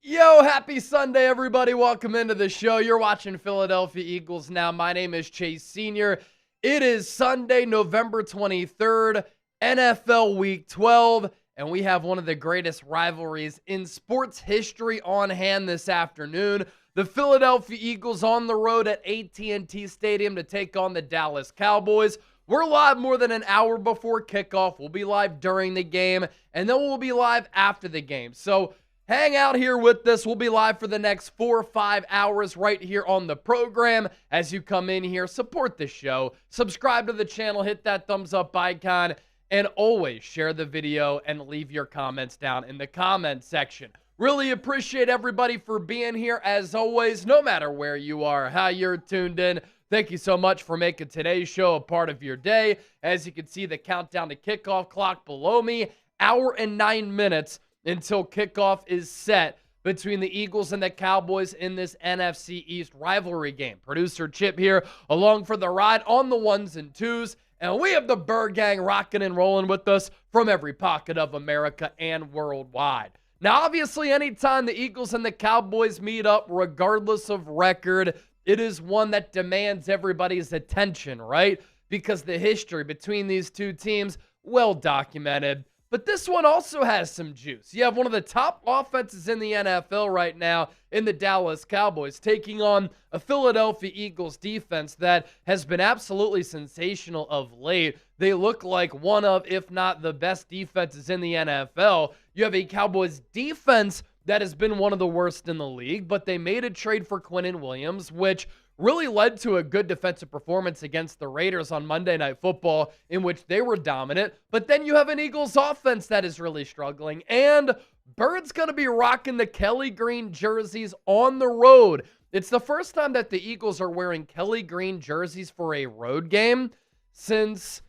Yo, happy Sunday, everybody. Welcome into the show. You're watching Philadelphia Eagles Now. My name is Chase Sr. It is Sunday, November 23rd, NFL Week 12, and we have one of the greatest rivalries in sports history on hand this afternoon. The Philadelphia Eagles on the road at AT&T Stadium to take on the Dallas Cowboys. We're live more than an hour before kickoff. We'll be live during the game, and then we'll be live after the game. So hang out here with us. We'll be live for the next 4 or 5 hours right here on the program. As you come in here, support the show, subscribe to the channel, hit that thumbs up icon, and always share the video and leave your comments down in the comment section. Really appreciate everybody for being here as always, no matter where you are, how you're tuned in. Thank you so much for making today's show a part of your day. As you can see, the countdown to kickoff clock below me, hour and 9 minutes until kickoff is set between the Eagles and the Cowboys in this NFC East rivalry game. Producer Chip here along for the ride on the ones and twos. And we have the Bird Gang rocking and rolling with us from every pocket of America and worldwide. Now, obviously, anytime the Eagles and the Cowboys meet up, regardless of record, it is one that demands everybody's attention, right? Because the history between these two teams, well documented. But this one also has some juice. You have one of the top offenses in the NFL right now in the Dallas Cowboys taking on a Philadelphia Eagles defense that has been absolutely sensational of late. They look like one of, if not the best defenses in the NFL. You have a Cowboys defense that has been one of the worst in the league, but they made a trade for Quinnen Williams, which really led to a good defensive performance against the Raiders on Monday Night Football, in which they were dominant. But then you have an Eagles offense that is really struggling, and Bird's going to be rocking the Kelly Green jerseys on the road. It's the first time that the Eagles are wearing Kelly Green jerseys for a road game since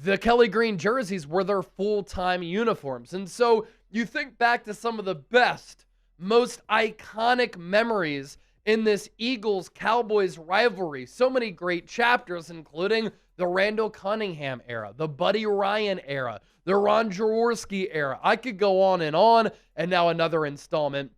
the Kelly Green jerseys were their full-time uniforms. And so you think back to some of the best, most iconic memories in this Eagles-Cowboys rivalry. So many great chapters, including the Randall Cunningham era, the Buddy Ryan era, the Ron Jaworski era. I could go on, and now another installment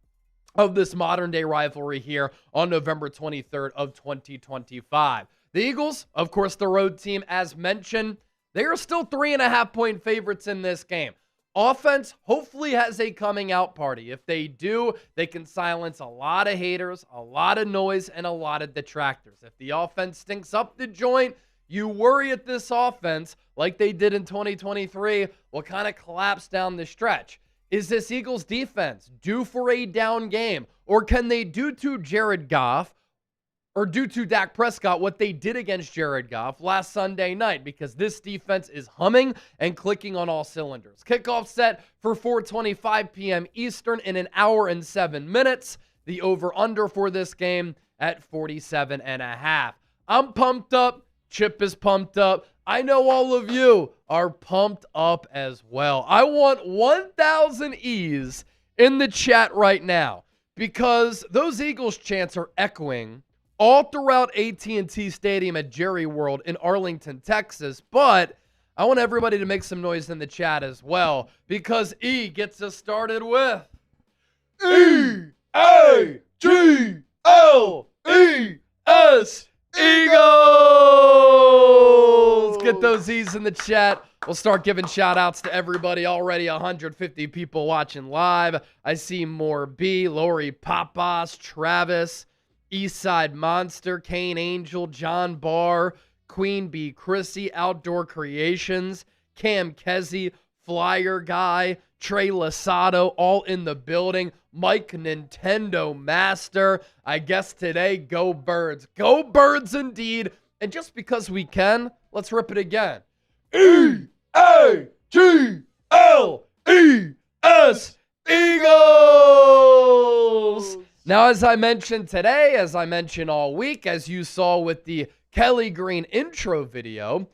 of this modern-day rivalry here on November 23rd of 2025. The Eagles, of course, the road team, as mentioned, they are still 3.5-point favorites in this game. Offense hopefully has a coming out party. If they do, they can silence a lot of haters, a lot of noise, and a lot of detractors. If the offense stinks up the joint, you worry at this offense, like they did in 2023, will kind of collapse down the stretch. Is this Eagles defense due for a down game? Or can they do to Jared Goff or due to Dak Prescott what they did against Jared Goff last Sunday night? Because this defense is humming and clicking on all cylinders. Kickoff set for 4:25 p.m. Eastern in an hour and 7 minutes. The over-under for this game at 47.5. I'm pumped up. Chip is pumped up. I know all of you are pumped up as well. I want 1,000 E's in the chat right now because those Eagles chants are echoing all throughout AT&T Stadium at Jerry World in Arlington, Texas. But I want everybody to make some noise in the chat as well, because E gets us started with E-A-G-L-E-S, Eagles! Get those E's in the chat. We'll start giving shout-outs to everybody. Already 150 people watching live. I see more B, Lori Papas, Travis, Eastside Monster, Kane Angel, John Barr, Queen Bee Chrissy, Outdoor Creations, Cam Kesey, Flyer Guy, Trey Lasado, all in the building. Mike Nintendo Master. I guess today, go Birds. Go Birds indeed. And just because we can, let's rip it again. E-A-G-L-E-S, Eagles! Now, as I mentioned today, as I mentioned all week, as you saw with the Kelly Green intro video,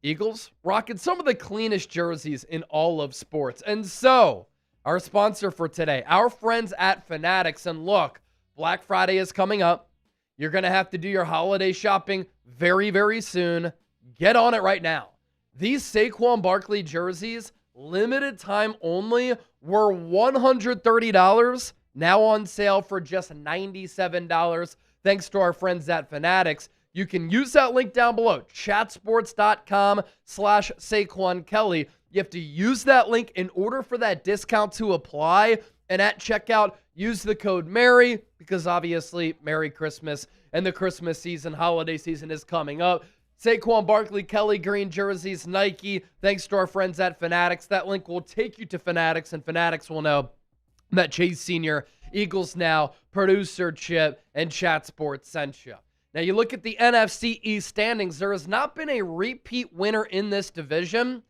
Eagles rocking some of the cleanest jerseys in all of sports. And so, our sponsor for today, our friends at Fanatics. And look, Black Friday is coming up. You're going to have to do your holiday shopping very, very soon. Get on it right now. These Saquon Barkley jerseys, limited time only, were $130. now on sale for just $97. Thanks to our friends at Fanatics. You can use that link down below, chatsports.com/Saquon Kelly. You have to use that link in order for that discount to apply. And at checkout, use the code MERRY because obviously Merry Christmas and the Christmas season, holiday season is coming up. Saquon Barkley, Kelly Green jerseys, Nike. Thanks to our friends at Fanatics. That link will take you to Fanatics, and Fanatics will know that Chase Sr., Eagles Now, producer Chip, and Chat Sports sent you. Now, you look at the NFC East standings. There has not been a repeat winner in this division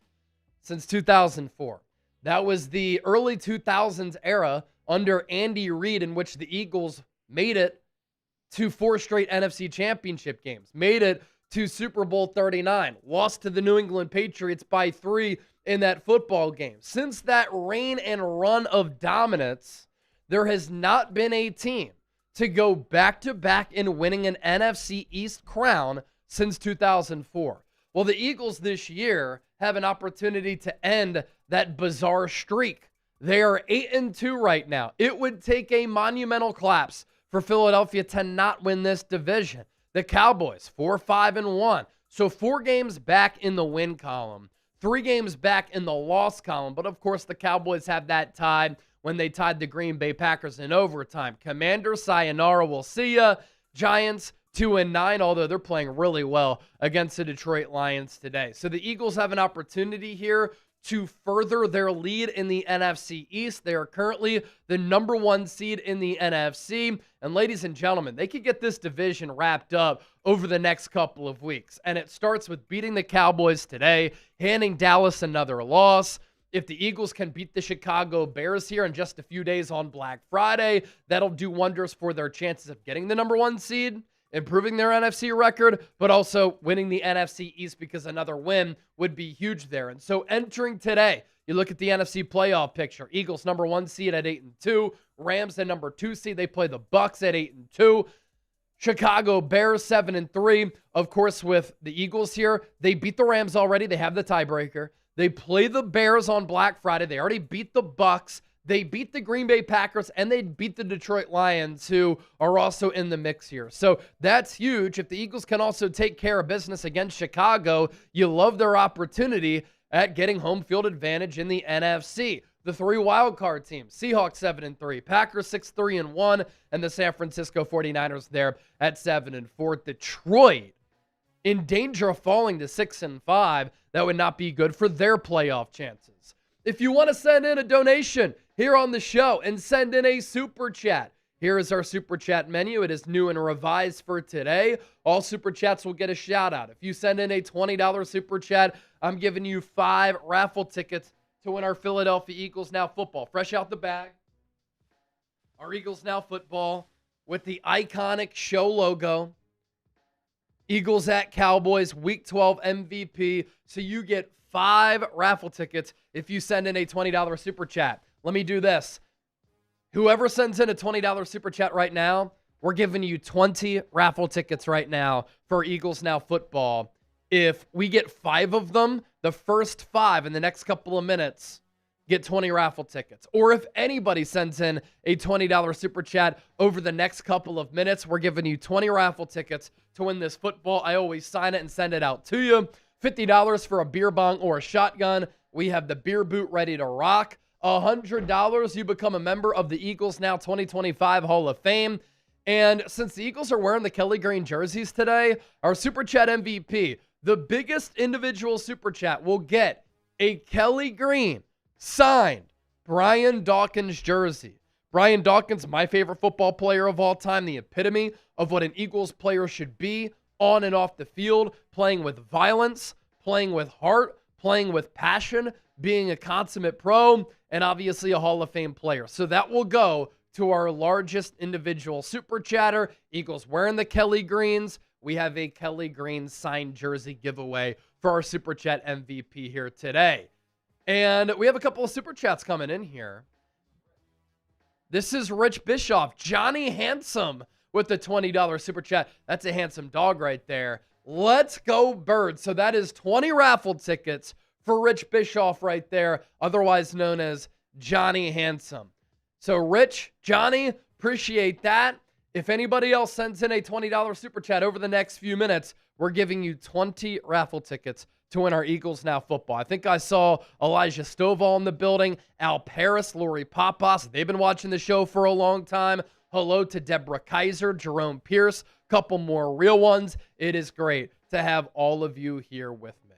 since 2004. That was the early 2000s era under Andy Reid, in which the Eagles made it to 4 straight NFC championship games, made it to Super Bowl 39, lost to the New England Patriots by 3 in that football game. Since that reign and run of dominance, there has not been a team to go back-to-back in winning an NFC East crown since 2004. Well, the Eagles this year have an opportunity to end that bizarre streak. They are 8-2 right now. It would take a monumental collapse for Philadelphia to not win this division. The Cowboys, 4-5-1. So 4 games back in the win column, 3 games back in the loss column. But of course, the Cowboys have that tied when they tied the Green Bay Packers in overtime. Commanders, sayonara, we'll see ya. Giants, 2-9, although they're playing really well against the Detroit Lions today. So the Eagles have an opportunity here to further their lead in the NFC East. They are currently the number 1 seed in the NFC. And ladies and gentlemen, they could get this division wrapped up over the next couple of weeks. And it starts with beating the Cowboys today, handing Dallas another loss. If the Eagles can beat the Chicago Bears here in just a few days on Black Friday, that'll do wonders for their chances of getting the number 1 seed, improving their NFC record, but also winning the NFC East, because another win would be huge there. And so entering today, you look at the NFC playoff picture. Eagles number 1 seed at 8-2. Rams the number 2 seed. They play the Bucs at 8-2. Chicago Bears 7-3. Of course, with the Eagles here, they beat the Rams already. They have the tiebreaker. They play the Bears on Black Friday. They already beat the Bucs. They beat the Green Bay Packers, and they beat the Detroit Lions, who are also in the mix here. So that's huge. If the Eagles can also take care of business against Chicago, you love their opportunity at getting home field advantage in the NFC. The 3 wildcard teams, Seahawks 7-3, Packers 6-3-1, and the San Francisco 49ers there at 7-4. Detroit in danger of falling to 6-5. That would not be good for their playoff chances. If you want to send in a donation here on the show and send in a super chat, here is our super chat menu. It is new and revised for today. All super chats will get a shout out. If you send in a $20 super chat, I'm giving you 5 raffle tickets to win our Philadelphia Eagles Now football. Fresh out the bag. Our Eagles Now football with the iconic show logo. Eagles at Cowboys, Week 12 MVP. So you get 5 raffle tickets if you send in a $20 super chat. Let me do this. Whoever sends in a $20 super chat right now, we're giving you 20 raffle tickets right now for Eagles Now football. If we get 5 of them, the first 5 in the next couple of minutes get 20 raffle tickets. Or if anybody sends in a $20 super chat over the next couple of minutes, we're giving you 20 raffle tickets to win this football. I always sign it and send it out to you. $50 for a beer bong or a shotgun. We have the beer boot ready to rock. $100, you become a member of the Eagles Now 2025 Hall of Fame. And since the Eagles are wearing the Kelly Green jerseys today, our Super Chat MVP, the biggest individual Super Chat, will get a Kelly Green signed Brian Dawkins jersey. Brian Dawkins, my favorite football player of all time, the epitome of what an Eagles player should be on and off the field, playing with violence, playing with heart, playing with passion, being a consummate pro, and obviously a Hall of Fame player. So that will go to our largest individual super chatter. Eagles wearing the Kelly Greens. We have a Kelly Green signed jersey giveaway for our Super Chat MVP here today. And we have a couple of super chats coming in here. This is Rich Bischoff, Johnny Handsome with the $20 super chat. That's a handsome dog right there. Let's go Birds. So that is 20 raffle tickets for Rich Bischoff right there, otherwise known as Johnny Handsome. So, Rich, Johnny, appreciate that. If anybody else sends in a $20 super chat over the next few minutes, we're giving you 20 raffle tickets to win our Eagles Now football. I think I saw Elijah Stovall in the building, Al Paris, Lori Papas. They've been watching the show for a long time. Hello to Deborah Kaiser, Jerome Pierce, couple more real ones. It is great to have all of you here with me.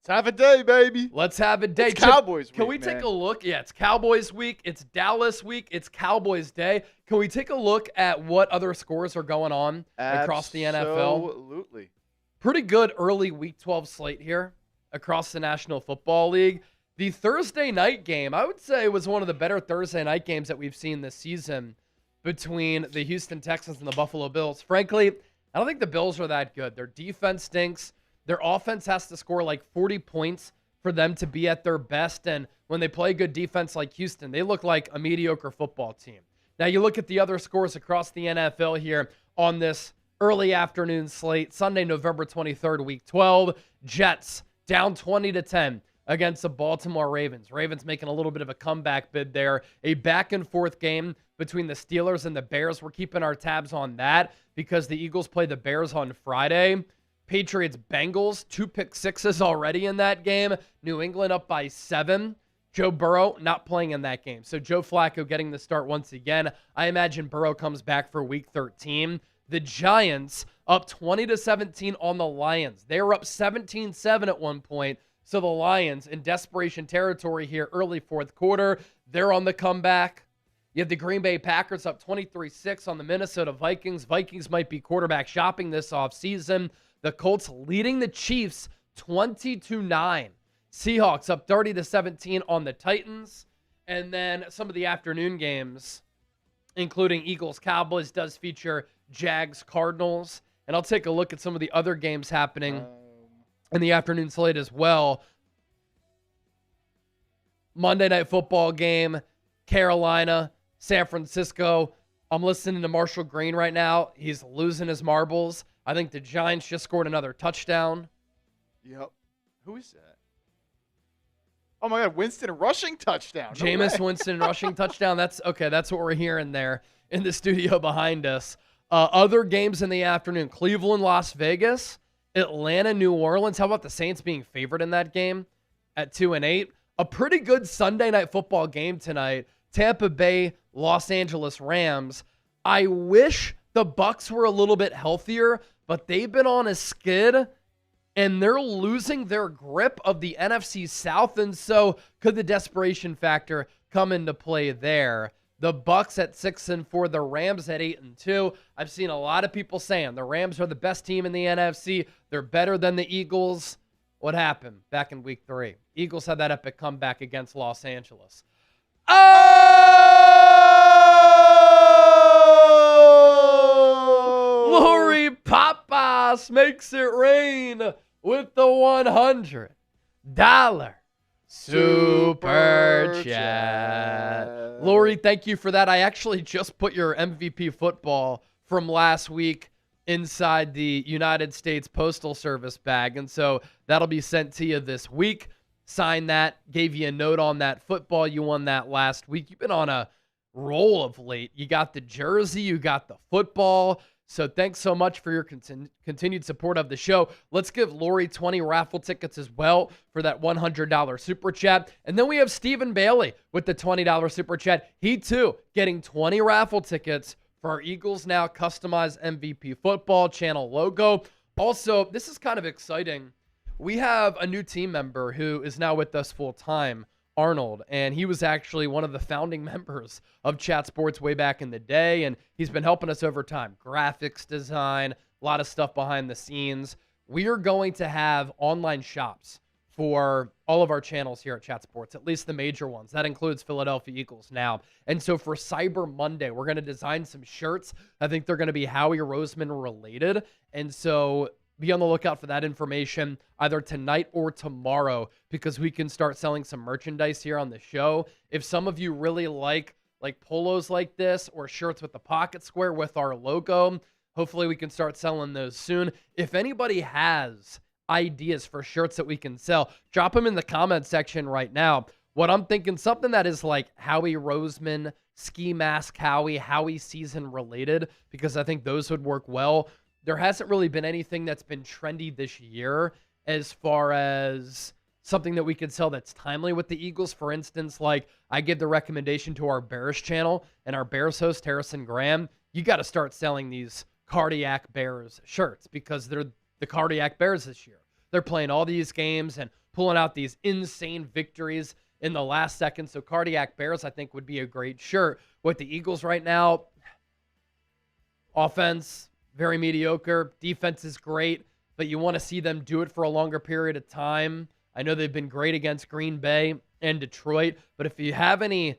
Let's have a day, baby. Let's have a day. It's Cowboys week, Can we take a look? Yeah, it's Cowboys week. It's Dallas week. It's Cowboys day. Can we take a look at what other scores are going on across the NFL? Absolutely. Pretty good early Week 12 slate here across the National Football League. The Thursday night game, I would say, was one of the better Thursday night games that we've seen this season between the Houston Texans and the Buffalo Bills. Frankly, I don't think the Bills are that good. Their defense stinks. Their offense has to score like 40 points for them to be at their best. And when they play good defense like Houston, they look like a mediocre football team. Now, you look at the other scores across the NFL here on this early afternoon slate. Sunday, November 23rd, Week 12. Jets down 20-10 against the Baltimore Ravens. Ravens making a little bit of a comeback bid there. A back-and-forth game between the Steelers and the Bears. We're keeping our tabs on that because the Eagles play the Bears on Friday. Patriots, Bengals, 2 pick sixes already in that game. New England up by 7. Joe Burrow not playing in that game. So Joe Flacco getting the start once again. I imagine Burrow comes back for Week 13. The Giants up 20-17 on the Lions. They were up 17-7 at one point. So the Lions in desperation territory here early fourth quarter. They're on the comeback. You have the Green Bay Packers up 23-6 on the Minnesota Vikings. Vikings might be quarterback shopping this offseason. The Colts leading the Chiefs 20-9. Seahawks up 30-17 on the Titans. And then some of the afternoon games, including Eagles-Cowboys, does feature Jags-Cardinals. And I'll take a look at some of the other games happening in the afternoon slate as well. Monday Night Football game, Carolina, San Francisco. I'm listening to Marshall Green right now. He's losing his marbles. I think the Giants just scored another touchdown. Yep. Who is that? Oh, my God. Winston rushing touchdown. No Jameis way. Winston rushing touchdown. That's okay. That's what we're hearing there in the studio behind us. Other games in the afternoon. Cleveland, Las Vegas. Atlanta, New Orleans. How about the Saints being favored in that game at 2-8? A pretty good Sunday Night Football game tonight. Tampa Bay, Los Angeles Rams. I wish the Bucs were a little bit healthier, but they've been on a skid, and they're losing their grip of the NFC South, and so could the desperation factor come into play there? The Bucs at 6-4, the Rams at 8-2. I've seen a lot of people saying the Rams are the best team in the NFC. They're better than the Eagles. What happened back in Week 3? Eagles had that epic comeback against Los Angeles. Lori Papas makes it rain with the $100 super chat. Lori, thank you for that. I actually just put your MVP football from last week inside the United States Postal Service bag, and so that'll be sent to you this week. Sign that, gave you a note on that football. You won that last week. You've been on a roll of late. You got the jersey, you got the football. So thanks so much for your continued support of the show. Let's give Lori 20 raffle tickets as well for that $100 super chat. And then we have Stephen Bailey with the $20 super chat. He too getting 20 raffle tickets for our Eagles Now customized MVP football channel logo. Also, this is kind of exciting. We have a new team member who is now with us full time, Arnold, and he was actually one of the founding members of Chat Sports way back in the day, and he's been helping us over time. Graphics design, a lot of stuff behind the scenes. We are going to have online shops for all of our channels here at Chat Sports, at least the major ones. That includes Philadelphia Eagles Now. And so for Cyber Monday, we're going to design some shirts. I think they're going to be Howie Roseman related, and so be on the lookout for that information either tonight or tomorrow because we can start selling some merchandise here on the show. If some of you really like polos like this or shirts with the pocket square with our logo, hopefully we can start selling those soon. If anybody has ideas for shirts that we can sell, drop them in the comment section right now. What I'm thinking, something that is like Howie Roseman, ski mask Howie season related, because I think those would work well. There hasn't really been anything that's been trendy this year as far as something that we could sell that's timely with the Eagles. For instance, like I give the recommendation to our Bears channel and our Bears host, Harrison Graham, you got to start selling these Cardiac Bears shirts because they're the Cardiac Bears this year. They're playing all these games and pulling out these insane victories in the last second. So Cardiac Bears, I think, would be a great shirt. With the Eagles right now, offense, very mediocre. Defense is great, but you want to see them do it for a longer period of time. I know they've been great against Green Bay and Detroit, but if you have any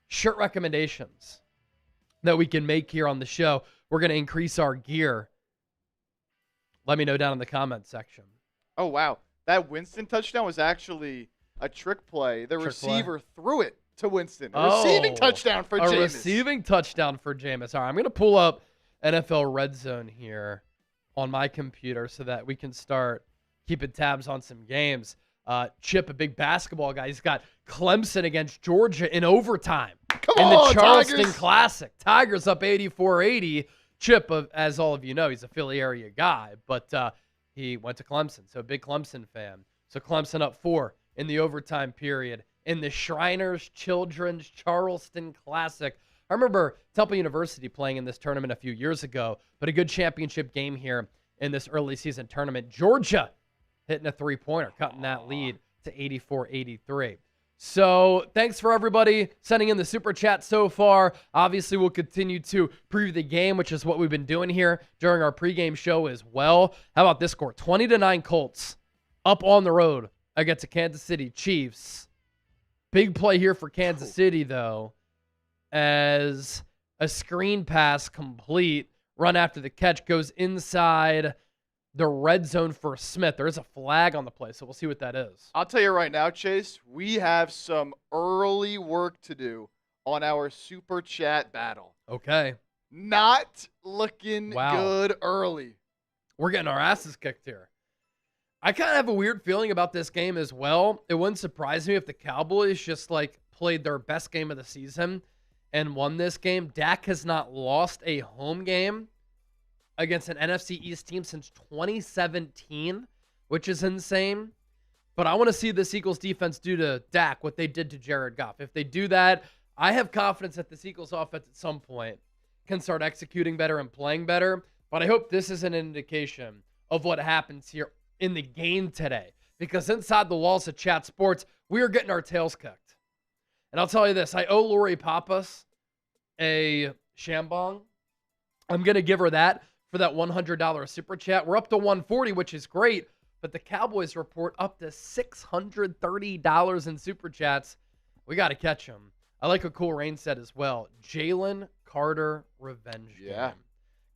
shirt recommendations that we can make here on the show, we're going to increase our gear. Let me know down in the comments section. Oh, wow. That Winston touchdown was actually a trick play. The receiver threw it to Winston. Receiving touchdown for Jameis. A receiving touchdown for Jameis. All right, I'm going to pull up NFL Red Zone here on my computer so that we can start keeping tabs on some games. Chip, a big basketball guy. He's got Clemson against Georgia in overtime in the Charleston Tigers. Classic. Tigers up 84-80. Chip, as all of you know, he's a Philly area guy, but he went to Clemson, so a big Clemson fan. So Clemson up 4 in the overtime period in the Shriners Children's Charleston Classic. I remember Temple University playing in this tournament a few years ago, but a good championship game here in this early season tournament. Georgia hitting a three-pointer, cutting that lead to 84-83. So thanks for everybody sending in the super chat so far. Obviously, we'll continue to preview the game, which is what we've been doing here during our pregame show as well. How about this score? 20-9 Colts up on the road against the Kansas City Chiefs. Big play here for Kansas City, though, as a screen pass complete, run after the catch, goes inside the red zone for Smith. There is a flag on the play, so we'll see what that is. I'll tell you right now, Chase, we have some early work to do on our super chat battle. Okay. Not looking good early. We're getting our asses kicked here. I kind of have a weird feeling about this game as well. It wouldn't surprise me if the Cowboys just played their best game of the season and won this game. Dak has not lost a home game against an NFC East team since 2017, which is insane. But I want to see this Eagles defense do to Dak what they did to Jared Goff. If they do that, I have confidence that this Eagles offense at some point can start executing better and playing better. But I hope this is an indication of what happens here in the game today. Because inside the walls of Chat Sports, we are getting our tails kicked. And I'll tell you this, I owe Lori Pappas a Shambong. I'm going to give her that for that $100 super chat. We're up to $140, which is great, but the Cowboys report up to $630 in super chats. We got to catch them. I like what Cool Rain said as well. Jalen Carter revenge game.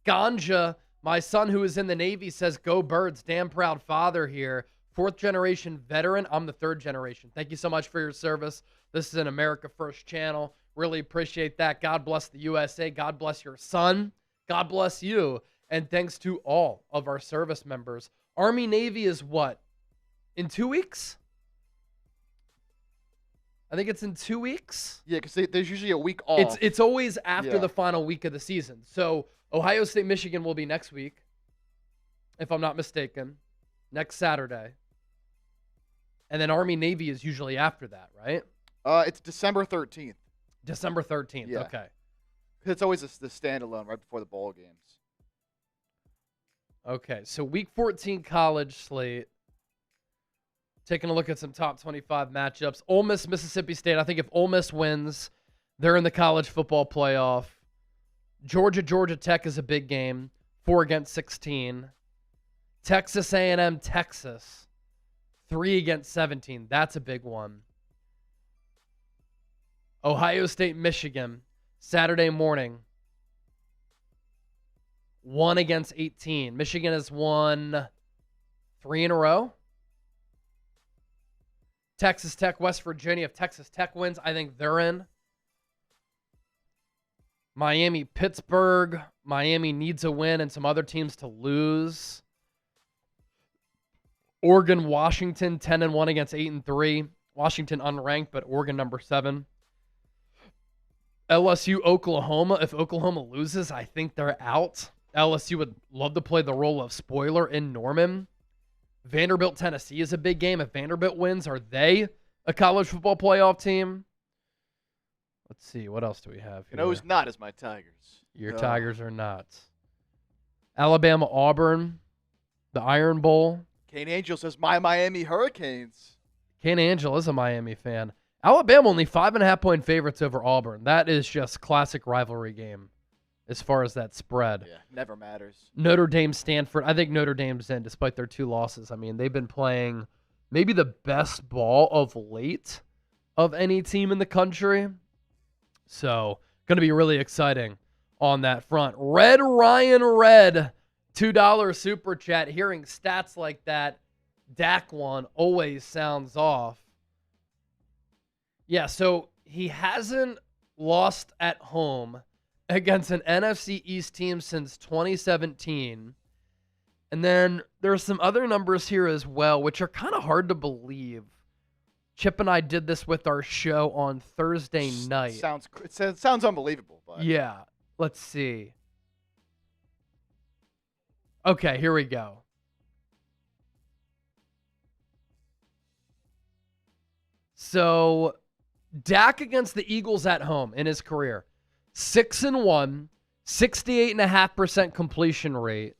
Ganja, my son who is in the Navy, says, go Birds. Damn proud father here. 4th generation veteran. I'm the 3rd generation. Thank you so much for your service. This is an America First channel. Really appreciate that. God bless the USA. God bless your son. God bless you. And thanks to all of our service members. Army Navy is what? In 2 weeks? I think it's in 2 weeks. Yeah, because there's usually a week off. It's always after the final week of the season. So Ohio State, Michigan will be next week, if I'm not mistaken, next Saturday. And then Army Navy is usually after that, right? It's December 13th. December 13th, yeah. Okay. It's always the standalone right before the bowl games. Okay, so week 14 college slate. Taking a look at some top 25 matchups. Ole Miss, Mississippi State. I think if Ole Miss wins, they're in the college football playoff. Georgia, Georgia Tech is a big game. 4 against 16. Texas A&M, Texas. 3 against 17. That's a big one. Ohio State, Michigan. Saturday morning. 1 against 18. Michigan has won 3 in a row. Texas Tech, West Virginia. If Texas Tech wins, I think they're in. Miami, Pittsburgh. Miami needs a win and some other teams to lose. Oregon, Washington, 10-1 against 8-3. Washington unranked, but Oregon number 7. LSU, Oklahoma. If Oklahoma loses, I think they're out. LSU would love to play the role of spoiler in Norman. Vanderbilt, Tennessee is a big game. If Vanderbilt wins, are they a college football playoff team? Let's see. What else do we have here? You know who's not is my Tigers. Your Tigers are not. Alabama, Auburn, the Iron Bowl. Kane Angel says, my Miami Hurricanes. Kane Angel is a Miami fan. Alabama only 5.5-point favorites over Auburn. That is just classic rivalry game as far as that spread. Yeah, never matters. Notre Dame, Stanford. I think Notre Dame's in despite their 2 losses. I mean, they've been playing maybe the best ball of late of any team in the country. So, going to be really exciting on that front. Red Ryan Red, $2 super chat. Hearing stats like that, Dak one always sounds off. Yeah, so he hasn't lost at home against an NFC East team since 2017. And then there's some other numbers here as well, which are kind of hard to believe. Chip and I did this with our show on Thursday night. It sounds unbelievable. But. Yeah, let's see. Okay, here we go. So, Dak against the Eagles at home in his career. 6-1, 68.5% completion rate.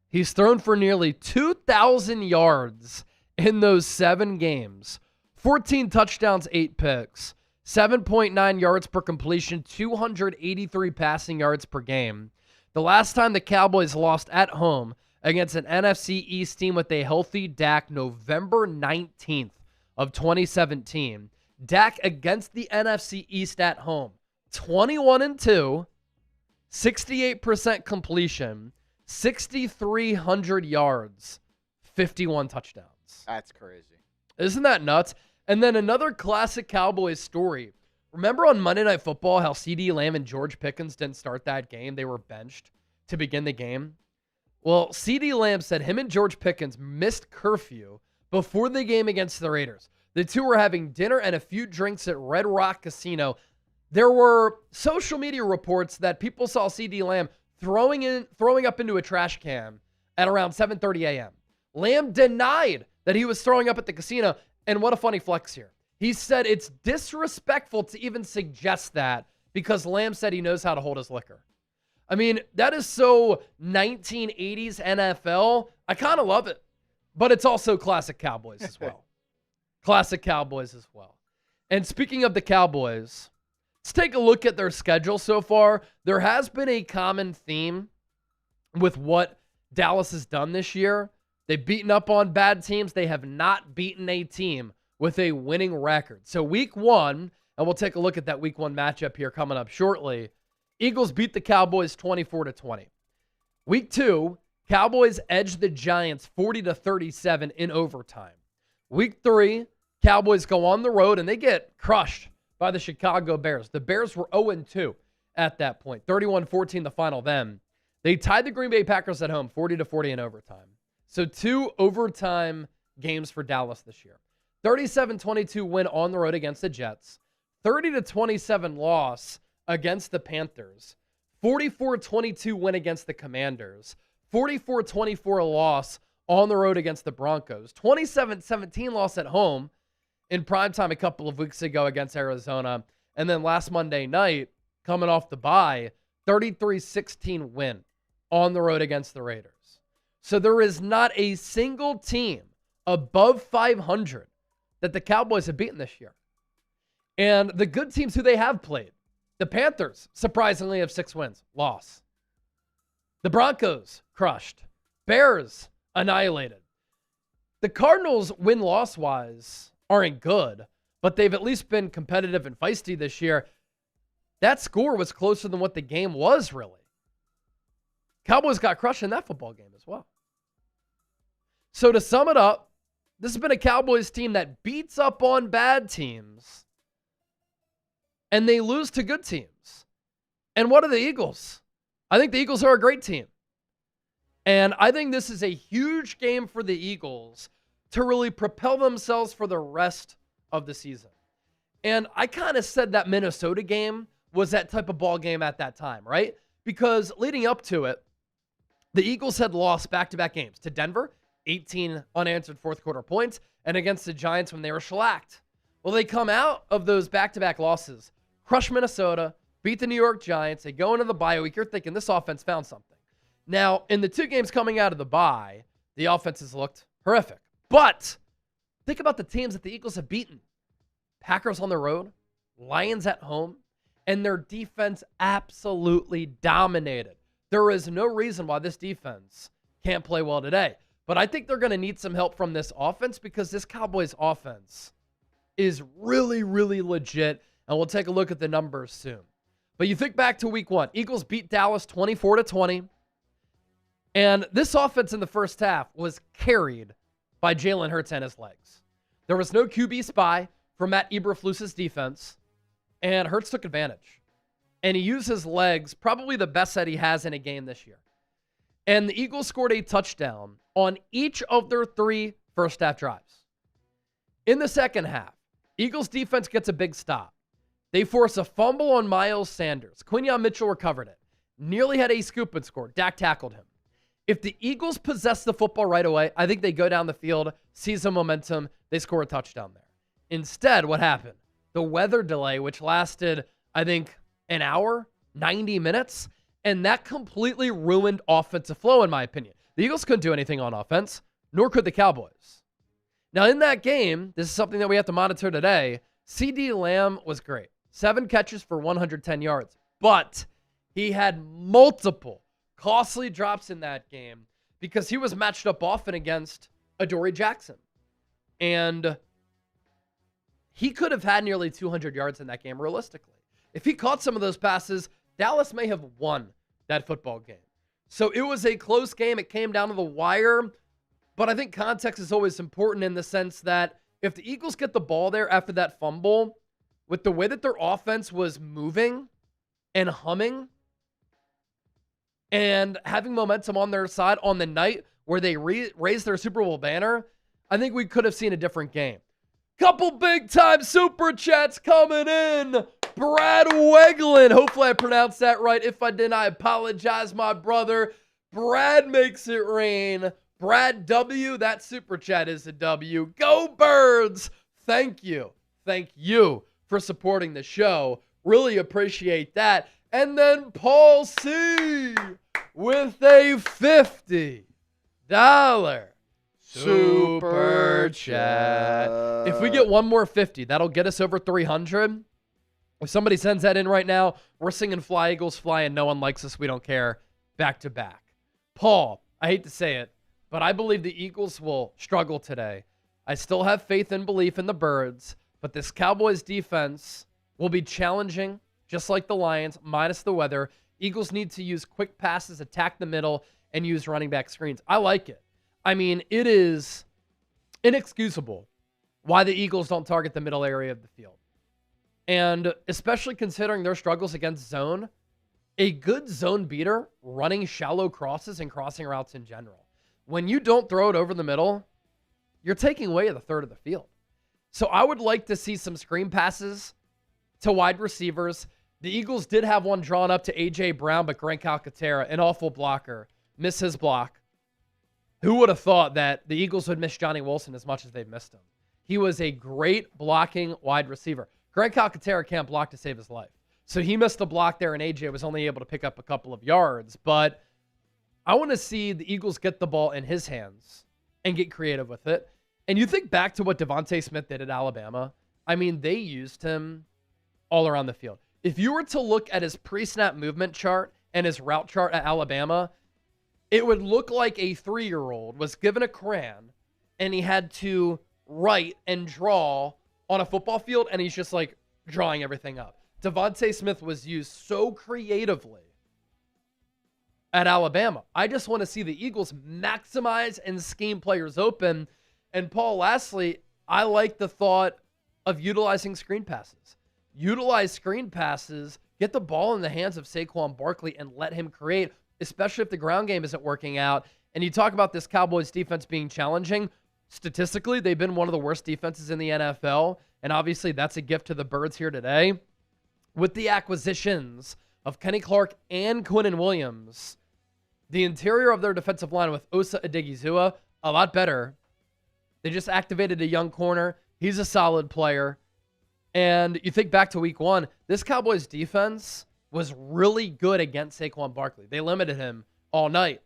He's thrown for nearly 2,000 yards in those 7 games. 14 touchdowns, 8 picks. 7.9 yards per completion, 283 passing yards per game. The last time the Cowboys lost at home against an NFC East team with a healthy Dak, November 19th of 2017. Dak against the NFC East at home, 21-2, 68% completion, 6,300 yards, 51 touchdowns. That's crazy. Isn't that nuts? And then another classic Cowboys story. Remember on Monday Night Football how CeeDee Lamb and George Pickens didn't start that game? They were benched to begin the game. Well, CeeDee Lamb said him and George Pickens missed curfew before the game against the Raiders. The two were having dinner and a few drinks at Red Rock Casino. There were social media reports that people saw CeeDee Lamb throwing up into a trash can at around 7:30 a.m. Lamb denied that he was throwing up at the casino, and what a funny flex here. He said it's disrespectful to even suggest that because Lamb said he knows how to hold his liquor. I mean, that is so 1980s NFL. I kind of love it, but it's also classic Cowboys as well. Classic Cowboys as well. And speaking of the Cowboys, let's take a look at their schedule so far. There has been a common theme with what Dallas has done this year. They've beaten up on bad teams. They have not beaten a team with a winning record. So week 1, and we'll take a look at that week 1 matchup here coming up shortly. Eagles beat the Cowboys 24-20. Week 2, Cowboys edged the Giants 40-37 in overtime. Week 3, Cowboys go on the road and they get crushed by the Chicago Bears. The Bears were 0-2 at that point. 31-14 the final then. They tied the Green Bay Packers at home 40-40 in overtime. So 2 overtime games for Dallas this year. 37-22 win on the road against the Jets. 30-27 loss against the Panthers. 44-22 win against the Commanders. 44-24 loss on the road against the Broncos. 27-17 loss at home in primetime a couple of weeks ago against Arizona. And then last Monday night, coming off the bye, 33-16 win on the road against the Raiders. So there is not a single team above 500 that the Cowboys have beaten this year. And the good teams who they have played, the Panthers, surprisingly, have 6 wins. Loss. The Broncos, crushed. Bears, annihilated. The Cardinals, win-loss-wise, aren't good, but they've at least been competitive and feisty this year. That score was closer than what the game was, really. Cowboys got crushed in that football game as well. So to sum it up, this has been a Cowboys team that beats up on bad teams, and they lose to good teams. And what are the Eagles? I think the Eagles are a great team. And I think this is a huge game for the Eagles to really propel themselves for the rest of the season. And I kind of said that Minnesota game was that type of ball game at that time, right? Because leading up to it, the Eagles had lost back-to-back games to Denver, 18 unanswered fourth quarter points, and against the Giants when they were shellacked. Well, they come out of those back-to-back losses, crush Minnesota, beat the New York Giants. They go into the bye week. You're thinking this offense found something. Now, in the two games coming out of the bye, the offenses looked horrific. But think about the teams that the Eagles have beaten. Packers on the road, Lions at home, and their defense absolutely dominated. There is no reason why this defense can't play well today. But I think they're going to need some help from this offense because this Cowboys offense is really, really legit. And we'll take a look at the numbers soon. But you think back to week 1. Eagles beat Dallas 24-20. And this offense in the first half was carried by Jalen Hurts and his legs. There was no QB spy for Matt Eberflus's defense. And Hurts took advantage. And he used his legs, probably the best that he has in a game this year. And the Eagles scored a touchdown on each of their 3 first half drives. In the second half, Eagles defense gets a big stop. They force a fumble on Miles Sanders. Quinyon Mitchell recovered it. Nearly had a scoop and scored. Dak tackled him. If the Eagles possess the football right away, I think they go down the field, seize some momentum, they score a touchdown there. Instead, what happened? The weather delay, which lasted, I think, an hour, 90 minutes, and that completely ruined offensive flow, in my opinion. The Eagles couldn't do anything on offense, nor could the Cowboys. Now, in that game, this is something that we have to monitor today, CeeDee Lamb was great. 7 catches for 110 yards, but he had multiple costly drops in that game because he was matched up often against Adoree Jackson. And he could have had nearly 200 yards in that game realistically. If he caught some of those passes, Dallas may have won that football game. So it was a close game. It came down to the wire. But I think context is always important in the sense that if the Eagles get the ball there after that fumble, with the way that their offense was moving and humming and having momentum on their side on the night where they raised their Super Bowl banner, I think we could have seen a different game. Couple big-time super chats coming in. Brad Weglin. Hopefully I pronounced that right. If I didn't, I apologize, my brother. Brad makes it rain. Brad W. That super chat is a W. Go Birds. Thank you. Thank you for supporting the show. Really appreciate that. And then Paul C. with a $50 super chat. If we get one more 50, that'll get us over 300. If somebody sends that in right now, we're singing Fly Eagles Fly and no one likes us. We don't care. Back to back. Paul, I hate to say it, but I believe the Eagles will struggle today. I still have faith and belief in the Birds, but this Cowboys defense will be challenging, just like the Lions, minus the weather. Eagles need to use quick passes, attack the middle, and use running back screens. I like it. I mean, it is inexcusable why the Eagles don't target the middle area of the field. And especially considering their struggles against zone, a good zone beater running shallow crosses and crossing routes in general. When you don't throw it over the middle, you're taking away the third of the field. So I would like to see some screen passes to wide receivers. The Eagles did have one drawn up to A.J. Brown, but Grant Calcaterra, an awful blocker, missed his block. Who would have thought that the Eagles would miss Johnny Wilson as much as they've missed him? He was a great blocking wide receiver. Grant Calcaterra can't block to save his life. So he missed the block there, and A.J. was only able to pick up a couple of yards. But I want to see the Eagles get the ball in his hands and get creative with it. And you think back to what Devontae Smith did at Alabama. I mean, they used him all around the field. If you were to look at his pre-snap movement chart and his route chart at Alabama, it would look like a 3-year-old was given a crayon and he had to write and draw on a football field, and he's just like drawing everything up. Devontae Smith was used so creatively at Alabama. I just want to see the Eagles maximize and scheme players open. And Paul, lastly, I like the thought of utilizing screen passes. Utilize screen passes, get the ball in the hands of Saquon Barkley and let him create, especially if the ground game isn't working out. And you talk about this Cowboys defense being challenging. Statistically, they've been one of the worst defenses in the NFL. and obviously that's a gift to the Birds here today. With the acquisitions of Kenny Clark and Quinnen Williams, the interior of their defensive line with Osa Odigizua, a lot better. They just activated a young corner. He's a solid player. And you think back to week 1, this Cowboys defense was really good against Saquon Barkley. They limited him all night.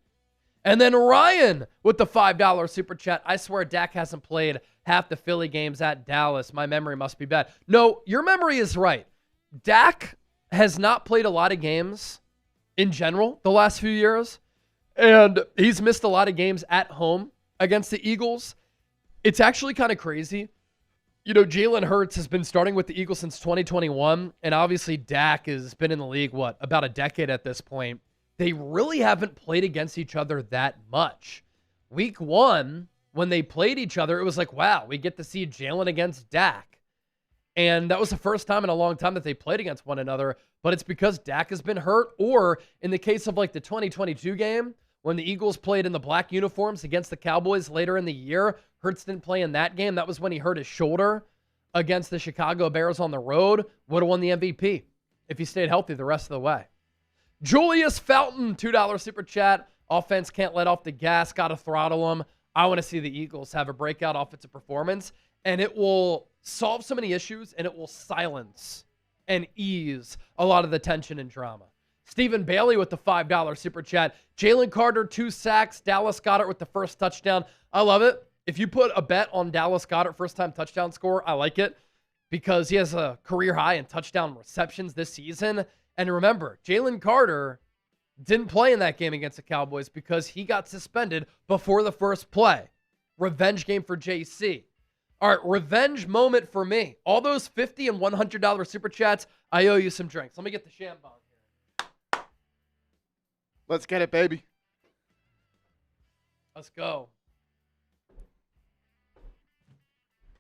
And then Ryan with the $5 super chat. I swear Dak hasn't played half the Philly games at Dallas. My memory must be bad. No, your memory is right. Dak has not played a lot of games in general the last few years. And he's missed a lot of games at home against the Eagles. It's actually kind of crazy. You know, Jalen Hurts has been starting with the Eagles since 2021, and obviously Dak has been in the league, about a decade at this point. They really haven't played against each other that much. Week 1, when they played each other, it was like, wow, we get to see Jalen against Dak. And that was the first time in a long time that they played against one another, but it's because Dak has been hurt, or in the case of like the 2022 game, when the Eagles played in the black uniforms against the Cowboys later in the year, Hurts didn't play in that game. That was when he hurt his shoulder against the Chicago Bears on the road. Would have won the MVP if he stayed healthy the rest of the way. Julius Felton, $2 super chat. Offense can't let off the gas. Got to throttle them. I want to see the Eagles have a breakout offensive performance, and it will solve so many issues, and it will silence and ease a lot of the tension and drama. Stephen Bailey with the $5 super chat. Jalen Carter, 2 sacks. Dallas Goedert with the first touchdown. I love it. If you put a bet on Dallas Goedert first-time touchdown score, I like it because he has a career high in touchdown receptions this season. And remember, Jalen Carter didn't play in that game against the Cowboys because he got suspended before the first play. Revenge game for JC. All right, revenge moment for me. All those $50 and $100 super chats, I owe you some drinks. Let me get the Chambon here. Let's get it, baby. Let's go.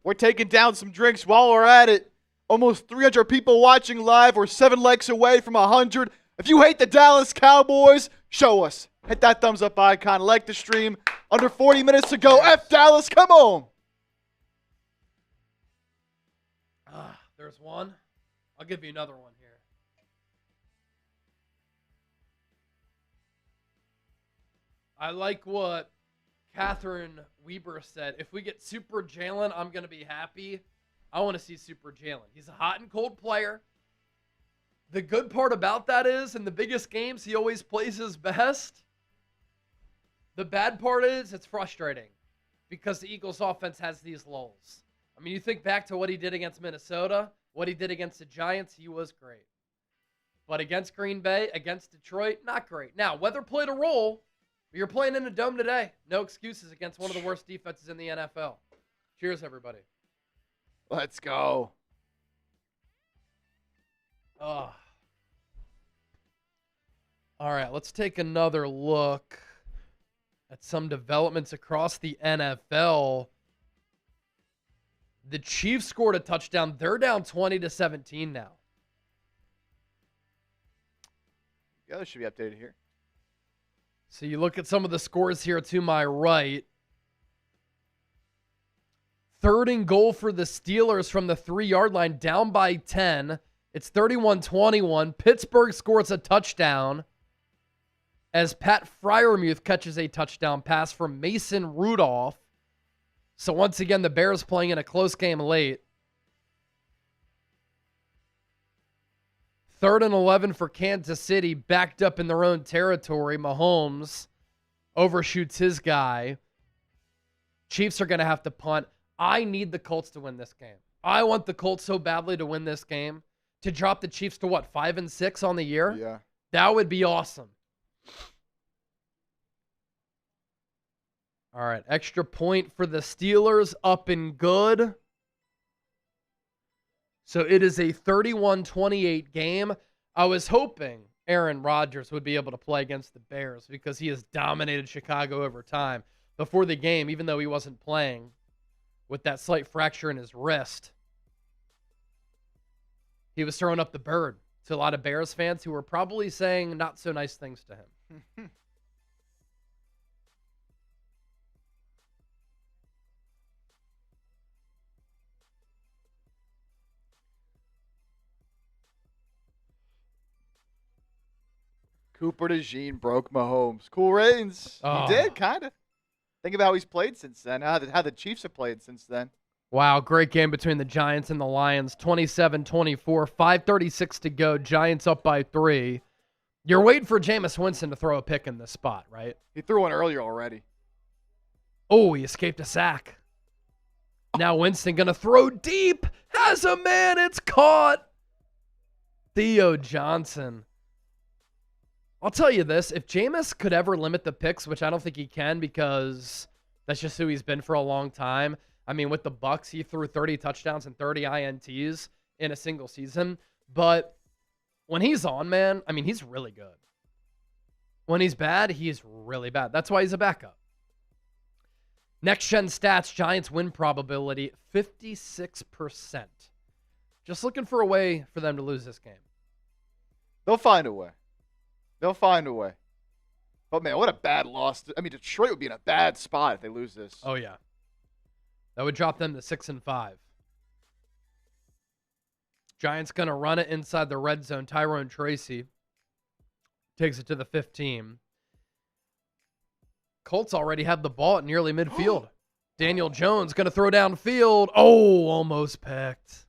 We're taking down some drinks while we're at it. Almost 300 people watching live. We're 7 likes away from 100. If you hate the Dallas Cowboys, show us. Hit that thumbs up icon. Like the stream. Under 40 minutes to go. F Dallas, come on. There's one. I'll give you another one here. I like what Catherine Weber said. If we get Super Jalen, I'm going to be happy. I want to see Super Jalen. He's a hot and cold player. The good part about that is, in the biggest games, he always plays his best. The bad part is, it's frustrating because the Eagles offense has these lulls. I mean, you think back to what he did against Minnesota, what he did against the Giants, he was great. But against Green Bay, against Detroit, not great. Now, weather played a role. You're playing in a dome today. No excuses against one of the worst defenses in the NFL. Cheers, everybody. Let's go. Oh. All right, let's take another look at some developments across the NFL. The Chiefs scored a touchdown. They're down 20-17 now. Yeah, this should be updated here. So you look at some of the scores here to my right. 3rd and goal for the Steelers from the 3-yard line, down by 10. It's 31-21. Pittsburgh scores a touchdown as Pat Freiermuth catches a touchdown pass from Mason Rudolph. So once again, the Bears playing in a close game late. 3rd and 11 for Kansas City, backed up in their own territory. Mahomes overshoots his guy. Chiefs are going to have to punt. I need the Colts to win this game. I want the Colts so badly to win this game. To drop the Chiefs to what, 5-6 on the year? Yeah. That would be awesome. All right, extra point for the Steelers, up and good. So it is a 31-28 game. I was hoping Aaron Rodgers would be able to play against the Bears because he has dominated Chicago over time. Before the game, even though he wasn't playing with that slight fracture in his wrist, he was throwing up the bird to a lot of Bears fans who were probably saying not so nice things to him. Cooper DeJean broke Mahomes. Cool reigns. Oh. He did, kind of. Think about how he's played since then, how the Chiefs have played since then. Wow, great game between the Giants and the Lions. 27-24, 5:36 to go. Giants up by 3. You're waiting for Jameis Winston to throw a pick in this spot, right? He threw one earlier already. Oh, he escaped a sack. Now Winston going to throw deep. Has a man. It's caught. Theo Johnson. I'll tell you this. If Jameis could ever limit the picks, which I don't think he can because that's just who he's been for a long time. I mean, with the Bucs, he threw 30 touchdowns and 30 INTs in a single season. But when he's on, man, I mean, he's really good. When he's bad, he's really bad. That's why he's a backup. Next gen stats, Giants win probability, 56%. Just looking for a way for them to lose this game. They'll find a way. They'll find a way. But, man, what a bad loss. I mean, Detroit would be in a bad spot if they lose this. Oh, yeah. That would drop them to 6-5. Giants going to run it inside the red zone. Tyrone Tracy takes it to the 15. Colts already have the ball at nearly midfield. Daniel Jones going to throw downfield. Oh, almost picked.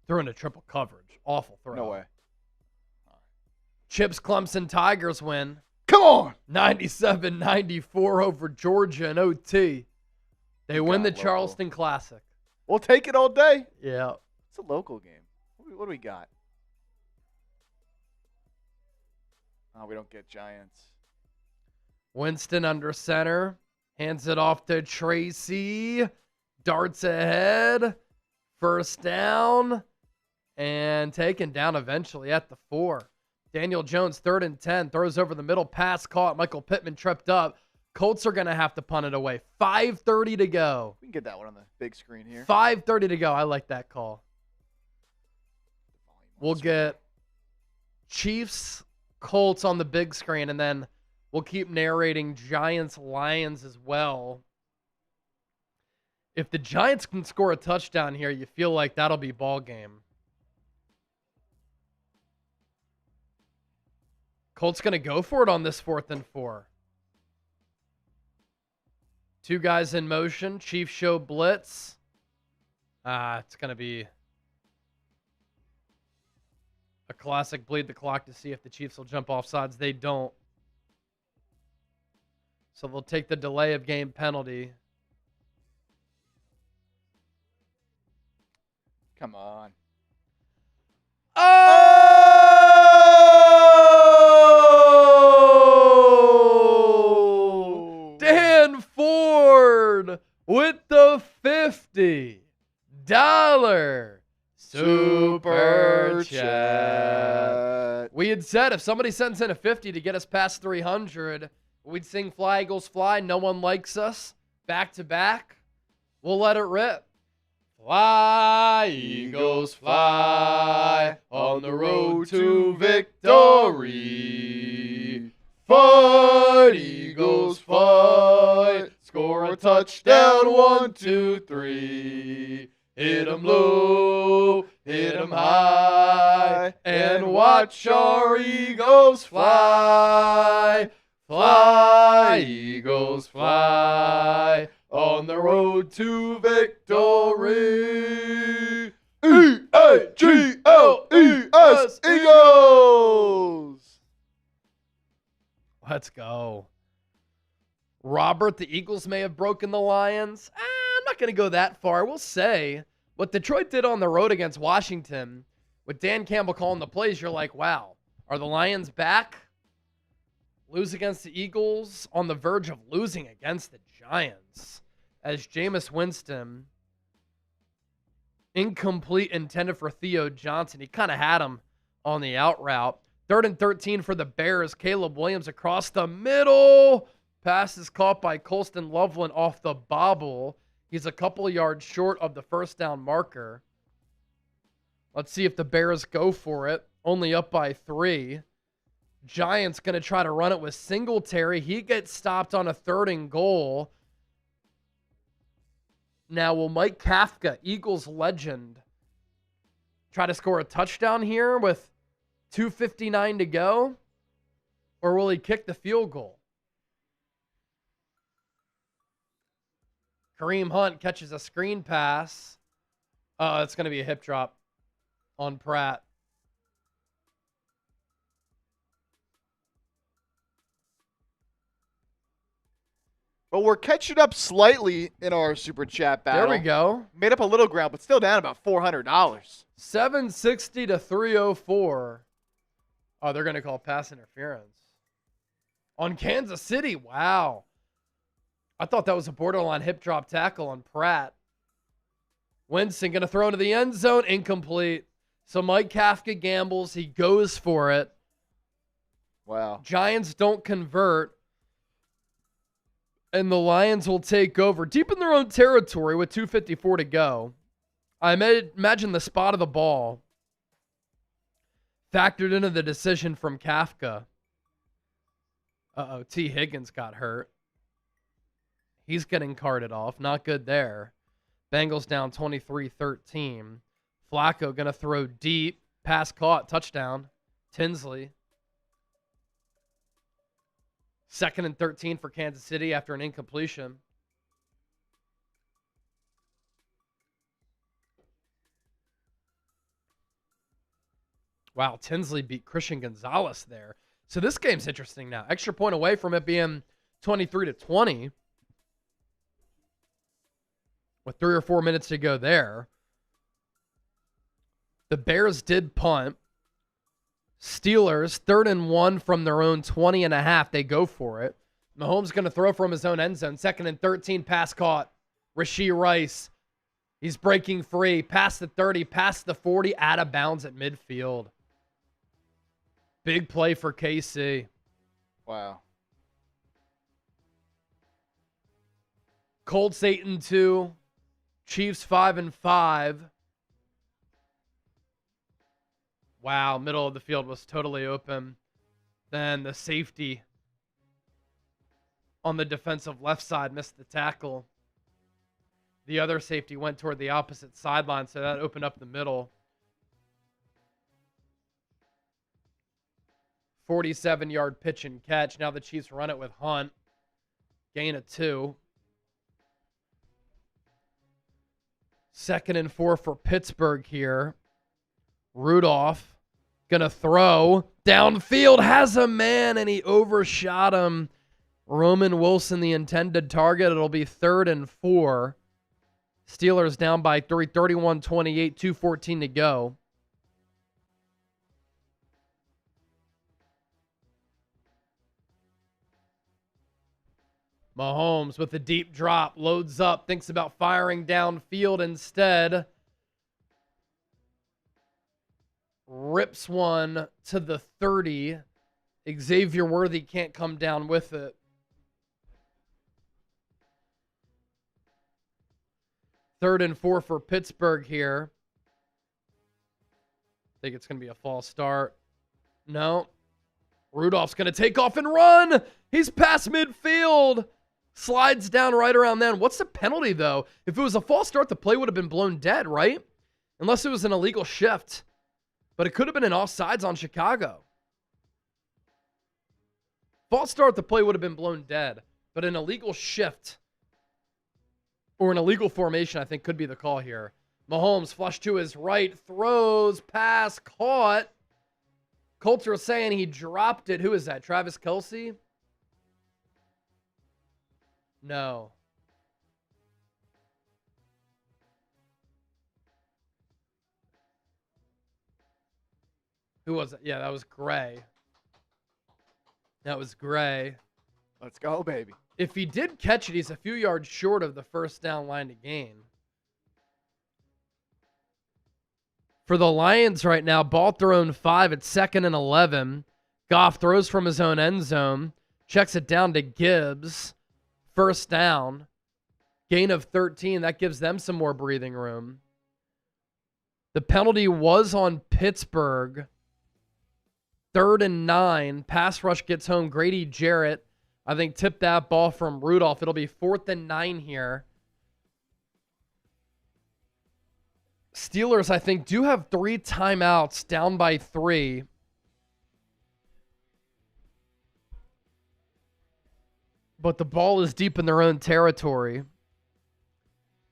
Threw into triple coverage. Awful throw. No way. Chips Clemson Tigers win. Come on. 97-94 over Georgia in OT. They win the Charleston Classic. We'll take it all day. Yeah. It's a local game. What do we got? Oh, we don't get Giants. Winston under center. Hands it off to Tracy. Darts ahead. First down. And taken down eventually at the 4. Daniel Jones, 3rd and 10. Throws over the middle. Pass caught. Michael Pittman tripped up. Colts are going to have to punt it away. 5:30 to go. We can get that one on the big screen here. 5:30 to go. I like that call. We'll get Chiefs, Colts on the big screen, and then we'll keep narrating Giants, Lions as well. If the Giants can score a touchdown here, you feel like that'll be ball game. Colts going to go for it on this 4th and 4. 2 guys in motion. Chiefs show blitz. It's going to be a classic bleed the clock to see if the Chiefs will jump off sides. They don't. So they'll take the delay of game penalty. Come on. Oh! Dan Ford with the $50 Super Chat. We had said if somebody sends in a 50 to get us past 300, we'd sing Fly Eagles Fly. No one likes us. Back to back. We'll let it rip. Fly, Eagles, fly on the road to victory. Fight, Eagles, fight. Score a touchdown, 1, 2, 3. Hit 'em low, hit 'em high, and watch our Eagles fly. Fly, Eagles, fly on the road to victory. E-A-G-L-E-S, Eagles! Let's go. Robert, the Eagles may have broken the Lions. I'm not going to go that far. We'll say what Detroit did on the road against Washington with Dan Campbell calling the plays, you're like, wow, are the Lions back? Lose against the Eagles, on the verge of losing against the Giants. As Jameis Winston, incomplete, intended for Theo Johnson. He kind of had him on the out route. 3rd and 13 for the Bears. Caleb Williams across the middle. Pass is caught by Colston Loveland off the bobble. He's a couple yards short of the first down marker. Let's see if the Bears go for it. Only up by 3. Giants going to try to run it with Singletary. He gets stopped on a 3rd and goal. Now, will Mike Kafka, Eagles legend, try to score a touchdown here with 2:59 to go? Or will he kick the field goal? Kareem Hunt catches a screen pass. It's going to be a hip drop on Pratt. But we're catching up slightly in our Super Chat battle. There we go. Made up a little ground, but still down about $400. 760 to 304. Oh, they're going to call pass interference. On Kansas City. Wow. I thought that was a borderline hip drop tackle on Pratt. Winston going to throw into the end zone. Incomplete. So Mike Kafka gambles. He goes for it. Wow. Giants don't convert. And the Lions will take over deep in their own territory with 2:54 to go. I imagine the spot of the ball factored into the decision from Kafka. T. Higgins got hurt. He's getting carted off. Not good there. Bengals down 23-13. Flacco going to throw deep. Pass caught. Touchdown. Tinsley. 2nd and 13 for Kansas City after an incompletion. Wow, Tinsley beat Christian Gonzalez there. So this game's interesting now. Extra point away from it being 23-20. With 3 or 4 minutes to go there. The Bears did punt. Steelers, 3rd and 1 from their own 20.5. They go for it. Mahomes going to throw from his own end zone. 2nd and 13, pass caught. Rashee Rice. He's breaking free. Past the 30, past the 40, out of bounds at midfield. Big play for KC. Wow. Colts 8-2. Chiefs 5-5. Wow, middle of the field was totally open. Then the safety on the defensive left side missed the tackle. The other safety went toward the opposite sideline, so that opened up the middle. 47-yard pitch and catch. Now the Chiefs run it with Hunt. Gain of 2. 2nd and 4 for Pittsburgh here. Rudolph going to throw downfield, has a man, and he overshot him. Roman Wilson, the intended target. It'll be 3rd and 4. Steelers down by 3, 31-28, 2:14 to go. Mahomes with a deep drop, loads up, thinks about firing downfield instead. Rips one to the 30. Xavier Worthy can't come down with it. Third and 4 for Pittsburgh here. Think it's going to be a false start. No. Rudolph's going to take off and run. He's past midfield. Slides down right around then. What's the penalty, though? If it was a false start, the play would have been blown dead, right? Unless it was an illegal shift. But it could have been an offsides on Chicago. False start, the play would have been blown dead. But an illegal shift or an illegal formation, I think, could be the call here. Mahomes flush to his right, throws, pass, caught. Colts are saying he dropped it. Who is that? Travis Kelce? No. Who was it? Yeah, that was Gray. That was Gray. Let's go, baby. If he did catch it, he's a few yards short of the first down line to gain. For the Lions right now, ball at their own 5 at 2nd and 11. Goff throws from his own end zone. Checks it down to Gibbs. First down. Gain of 13. That gives them some more breathing room. The penalty was on Pittsburgh. 3rd and 9. Pass rush gets home. Grady Jarrett, I think, tipped that ball from Rudolph. It'll be 4th and 9 here. Steelers, I think, do have 3 timeouts, down by 3. but the ball is deep in their own territory.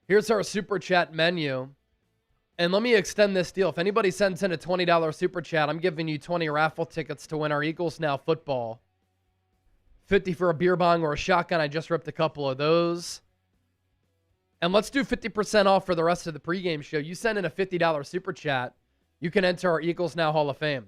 Here's our Super Chat menu. And let me extend this deal. If anybody sends in a $20 Super Chat, I'm giving you 20 raffle tickets to win our Eagles Now football. 50 for a beer bong or a shotgun. I just ripped a couple of those. And let's do 50% off for the rest of the pregame show. You send in a $50 Super Chat, you can enter our Eagles Now Hall of Fame.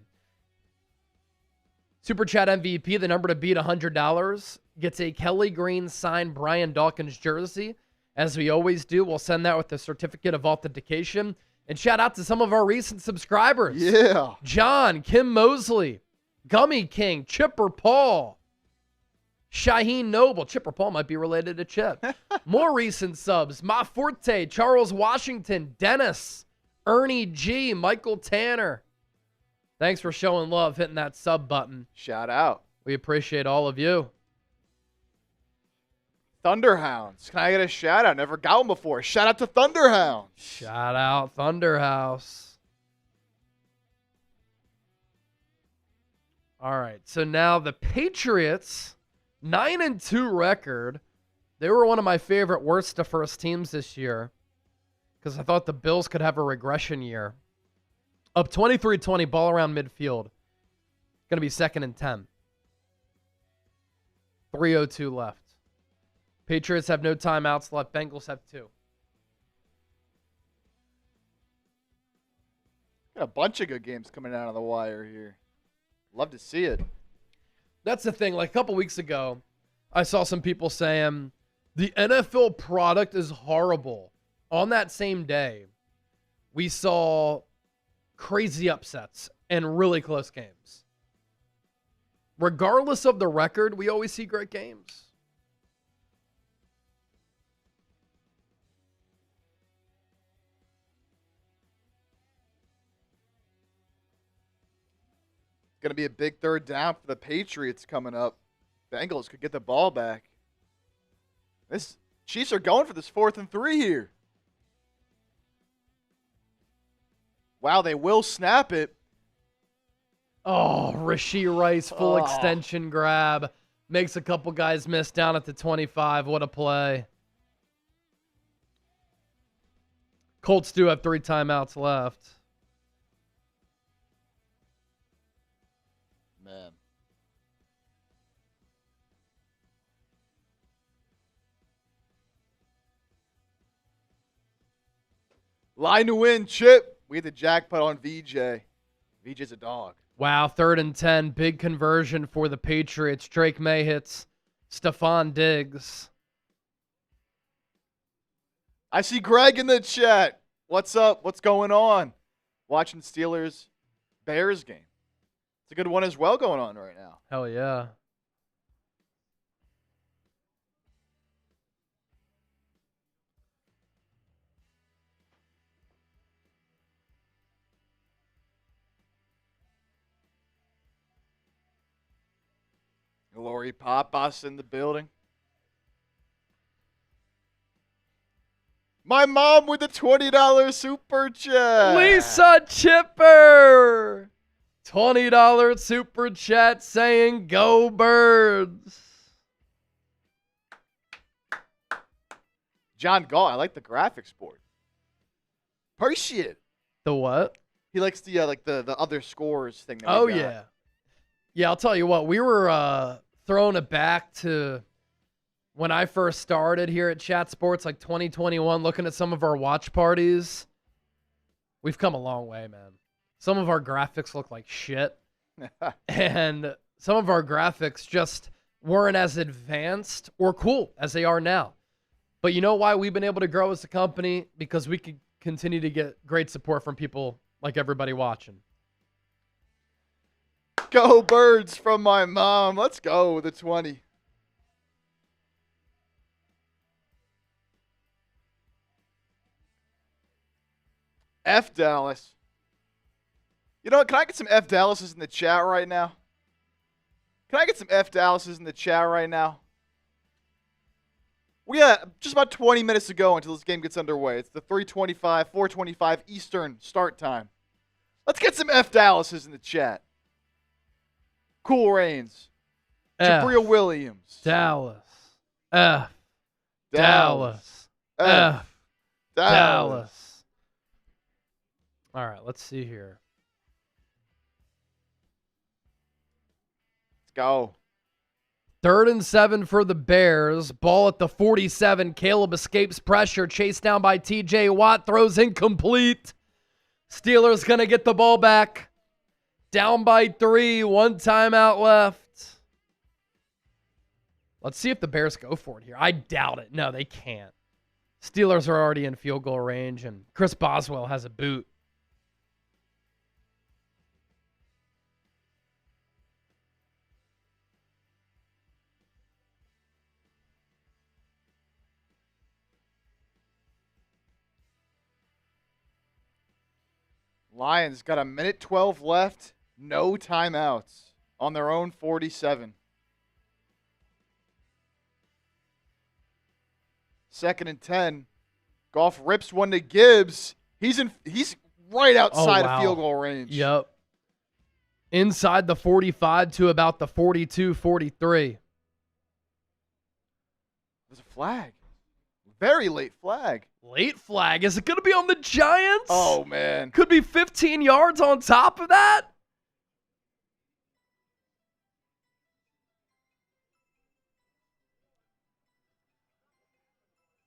Super Chat MVP, the number to beat $100, gets a Kelly Green signed Brian Dawkins jersey. As we always do, we'll send that with a certificate of authentication. And shout out to some of our recent subscribers. Yeah. John, Kim Mosley, Gummy King, Chipper Paul, Shaheen Noble. Chipper Paul might be related to Chip. More recent subs. Ma Forte, Charles Washington, Dennis, Ernie G, Michael Tanner. Thanks for showing love, hitting that sub button. Shout out. We appreciate all of you. Thunderhounds. Can I get a shout out? Never got one before. Shout out to Thunderhounds. Shout out Thunderhouse. All right, so now the Patriots, 9-2 record. They were one of my favorite worst to first teams this year because I thought the Bills could have a regression year. Up 23-20, ball around midfield. Going to be 2nd and 10. 3:02 left. Patriots have no timeouts left. Bengals have 2. Got a bunch of good games coming out of the wire here. Love to see it. That's the thing. Like a couple weeks ago, I saw some people saying the NFL product is horrible. On that same day, we saw crazy upsets and really close games. Regardless of the record, we always see great games. Going to be a big third down for the Patriots coming up. Bengals could get the ball back. This Chiefs are going for this 4th and 3 here. Wow, they will snap it. Oh, Rashee Rice, full extension grab. Makes a couple guys miss down at the 25. What a play. Colts do have 3 timeouts left. Man. Line to win, Chip. We hit the jackpot on VJ. VJ's a dog. Wow, 3rd and 10. Big conversion for the Patriots. Drake May hits Stephon Diggs. I see Greg in the chat. What's up? What's going on? Watching Steelers-Bears game. It's a good one as well going on right now. Hell yeah. Lori Papas in the building. My mom with the $20 super chat. Lisa Chipper. $20 super chat saying go Birds. John Gall, I like the graphics board. Appreciate it. The what? He likes the the other scores thing. Oh yeah. Yeah, I'll tell you what. We were throwing it back to when I first started here at Chat Sports, like 2021, looking at some of our watch parties. We've come a long way, man. Some of our graphics look like shit. And some of our graphics just weren't as advanced or cool as they are now. But you know why we've been able to grow as a company? Because we could continue to get great support from people like everybody watching. Go Birds from my mom. Let's go with the 20. F Dallas. You know what? Can I get some F Dallases in the chat right now? Can I get some F Dallases in the chat right now? We got just about 20 minutes to go until this game gets underway. It's the 4:25 Eastern start time. Let's get some F Dallases in the chat. Cool Rains. Jabril Williams. Dallas. F. Dallas. F. Dallas. All right, let's see here. Let's go. 3rd and 7 for the Bears. Ball at the 47. Caleb escapes pressure. Chased down by TJ Watt. Throws incomplete. Steelers going to get the ball back. Down by 3. 1 timeout left. Let's see if the Bears go for it here. I doubt it. No, they can't. Steelers are already in field goal range, and Chris Boswell has a boot. Lions got 1:12 left. No timeouts on their own 47. 2nd and 10. Goff rips one to Gibbs. He's right outside of field goal range. Yep. Inside the 45 to about the 42, 43. There's a flag. Very late flag. Late flag. Is it going to be on the Giants? Oh, man. Could be 15 yards on top of that.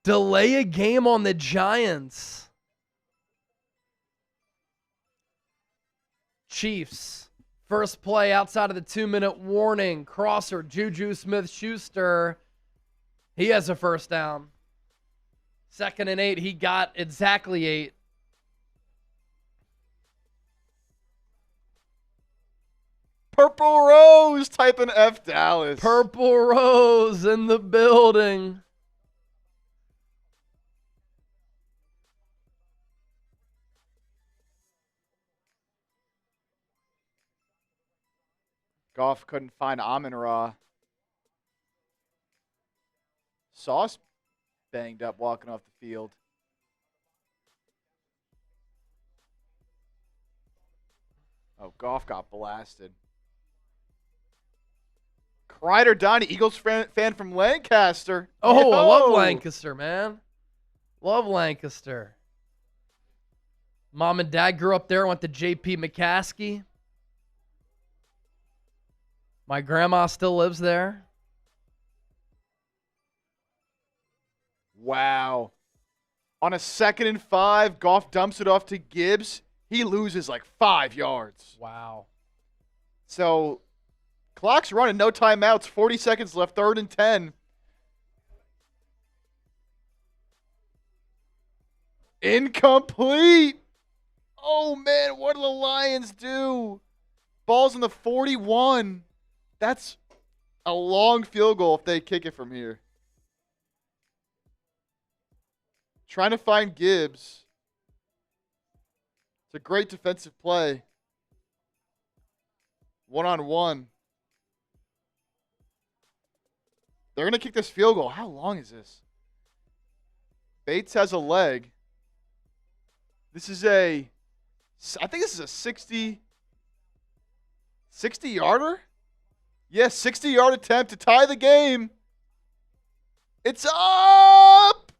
Delay a game on the Giants. Chiefs. First play outside of the 2-minute warning. Crosser, Juju Smith-Schuster. He has a first down. 2nd and 8. He got exactly 8. Purple Rose typing F Dallas. Purple Rose in the building. Goff couldn't find Amon-Ra. Sauce banged up walking off the field. Oh, Goff got blasted. Kreider Donnie, Eagles fan from Lancaster. Oh, Yo. I love Lancaster, man. Love Lancaster. Mom and dad grew up there, went to J.P. McCaskey. My grandma still lives there. Wow. On a 2nd and 5, Goff dumps it off to Gibbs. He loses like 5 yards. Wow. So, clock's running, no timeouts, 40 seconds left, 3rd and 10. Incomplete. Oh, man, what do the Lions do? Ball's in the 41. That's a long field goal if they kick it from here. Trying to find Gibbs. It's a great defensive play. 1-on-1. They're going to kick this field goal. How long is this? Bates has a leg. This is I think this is a 60-yarder? Yes, 60-yard attempt to tie the game. It's up!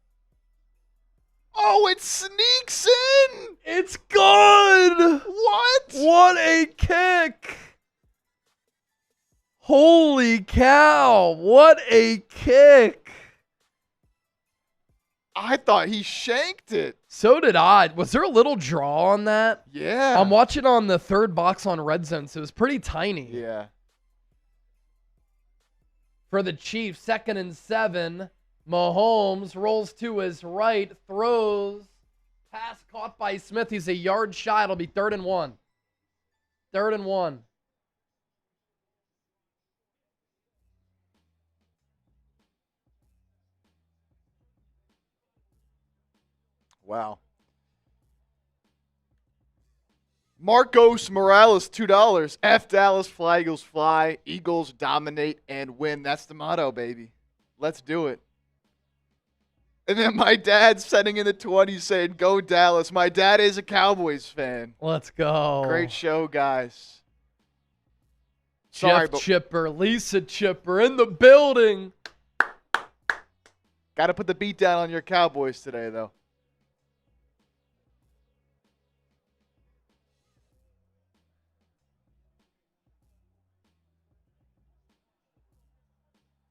Oh, it sneaks in! It's good! What? What a kick! Holy cow! What a kick! I thought he shanked it. So did I. Was there a little draw on that? Yeah. I'm watching on the 3rd box on Red Zone, so it was pretty tiny. Yeah. For the Chiefs, 2nd and 7. Mahomes rolls to his right, throws. Pass caught by Smith. He's a yard shy. It'll be 3rd and 1. 3rd and 1. Wow. Marcos Morales, $2. F Dallas, fly Eagles fly. Eagles dominate and win. That's the motto, baby. Let's do it. And then my dad's sending in the 20s saying, go Dallas. My dad is a Cowboys fan. Let's go. Great show, guys. Sorry, Jeff but Chipper, Lisa Chipper in the building. Got to put the beat down on your Cowboys today, though.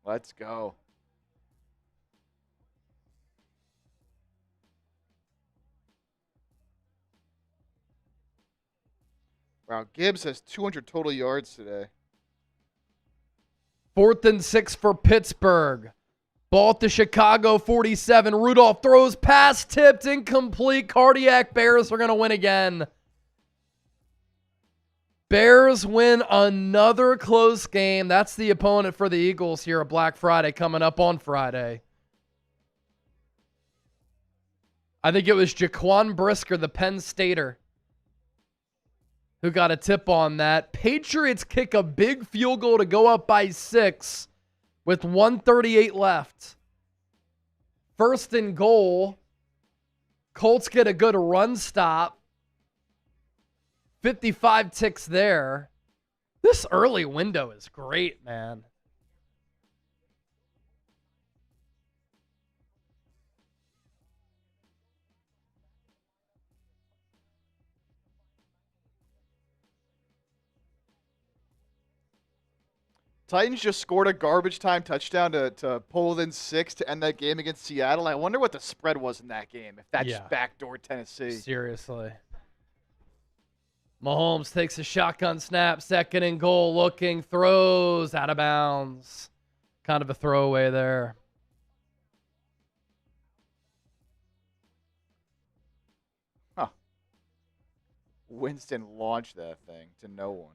Let's go. Wow, Gibbs has 200 total yards today. 4th and 6 for Pittsburgh. Ball at the Chicago 47. Rudolph throws pass, tipped, incomplete. Cardiac Bears are going to win again. Bears win another close game. That's the opponent for the Eagles here at Black Friday coming up on Friday. I think it was Jaquan Brisker, the Penn Stater, who got a tip on that. Patriots kick a big field goal to go up by 6 with 1:38 left. 1st and goal. Colts get a good run stop. 55 ticks there. This early window is great, man. Titans just scored a garbage time touchdown to pull within 6 to end that game against Seattle. I wonder what the spread was in that game, if that's just backdoor Tennessee. Seriously. Mahomes takes a shotgun snap, 2nd and goal, looking, throws, out of bounds. Kind of a throwaway there. Huh. Winston launched that thing to no one.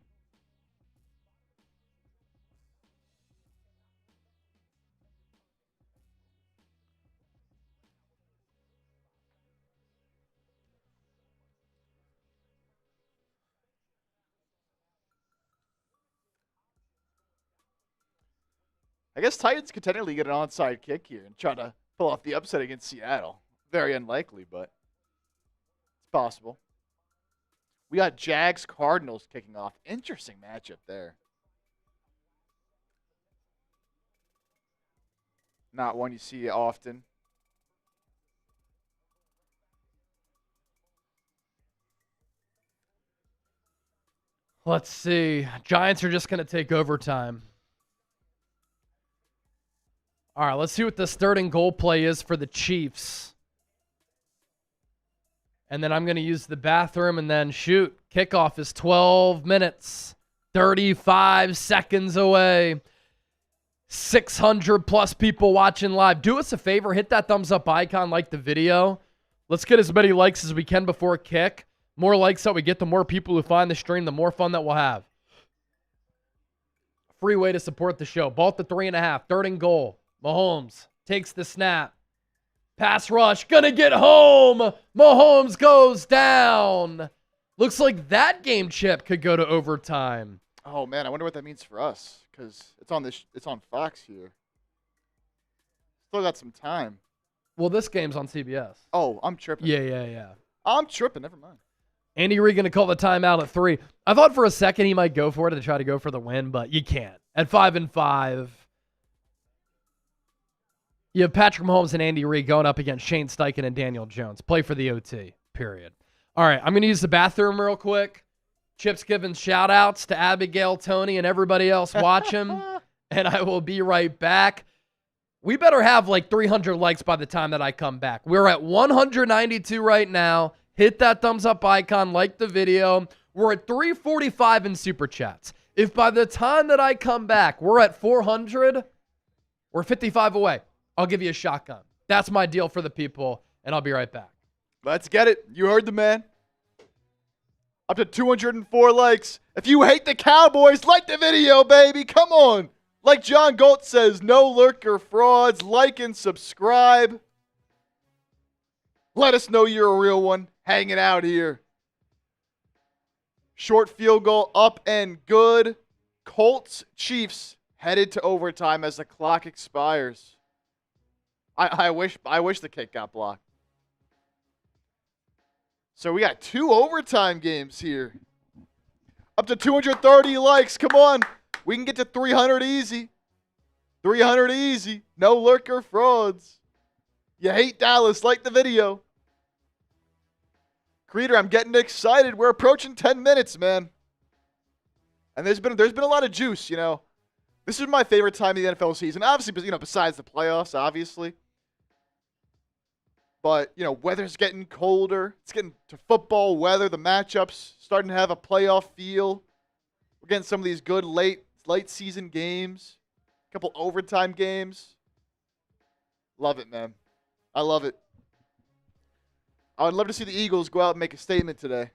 I guess Titans could technically get an onside kick here and try to pull off the upset against Seattle. Very unlikely, but it's possible. We got Jags-Cardinals kicking off. Interesting matchup there. Not one you see often. Let's see. Giants are just going to take overtime. All right, let's see what this 3rd and goal play is for the Chiefs. And then I'm going to use the bathroom and then shoot. Kickoff is 12 minutes, 35 seconds away. 600 plus people watching live. Do us a favor, hit that thumbs up icon, like the video. Let's get as many likes as we can before kick. More likes that we get, the more people who find the stream, the more fun that we'll have. Free way to support the show. Ball at the 3.5, 3rd and goal. Mahomes takes the snap. Pass rush, gonna get home. Mahomes goes down. Looks like that game chip could go to overtime. Oh man, I wonder what that means for us because it's on Fox here. Still got some time. Well, this game's on CBS. Oh, I'm tripping. Yeah. I'm tripping. Never mind. Andy Reid gonna call the timeout at 3. I thought for a second he might go for it to try to go for the win, but you can't. At 5-5. You have Patrick Mahomes and Andy Reid going up against Shane Steichen and Daniel Jones. Play for the OT, period. All right, I'm going to use the bathroom real quick. Chip's giving shout-outs to Abigail, Tony, and everybody else watching, and I will be right back. We better have like 300 likes by the time that I come back. We're at 192 right now. Hit that thumbs up icon, like the video. We're at 345 in Super Chats. If by the time that I come back, we're at 400, we're 55 away. I'll give you a shotgun. That's my deal for the people, and I'll be right back. Let's get it. You heard the man. Up to 204 likes. If you hate the Cowboys, like the video, baby. Come on. Like John Galt says, no lurker frauds. Like and subscribe. Let us know you're a real one. Hanging out here. Short field goal up and good. Colts, Chiefs headed to overtime as the clock expires. I wish the kick got blocked. So we got 2 overtime games here. Up to 230 likes. Come on. We can get to 300 easy. 300 easy. No lurker frauds. You hate Dallas, like the video. Creator, I'm getting excited. We're approaching 10 minutes, man. And there's been a lot of juice, you know. This is my favorite time of the NFL season. Obviously, you know, besides the playoffs, obviously. But, you know, weather's getting colder. It's getting to football weather. The matchups starting to have a playoff feel. We're getting some of these good late season games. A couple overtime games. Love it, man. I love it. I would love to see the Eagles go out and make a statement today.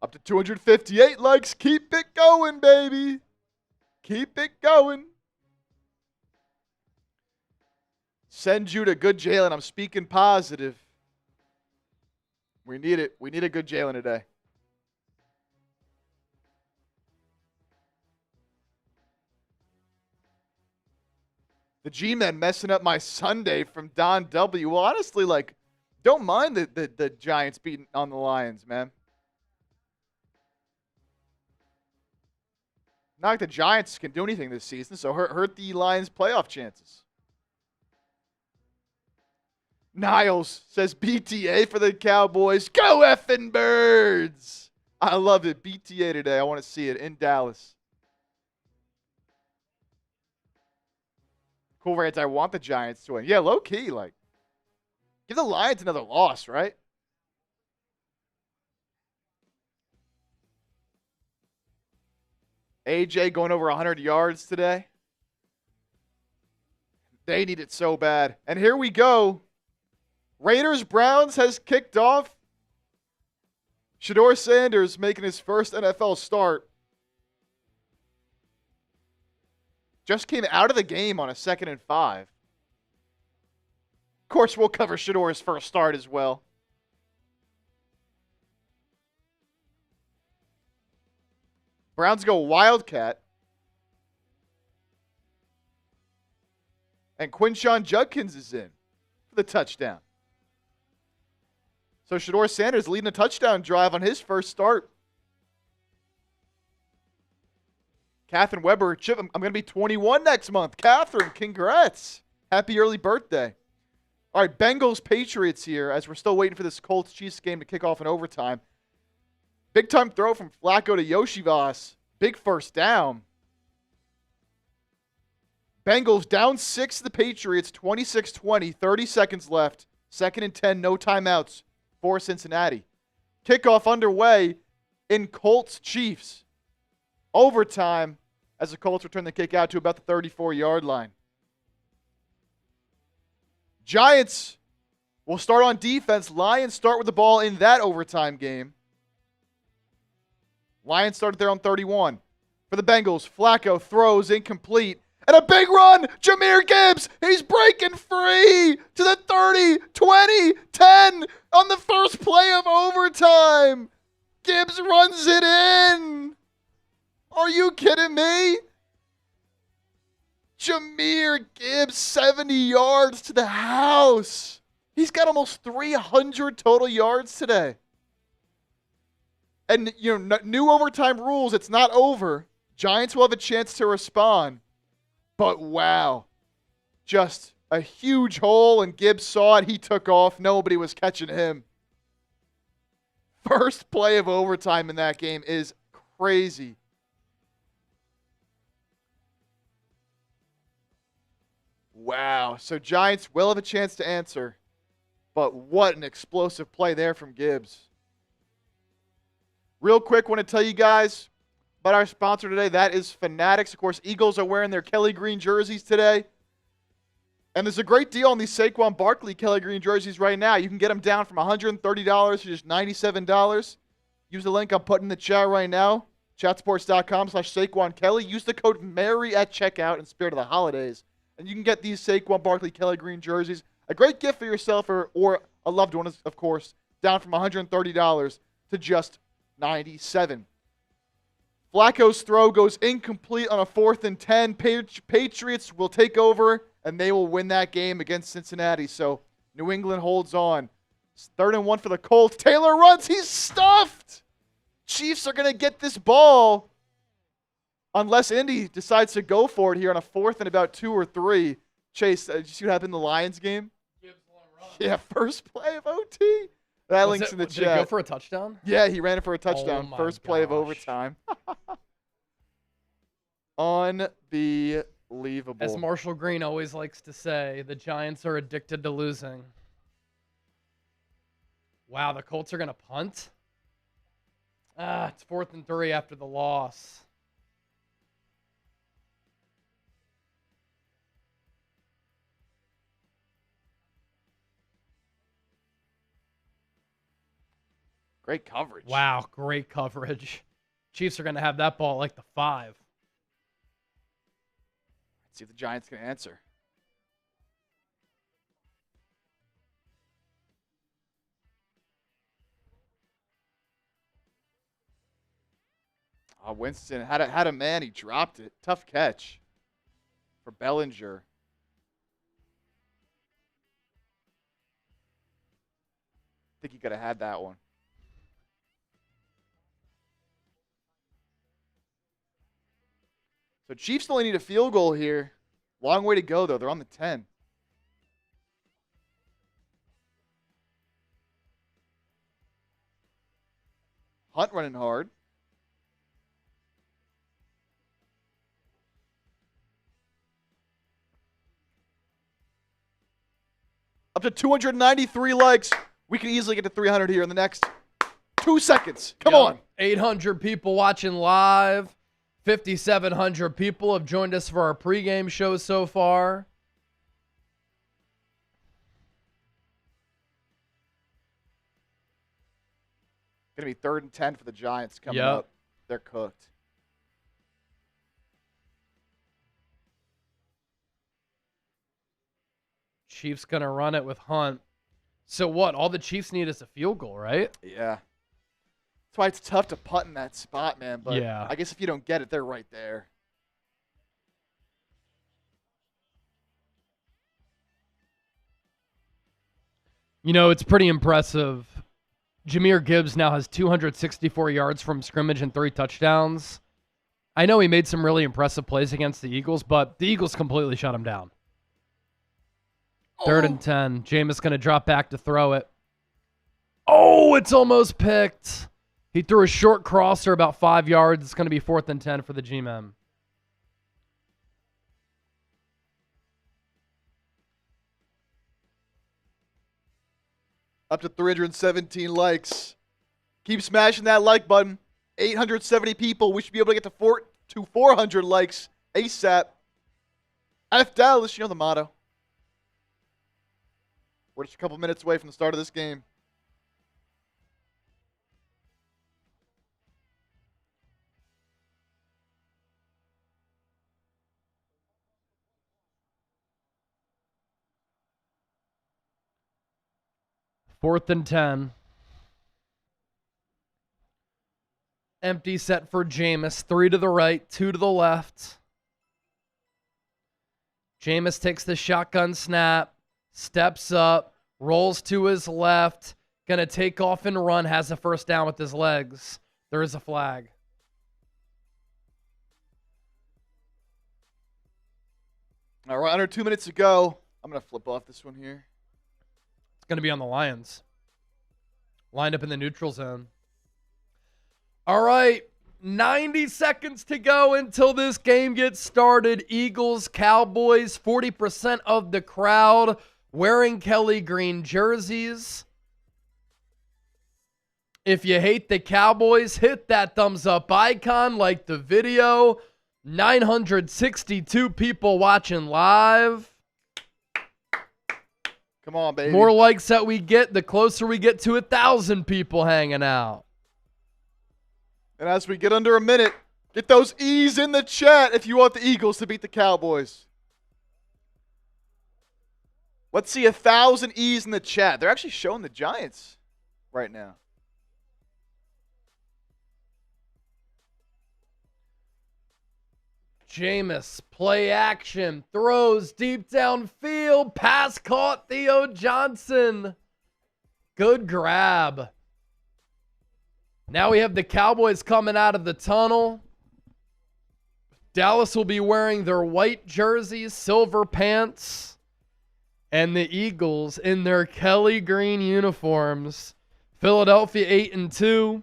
Up to 258 likes. Keep it going, baby. Keep it going. Send you to good Jalen. I'm speaking positive. We need it. We need a good Jalen today. The G-Men messing up my Sunday from Don W. Well, honestly, like, don't mind the Giants beating on the Lions, man. Not like the Giants can do anything this season, so hurt the Lions' playoff chances. Niles says BTA for the Cowboys. Go effing Birds! I love it. BTA today. I want to see it in Dallas. Cool Rants, I want the Giants to win. Yeah, low-key, like, give the Lions another loss, right? AJ going over 100 yards today. They need it so bad. And here we go. Raiders-Browns has kicked off. Shedeur Sanders making his first NFL start. Just came out of the game on a 2nd and 5. Of course, we'll cover Shedeur's first start as well. Browns go Wildcat. And Quinshon Judkins is in for the touchdown. So Shedeur Sanders leading a touchdown drive on his first start. Catherine Weber, Chip, I'm going to be 21 next month. Catherine, congrats. Happy early birthday. All right, Bengals Patriots here as we're still waiting for this Colts Chiefs game to kick off in overtime. Big time throw from Flacco to Yoshivas. Big first down. Bengals down 6 to the Patriots, 26-20, 30 seconds left. 2nd and 10, no timeouts for Cincinnati. Kickoff underway in Colts Chiefs. Overtime as the Colts return the kick out to about the 34-yard line. Giants will start on defense. Lions start with the ball in that overtime game. Lions started there on 31. For the Bengals, Flacco throws incomplete. And a big run, Jahmyr Gibbs. He's breaking free to the 30, 20, 10 on the first play of overtime. Gibbs runs it in. Are you kidding me? Jahmyr Gibbs, 70 yards to the house. He's got almost 300 total yards today. And, you know, new overtime rules, it's not over. Giants will have a chance to respond. But, wow, just a huge hole, and Gibbs saw it. He took off. Nobody was catching him. First play of overtime in that game is crazy. Wow. So Giants will have a chance to answer. But what an explosive play there from Gibbs. Real quick, want to tell you guys about our sponsor today. That is Fanatics. Of course, Eagles are wearing their Kelly Green jerseys today. And there's a great deal on these Saquon Barkley Kelly Green jerseys right now. You can get them down from $130 to just $97. Use the link I'm putting in the chat right now. Chatsports.com/Saquon Kelly. Use the code MARY at checkout in spirit of the holidays. And you can get these Saquon Barkley Kelly Green jerseys. A great gift for yourself or a loved one, of course, down from $130 to just $97. Flacco's throw goes incomplete on a 4th and 10. Patriots will take over, and they will win that game against Cincinnati. So New England holds on It's 3rd and 1 for the Colts. Taylor runs. He's stuffed. Chiefs are going to get this ball unless Indy decides to go for it here on a 4th and about 2 or 3. Chase, did you see what happened in the Lions game? Yeah, first play of OT. That link's in the chat. Did he go for a touchdown? Yeah, he ran it for a touchdown. Oh First play of overtime. Unbelievable. As Marshall Green always likes to say, the Giants are addicted to losing. Wow, the Colts are going to punt? It's 4th and 3 after the loss. Great coverage. Wow, great coverage. Chiefs are going to have that ball at like the 5. Let's see if the Giants can answer. Winston had a man. He dropped it. Tough catch for Bellinger. I think he could have had that one. So Chiefs only need a field goal here. Long way to go, though. They're on the 10. Hunt running hard. Up to 293 likes. We can easily get to 300 here in the next 2 seconds. Come on. 800 people watching live. 5,700 people have joined us for our pregame show so far. Going to be 3rd and 10 for the Giants coming up. They're cooked. Chiefs going to run it with Hunt. So what? All the Chiefs need is a field goal, right? Yeah. That's why it's tough to punt in that spot, man. But yeah. I guess if you don't get it, they're right there. You know, it's pretty impressive. Jahmyr Gibbs now has 264 yards from scrimmage and 3 touchdowns. I know he made some really impressive plays against the Eagles, but the Eagles completely shut him down. 3rd and 10. Jameis going to drop back to throw it. Oh, it's almost picked. He threw a short crosser about 5 yards. It's going to be 4th and 10 for the G-Men. Up to 317 likes. Keep smashing that like button. 870 people. We should be able to get to 400 likes ASAP. F Dallas, you know the motto. We're just a couple minutes away from the start of this game. Fourth and 10. Empty set for Jameis. 3 to the right, 2 to the left. Jameis takes the shotgun snap, steps up, rolls to his left, gonna take off and run, has a first down with his legs. There is a flag. All right, under 2 minutes to go. I'm gonna flip off this one here. It's going to be on the Lions. Lined up in the neutral zone. All right. 90 seconds to go until this game gets started. Eagles, Cowboys, 40% of the crowd wearing Kelly green jerseys. If you hate the Cowboys, hit that thumbs up icon, like the video. 962 people watching live. Come on, baby. More likes that we get, the closer we get to 1,000 people hanging out. And as we get under a minute, get those E's in the chat if you want the Eagles to beat the Cowboys. Let's see 1,000 E's in the chat. They're actually showing the Giants right now. Jameis, play action, throws deep downfield, pass caught, Theo Johnson. Good grab. Now we have the Cowboys coming out of the tunnel. Dallas will be wearing their white jerseys, silver pants, and the Eagles in their Kelly green uniforms. Philadelphia 8-2.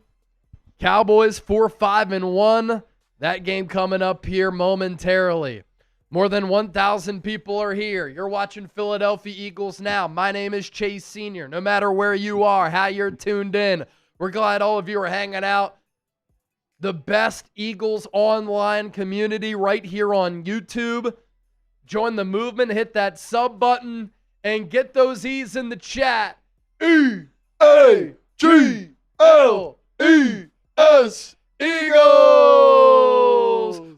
Cowboys 4-5-1. That game coming up here momentarily. More than 1,000 people are here. You're watching Philadelphia Eagles Now. My name is Chase Sr. No matter where you are, how you're tuned in, we're glad all of you are hanging out. The best Eagles online community right here on YouTube. Join the movement, hit that sub button, and get those E's in the chat. E-A-G-L-E-S, Eagles!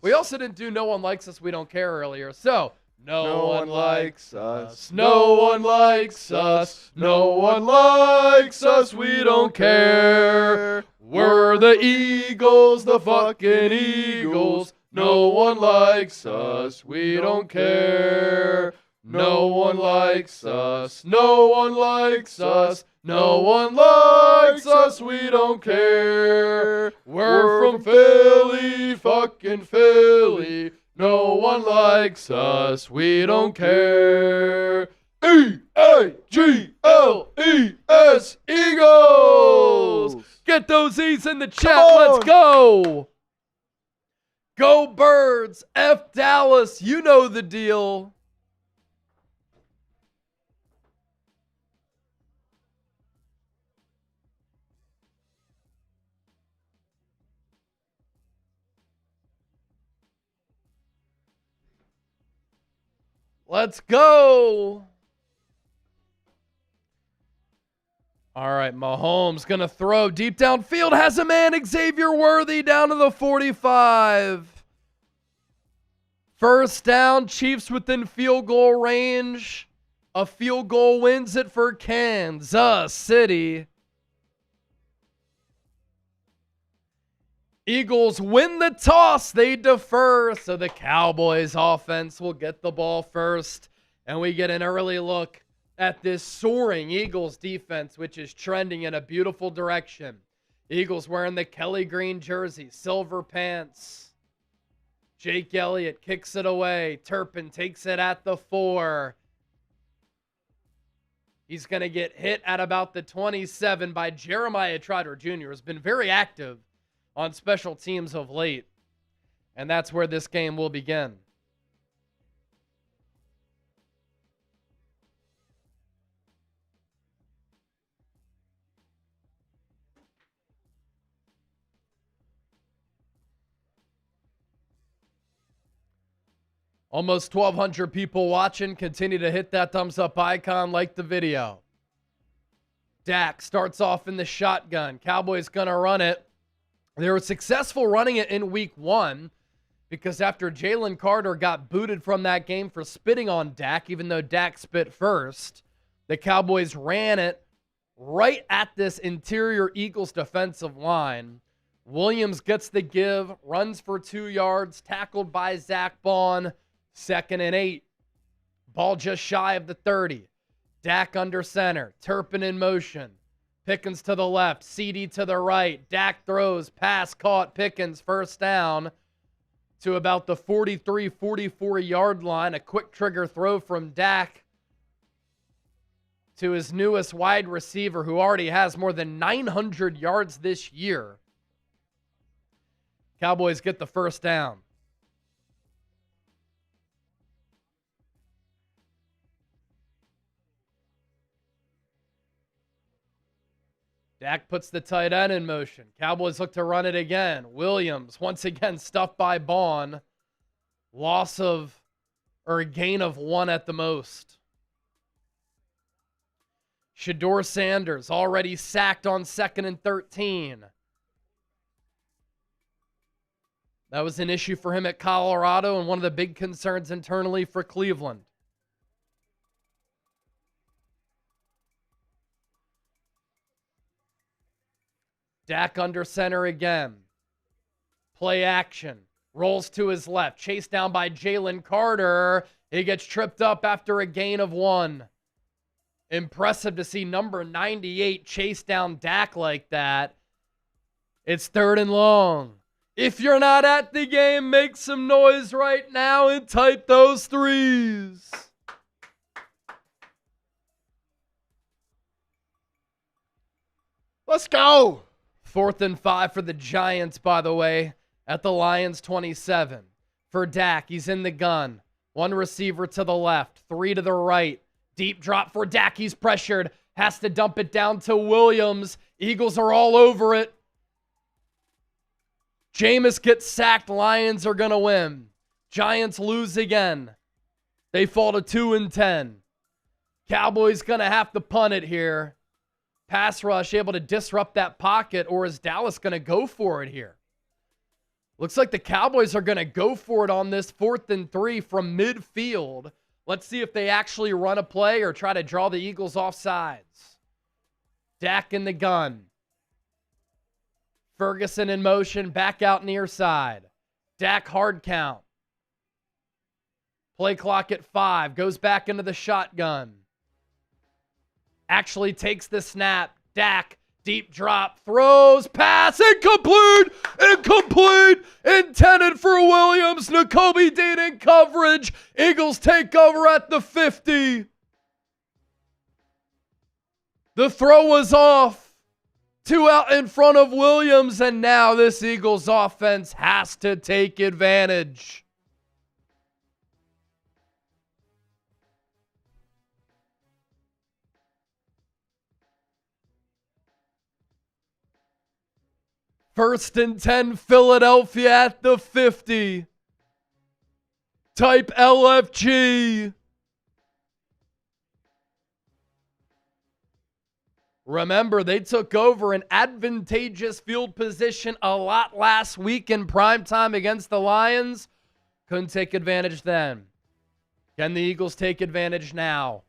We also didn't do No One Likes Us, We Don't Care earlier, so no one likes us, no one likes us, no one likes us, we don't care. We're the Eagles, the fucking Eagles. No one likes us, we don't care. No one likes us, no one likes us, no one likes us, we don't care. We're from Philly, fucking Philly. No one likes us, we don't care. E-A-G-L-E-S, Eagles! Get those E's in the chat, let's go! Go Birds, F Dallas, you know the deal. Let's go. All right, Mahomes going to throw deep downfield. Has a man, Xavier Worthy, down to the 45. First down, Chiefs within field goal range. A field goal wins it for Kansas City. Eagles win the toss. They defer, so the Cowboys offense will get the ball first. And we get an early look at this soaring Eagles defense, which is trending in a beautiful direction. Eagles wearing the Kelly green jersey, silver pants. Jake Elliott kicks it away. Turpin takes it at the 4. He's going to get hit at about the 27 by Jeremiah Trotter Jr., who's been very active on special teams of late. And that's where this game will begin. Almost 1,200 people watching. Continue to hit that thumbs up icon, like the video. Dak starts off in the shotgun. Cowboys gonna run it. They were successful running it in week 1 because after Jalen Carter got booted from that game for spitting on Dak, even though Dak spit first, the Cowboys ran it right at this interior Eagles defensive line. Williams gets the give, runs for 2 yards, tackled by Zach Bond, 2nd and 8. Ball just shy of the 30. Dak under center, Turpin in motion. Pickens to the left, CD to the right. Dak throws, pass caught, Pickens first down to about the 43, 44-yard line. A quick trigger throw from Dak to his newest wide receiver who already has more than 900 yards this year. Cowboys get the first down. Dak puts the tight end in motion. Cowboys look to run it again. Williams, once again, stuffed by Bond. Loss of, or a gain of 1 at the most. Shedeur Sanders already sacked on 2nd and 13. That was an issue for him at Colorado and one of the big concerns internally for Cleveland. Dak under center again. Play action. Rolls to his left. Chased down by Jalen Carter. He gets tripped up after a gain of 1. Impressive to see number 98 chase down Dak like that. It's 3rd and long. If you're not at the game, make some noise right now and type those threes. Let's go. 4th and 5 for the Giants, by the way, at the Lions 27. For Dak, he's in the gun. 1 receiver to the left, 3 to the right. Deep drop for Dak. He's pressured. Has to dump it down to Williams. Eagles are all over it. Jameis gets sacked. Lions are going to win. Giants lose again. They fall to 2-10. Cowboys going to have to punt it here. Pass rush able to disrupt that pocket, or is Dallas going to go for it here? Looks like the Cowboys are going to go for it on this 4th and 3 from midfield. Let's see if they actually run a play or try to draw the Eagles off sides. Dak in the gun. Ferguson in motion, back out near side. Dak hard count. Play clock at 5, goes back into the shotgun. Actually takes the snap. Dak, deep drop, throws, pass, incomplete! Incomplete! Intended for Williams. Nakobe Dean in coverage. Eagles take over at the 50. The throw was off. 2 out in front of Williams, and now this Eagles offense has to take advantage. First and 10, Philadelphia at the 50. Type LFG. Remember, they took over an advantageous field position a lot last week in primetime against the Lions. Couldn't take advantage then. Can the Eagles take advantage now?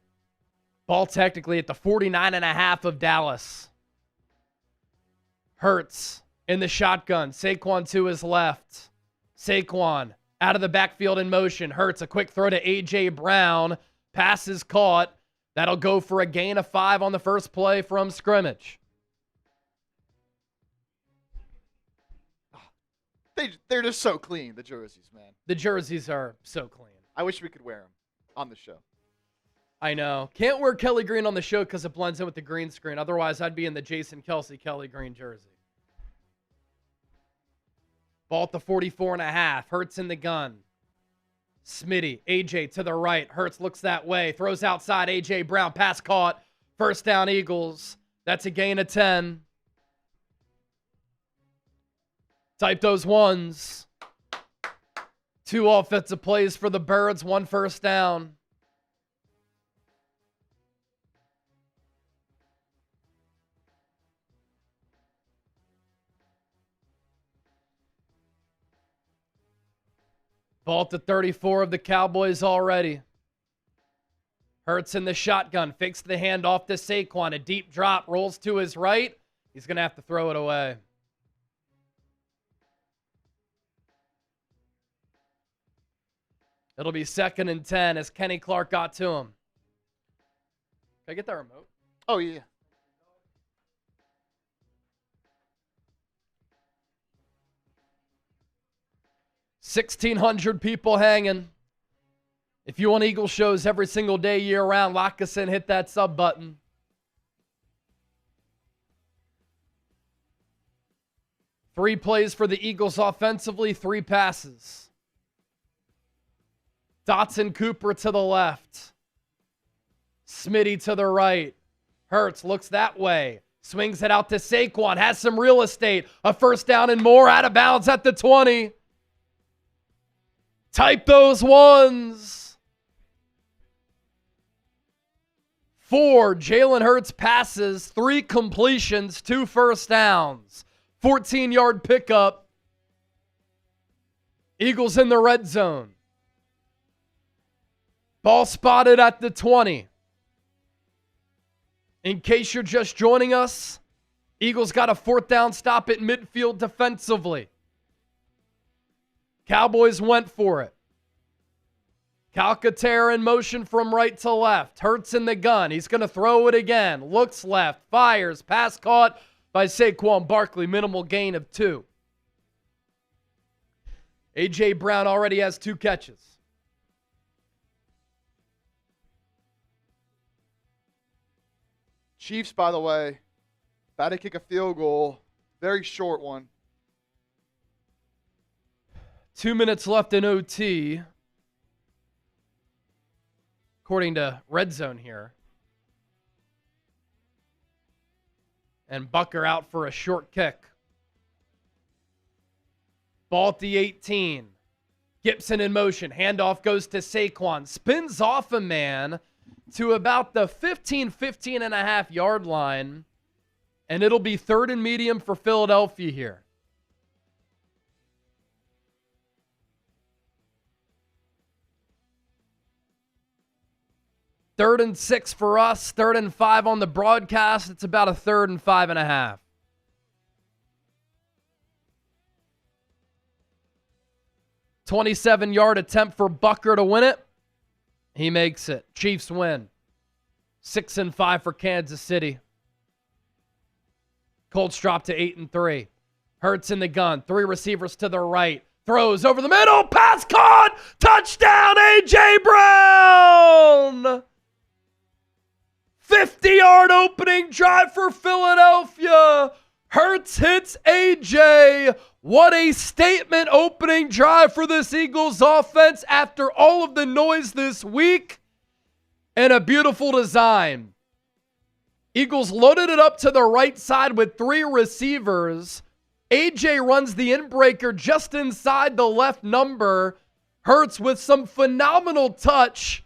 Ball technically at the 49.5 of Dallas. Hurts in the shotgun. Saquon to his left. Saquon out of the backfield in motion. Hurts a quick throw to A.J. Brown. Pass is caught. That'll go for a gain of 5 on the first play from scrimmage. They're just so clean, the jerseys, man. The jerseys are so clean. I wish we could wear them on the show. I know. Can't wear Kelly green on the show because it blends in with the green screen. Otherwise, I'd be in the Jason Kelsey Kelly green jersey. Ball at the 44.5. Hurts in the gun. Smitty, AJ to the right. Hurts looks that way. Throws outside. AJ Brown. Pass caught. First down, Eagles. That's a gain of 10. Type those ones. 2 offensive plays for the Birds. 1 first down. Ball to 34 of the Cowboys already. Hurts in the shotgun. Fakes the handoff to Saquon. A deep drop. Rolls to his right. He's going to have to throw it away. It'll be 2nd and 10 as Kenny Clark got to him. Can I get that remote? Oh, yeah. $1,600 people hanging. If you want Eagle shows every single day, year round, lock us in, hit that sub button. Three plays for the Eagles offensively, 3 passes. Dotson Cooper to the left. Smitty to the right. Hurts looks that way. Swings it out to Saquon. Has some real estate. A first down and more. Out of bounds at the 20. Type those ones. 4 Jalen Hurts passes, 3 completions, 2 first downs. 14-yard pickup. Eagles in the red zone. Ball spotted at the 20. In case you're just joining us, Eagles got a 4th down stop at midfield defensively. Cowboys went for it. Calcaterra in motion from right to left. Hurts in the gun. He's going to throw it again. Looks left. Fires. Pass caught by Saquon Barkley. Minimal gain of 2. A.J. Brown already has 2 catches. Chiefs, by the way, about to kick a field goal. Very short one. 2 minutes left in OT. According to Red Zone here. And Bucker out for a short kick. Ball at the 18. Gibson in motion. Handoff goes to Saquon. Spins off a man to about the 15 and a half yard line. And it'll be 3rd and medium for Philadelphia here. 3rd and 6 for us. 3rd and 5 on the broadcast. It's about a 3rd and 5.5. $27-yard attempt for Bucker to win it. He makes it. Chiefs win. 6 and 5 for Kansas City. Colts drop to 8 and 3. Hurts in the gun. 3 receivers to the right. Throws over the middle. Pass caught. Touchdown, A.J. Brown. 50-yard opening drive for Philadelphia. Hurts hits A.J. What a statement opening drive for this Eagles offense after all of the noise this week. And a beautiful design. Eagles loaded it up to the right side with 3 receivers. A.J. runs the in-breaker just inside the left number. Hurts with some phenomenal touch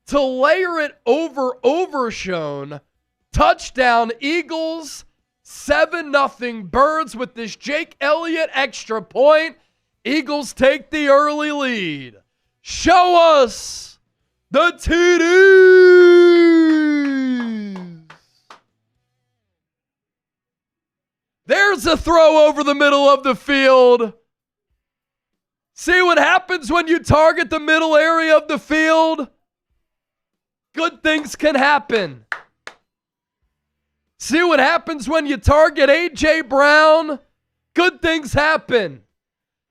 to layer it over Overshown. Touchdown, Eagles. 7-0 Birds with this Jake Elliott extra point. Eagles take the early lead. Show us the TDs. There's a throw over the middle of the field. See what happens when you target the middle area of the field? Good things can happen. See what happens when you target A.J. Brown? Good things happen.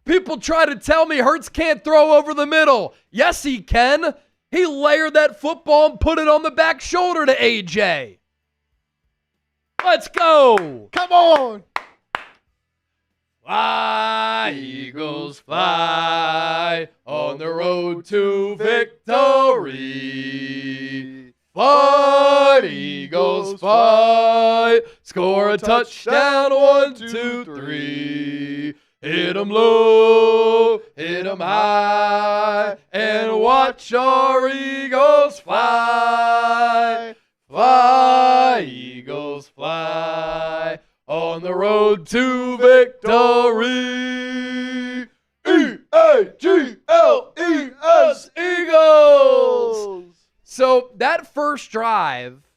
People try to tell me Hurts can't throw over the middle. Yes, he can. He layered that football and put it on the back shoulder to A.J. Let's go. Come on. Fly, Eagles, fly on the road to victory. Fly, Eagles, fly. Score a touchdown, 1, 2, 3. Hit 'em low, hit 'em high, and watch our Eagles fly. Fly, Eagles, fly on the road to victory. E-A-G-L-E-S, Eagles. So that first drive,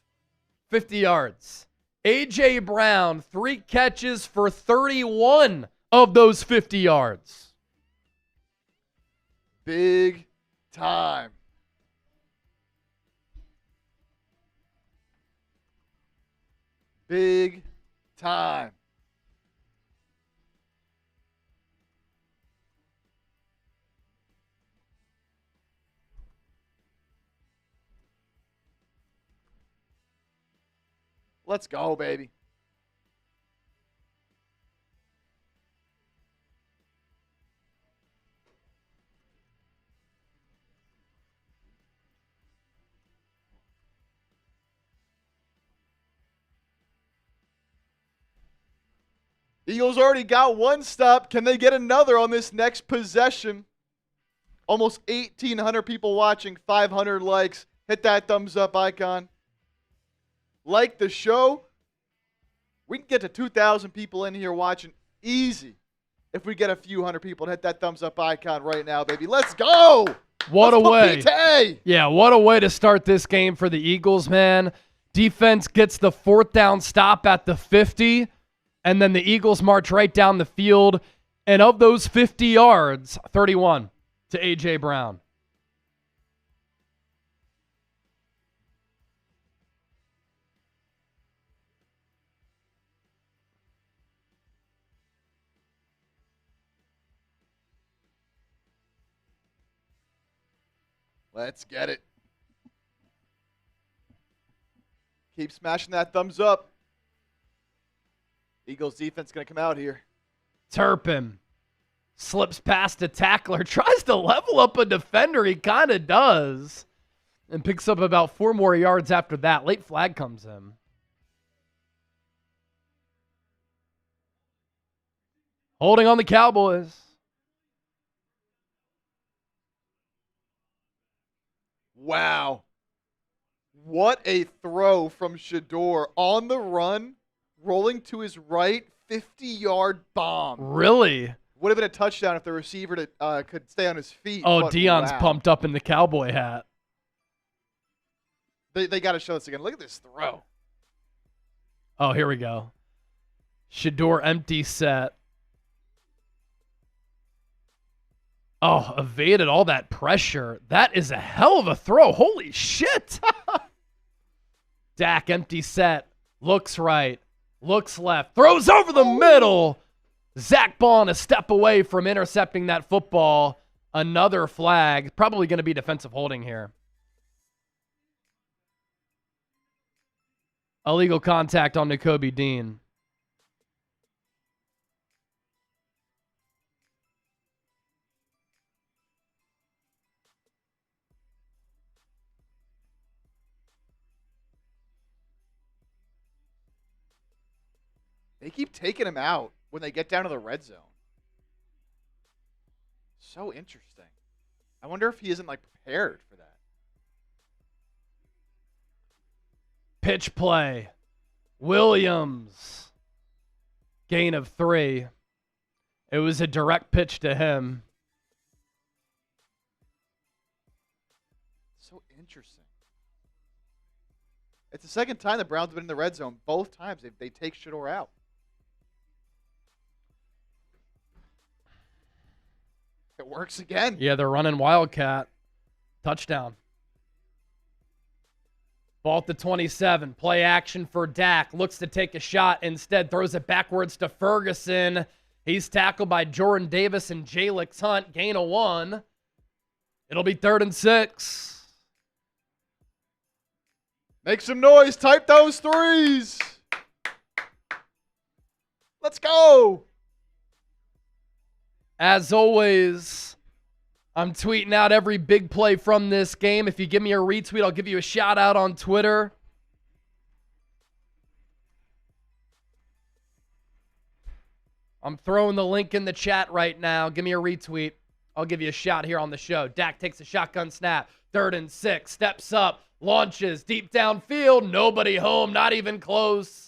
50 yards. A.J. Brown, 3 catches for 31 of those 50 yards. Big time. Big time. Let's go, baby. Eagles already got 1 stop. Can they get another on this next possession? Almost 1,800 people watching, 500 likes. Hit that thumbs up icon. Like the show. We can get to 2,000 people in here watching easy if we get a few hundred people to hit that thumbs up icon right now, baby. Let's go. What a way. PTA. Yeah, what a way to start this game for the Eagles, man. Defense gets the 4th down stop at the 50, and then the Eagles march right down the field. And of those 50 yards, 31 to A.J. Brown. Let's get it. Keep smashing that thumbs up. Eagles defense going to come out here. Turpin slips past a tackler, tries to level up a defender. He kind of does. And picks up about 4 more yards after that. Late flag comes in. Holding on the Cowboys. Wow. What a throw from Shador on the run, rolling to his right, 50-yard bomb. Really? Would have been a touchdown if the receiver could stay on his feet. Oh, Dion's pumped up in the cowboy hat. They got to show this again. Look at this throw. Oh, here we go. Shador empty set. Oh, evaded all that pressure. That is a hell of a throw. Holy shit. Dak empty set. Looks right. Looks left. Throws over the middle. Zach Bond a step away from intercepting that football. Another flag. Probably going to be defensive holding here. Illegal contact on Nakobe Dean. They keep taking him out when they get down to the red zone. So interesting. I wonder if he isn't prepared for that. Pitch play. Williams. Gain of 3. It was a direct pitch to him. So interesting. It's the second time the Browns have been in the red zone. Both times they take Shador out. It works again. Yeah, they're running Wildcat. Touchdown. Ball at the 27. Play action for Dak. Looks to take a shot. Instead, throws it backwards to Ferguson. He's tackled by Jordan Davis and Jalix Hunt. Gain of 1. It'll be 3rd and 6. Make some noise. Type those 3s. Let's go. As always, I'm tweeting out every big play from this game. If you give me a retweet, I'll give you a shout out on Twitter. I'm throwing the link in the chat right now. Give me a retweet. I'll give you a shout here on the show. Dak takes a shotgun snap. 3rd and 6. Steps up. Launches. Deep downfield. Nobody home. Not even close.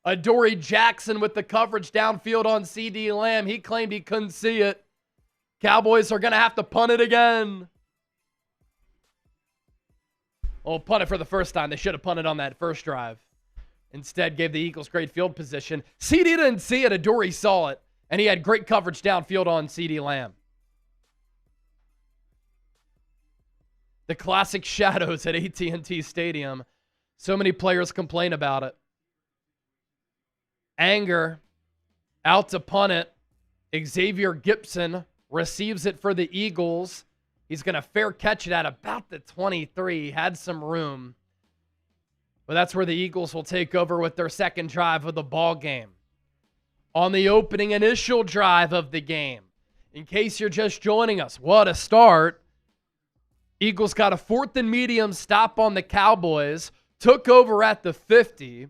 Adoree Jackson with the coverage downfield on CD Lamb. He claimed he couldn't see it. Cowboys are going to have to punt it again. Well, punt it for the first time. They should have punted on that first drive. Instead, gave the Eagles great field position. CD didn't see it. Adoree saw it. And he had great coverage downfield on CD Lamb. The classic shadows at AT&T Stadium. So many players complain about it. Anger out to punt it. Xavier Gipson receives it for the Eagles. He's going to fair catch it at about the 23. Had some room. But that's where the Eagles will take over with their second drive of the ball game. On the opening initial drive of the game. In case you're just joining us, what a start. Eagles got a 4th and medium stop on the Cowboys. Took over at the 50.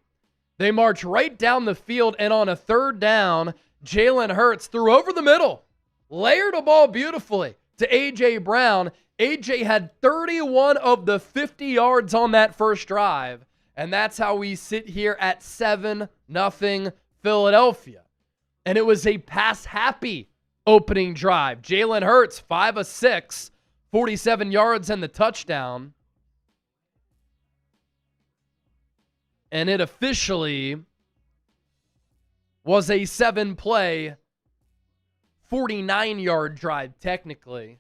They march right down the field, and on a 3rd down, Jalen Hurts threw over the middle. Layered the ball beautifully to A.J. Brown. A.J. had 31 of the 50 yards on that first drive. And that's how we sit here at 7-0 Philadelphia. And it was a pass-happy opening drive. Jalen Hurts, 5 of 6, 47 yards and the touchdown. And it officially was a 7-play, 49-yard drive, technically.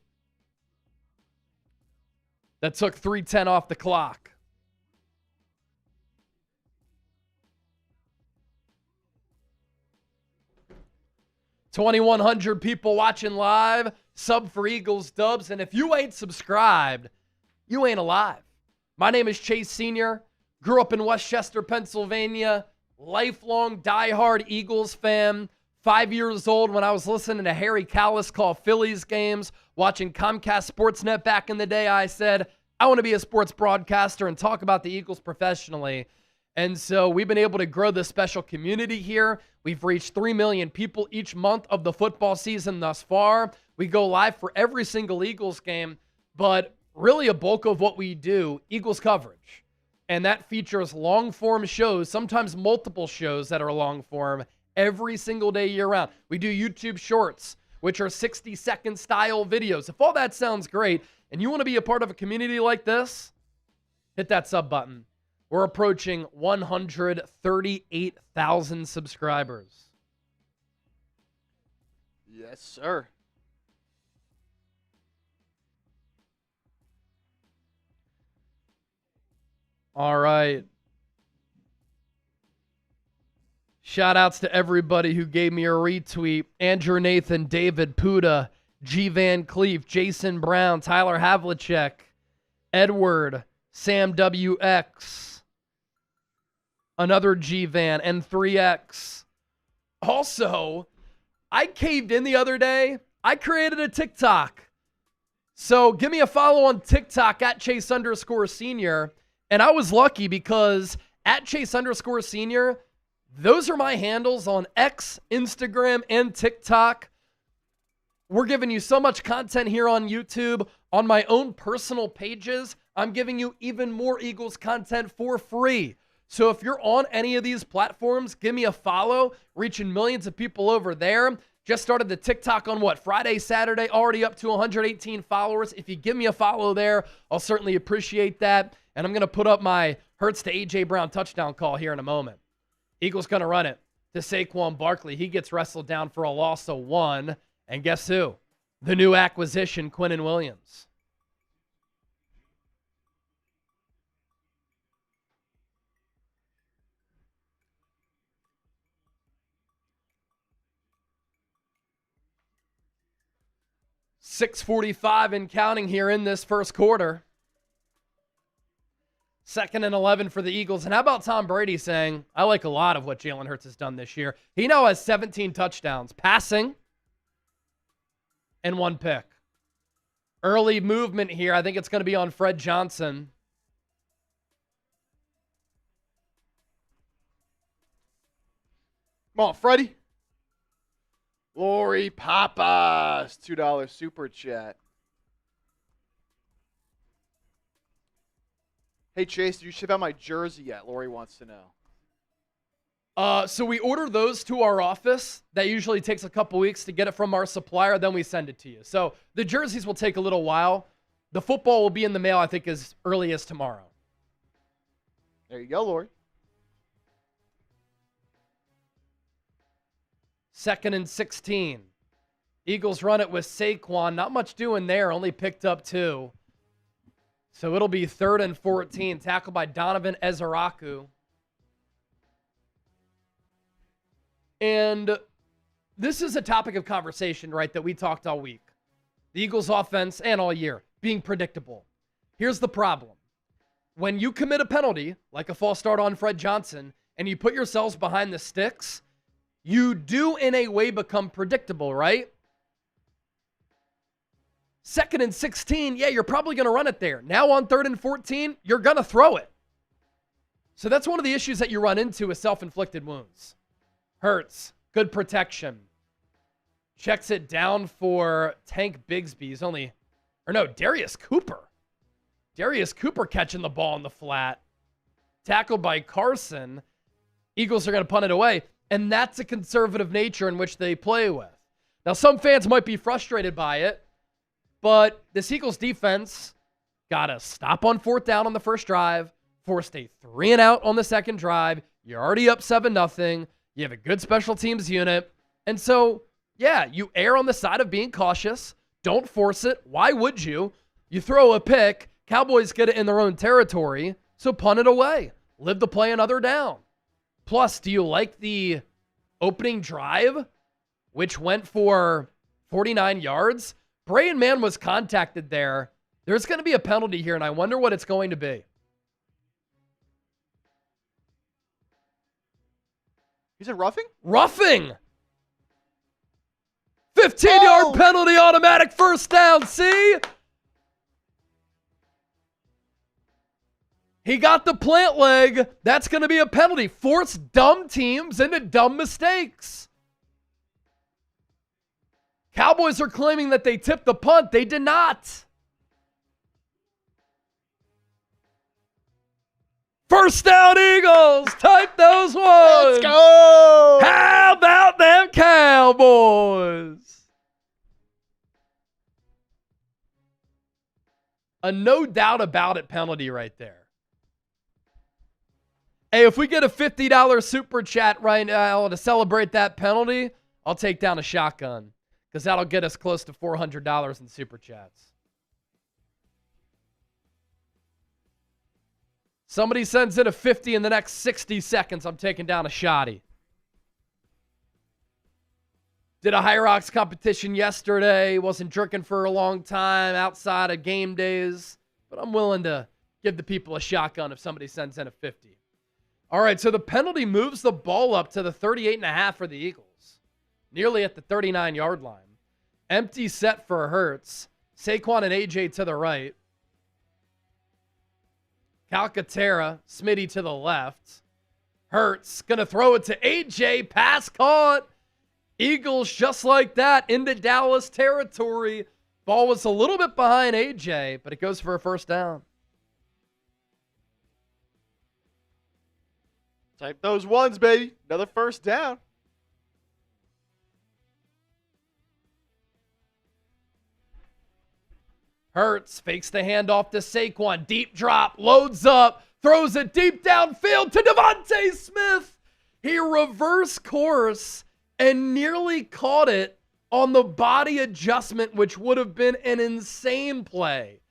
That took 3:10 off the clock. $2,100 people watching live. Sub for Eagles Dubs. And if you ain't subscribed you ain't alive. My name is Chase Sr., grew up in Westchester, Pennsylvania, lifelong diehard Eagles fan. 5 years old when I was listening to Harry Callis call Phillies games, watching Comcast Sportsnet back in the day, I said, I want to be a sports broadcaster and talk about the Eagles professionally. And so we've been able to grow this special community here. We've reached 3 million people each month of the football season thus far. We go live for every single Eagles game, but really a bulk of what we do, Eagles coverage. And that features long-form shows, sometimes multiple shows that are long-form, every single day year-round. We do YouTube Shorts, which are 60-second style videos. If all that sounds great and you want to be a part of a community like this, hit that sub button. We're approaching 138,000 subscribers. Yes, sir. All right. Shout outs to everybody who gave me a retweet. Andrew Nathan, David Puda, G. Van Cleef, Jason Brown, Tyler Havlicek, Edward, Sam WX, another G. Van, and 3X. Also, I caved in the other day. I created a TikTok. So give me a follow on TikTok at Chase_Senior. And I was lucky because at Chase_Senior, those are my handles on X, Instagram, and TikTok. We're giving you so much content here on YouTube. On my own personal pages, I'm giving you even more Eagles content for free. So if you're on any of these platforms, give me a follow. Reaching millions of people over there. Just started the TikTok on Friday, Saturday, already up to 118 followers. If you give me a follow there, I'll certainly appreciate that. And I'm going to put up my Hurts to A.J. Brown touchdown call here in a moment. Eagles going to run it to Saquon Barkley. He gets wrestled down for a loss of 1. And guess who? The new acquisition, Quinnen Williams. .645 and counting here in this first quarter. 2nd and 11 for the Eagles. And how about Tom Brady saying, I like a lot of what Jalen Hurts has done this year. He now has 17 touchdowns, passing, and 1 pick. Early movement here. I think it's going to be on Fred Johnson. Come on, Freddie. Lori Papas, $2 super chat. Hey, Chase, did you ship out my jersey yet? Lori wants to know. So we order those to our office. That usually takes a couple weeks to get it from our supplier. Then we send it to you. So the jerseys will take a little while. The football will be in the mail, I think, as early as tomorrow. There you go, Lori. 2nd and 16. Eagles run it with Saquon. Not much doing there. Only picked up 2. So it'll be 3rd and 14. Tackled by Donovan Ezeraku. And this is a topic of conversation, right, that we talked all week. The Eagles offense and all year being predictable. Here's the problem. When you commit a penalty, like a false start on Fred Johnson, and you put yourselves behind the sticks, you do in a way become predictable, right? 2nd and 16, yeah, you're probably going to run it there. Now on 3rd and 14, you're going to throw it. So that's one of the issues that you run into with self-inflicted wounds. Hurts, good protection. Checks it down for Tank Bigsby. Darius Cooper. Darius Cooper catching the ball in the flat. Tackled by Carson. Eagles are going to punt it away. And that's a conservative nature in which they play with. Now, some fans might be frustrated by it, but this Eagles defense got to stop on 4th down on the first drive, forced a 3-and-out on the second drive. You're already up 7-0. You have a good special teams unit. And so, yeah, you err on the side of being cautious. Don't force it. Why would you? You throw a pick. Cowboys get it in their own territory, so punt it away. Live to play another down. Plus, do you like the opening drive, which went for 49 yards? Bray and Man was contacted there. There's going to be a penalty here, and I wonder what it's going to be. Is it roughing? Roughing! 15-yard penalty, automatic first down. See? He got the plant leg. That's going to be a penalty. Force dumb teams into dumb mistakes. Cowboys are claiming that they tipped the punt. They did not. First down, Eagles. Type those ones. Let's go. How about them Cowboys? A no doubt about it penalty right there. Hey, if we get a $50 super chat right now to celebrate that penalty, I'll take down a shotgun because that'll get us close to $400 in super chats. Somebody sends in a 50 in the next 60 seconds. I'm taking down a shotty. Did a High Rocks competition yesterday. Wasn't drinking for a long time outside of game days. But I'm willing to give the people a shotgun if somebody sends in a 50. All right, so the penalty moves the ball up to the 38.5 for the Eagles. Nearly at the 39-yard line. Empty set for Hurts. Saquon and AJ to the right. Calcaterra, Smitty to the left. Hurts going to throw it to AJ. Pass caught. Eagles just like that into Dallas territory. Ball was a little bit behind AJ, but it goes for a first down. Type those ones, baby. Another first down. Hurts fakes the handoff to Saquon. Deep drop, loads up, throws it deep downfield to Devontae Smith. He reversed course and nearly caught it on the body adjustment, which would have been an insane play.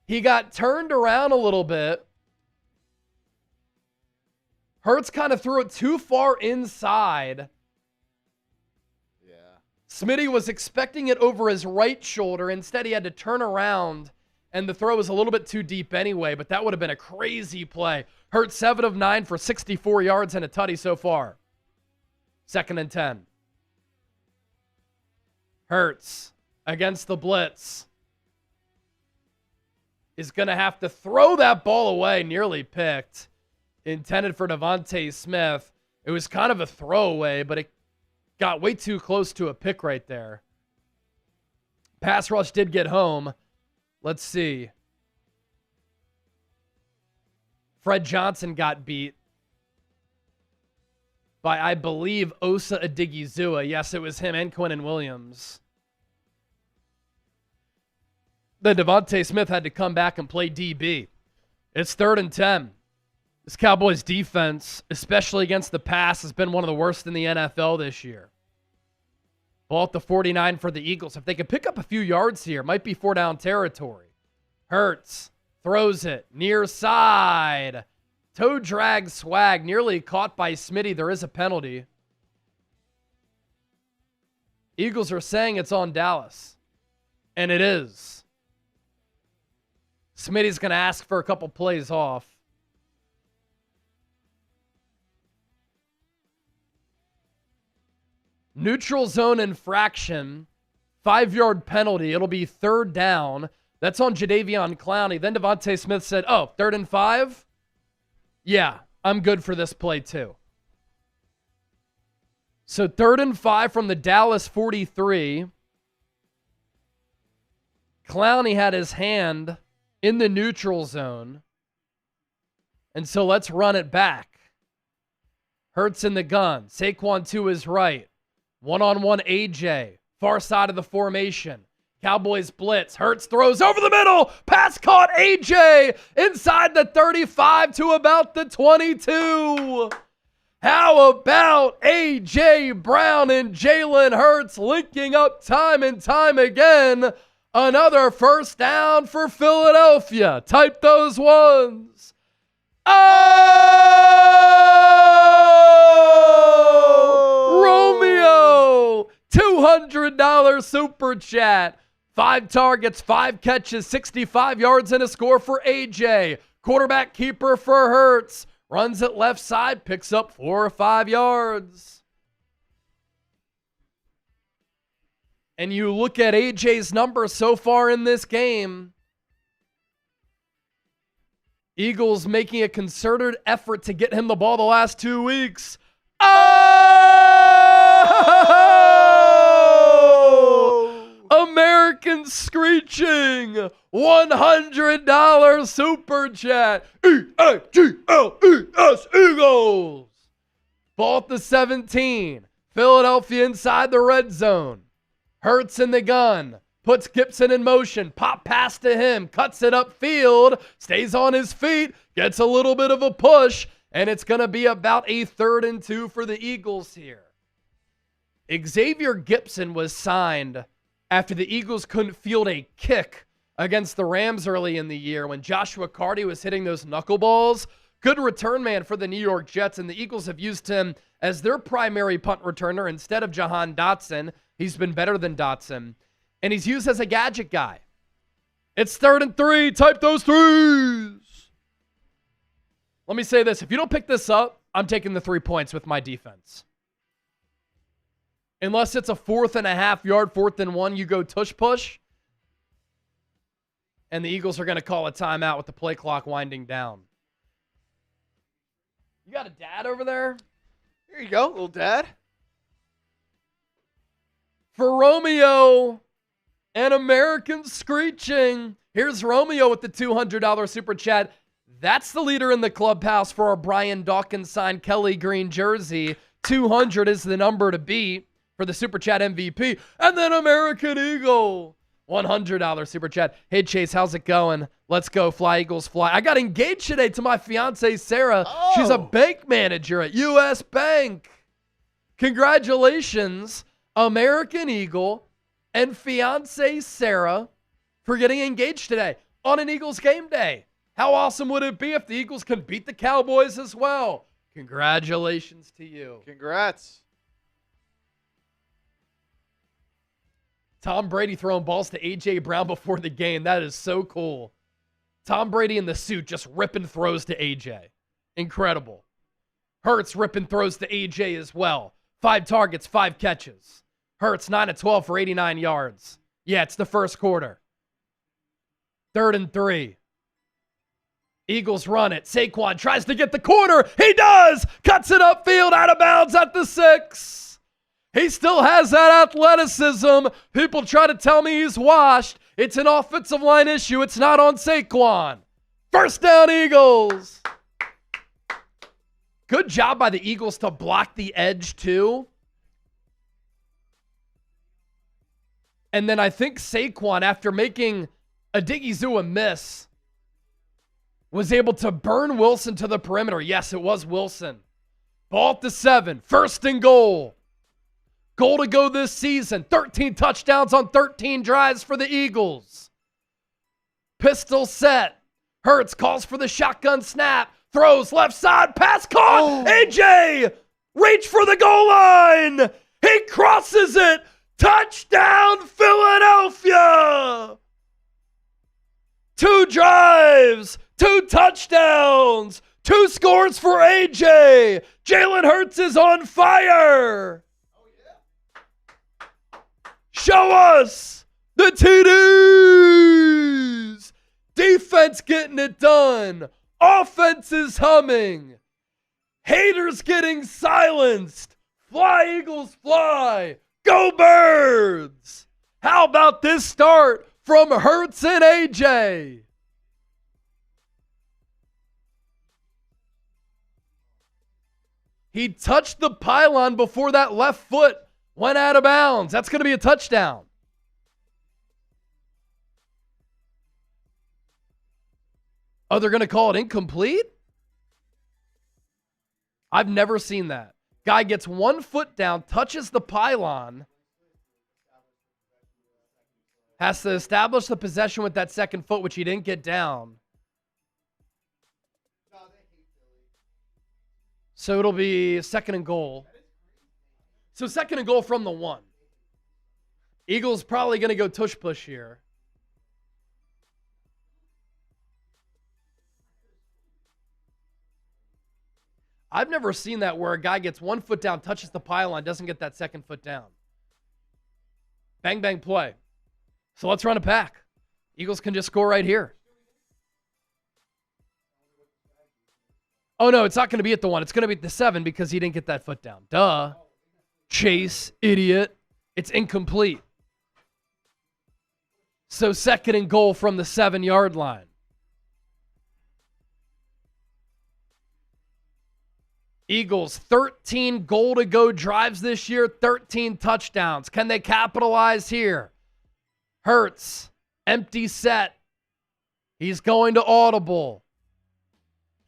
He got turned around a little bit. Hurts kind of threw it too far inside. Smitty was expecting it over his right shoulder. Instead, he had to turn around, and the throw was a little bit too deep anyway, but that would have been a crazy play. Hurts 7 of 9 for 64 yards and a tutty so far. 2nd and 10. Hurts against the blitz is going to have to throw that ball away. Nearly picked. Intended for Devontae Smith. It was kind of a throwaway, but it got way too close to a pick right there. Pass rush did get home. Let's see. Fred Johnson got beat by, I believe, Osa Odigizua. Yes, it was him and Quinnen Williams. Then Devontae Smith had to come back and play DB. It's 3rd and 10. This Cowboys defense, especially against the pass, has been one of the worst in the NFL this year. Ball at the 49 for the Eagles. If they could pick up a few yards here, it might be 4-down territory. Hurts throws it near side. Toe drag swag, nearly caught by Smitty. There is a penalty. Eagles are saying it's on Dallas. And it is. Smitty's going to ask for a couple plays off. Neutral zone infraction, 5-yard penalty. It'll be 3rd down. That's on Jadeveon Clowney. Then Devontae Smith said, 3rd and 5? Yeah, I'm good for this play too. So 3rd and 5 from the Dallas 43. Clowney had his hand in the neutral zone. And so let's run it back. Hurts in the gun. Saquon to his right. One-on-one AJ. Far side of the formation. Cowboys blitz. Hurts throws over the middle. Pass caught AJ inside the 35 to about the 22. How about AJ Brown and Jalen Hurts linking up time and time again? Another first down for Philadelphia. Type those ones. Oh! Romeo! $200 super chat. 5 targets, 5 catches, 65 yards, and a score for AJ. Quarterback keeper for Hurts. Runs it left side, picks up 4 or 5 yards. And you look at AJ's numbers so far in this game. Eagles making a concerted effort to get him the ball the last 2 weeks. Oh! American Screeching $100 super chat. E-A-G-L-E-S Eagles. Ball at the 17. Philadelphia inside the red zone. Hurts in the gun. Puts Gibson in motion. Pop pass to him. Cuts it upfield. Stays on his feet. Gets a little bit of a push. And it's going to be about a 3rd and 2 for the Eagles here. Xavier Gibson was signed after the Eagles couldn't field a kick against the Rams early in the year when Joshua Carty was hitting those knuckleballs. Good return man for the New York Jets, and the Eagles have used him as their primary punt returner instead of Jahan Dotson. He's been better than Dotson. And he's used as a gadget guy. It's 3rd and 3. Type those 3s. Let me say this. If you don't pick this up, I'm taking the 3 points with my defense. Unless it's a 4th and a half yard, 4th and 1, you go tush push. And the Eagles are going to call a timeout with the play clock winding down. You got a dad over there? Here you go, little dad. For Romeo and American Screeching, here's Romeo with the $200 super chat. That's the leader in the clubhouse for our Brian Dawkins signed Kelly Green jersey. 200 is the number to beat for the super chat MVP. And then American Eagle, $100 super chat. Hey, Chase, how's it going? Let's go. Fly, Eagles, fly. I got engaged today to my fiance, Sarah. Oh. She's a bank manager at U.S. Bank. Congratulations, American Eagle and fiance, Sarah, for getting engaged today on an Eagles game day. How awesome would it be if the Eagles can beat the Cowboys as well? Congratulations to you. Congrats. Tom Brady throwing balls to A.J. Brown before the game. That is so cool. Tom Brady in the suit just ripping throws to A.J. Incredible. Hurts ripping throws to A.J. as well. 5 targets, 5 catches. Hurts 9 of 12 for 89 yards. Yeah, it's the first quarter. 3rd and 3. Eagles run it. Saquon tries to get the corner. He does! Cuts it upfield out of bounds at the 6. He still has that athleticism. People try to tell me he's washed. It's an offensive line issue. It's not on Saquon. First down, Eagles. Good job by the Eagles to block the edge, too. And then I think Saquon, after making a Diggy miss, was able to burn Wilson to the perimeter. Yes, it was Wilson. Ball at the 7. 1st and goal. Goal to go this season. 13 touchdowns on 13 drives for the Eagles. Pistol set. Hurts calls for the shotgun snap. Throws left side. Pass caught. Oh. AJ. Reach for the goal line. He crosses it. Touchdown, Philadelphia. 2 drives. 2 touchdowns. 2 scores for AJ. Jalen Hurts is on fire. Show us the TDs. Defense getting it done. Offense is humming. Haters getting silenced. Fly, Eagles, fly. Go Birds. How about this start from Hurts and AJ? He touched the pylon before that left foot went out of bounds. That's going to be a touchdown. Oh, they're going to call it incomplete? I've never seen that. Guy gets 1 foot down, touches the pylon, has to establish the possession with that 2nd foot, which he didn't get down. So it'll be 2nd and goal. So 2nd and goal from the 1. Eagles probably going to go tush push here. I've never seen that where a guy gets 1 foot down, touches the pylon, doesn't get that second foot down. Bang, bang, play. So let's run it back. Eagles can just score right here. Oh, no, it's not going to be at the 1. It's going to be at the 7 because he didn't get that foot down. Duh. Chase, idiot. It's incomplete. So 2nd and goal from the 7-yard line. Eagles, 13 goal-to-go drives this year, 13 touchdowns. Can they capitalize here? Hurts, empty set. He's going to audible.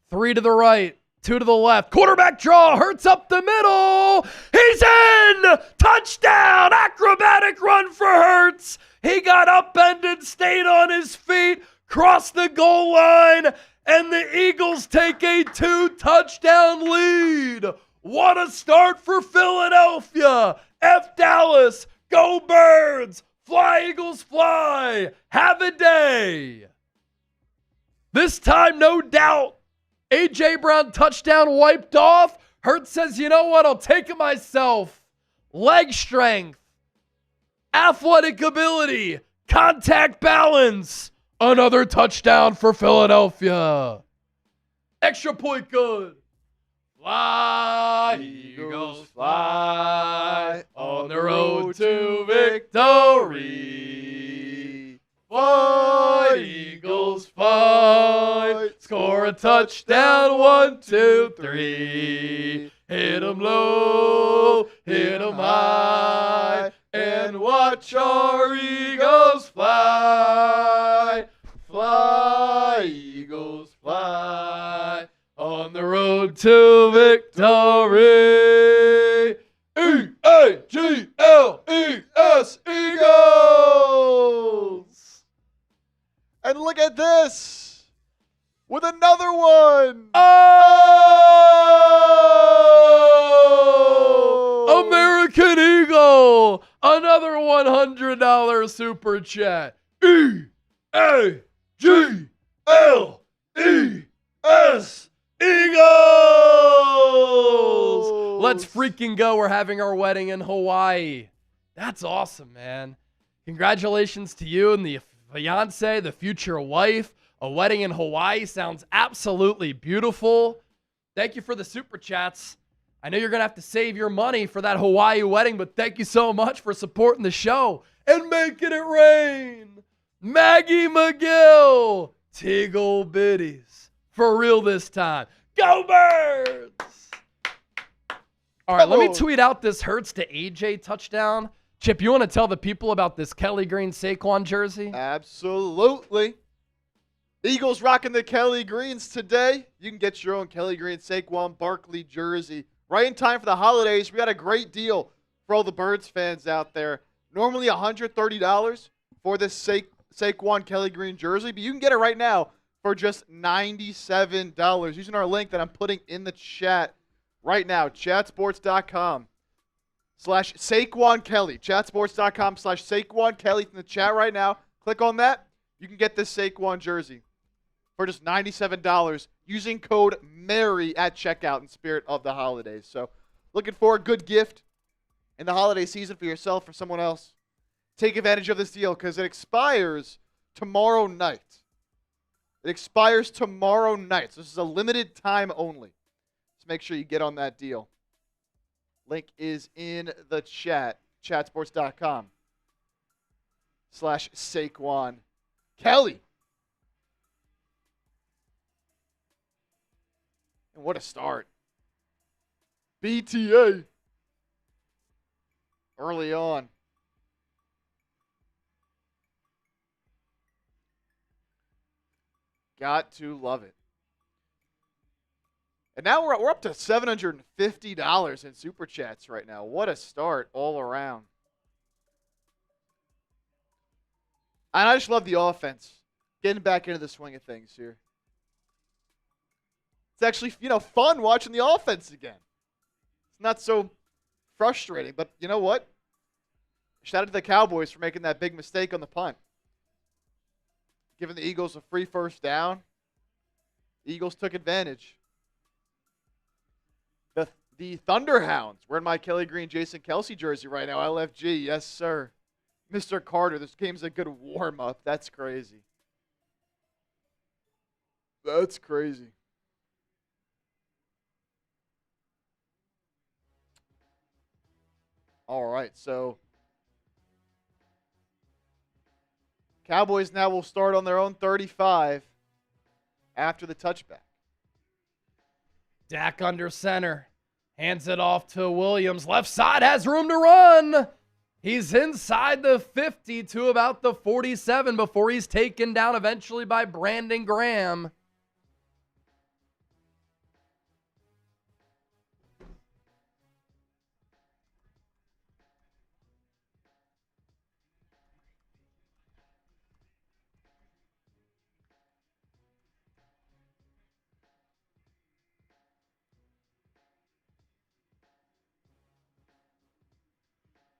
3 to the right, 2 to the left. Quarterback draw, Hurts up the middle. He's in! Touchdown! Acrobatic run for Hurts. He got upended, stayed on his feet, crossed the goal line, and the Eagles take a 2-touchdown lead. What a start for Philadelphia. F Dallas, go Birds. Fly Eagles fly. Have a day. This time, no doubt, A.J. Brown touchdown wiped off. Hurts says, you know what, I'll take it myself. Leg strength, athletic ability, contact balance. Another touchdown for Philadelphia. Extra point good. Fly, Eagles, fly on the road to victory. Fly, Eagles, fly. Score a touchdown, 1, 2, 3. Hit 'em low, hit 'em high, and watch our Eagles fly. Fly, Eagles, fly on the road to victory. E-A-G-L-E-S, Eagles! And look at this with another one. Oh! American Eagle! Another $100 super chat. E-A-G-L-E-S, Eagles! Let's freaking go. We're having our wedding in Hawaii. That's awesome, man. Congratulations to you and the fiance, the future wife. A wedding in Hawaii sounds absolutely beautiful. Thank you for the super chats. I know you're going to have to save your money for that Hawaii wedding, but thank you so much for supporting the show and making it rain. Maggie McGill, Tiggle Bitties. For real this time. Go Birds! All right, let me tweet out this Hurts to AJ touchdown. Chip, you want to tell the people about this Kelly Green Saquon jersey? Absolutely. Eagles rocking the Kelly Greens today. You can get your own Kelly Green Saquon Barkley jersey right in time for the holidays. We got a great deal for all the Birds fans out there. Normally $130 for this Saquon Kelly Green jersey, but you can get it right now for just $97 using our link that I'm putting in the chat right now, chatsports.com/Saquon Kelly. Chatsports.com/Saquon Kelly in the chat right now. Click on that. You can get this Saquon jersey for just $97 using code MARY at checkout in spirit of the holidays. So looking for a good gift in the holiday season for yourself or someone else. Take advantage of this deal because it expires tomorrow night. It expires tomorrow night. So this is a limited time only. So make sure you get on that deal. Link is in the chat. Chatsports.com/Saquon Kelly. And what a start. BTA. Early on. Got to love it. And now we're up to $750 in Super Chats right now. What a start all around. And I just love the offense. Getting back into the swing of things here. It's actually, fun watching the offense again. It's not so frustrating, but you know what? Shout out to the Cowboys for making that big mistake on the punt. Giving the Eagles a free first down. The Eagles took advantage. The Thunderhounds. Wearing my Kelly Green Jason Kelsey jersey right now. LFG, yes, sir. Mr. Carter, this game's a good warm-up. That's crazy. That's crazy. All right, so Cowboys now will start on their own 35 after the touchback. Dak under center. Hands it off to Williams. Left side has room to run. He's inside the 50 to about the 47 before he's taken down eventually by Brandon Graham.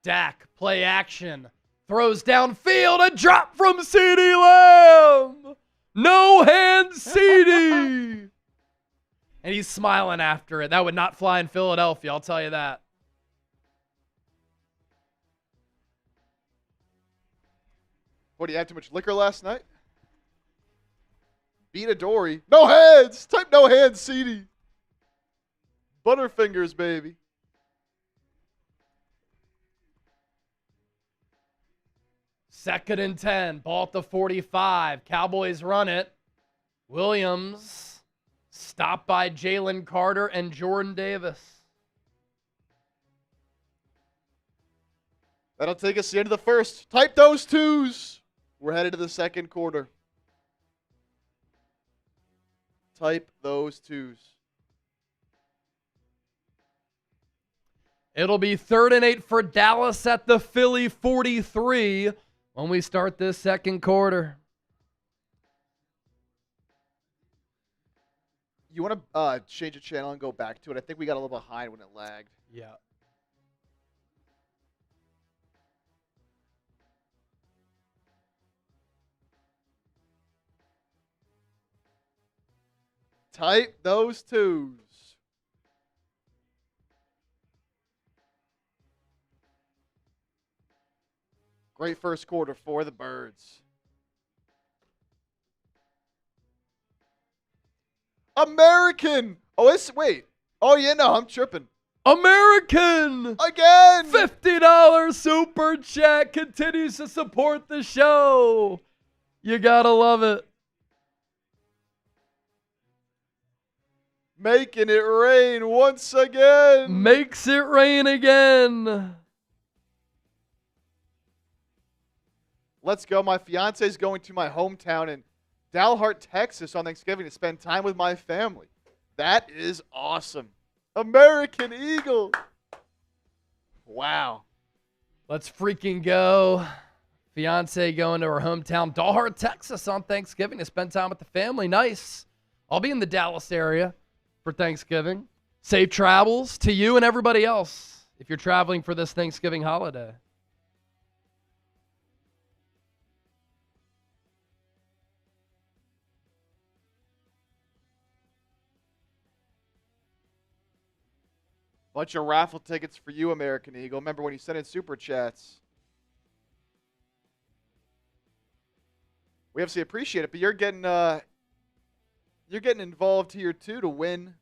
Dak, play action. Throws downfield, a drop from CeeDee Lamb. No hands, CeeDee. And he's smiling after it. That would not fly in Philadelphia, I'll tell you that. What, do you have too much liquor last night? Beat a Dory. No hands. Type no hands, CeeDee. Butterfingers, baby. Second and 10. Ball at the 45. Cowboys run it. Williams stopped by Jalen Carter and Jordan Davis. That'll take us to the end of the first. Type those twos. We're headed to the second quarter. Type those twos. It'll be 3rd and 8 for Dallas at the Philly 43 when we start this second quarter. You want to change the channel and go back to it? I think we got a little behind when it lagged. Yeah. Type those twos. Great first quarter for the Birds. American. Oh, wait. Oh, yeah, no, I'm tripping. American. Again. $50 super chat continues to support the show. You gotta love it. Making it rain once again. Makes it rain again. Let's go. My fiance is going to my hometown in Dalhart, Texas on Thanksgiving to spend time with my family. That is awesome. American Eagle. Wow. Let's freaking go. Fiance going to her hometown, Dalhart, Texas on Thanksgiving to spend time with the family. Nice. I'll be in the Dallas area for Thanksgiving. Safe travels to you and everybody else if you're traveling for this Thanksgiving holiday. Bunch of raffle tickets for you, American Eagle. Remember when you sent in super chats. We obviously appreciate it, but you're getting involved here too to win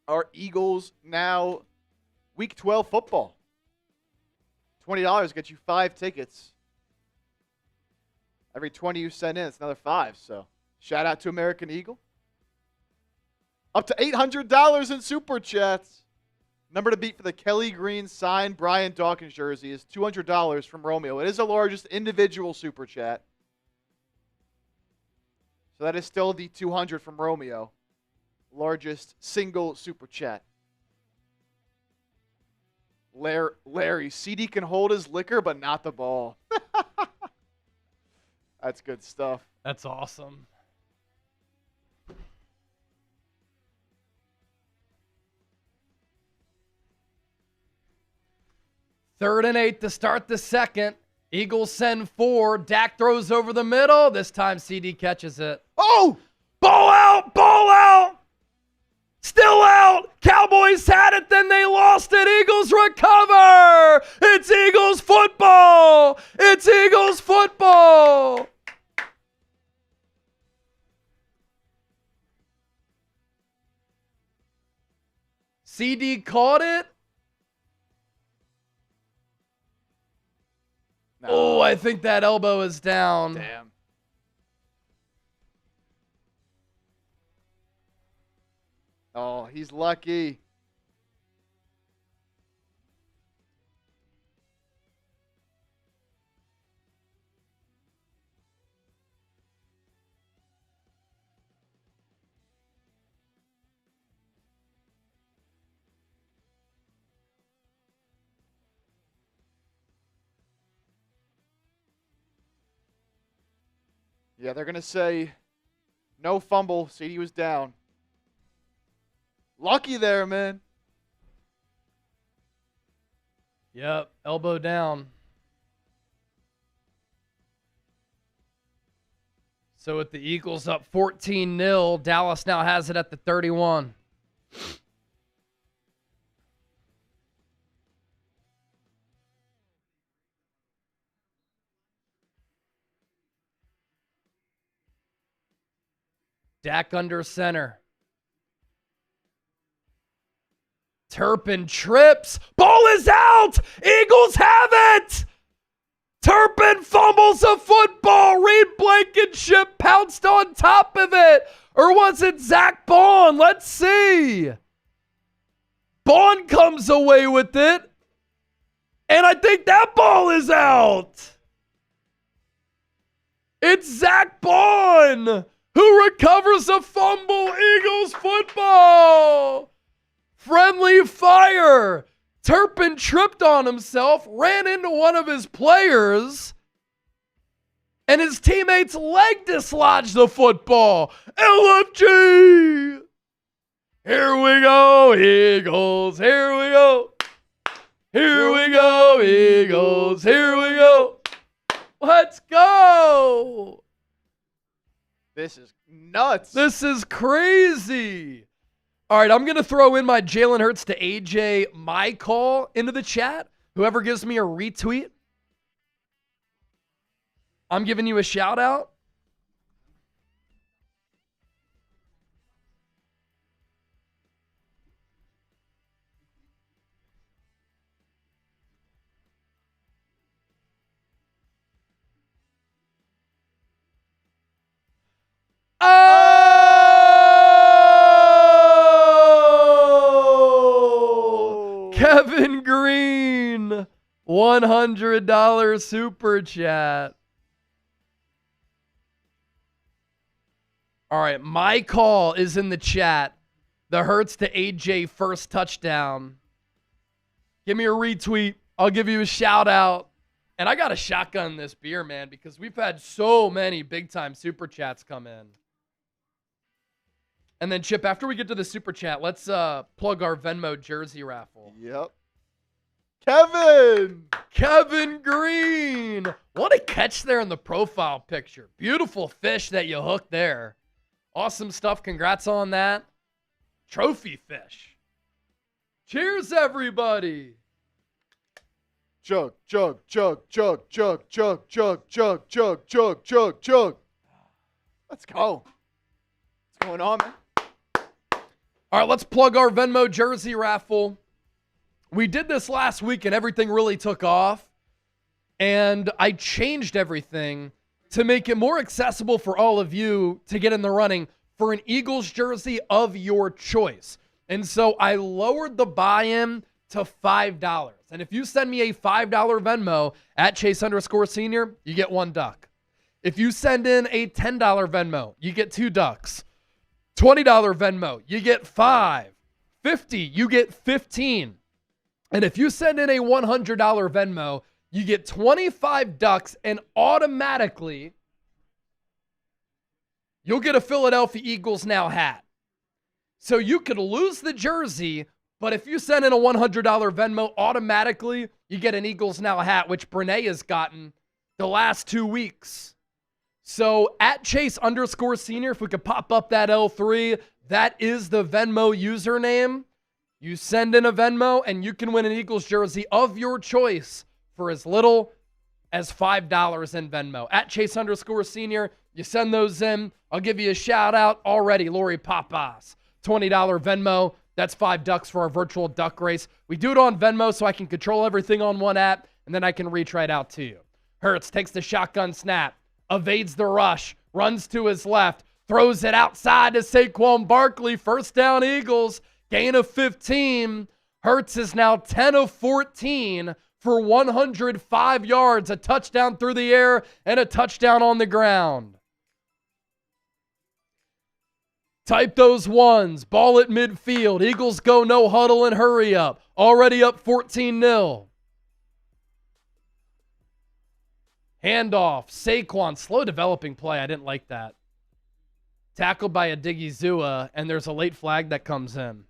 our Eagles Now Week 12 football. $20 gets you 5 tickets. Every 20 you send in, it's another 5. So shout out to American Eagle. Up to $800 in super chats. Number to beat for the Kelly Green signed Brian Dawkins jersey is $200 from Romeo. It is the largest individual super chat. So that is still the $200 from Romeo. Largest single super chat. Larry, CD can hold his liquor, but not the ball. That's good stuff. That's awesome. 3rd and 8 to start the second. Eagles send 4. Dak throws over the middle. This time CD catches it. Oh! Ball out! Ball out! Still out! Cowboys had it, then they lost it. Eagles recover! It's Eagles football! It's Eagles football! CD caught it. No. Oh, I think that elbow is down. Damn. Oh, he's lucky. Yeah, they're going to say no fumble. CD was down. Lucky there, man. Yep, elbow down. So with the Eagles up 14-0, Dallas now has it at the 31. Dak under center. Turpin trips. Ball is out. Eagles have it. Turpin fumbles a football. Reed Blankenship pounced on top of it. Or was it Zach Bond? Let's see. Bond comes away with it. And I think that ball is out. It's Zach Bond who recovers a fumble. Eagles football. Friendly fire. Turpin tripped on himself, ran into one of his players, and his teammate's leg dislodged the football. LFG. Here we go, Eagles. Here we go. Here we go, Eagles. Here we go. Let's go. This is nuts. This is crazy. All right, I'm going to throw in my Jalen Hurts to AJ my call into the chat. Whoever gives me a retweet, I'm giving you a shout out. Kevin Green, $100 super chat. All right, my call is in the chat. The Hurts to AJ first touchdown. Give me a retweet. I'll give you a shout out. And I got a shotgun this beer, man, because we've had so many big-time super chats come in. And then, Chip, after we get to the super chat, let's plug our Venmo jersey raffle. Yep. Kevin Green. What a catch there in the profile picture. Beautiful fish that you hooked there. Awesome stuff. Congrats on that. Trophy fish. Cheers, everybody. Chug. Let's go. What's going on, man? All right, let's plug our Venmo jersey raffle. We did this last week and everything really took off. And I changed everything to make it more accessible for all of you to get in the running for an Eagles jersey of your choice. And so I lowered the buy-in to $5. And if you send me a $5 Venmo at Chase_Senior, you get $1. If you send in a $10 Venmo, you get $2. $20 Venmo, you get $5. $50, you get $15. And if you send in a $100 Venmo, you get $25 and automatically you'll get a Philadelphia Eagles Now hat. So you could lose the jersey, But if you send in a $100 Venmo, automatically you get an Eagles Now hat, which Brene has gotten the last 2 weeks. So at Chase_senior, if we could pop up that L3, that is the Venmo username. You send in a Venmo and you can win an Eagles jersey of your choice for as little as $5 in Venmo. At Chase_senior, you send those in. I'll give you a shout out already. Lori Papas, $20 Venmo. That's $5 for our virtual duck race. We do it on Venmo so I can control everything on one app, and then I can reach right out to you. Hurts takes the shotgun snap, evades the rush, runs to his left, throws it outside to Saquon Barkley. First down Eagles, gain of 15. Hurts is now 10 of 14 for 105 yards, a touchdown through the air and a touchdown on the ground. Type those ones. Ball at midfield. Eagles go no huddle and hurry up. Already up 14-0. Handoff. Saquon. Slow developing play. I didn't like that. Tackled by Adigizua, and there's a late flag that comes in.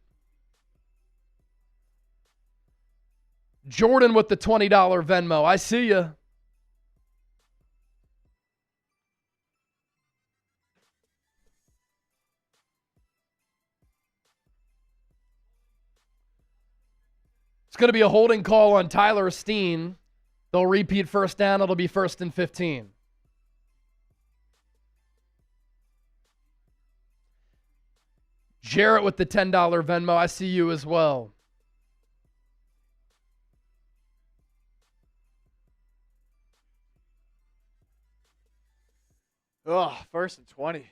Jordan with the $20 Venmo. I see you. It's going to be a holding call on Tyler Steen. They'll repeat first down. It'll be 1st and 15. Jarrett with the $10 Venmo. I see you as well. Ugh, 1st and 20.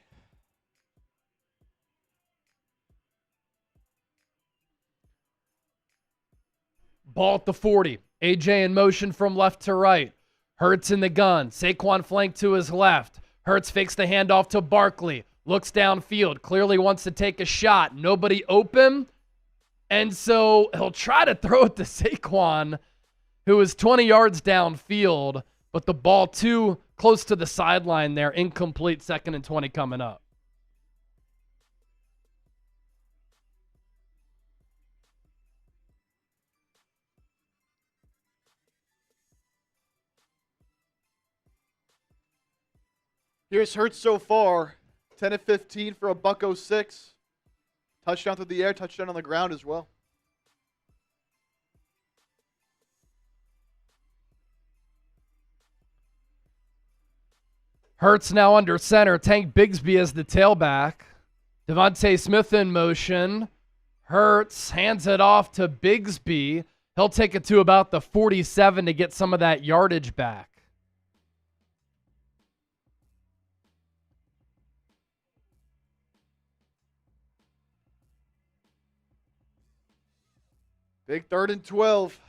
Ball at the 40. AJ in motion from left to right. Hurts in the gun. Saquon flank to his left. Hurts fakes the handoff to Barkley. Looks downfield. Clearly wants to take a shot. Nobody open. And so he'll try to throw it to Saquon, who is 20 yards downfield, but the ball too close to the sideline there. Incomplete. 2nd and 20 coming up. Here's Hurts so far. 10 of 15 for a $106. Touchdown through the air, touchdown on the ground as well. Hurts now under center. Tank Bigsby as the tailback. Devontae Smith in motion. Hurts hands it off to Bigsby. He'll take it to about the 47 to get some of that yardage back. Big 3rd and 12.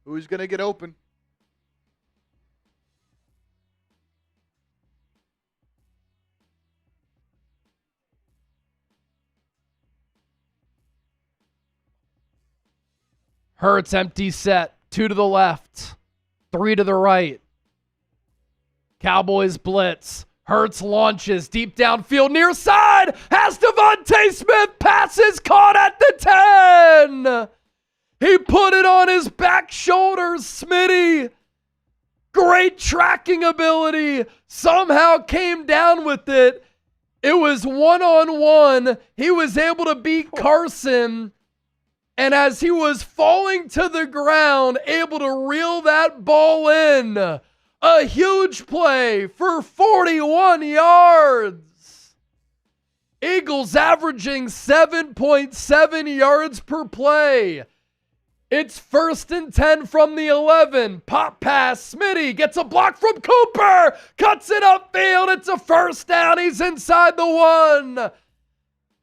Who's going to get open? Hurts empty set. 2 to the left. 3 to the right. Cowboys blitz. Hurts launches deep downfield near side. Has Devontae Smith. Passes caught at the 10. He put it on his back shoulders. Smitty. Great tracking ability. Somehow came down with it. It was 1-on-1. He was able to beat Carson. And as he was falling to the ground, able to reel that ball in. A huge play for 41 yards. Eagles averaging 7.7 yards per play. It's 1st and 10 from the 11. Pop pass. Smitty gets a block from Cooper. Cuts it upfield. It's a 1st down. He's inside the 1.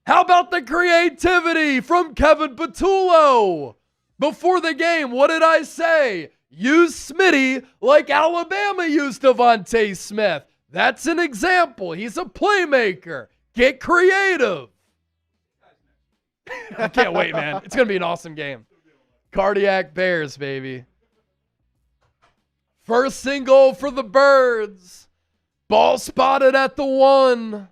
How about the creativity from Kevin Patullo? Before the game, what did I say? Use Smitty like Alabama used Devontae Smith. That's an example. He's a playmaker. Get creative. I can't wait, man. It's going to be an awesome game. Cardiac Bears, baby. First single for the Birds. Ball spotted at the 1.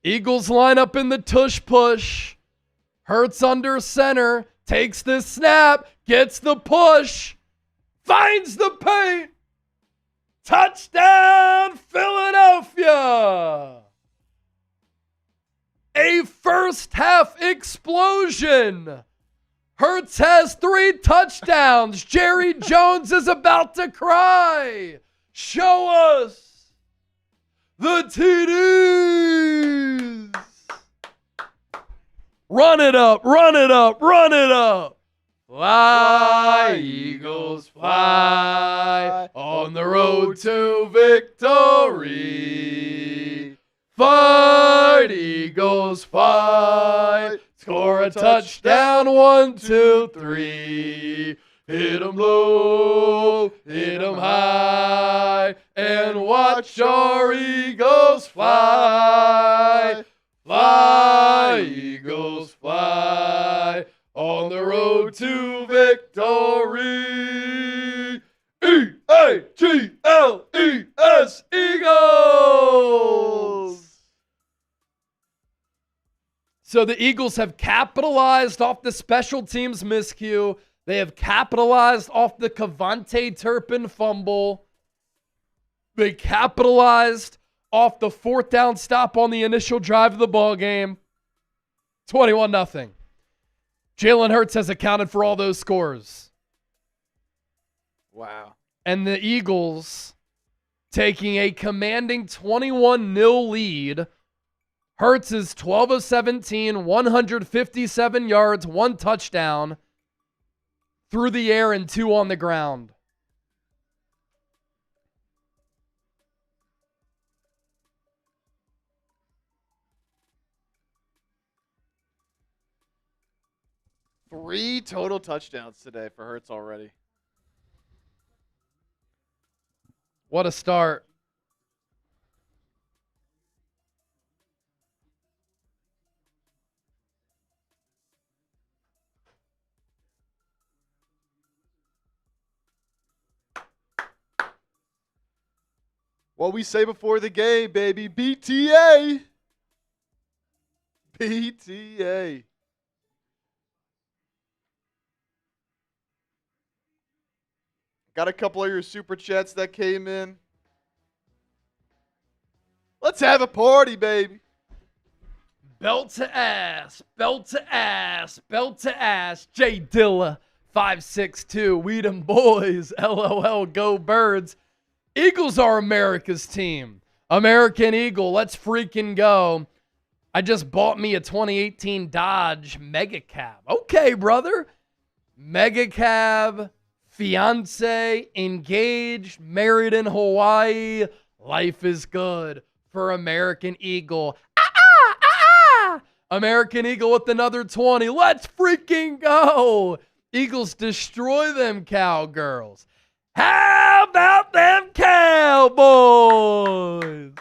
Eagles line up in the tush push. Hurts under center. Takes the snap. Gets the push. Finds the paint. Touchdown, Philadelphia. A first half explosion. Hurts has 3 touchdowns. Jerry Jones is about to cry. Show us the TDs. Run it up, run it up, run it up. Fly, Eagles, fly on the road to victory. Fight, Eagles, fight. Score a touchdown, 1, 2, 3. Hit 'em low, hit 'em high, and watch our Eagles fly. Fly, Eagles, fly on the road to victory. E-A-G-L-E-S, Eagles! So the Eagles have capitalized off the special teams miscue. They have capitalized off the Kevontae Turpin fumble. They capitalized off the 4th down stop on the initial drive of the ball game. 21-0. Jalen Hurts has accounted for all those scores. Wow. And the Eagles taking a commanding 21-0 lead. Hurts is 12 of 17, 157 yards, 1 touchdown through the air and 2 on the ground. Three total touchdowns today for Hurts already. What a start. What we say before the game, baby. BTA. BTA. Got a couple of your super chats that came in. Let's have a party, baby. Belt to ass, belt to ass, belt to ass. Jay Dilla, 562. We them boys. LOL, go Birds. Eagles are America's team. American Eagle, let's freaking go. I just bought me a 2018 Dodge Mega Cab. Okay, brother. Mega Cab, fiance, engaged, married in Hawaii. Life is good for American Eagle. American Eagle with another 20. Let's freaking go. Eagles destroy them Cowgirls. How about them Cowboys?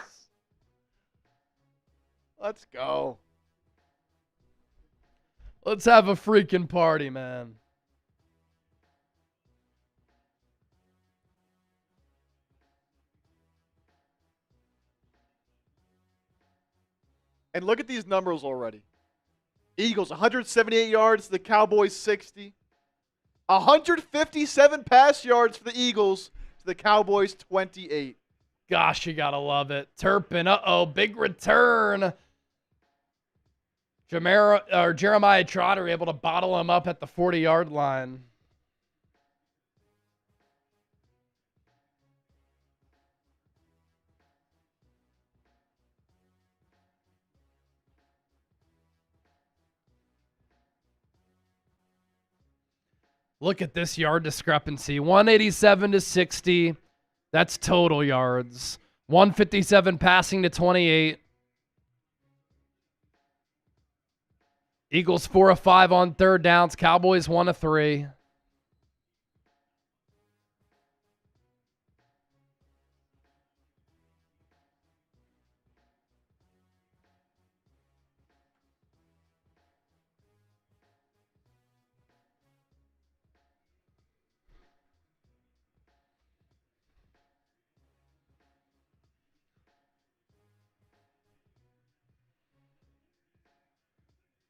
Let's go. Let's have a freaking party, man. And look at these numbers already. Eagles, 178 yards. The Cowboys, 60. 157 pass yards for the Eagles to the Cowboys, 28. Gosh, you gotta love it. Turpin, big return. Jeremiah Trotter able to bottle him up at the 40-yard line. Look at this yard discrepancy. 187 to 60. That's total yards. 157 passing to 28. Eagles 4 of 5 on 3rd downs. Cowboys 1 of 3.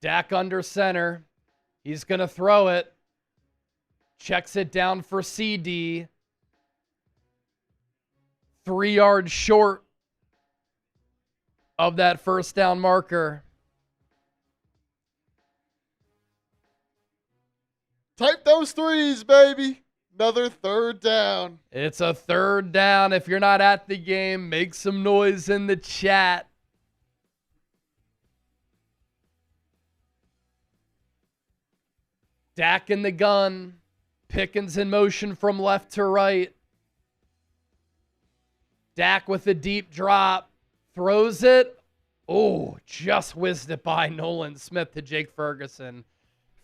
Dak under center. He's going to throw it. Checks it down for CD. 3 yards short of that first down marker. Type those threes, baby. Another third down. It's a third down. If you're not at the game, make some noise in the chat. Dak in the gun. Pickens in motion from left to right. Dak with a deep drop. Throws it. Oh, just whizzed it by Nolan Smith to Jake Ferguson.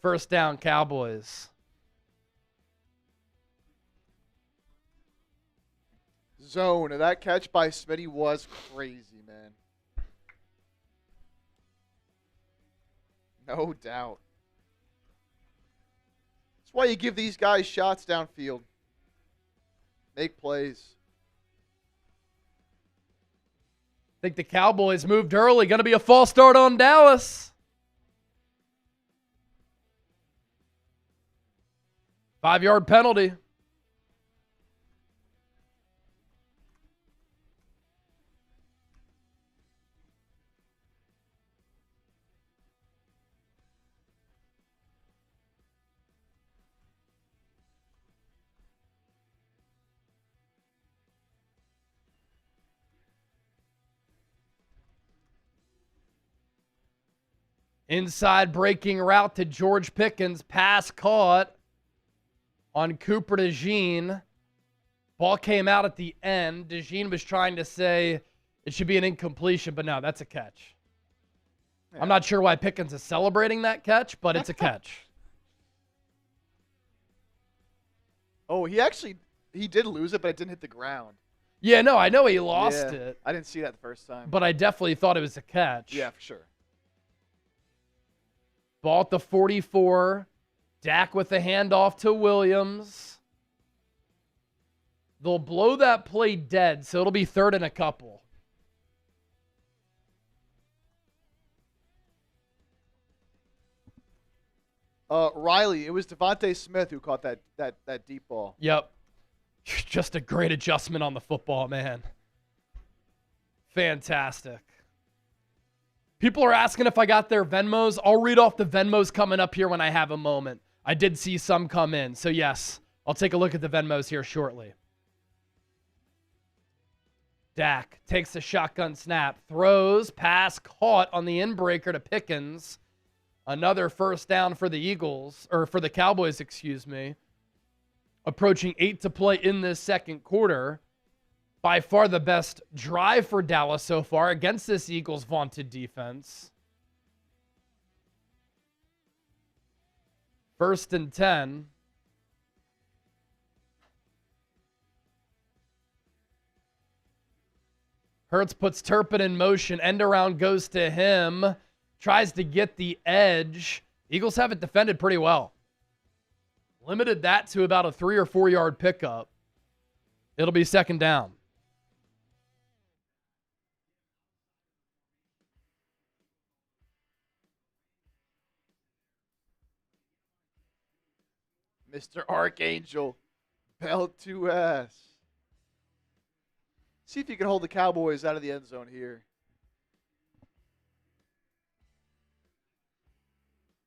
First down, Cowboys. Zone. And that catch by Smitty was crazy, man. No doubt. That's why you give these guys shots downfield. Make plays. I think the Cowboys moved early. Going to be a false start on Dallas. 5-yard penalty. Inside breaking route to George Pickens. Pass caught on Cooper DeJean. Ball came out at the end. DeJean was trying to say it should be an incompletion, but no, that's a catch. Yeah. I'm not sure why Pickens is celebrating that catch, but it's a catch. Oh, he did lose it, but it didn't hit the ground. Yeah, no, I know he lost it. I didn't see that the first time. But I definitely thought it was a catch. Yeah, for sure. Ball at the 44. Dak with the handoff to Williams. They'll blow that play dead, so it'll be third and a couple. Riley, it was Devontae Smith who caught that deep ball. Yep. Just a great adjustment on the football, man. Fantastic. People are asking if I got their Venmos. I'll read off the Venmos coming up here when I have a moment. I did see some come in. So, yes, I'll take a look at the Venmos here shortly. Dak takes a shotgun snap. Throws. Pass caught on the inbreaker to Pickens. Another first down for the Eagles. Or for the Cowboys, excuse me. Approaching 8 to play in this second quarter. By far the best drive for Dallas so far against this Eagles vaunted defense. 1st and 10. Hurts puts Turpin in motion. End around goes to him. Tries to get the edge. Eagles have it defended pretty well. Limited that to about a 3 or 4 yard pickup. It'll be second down. Mr. Archangel, belt to ass. See if you can hold the Cowboys out of the end zone here.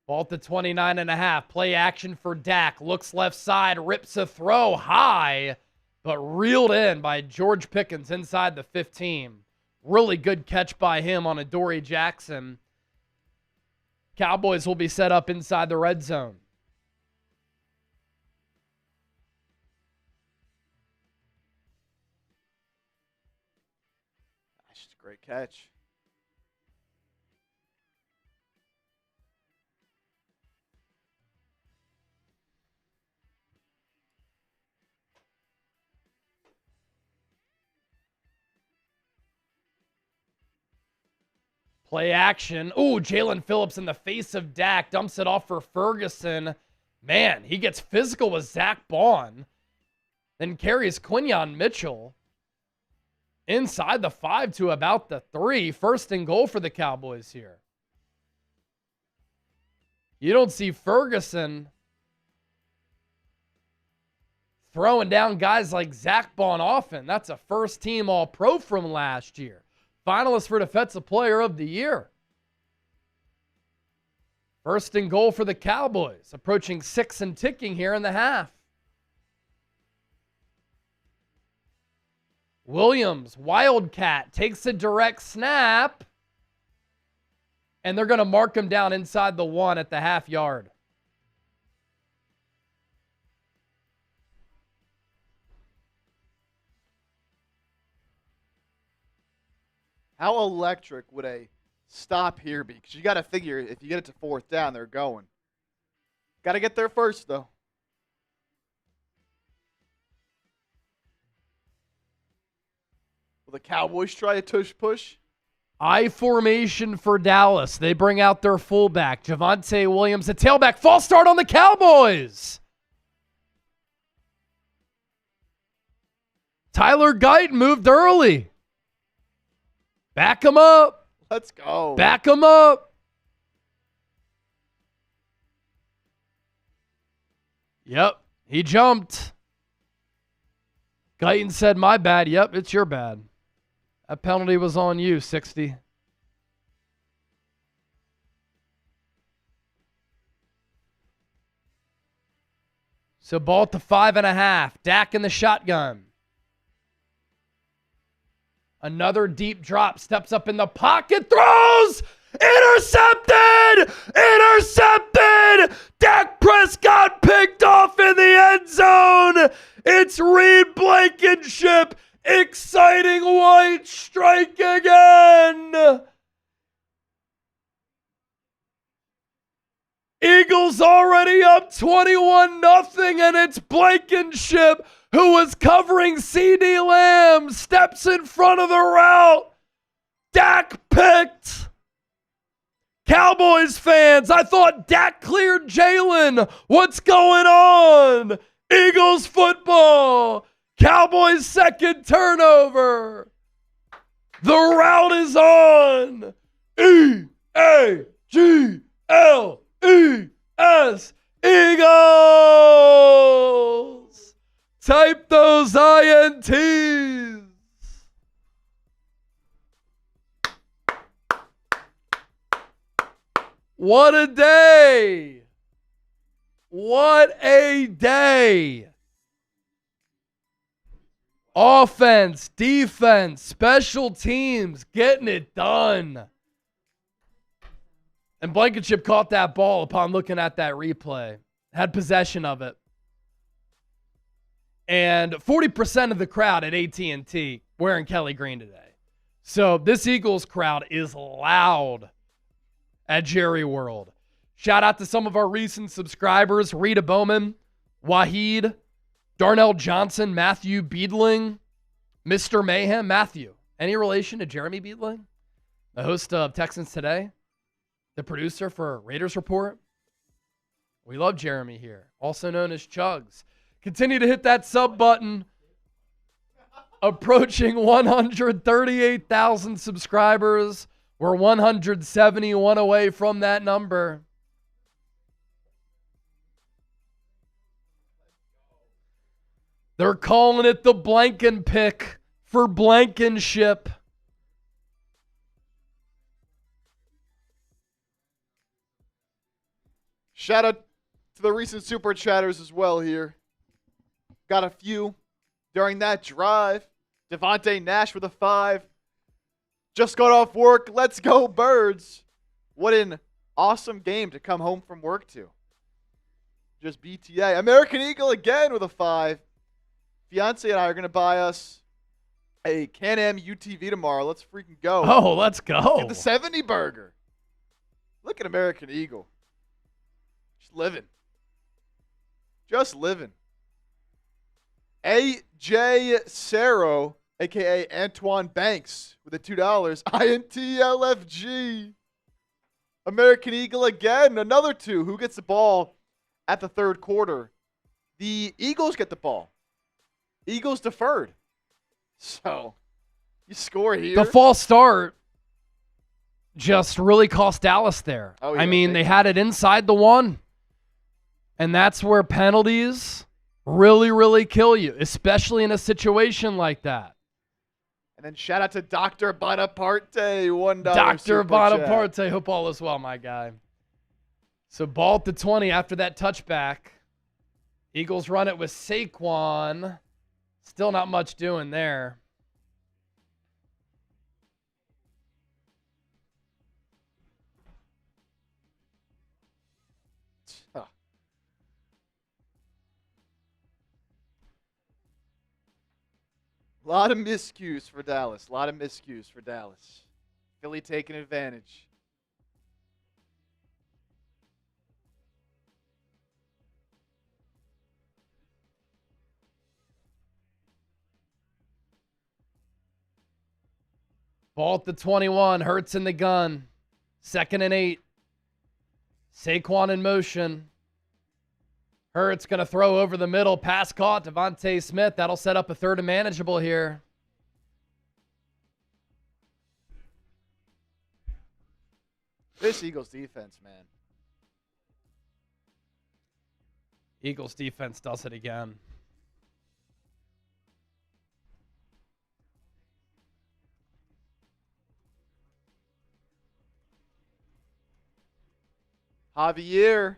Ball to 29.5. Play action for Dak. Looks left side. Rips a throw high, but reeled in by George Pickens inside the 15. Really good catch by him on Adoree Jackson. Cowboys will be set up inside the red zone. That's just a great catch. Play action. Ooh, Jalen Phillips in the face of Dak. Dumps it off for Ferguson. Man, he gets physical with Zach Bond. Then carries Quinyon Mitchell inside the 5 to about the 3. 1st and goal for the Cowboys here. You don't see Ferguson throwing down guys like Zach Bonhoffen. That's a first-team All-Pro from last year. Finalist for Defensive Player of the Year. First and goal for the Cowboys. Approaching 6 and ticking here in the half. Williams, Wildcat, takes a direct snap. And they're going to mark him down inside the 1 at the half yard. How electric would a stop here be? Because you got to figure if you get it to 4th down, they're going. Got to get there first, though. Will the Cowboys try a tush push? I formation for Dallas. They bring out their fullback, Javonte Williams, the tailback. False start on the Cowboys. Tyler Guyton moved early. Back him up. Let's go. Back him up. Yep, he jumped. Guyton said, my bad. Yep, it's your bad. That penalty was on you, 60. So ball at the 5.5. Dak in the shotgun. Another deep drop. Steps up in the pocket. Throws! Intercepted! Intercepted! Dak Prescott picked off in the end zone. It's Reed Blankenship. Exciting white strike again. Eagles already up 21-0, and it's Blankenship who was covering CD Lamb. Steps in front of the route. Dak picked. Cowboys fans, I thought Dak cleared Jalen. What's going on? Eagles football. Cowboys second turnover. The route is on. E-A-G-L-E-S. Eagles. Type those INTs. What a day. What a day. Offense, defense, special teams, getting it done. And Blankenship caught that ball upon looking at that replay. Had possession of it. And 40% of the crowd at AT&T wearing Kelly Green today. So this Eagles crowd is loud at Jerry World. Shout out to some of our recent subscribers, Rita Bowman, Wahid, Darnell Johnson, Matthew Beedling, Mr. Mayhem. Matthew, any relation to Jeremy Beedling, the host of Texans Today, the producer for Raiders Report? We love Jeremy here, also known as Chugs. Continue to hit that sub button. Approaching 138,000 subscribers. We're 171 away from that number. They're calling it the Blanken pick for Blankenship. Shout out to the recent super chatters as well here. Got a few during that drive. Devontae Nash with a 5. Just got off work. Let's go, Birds. What an awesome game to come home from work to. Just BTA. American Eagle again with a 5. Fiance and I are going to buy us a Can-Am UTV tomorrow. Let's freaking go. Oh, let's go. Get the 70 burger. Look at American Eagle. Just living. Just living. AJ Cerro, a.k.a. Antoine Banks, with a $2. INTLFG. American Eagle again. Another 2. Who gets the ball at the third quarter? The Eagles get the ball. Eagles deferred. So, you score here. The false start. just really cost Dallas there. Oh, yeah, I mean, they had it inside the 1. And that's where penalties really, really kill you, especially in a situation like that. And then shout out to Dr. Bonaparte, $1 Dr. super Bonaparte, chat. hope all is well, my guy. So ball at the 20 after that touchback. Eagles run it with Saquon. Still not much doing there. A lot of miscues for Dallas. Philly taking advantage. Ball at the 21. Hurts in the gun. 2nd and 8. Saquon in motion. Hurts going to throw over the middle. Pass caught. Devontae Smith. That'll set up a 3rd and manageable here. This Eagles defense, man. Eagles defense does it again. Javier.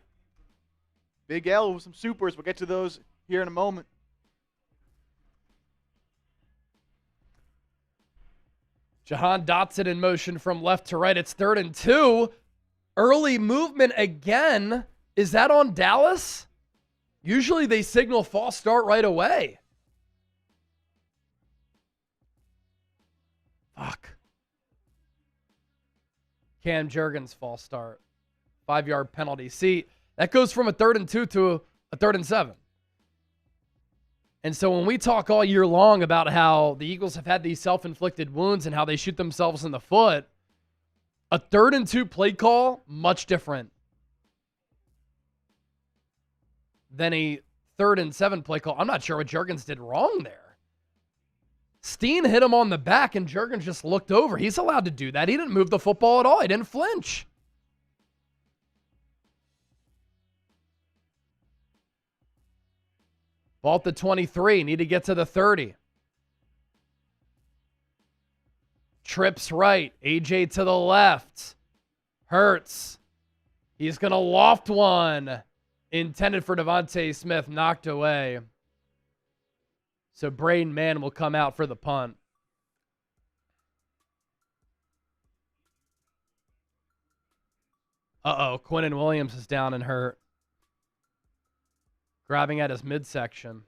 Big L with some supers. We'll get to those here in a moment. Jahan Dotson in motion from left to right. It's 3rd and 2. Early movement again. Is that on Dallas? Usually they signal false start right away. Fuck. Cam Jurgens false start. 5-yard penalty. See, that goes from a 3rd and 2 to a 3rd and 7. And so when we talk all year long about how the Eagles have had these self-inflicted wounds and how they shoot themselves in the foot, a 3rd and 2 play call, much different than a 3rd and 7 play call. I'm not sure what Jurgens did wrong there. Steen hit him on the back and Jurgens just looked over. He's allowed to do that. He didn't move the football at all. He didn't flinch. Ball at the 23. Need to get to the 30. Trips right. AJ to the left. Hurts. He's going to loft one. Intended for Devontae Smith. Knocked away. So Braden Mann will come out for the punt. Uh-oh. Quinnen Williams is down and hurt. Grabbing at his midsection.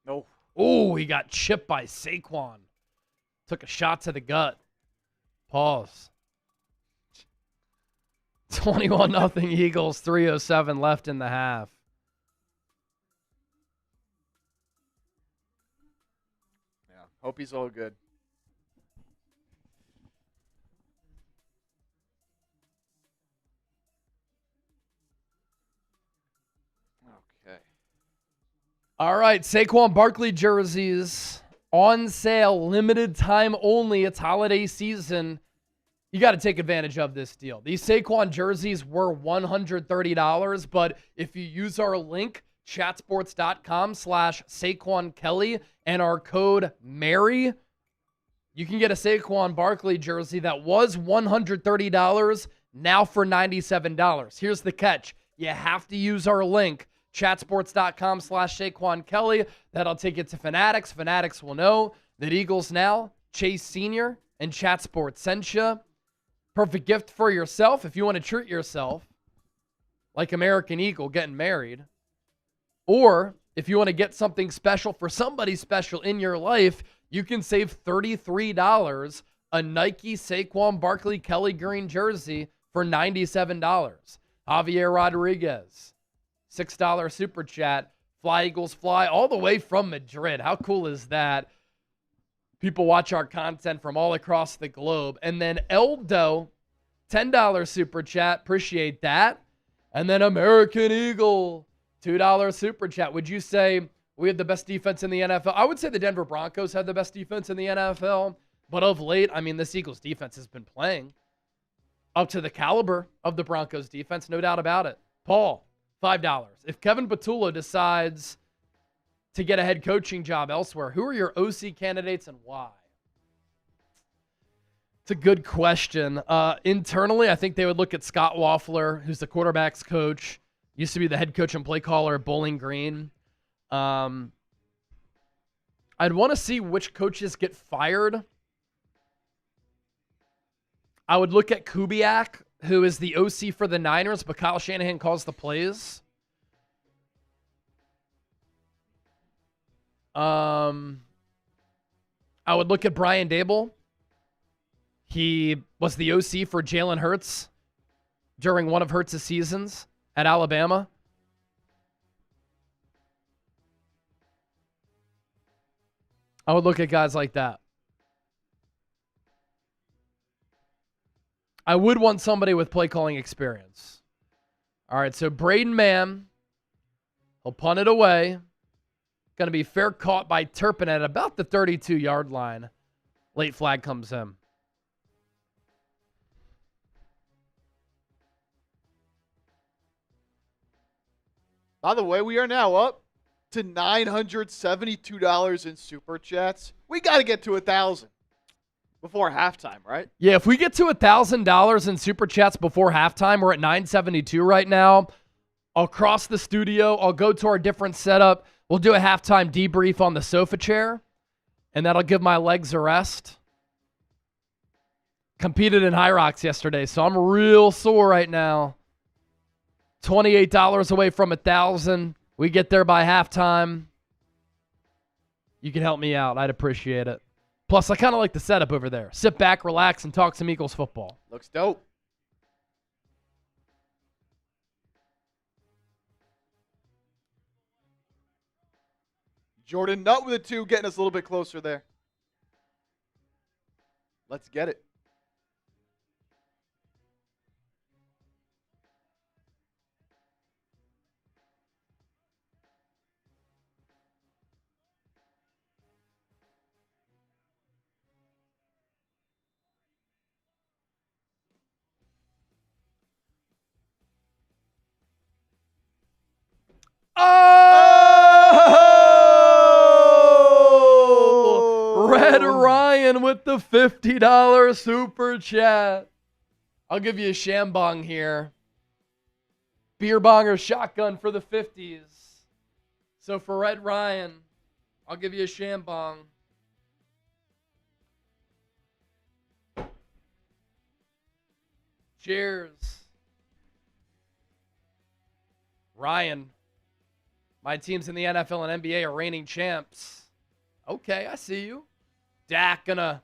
No. Oh, he got chipped by Saquon. Took a shot to the gut. Pause. 21-0 Eagles, 3:07 left in the half. Yeah, hope he's all good. All right, Saquon Barkley jerseys on sale, limited time only. It's holiday season. You got to take advantage of this deal. These Saquon jerseys were $130, but if you use our link, chatsports.com/Saquon Kelly, and our code MARY, you can get a Saquon Barkley jersey that was $130, now for $97. Here's the catch. You have to use our link, chatsports.com/Saquon Kelly. That'll take you to Fanatics. Fanatics will know that Eagles Now, Chase Sr., and Chat Sports sent you. Perfect gift for yourself if you want to treat yourself like American Eagle getting married. Or if you want to get something special for somebody special in your life, you can save $33, a Nike Saquon Barkley Kelly green jersey for $97. Javier Rodriguez, $6 super chat. Fly Eagles fly all the way from Madrid. How cool is that? People watch our content from all across the globe. And then Eldo, $10 super chat. Appreciate that. And then American Eagle, $2 super chat. Would you say we have the best defense in the NFL? I would say the Denver Broncos have the best defense in the NFL. But of late, I mean, this Eagles defense has been playing up to the caliber of the Broncos defense, no doubt about it. Paul, $5. If Kevin Patullo decides to get a head coaching job elsewhere, who are your OC candidates and why? It's a good question. Internally, I think they would look at Scott Waffler, who's the quarterback's coach, used to be the head coach and play caller at Bowling Green. I'd want to see which coaches get fired. I would look at Kubiak, who is the OC for the Niners, but Kyle Shanahan calls the plays. I would look at Brian Dable. He was the OC for Jalen Hurts during one of Hurts' seasons at Alabama. I would look at guys like that. I would want somebody with play calling experience. All right, so Braden Mann, he'll punt it away. Going to be fair caught by Turpin at about the 32-yard line. Late flag comes in. By the way, we are now up to $972 in Super Chats. We got to get to 1,000 before halftime, right? Yeah, if we get to $1,000 in Super Chats before halftime, we're at 972 right now. I'll cross the studio. I'll go to our different setup. We'll do a halftime debrief on the sofa chair, and that'll give my legs a rest. Competed in High Rocks yesterday, so I'm real sore right now. $28 away from 1,000. We get there by halftime. You can help me out. I'd appreciate it. Plus, I kind of like the setup over there. Sit back, relax, and talk some Eagles football. Looks dope. Jordan Nutt with a 2, getting us a little bit closer there. Let's get it. Oh! Red Ryan with the $50 super chat. I'll give you a shambong here. Beer bong or shotgun for the 50s. So for Red Ryan, I'll give you a shambong. Cheers. Ryan, my teams in the NFL and NBA are reigning champs. Okay, I see you. Dak gonna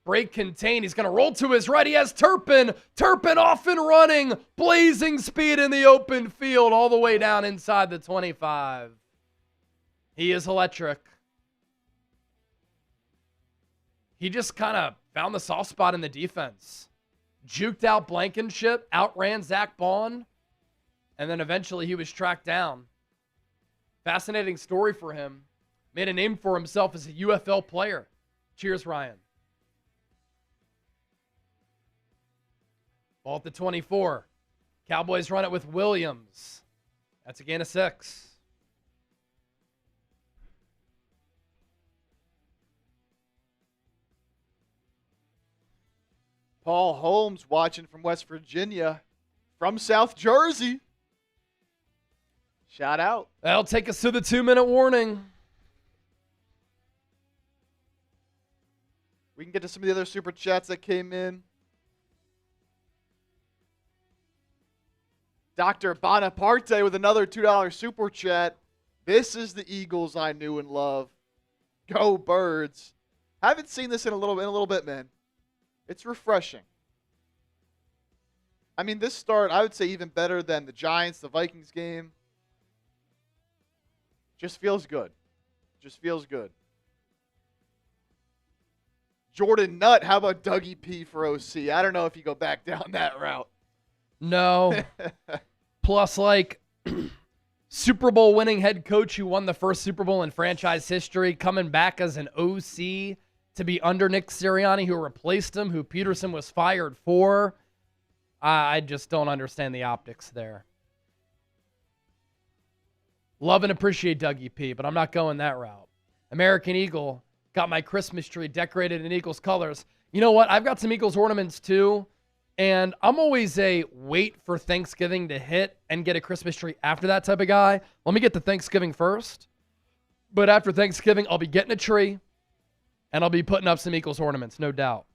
break contain. He's gonna roll to his right. He has Turpin. Turpin off and running. Blazing speed in the open field all the way down inside the 25. He is electric. He just kind of found the soft spot in the defense. Juked out Blankenship, outran Zach Bond, and then eventually he was tracked down. Fascinating story for him. Made a name for himself as a UFL player. Cheers, Ryan. Ball at the 24. Cowboys run it with Williams. That's a gain of 6. Paul Holmes watching from West Virginia, from South Jersey. Shout out. That'll take us to the 2-minute warning. We can get to some of the other super chats that came in. Dr. Bonaparte with another $2 super chat. This is the Eagles I knew and love. Go Birds. Haven't seen this in a little bit, man. It's refreshing. I mean, this start, I would say even better than the Giants, the Vikings game. Just feels good. Just feels good. Jordan Nutt, how about Dougie P for OC? I don't know if you go back down that route. No. Plus, like, Super Bowl winning head coach who won the first Super Bowl in franchise history, coming back as an OC to be under Nick Sirianni, who replaced him, who Peterson was fired for. I just don't understand the optics there. Love and appreciate Dougie P, but I'm not going that route. American Eagle, got my Christmas tree decorated in Eagles colors. You know what? I've got some Eagles ornaments too, and I'm always a wait for Thanksgiving to hit and get a Christmas tree after that type of guy. Let me get to Thanksgiving first. But after Thanksgiving, I'll be getting a tree, and I'll be putting up some Eagles ornaments, no doubt.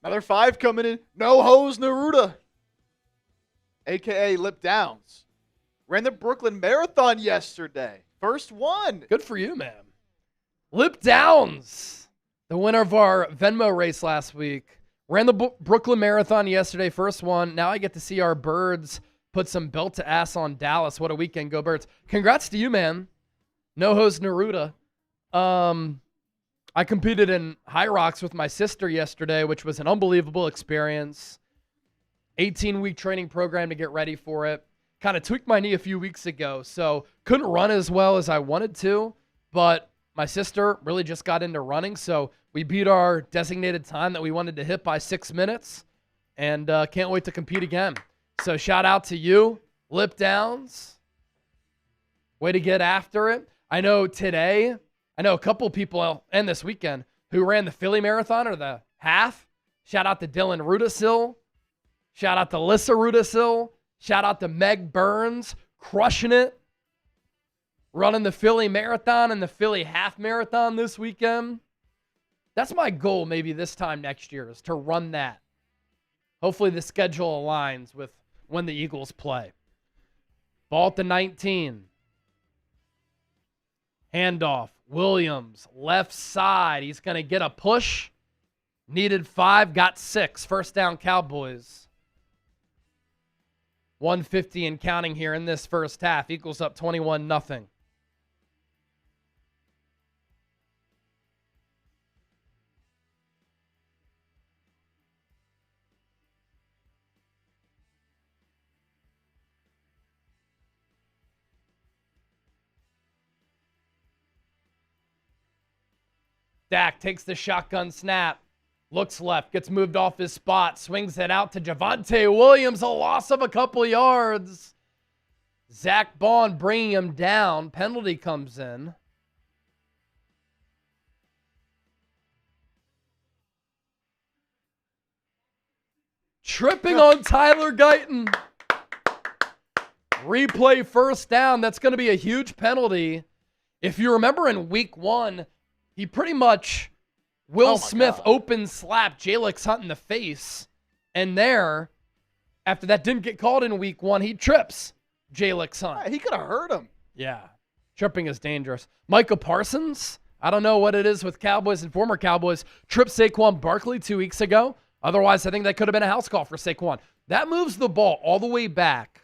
Another 5 coming in. No hose Neruda, a.k.a. Lip Downs. Ran the Brooklyn Marathon yesterday. First one. Good for you, man. Lip Downs, the winner of our Venmo race last week. Ran the Brooklyn Marathon yesterday, first one. Now I get to see our Birds put some belt to ass on Dallas. What a weekend. Go Birds. Congrats to you, man. No hose Neruda. I competed in High Rocks with my sister yesterday, which was an unbelievable experience. 18-week training program to get ready for it. Kind of tweaked my knee a few weeks ago, so couldn't run as well as I wanted to, but my sister really just got into running, so we beat our designated time that we wanted to hit by 6 minutes, and can't wait to compete again. So shout out to you, Lip Downs. Way to get after it. I know a couple people and this weekend who ran the Philly Marathon or the half. Shout out to Dylan Rudisil. Shout out to Lissa Rudisil. Shout out to Meg Burns, crushing it. Running the Philly Marathon and the Philly Half Marathon this weekend. That's my goal maybe this time next year, is to run that. Hopefully the schedule aligns with when the Eagles play. Ball at the 19. Handoff. Williams, left side. He's going to get a push. Needed 5, got 6. First down, Cowboys. 150 and counting here in this first half. Equals up 21-0. Dak takes the shotgun snap. Looks left, gets moved off his spot, swings it out to Javonte Williams, a loss of a couple yards. Zach Bond bringing him down. Penalty comes in. Tripping on Tyler Guyton. Replay first down. That's going to be a huge penalty. If you remember in week 1, he pretty much Will Smith open slap Jalix Hunt in the face. And after that didn't get called in week 1, he trips Jalix Hunt. Yeah, he could have hurt him. Yeah. Tripping is dangerous. Micah Parsons, I don't know what it is with Cowboys and former Cowboys, tripped Saquon Barkley 2 weeks ago. Otherwise, I think that could have been a house call for Saquon. That moves the ball all the way back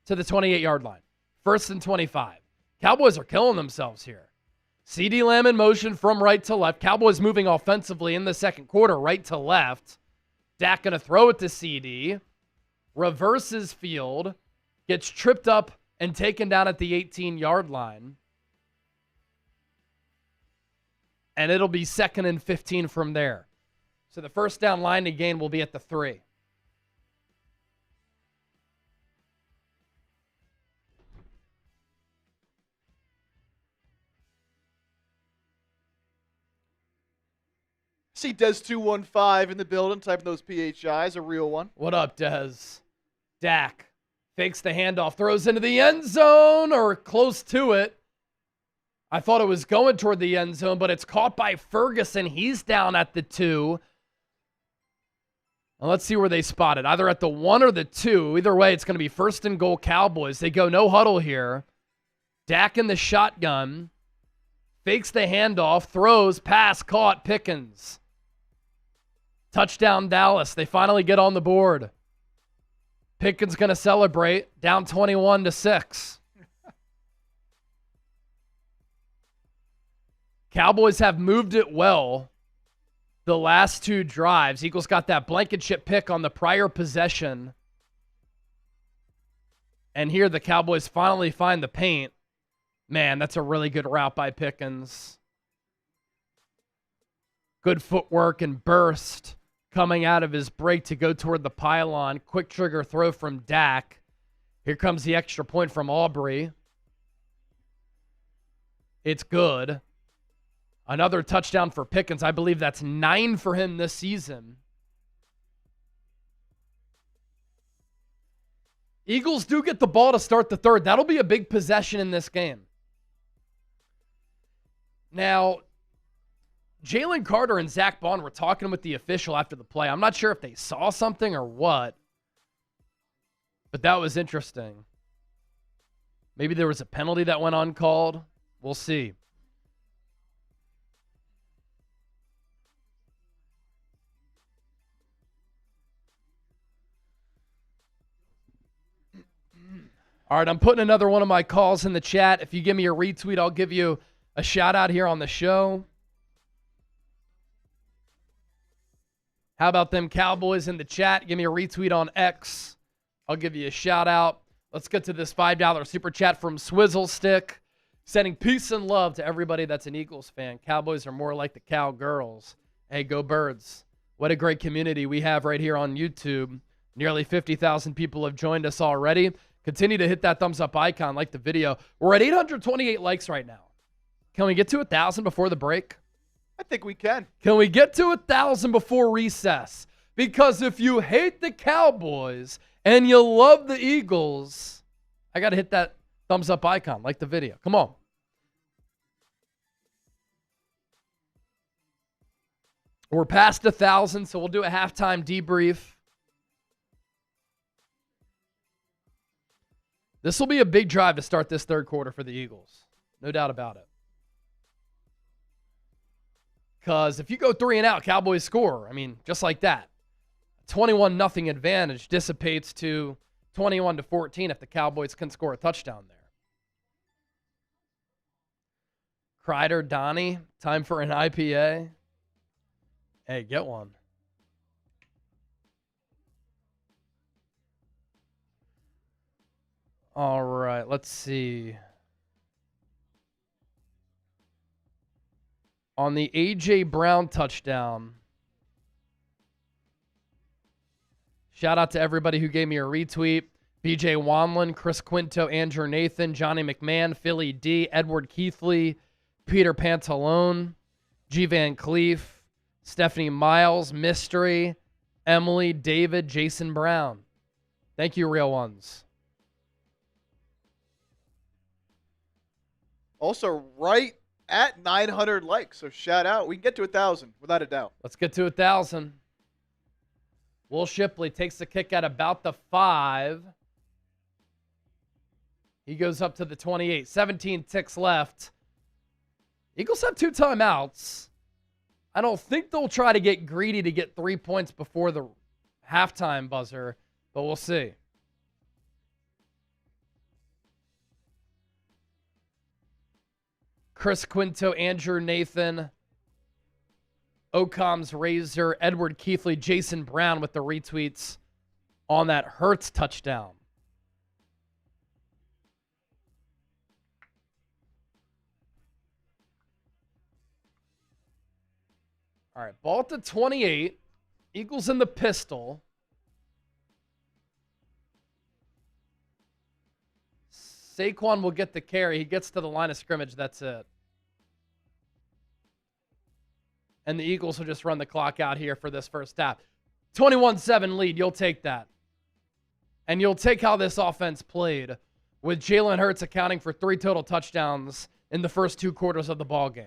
to the 28-yard line. 1st and 25. Cowboys are killing themselves here. CeeDee Lamb in motion from right to left. Cowboys moving offensively in the second quarter, right to left. Dak going to throw it to CeeDee. Reverses field. Gets tripped up and taken down at the 18-yard line. And it'll be 2nd and 15 from there. So the first down line to gain will be at the 3. See Des215 in the building, typing those PHIs, a real one. What up, Des? Dak fakes the handoff, throws into the end zone or close to it. I thought it was going toward the end zone, but it's caught by Ferguson. He's down at the 2. And let's see where they spot it. Either at the 1 or the 2. Either way, it's going to be 1st and goal Cowboys. They go no huddle here. Dak in the shotgun. Fakes the handoff, throws, pass, caught, Pickens. Touchdown Dallas. They finally get on the board. Pickens going to celebrate. Down 21-6. Cowboys have moved it well the last 2 drives. Eagles got that blanket chip pick on the prior possession. And here the Cowboys finally find the paint. Man, that's a really good route by Pickens. Good footwork and burst coming out of his break to go toward the pylon. Quick trigger throw from Dak. Here comes the extra point from Aubrey. It's good. Another touchdown for Pickens. I believe that's 9 for him this season. Eagles do get the ball to start the third. That'll be a big possession in this game. Now, Jalen Carter and Zach Bond were talking with the official after the play. I'm not sure if they saw something or what, but that was interesting. Maybe there was a penalty that went uncalled. We'll see. All right, I'm putting another one of my calls in the chat. If you give me a retweet, I'll give you a shout out here on the show. How about them Cowboys in the chat? Give me a retweet on X. I'll give you a shout out. Let's get to this $5 super chat from Swizzle Stick. Sending peace and love to everybody that's an Eagles fan. Cowboys are more like the Cowgirls. Hey, go Birds. What a great community we have right here on YouTube. Nearly 50,000 people have joined us already. Continue to hit that thumbs up icon, like the video. We're at 828 likes right now. Can we get to 1,000 before the break? I think we can. Can we get to 1,000 before recess? Because if you hate the Cowboys and you love the Eagles, I got to hit that thumbs up icon, like the video. Come on. We're past 1,000, so we'll do a halftime debrief. This will be a big drive to start this third quarter for the Eagles. No doubt about it. Because if you go 3 and out, Cowboys score. I mean, just like that. 21-0 advantage dissipates to 21-14 if the Cowboys can score a touchdown there. Kreider, Donnie, time for an IPA. Hey, get one. All right, let's see. On the A.J. Brown touchdown, shout out to everybody who gave me a retweet. B.J. Wanlin, Chris Quinto, Andrew Nathan, Johnny McMahon, Philly D, Edward Keithley, Peter Pantalone, G. Van Cleef, Stephanie Miles, Mystery, Emily, David, Jason Brown. Thank you, real ones. Also, right at 900 likes, so shout out. We can get to 1,000 without a doubt. Let's get to 1,000. Will Shipley takes the kick at about the 5. He goes up to the 28. 17 ticks left. Eagles have 2 timeouts. I don't think they'll try to get greedy to get 3 points before the halftime buzzer, but we'll see. Chris Quinto, Andrew Nathan, Ocam's Razor, Edward Keithley, Jason Brown with the retweets on that Hurts touchdown. All right, ball to 28. Eagles in the pistol. Saquon will get the carry. He gets to the line of scrimmage. That's it. And the Eagles will just run the clock out here for this first half. 21-7 lead. You'll take that. And you'll take how this offense played with Jalen Hurts accounting for 3 total touchdowns in the first 2 quarters of the ball game.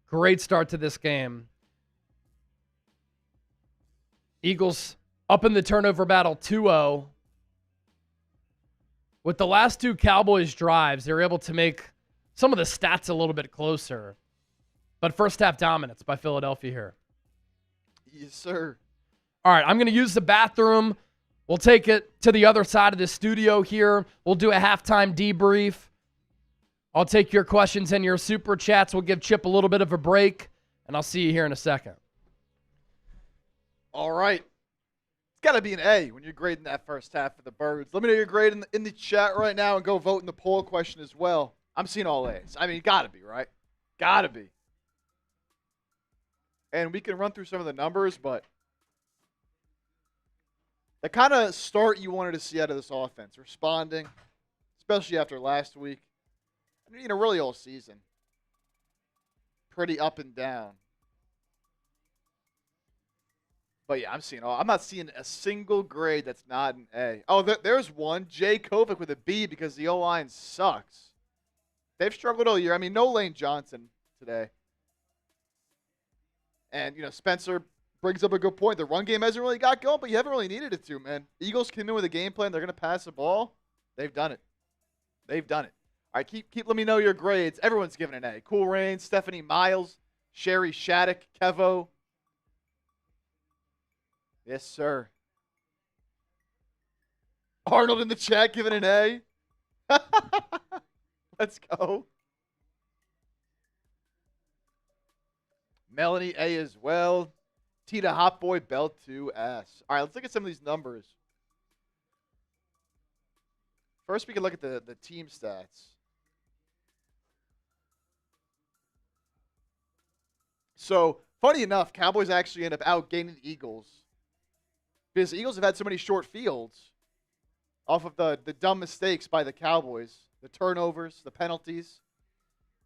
Great start to this game. Eagles up in the turnover battle 2-0. With the last 2 Cowboys drives, they were able to make some of the stats a little bit closer. But first half dominance by Philadelphia here. Yes, sir. All right, I'm going to use the bathroom. We'll take it to the other side of the studio here. We'll do a halftime debrief. I'll take your questions and your super chats. We'll give Chip a little bit of a break, and I'll see you here in a second. All right. It's got to be an A when you're grading that first half for the Birds. Let me know your grade in the chat right now and go vote in the poll question as well. I'm seeing all A's. I mean, got to be, right? Got to be. And we can run through some of the numbers, but the kind of start you wanted to see out of this offense, responding, especially after last week, really all season. Pretty up and down. But yeah, I'm not seeing a single grade that's not an A. Oh, there's one. Jay Kovic with a B because the O-line sucks. They've struggled all year. I mean, no Lane Johnson today. And, Spencer brings up a good point. The run game hasn't really got going, but you haven't really needed it to, man. Eagles came in with a game plan. They're going to pass the ball. They've done it. They've done it. All right, keep let me know your grades. Everyone's giving an A. Cool Rain, Stephanie Miles, Sherry Shattuck, Kevo. Yes, sir. Arnold in the chat giving an A. Let's go. Melanie A as well. Tita Hotboy Bell 2 S. All right, let's look at some of these numbers. First, we can look at the team stats. So, funny enough, Cowboys actually end up outgaining the Eagles because the Eagles have had so many short fields off of the dumb mistakes by the Cowboys, the turnovers, the penalties.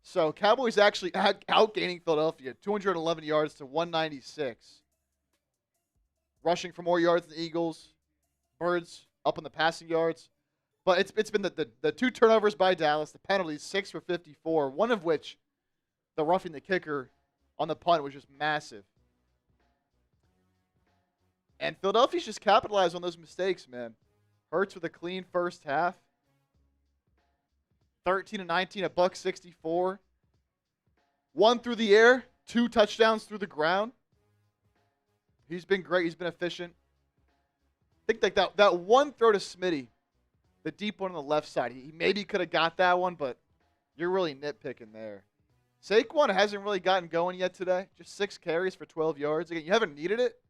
So, Cowboys actually outgaining Philadelphia, 211 yards to 196. Rushing for more yards than the Eagles. Birds up on the passing yards. But it's been the two turnovers by Dallas, the penalties, 6 for 54, one of which, the roughing the kicker on the punt, was just massive. And Philadelphia's just capitalized on those mistakes, man. Hurts with a clean first half. 13-19, $164. 1 through the air, 2 touchdowns through the ground. He's been great. He's been efficient. I think like that one throw to Smitty, the deep one on the left side, he maybe could have got that one, but you're really nitpicking there. Saquon hasn't really gotten going yet today. Just 6 carries for 12 yards. Again, you haven't needed it,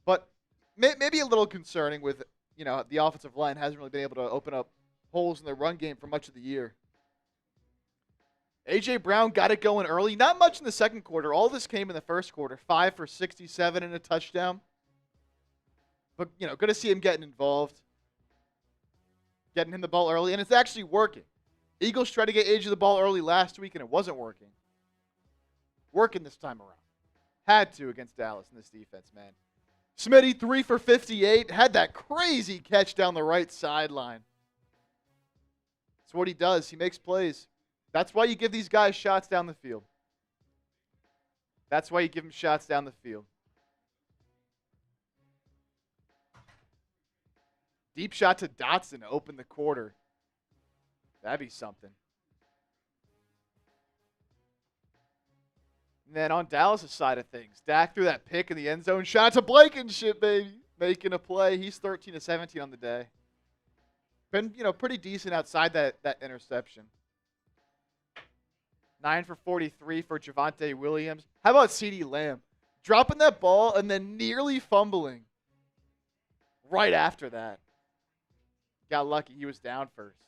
but maybe a little concerning with, the offensive line hasn't really been able to open up holes in the run game for much of the year. A.J. Brown got it going early. Not much in the second quarter. All this came in the first quarter. 5 for 67 and a touchdown. But, good to see him getting involved. Getting him the ball early. And it's actually working. Eagles tried to get AJ the ball early last week, and it wasn't working. Working this time around. Had to against Dallas in this defense, man. Smitty, 3 for 58. Had that crazy catch down the right sideline. That's what he does. He makes plays. That's why you give these guys shots down the field. That's why you give them shots down the field. Deep shot to Dotson to open the quarter. That'd be something. And then on Dallas' side of things, Dak threw that pick in the end zone. Shot to Blankenship, baby. Making a play. He's 13-17 on the day. Been, pretty decent outside that interception. 9 for 43 for Javonte Williams. How about CeeDee Lamb? Dropping that ball and then nearly fumbling right after that. Got lucky. He was down first.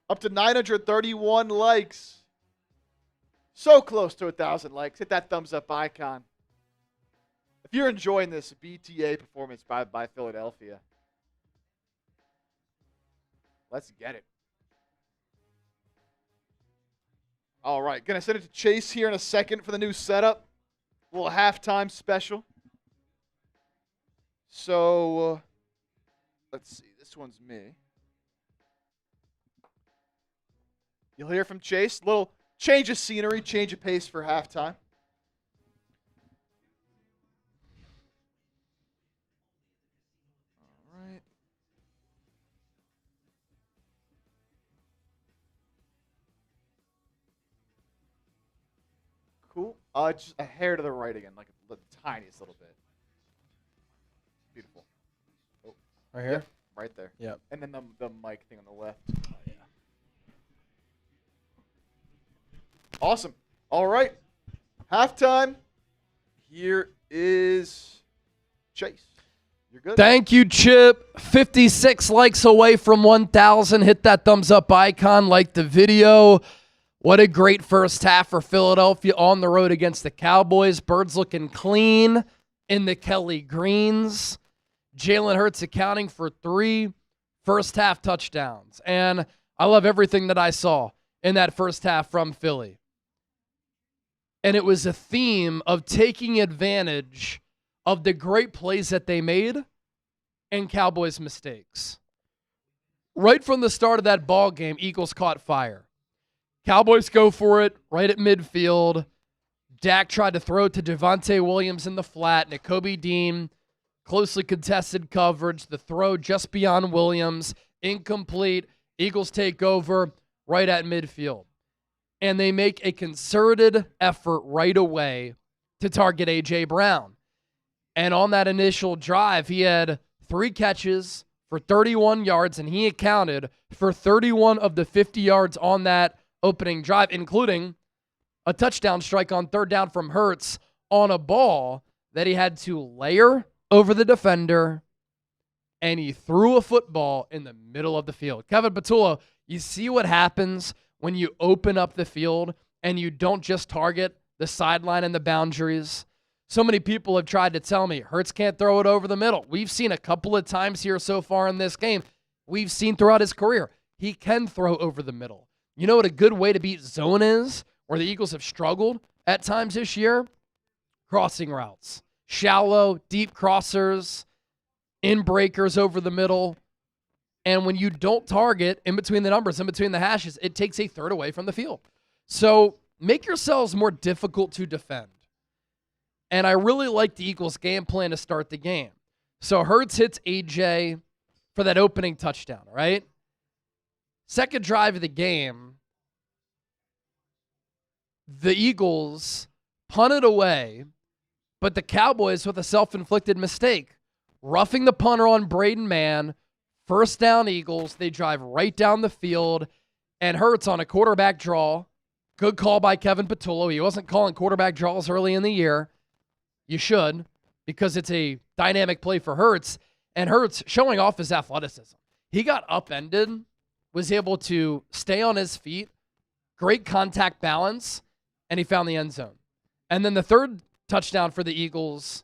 Up to 931 likes. So close to 1,000 likes. Hit that thumbs up icon. If you're enjoying this BTA performance by Philadelphia, let's get it. All right, going to send it to Chase here in a second for the new setup. A little halftime special. So, let's see. This one's me. You'll hear from Chase. Little change of scenery, change of pace for halftime. All right. Cool. Just a hair to the right again, like the tiniest little bit. Beautiful. Oh, right here? Yep, right there. Yep. And then the mic thing on the left. Oh, yeah. Awesome. All right. Halftime. Here is Chase. You're good. Thank you, Chip. 56 likes away from 1,000. Hit that thumbs up icon, like the video. What a great first half for Philadelphia on the road against the Cowboys. Birds looking clean in the Kelly greens. Jalen Hurts accounting for 3 first half touchdowns. And I love everything that I saw in that first half from Philly. And it was a theme of taking advantage of the great plays that they made and Cowboys' mistakes. Right from the start of that ball game, Eagles caught fire. Cowboys go for it right at midfield. Dak tried to throw to Javonte Williams in the flat. Nakobe Dean, closely contested coverage. The throw just beyond Williams, incomplete. Eagles take over right at midfield. And they make a concerted effort right away to target A.J. Brown. And on that initial drive, he had 3 catches for 31 yards, and he accounted for 31 of the 50 yards on that opening drive, including a touchdown strike on third down from Hurts on a ball that he had to layer over the defender, and he threw a football in the middle of the field. Kevin Patullo, you see what happens when you open up the field and you don't just target the sideline and the boundaries. So many people have tried to tell me Hurts can't throw it over the middle. We've seen a couple of times here so far in this game. We've seen throughout his career. He can throw over the middle. You know what a good way to beat zone is, where the Eagles have struggled at times this year? Crossing routes. Shallow, deep crossers, in breakers over the middle. And when you don't target in between the numbers, in between the hashes, it takes a third away from the field. So make yourselves more difficult to defend. And I really like the Eagles' game plan to start the game. So Hurts hits AJ for that opening touchdown, right? Second drive of the game, the Eagles punted away, but the Cowboys with a self-inflicted mistake. Roughing the punter on Braden Mann, first down Eagles. They drive right down the field, and Hurts on a quarterback draw. Good call by Kevin Patullo. He wasn't calling quarterback draws early in the year. You should, because it's a dynamic play for Hurts, and Hurts showing off his athleticism. He got upended, was able to stay on his feet, great contact balance, and he found the end zone. And then the third touchdown for the Eagles,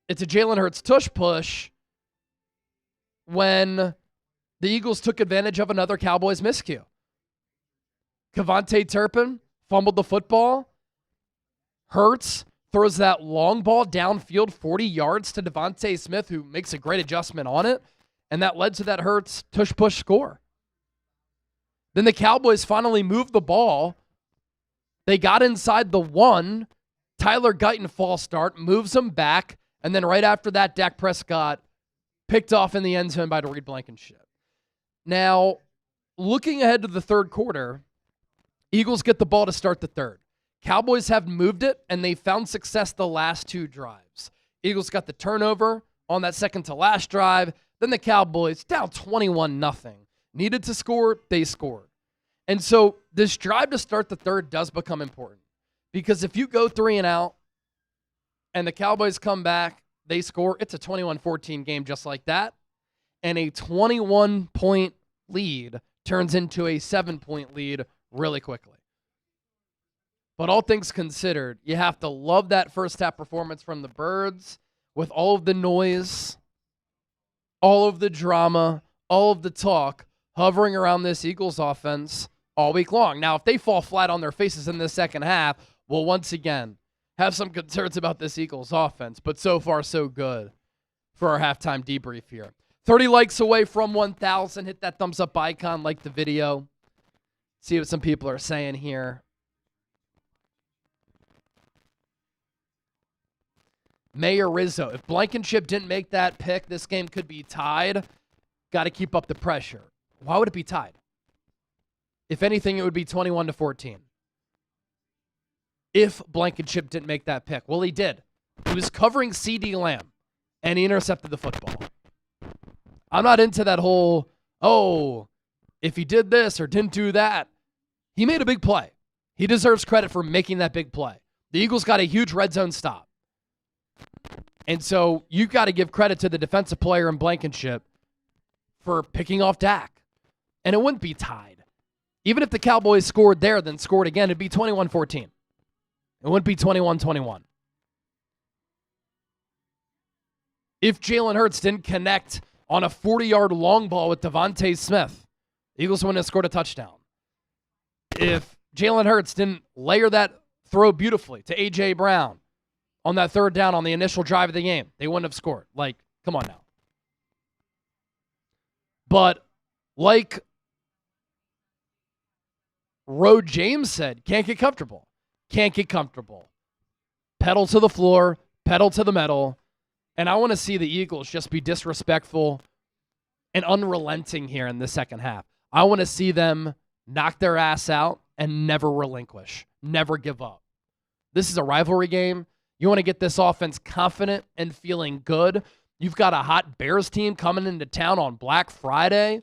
it's a Jalen Hurts tush push when the Eagles took advantage of another Cowboys miscue. Kevontae Turpin fumbled the football. Hurts throws that long ball downfield 40 yards to Devontae Smith, who makes a great adjustment on it, and that led to that Hurts tush-push score. Then the Cowboys finally moved the ball. They got inside the 1. Tyler Guyton false start, moves them back, and then right after that, Dak Prescott picked off in the end zone by Reed Blankenship. Now, looking ahead to the third quarter, Eagles get the ball to start the third. Cowboys have moved it, and they found success the last 2 drives. Eagles got the turnover on that second to last drive. Then the Cowboys, down 21-0. Needed to score, they scored. And so this drive to start the third does become important. Because if you go 3 and out, and the Cowboys come back, they score, it's a 21-14 game just like that. And a 21-point lead turns into a 7-point lead really quickly. But all things considered, you have to love that first half performance from the Birds with all of the noise, all of the drama, all of the talk hovering around this Eagles offense all week long. Now, if they fall flat on their faces in the second half, we'll once again have some concerns about this Eagles offense. But so far, so good for our halftime debrief here. 30 likes away from 1,000. Hit that thumbs up icon, like the video. See what some people are saying here. Mayor Rizzo, if Blankenship didn't make that pick, this game could be tied. Got to keep up the pressure. Why would it be tied? If anything, it would be 21-14. If Blankenship didn't make that pick. Well, he did. He was covering CD Lamb, and he intercepted the football. I'm not into that whole, if he did this or didn't do that. He made a big play. He deserves credit for making that big play. The Eagles got a huge red zone stop. And so you got to give credit to the defensive player in Blankenship for picking off Dak. And it wouldn't be tied. Even if the Cowboys scored there, then scored again, it'd be 21-14. It wouldn't be 21-21. If Jalen Hurts didn't connect on a 40-yard long ball with Devontae Smith, the Eagles wouldn't have scored a touchdown. If Jalen Hurts didn't layer that throw beautifully to A.J. Brown on that third down on the initial drive of the game, they wouldn't have scored. Like, come on now. But like Road James said, can't get comfortable. Can't get comfortable. Pedal to the floor, pedal to the metal. And I want to see the Eagles just be disrespectful and unrelenting here in the second half. I want to see them knock their ass out and never relinquish, never give up. This is a rivalry game. You want to get this offense confident and feeling good. You've got a hot Bears team coming into town on Black Friday.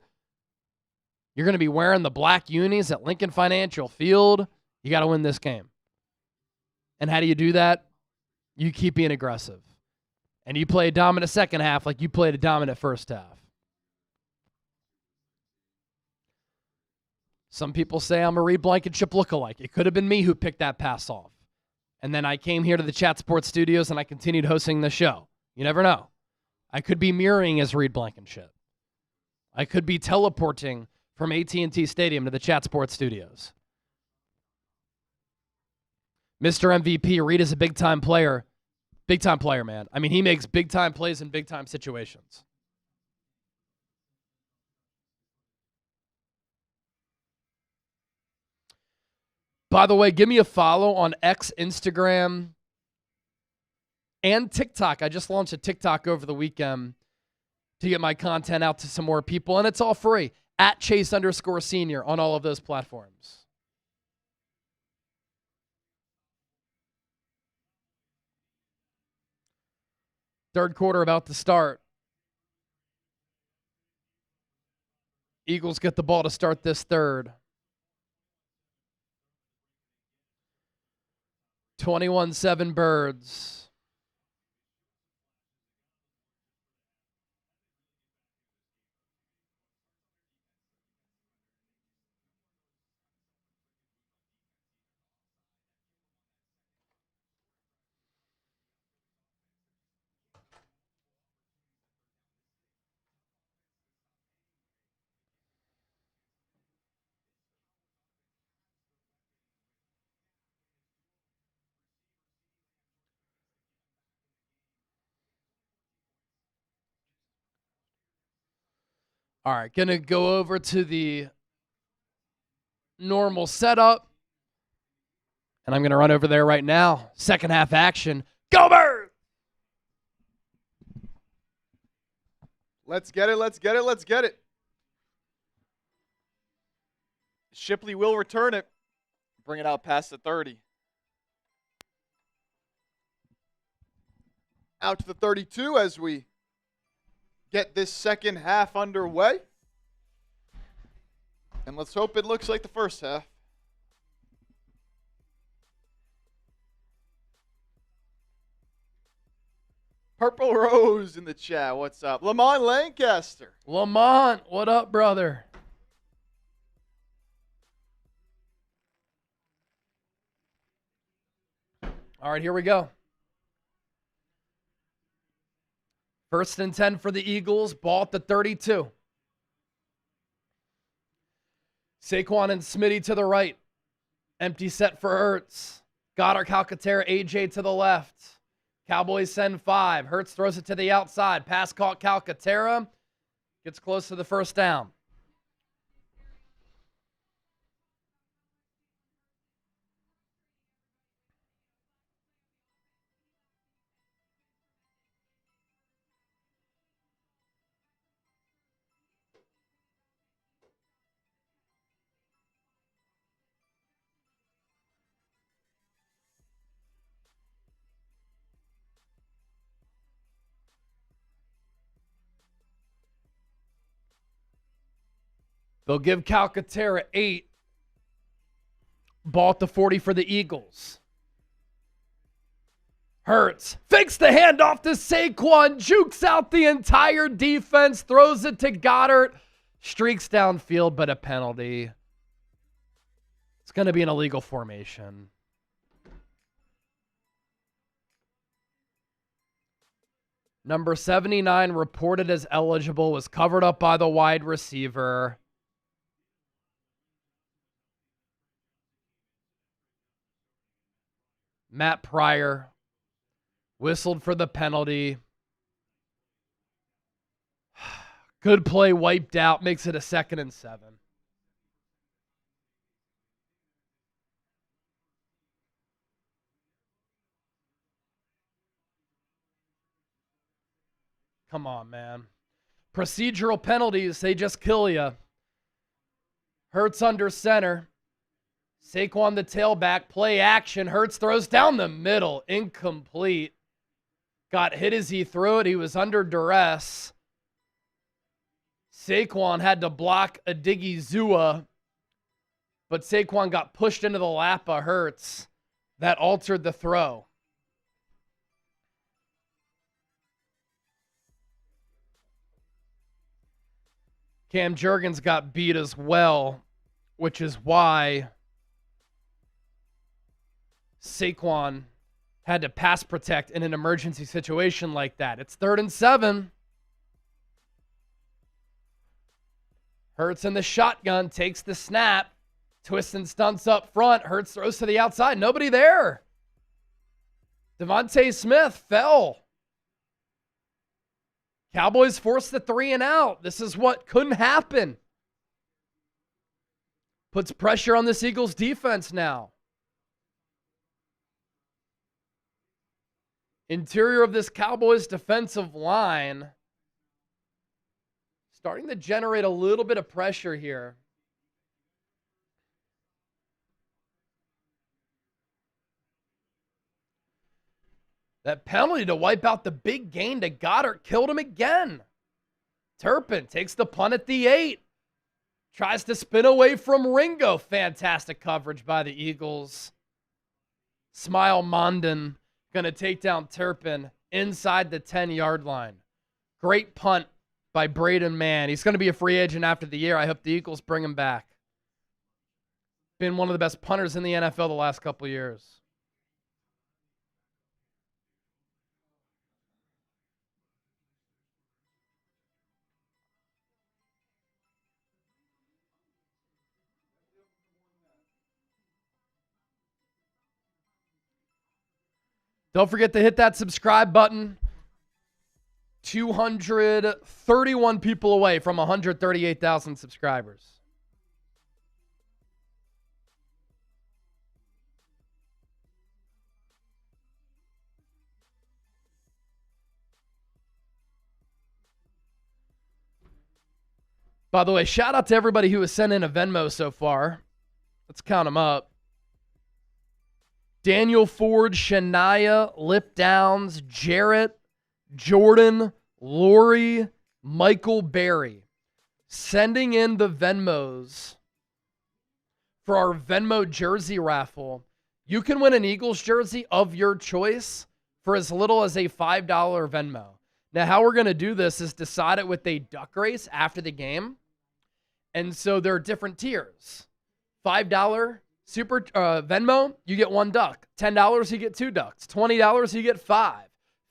You're going to be wearing the black unis at Lincoln Financial Field. You got to win this game. And how do you do that? You keep being aggressive. And you play a dominant second half like you played a dominant first half. Some people say I'm a Reed Blankenship lookalike. It could have been me who picked that pass off. And then I came here to the Chat Sports Studios and I continued hosting the show. You never know. I could be mirroring as Reed Blankenship. I could be teleporting from AT&T Stadium to the Chat Sports Studios. Mr. MVP, Reed is a big-time player. Big-time player, man. I mean, he makes big-time plays in big-time situations. By the way, give me a follow on X, Instagram, and TikTok. I just launched a TikTok over the weekend to get my content out to some more people, and it's all free. At Chase_Senior on all of those platforms. Third quarter about to start. Eagles get the ball to start this third. 21-7 Birds. All right, going to go over to the normal setup. And I'm going to run over there right now. Second half action. Go Birds! Let's get it, let's get it, let's get it. Shipley will return it. Bring it out past the 30. Out to the 32 as we get this second half underway. And let's hope it looks like the first half. Purple Rose in the chat. What's up? Lamont Lancaster. Lamont, what up, brother? All right, here we go. First and 10 for the Eagles. Ball at the 32. Saquon and Smitty to the right. Empty set for Hurts. Goddard, Calcaterra, AJ to the left. Cowboys send 5. Hurts throws it to the outside. Pass caught Calcaterra. Gets close to the first down. They'll give Calcaterra 8. Ball at the 40 for the Eagles. Hurts fakes the handoff to Saquon, jukes out the entire defense, throws it to Goddard, streaks downfield, but a penalty. It's going to be an illegal formation. Number 79 reported as eligible, was covered up by the wide receiver. Matt Pryor whistled for the penalty. Good play, wiped out, makes it a 2nd and 7. Come on, man. Procedural penalties, they just kill you. Hurts under center. Saquon the tailback, play action. Hurts throws down the middle, incomplete. Got hit as he threw it. He was under duress. Saquon had to block a Diggy Zua, but Saquon got pushed into the lap of Hurts. That altered the throw. Cam Jurgens got beat as well, which is why Saquon had to pass protect in an emergency situation like that. It's 3rd and 7. Hurts in the shotgun, takes the snap, twists and stunts up front. Hurts throws to the outside. Nobody there. Devontae Smith fell. Cowboys forced the 3 and out. This is what couldn't happen. Puts pressure on this Eagles defense now. Interior of this Cowboys defensive line starting to generate a little bit of pressure here. That penalty to wipe out the big gain to Goddard killed him again. Turpin takes the punt at the 8. Tries to spin away from Ringo. Fantastic coverage by the Eagles. Smile Mondon going to take down Turpin inside the 10-yard line. Great punt by Braden Mann. He's going to be a free agent after the year. I hope the Eagles bring him back. Been one of the best punters in the NFL the last couple years. Don't forget to hit that subscribe button. 231 people away from 138,000 subscribers. By the way, shout out to everybody who has sent in a Venmo so far. Let's count them up. Daniel Ford, Shania, Lip Downs, Jarrett, Jordan, Lori, Michael Berry. Sending in the Venmos for our Venmo jersey raffle. You can win an Eagles jersey of your choice for as little as a $5 Venmo. Now, how we're going to do this is decide it with a duck race after the game. And so there are different tiers. $5 Super Venmo, you get 1 duck. $10, you get 2 ducks. $20, you get 5.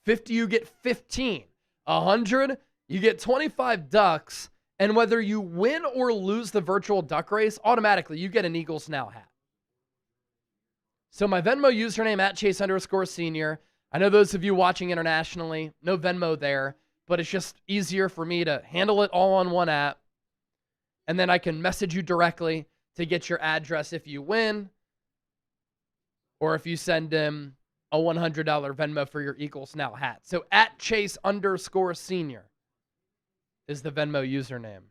$50, you get 15. $100, you get 25 ducks. And whether you win or lose the virtual duck race, automatically you get an Eagles Now hat. So my Venmo username at Chase_senior. I know those of you watching internationally, no Venmo there, but it's just easier for me to handle it all on one app. And then I can message you directly to get your address if you win, or if you send him a $100 Venmo for your Eagles Now hat. So at Chase_senior is the Venmo username.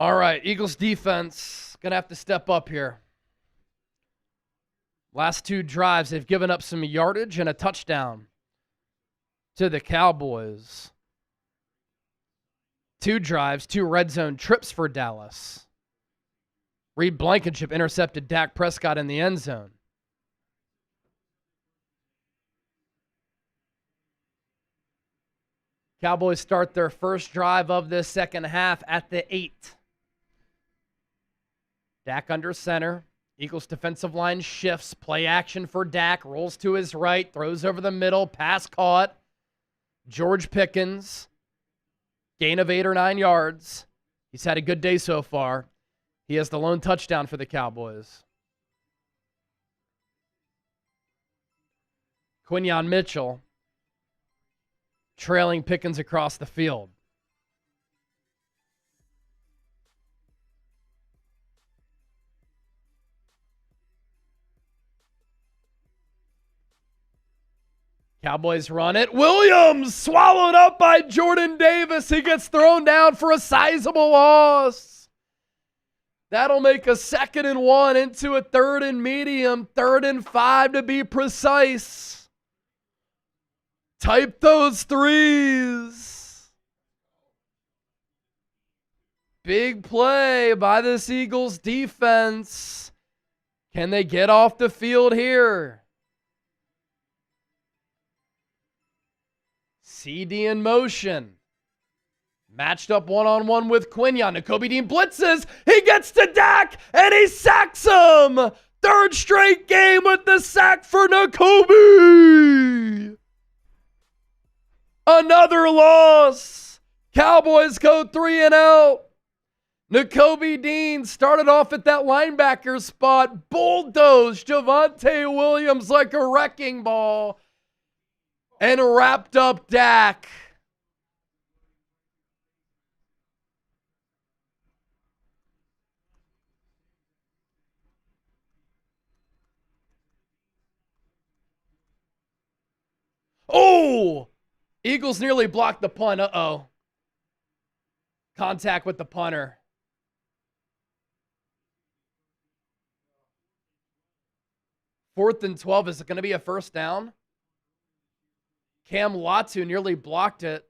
All right, Eagles defense going to have to step up here. Last 2 drives, they've given up some yardage and a touchdown to the Cowboys. 2 drives, 2 red zone trips for Dallas. Reed Blankenship intercepted Dak Prescott in the end zone. Cowboys start their first drive of this second half at the 8. Dak under center. Eagles defensive line shifts. Play action for Dak. Rolls to his right. Throws over the middle. Pass caught. George Pickens. Gain of 8 or 9 yards. He's had a good day so far. He has the lone touchdown for the Cowboys. Quinyon Mitchell trailing Pickens across the field. Cowboys run it. Williams swallowed up by Jordan Davis. He gets thrown down for a sizable loss. That'll make a 2nd and 1 into a 3rd and medium, 3rd and 5 to be precise. Type those threes. Big play by this Eagles defense. Can they get off the field here? CD in motion. Matched up one-on-one with Quinyon. Nakobe Dean blitzes. He gets to Dak, and he sacks him. 3rd straight game with the sack for Nakobe. Another loss. Cowboys go 3-0. Nakobe Dean started off at that linebacker spot. Bulldozed Javonte Williams like a wrecking ball. And wrapped up Dak. Oh! Eagles nearly blocked the punt. Uh-oh. Contact with the punter. Fourth and 12. Is it going to be a first down? Cam Latu nearly blocked it.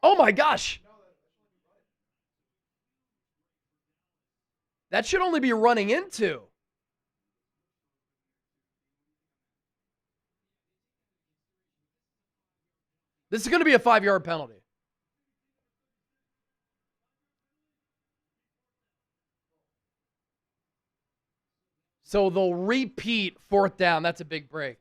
Oh my gosh. That should only be running into. This is going to be a 5-yard penalty. So they'll repeat 4th down. That's a big break.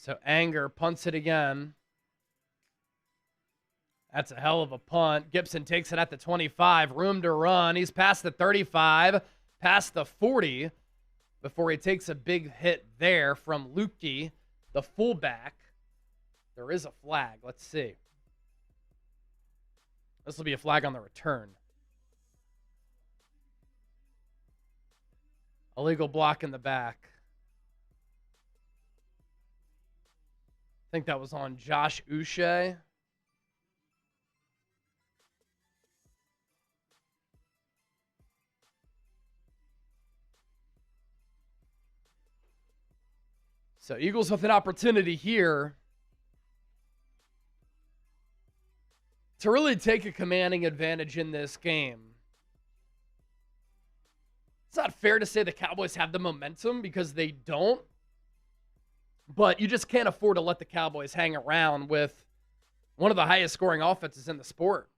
So Anger punts it again. That's a hell of a punt. Gibson takes it at the 25. Room to run. He's past the 35, past the 40, before he takes a big hit there from Lukey, the fullback. There is a flag. Let's see. This will be a flag on the return. Illegal block in the back. I think that was on Josh Uche. So Eagles with an opportunity here to really take a commanding advantage in this game. It's not fair to say the Cowboys have the momentum because they don't. But you just can't afford to let the Cowboys hang around with One of the highest scoring offenses in the sport.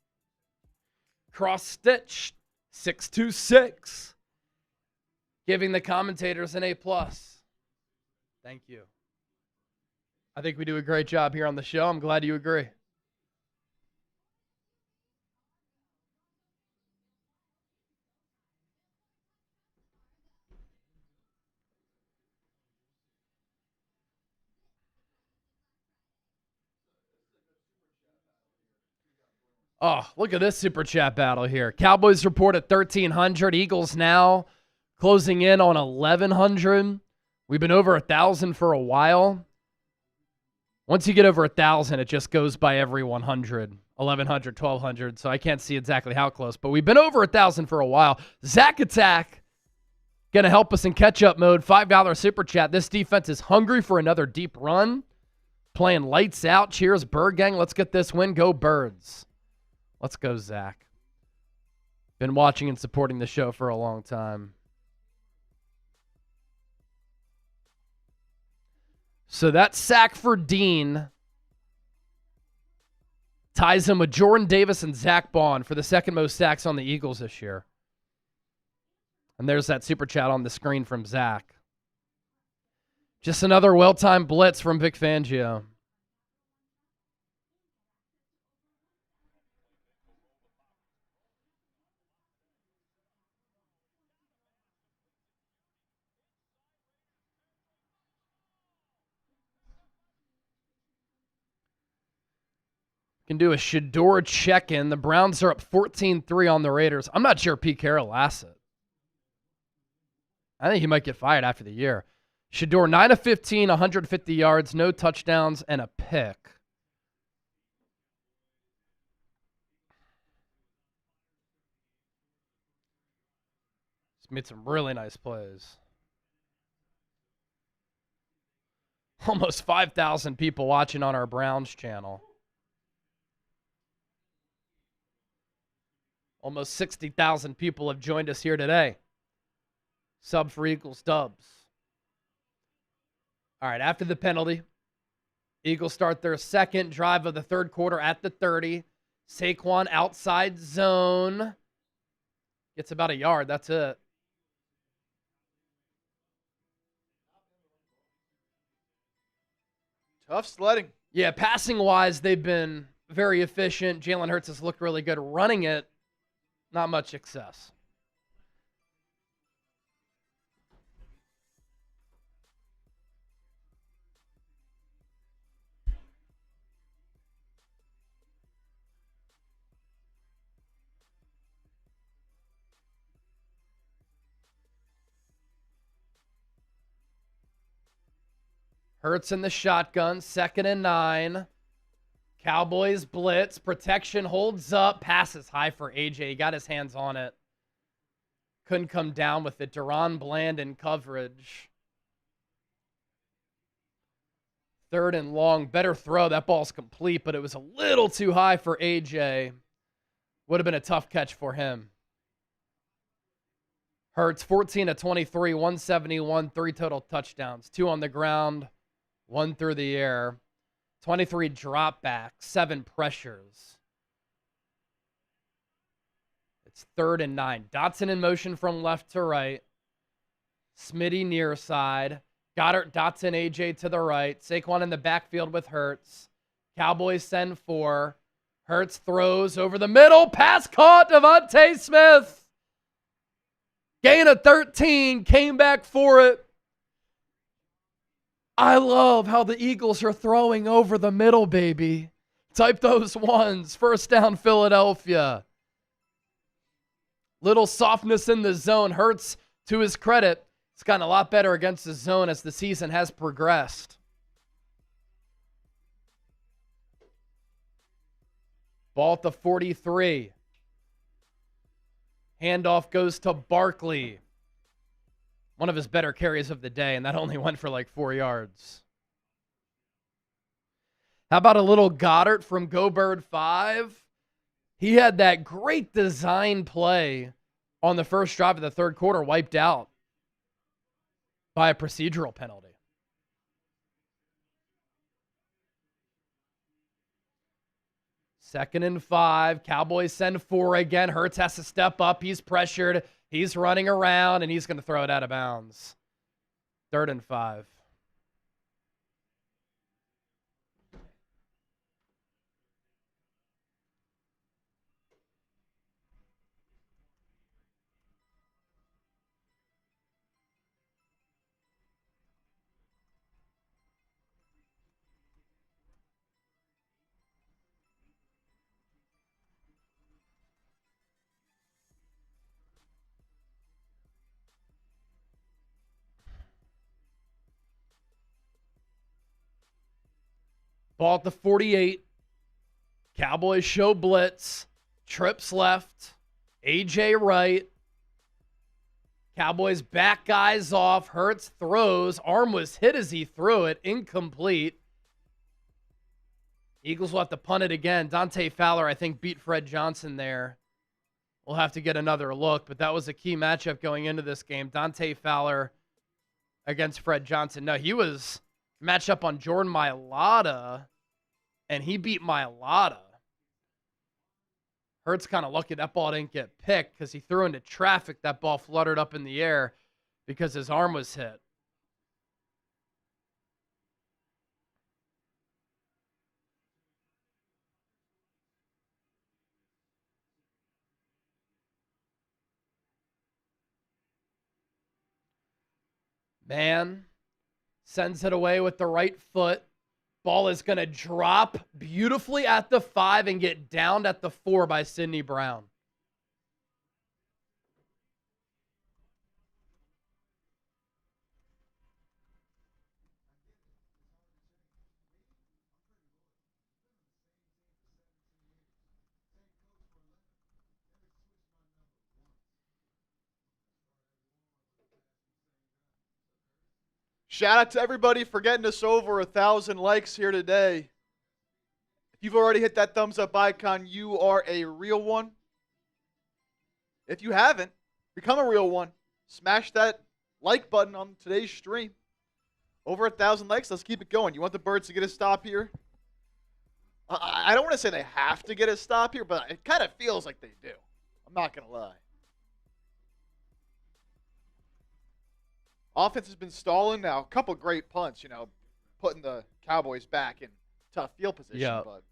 Cross stitch 626. Giving the commentators an A+. Thank you. I think we do a great job here on the show. I'm glad you agree. Oh, look at this super chat battle here. Cowboys report at 1,300. Eagles now closing in on 1,100. We've been over 1,000 for a while. Once you get over 1,000, it just goes by every 100. 1,100, 1,200. So I can't see exactly how close, but we've been over 1,000 for a while. Zach Attack going to help us in catch-up mode. $5 super chat. This defense is hungry for another deep run. Playing lights out. Cheers, Bird Gang. Let's get this win. Go Birds. Let's go, Zach. Been watching and supporting the show for a long time. So that sack for Dean ties him with Jordan Davis and Zach Bond for the second most sacks on the Eagles this year. And there's that super chat on the screen from Zach. Just another well-timed blitz from Vic Fangio. Can do a Shador check-in. The Browns are up 14-3 on the Raiders. I'm not sure Pete Carroll lasts it. I think he might get fired after the year. Shador, 9 of 15, 150 yards, no touchdowns, and a pick. He's made some really nice plays. Almost 5,000 people watching on our Browns channel. Almost 60,000 people have joined us here today. Sub for Eagles Dubs. All right, after the penalty, Eagles start their second drive of the third quarter at the 30. Saquon outside zone. Gets about a yard. That's it. Tough sledding. Yeah, passing-wise, they've been very efficient. Jalen Hurts has looked really good running it. Not much success. Hurts in the shotgun, 2nd and 9. Cowboys blitz. Protection holds up. Passes high for AJ. He got his hands on it. Couldn't come down with it. Deron Bland in coverage. 3rd and long. Better throw. That ball's complete, but it was a little too high for AJ. Would have been a tough catch for him. Hurts 14 of 23, 171, 3 total touchdowns. 2 on the ground, 1 through the air. 23 dropbacks, 7 pressures. It's 3rd and 9. Dotson in motion from left to right. Smitty near side. Goddard, Dotson, AJ to the right. Saquon in the backfield with Hurts. Cowboys send 4. Hurts throws over the middle. Pass caught. Devontae Smith. Gain of 13. Came back for it. I love how the Eagles are throwing over the middle, baby. Type those ones. 1st down, Philadelphia. Little softness in the zone. Hurts, to his credit, it's gotten a lot better against the zone as the season has progressed. Ball at the 43. Handoff goes to Barkley. One of his better carries of the day, and that only went for like 4 yards. How about a little Goddard from Go Bird 5? He had that great design play on the first drive of the third quarter, wiped out by a procedural penalty. 2nd and 5. Cowboys send 4 again. Hurts has to step up. He's pressured. He's running around, and he's going to throw it out of bounds. 3rd and 5. Ball at the 48. Cowboys show blitz. Trips left. AJ right. Cowboys back guys off. Hurts throws. Arm was hit as he threw it. Incomplete. Eagles will have to punt it again. Dante Fowler, I think, beat Fred Johnson there. We'll have to get another look, but that was a key matchup going into this game. Dante Fowler against Fred Johnson. No, he was matched up on Jordan Mailata, and he beat Mailata. Hurts kind of lucky that ball didn't get picked because he threw into traffic. That ball fluttered up in the air because his arm was hit. Man sends it away with the right foot. Ball is going to drop beautifully at the 5 and get downed at the 4 by Sidney Brown. Shout out to everybody for getting us over 1,000 likes here today. If you've already hit that thumbs up icon, you are a real one. If you haven't, become a real one. Smash that like button on today's stream. Over 1,000 likes. Let's keep it going. You want the Birds to get a stop here? I don't want to say they have to get a stop here, but it kind of feels like they do. I'm not going to lie. Offense has been stalling now. A couple great punts, putting the Cowboys back in tough field position. Yeah. But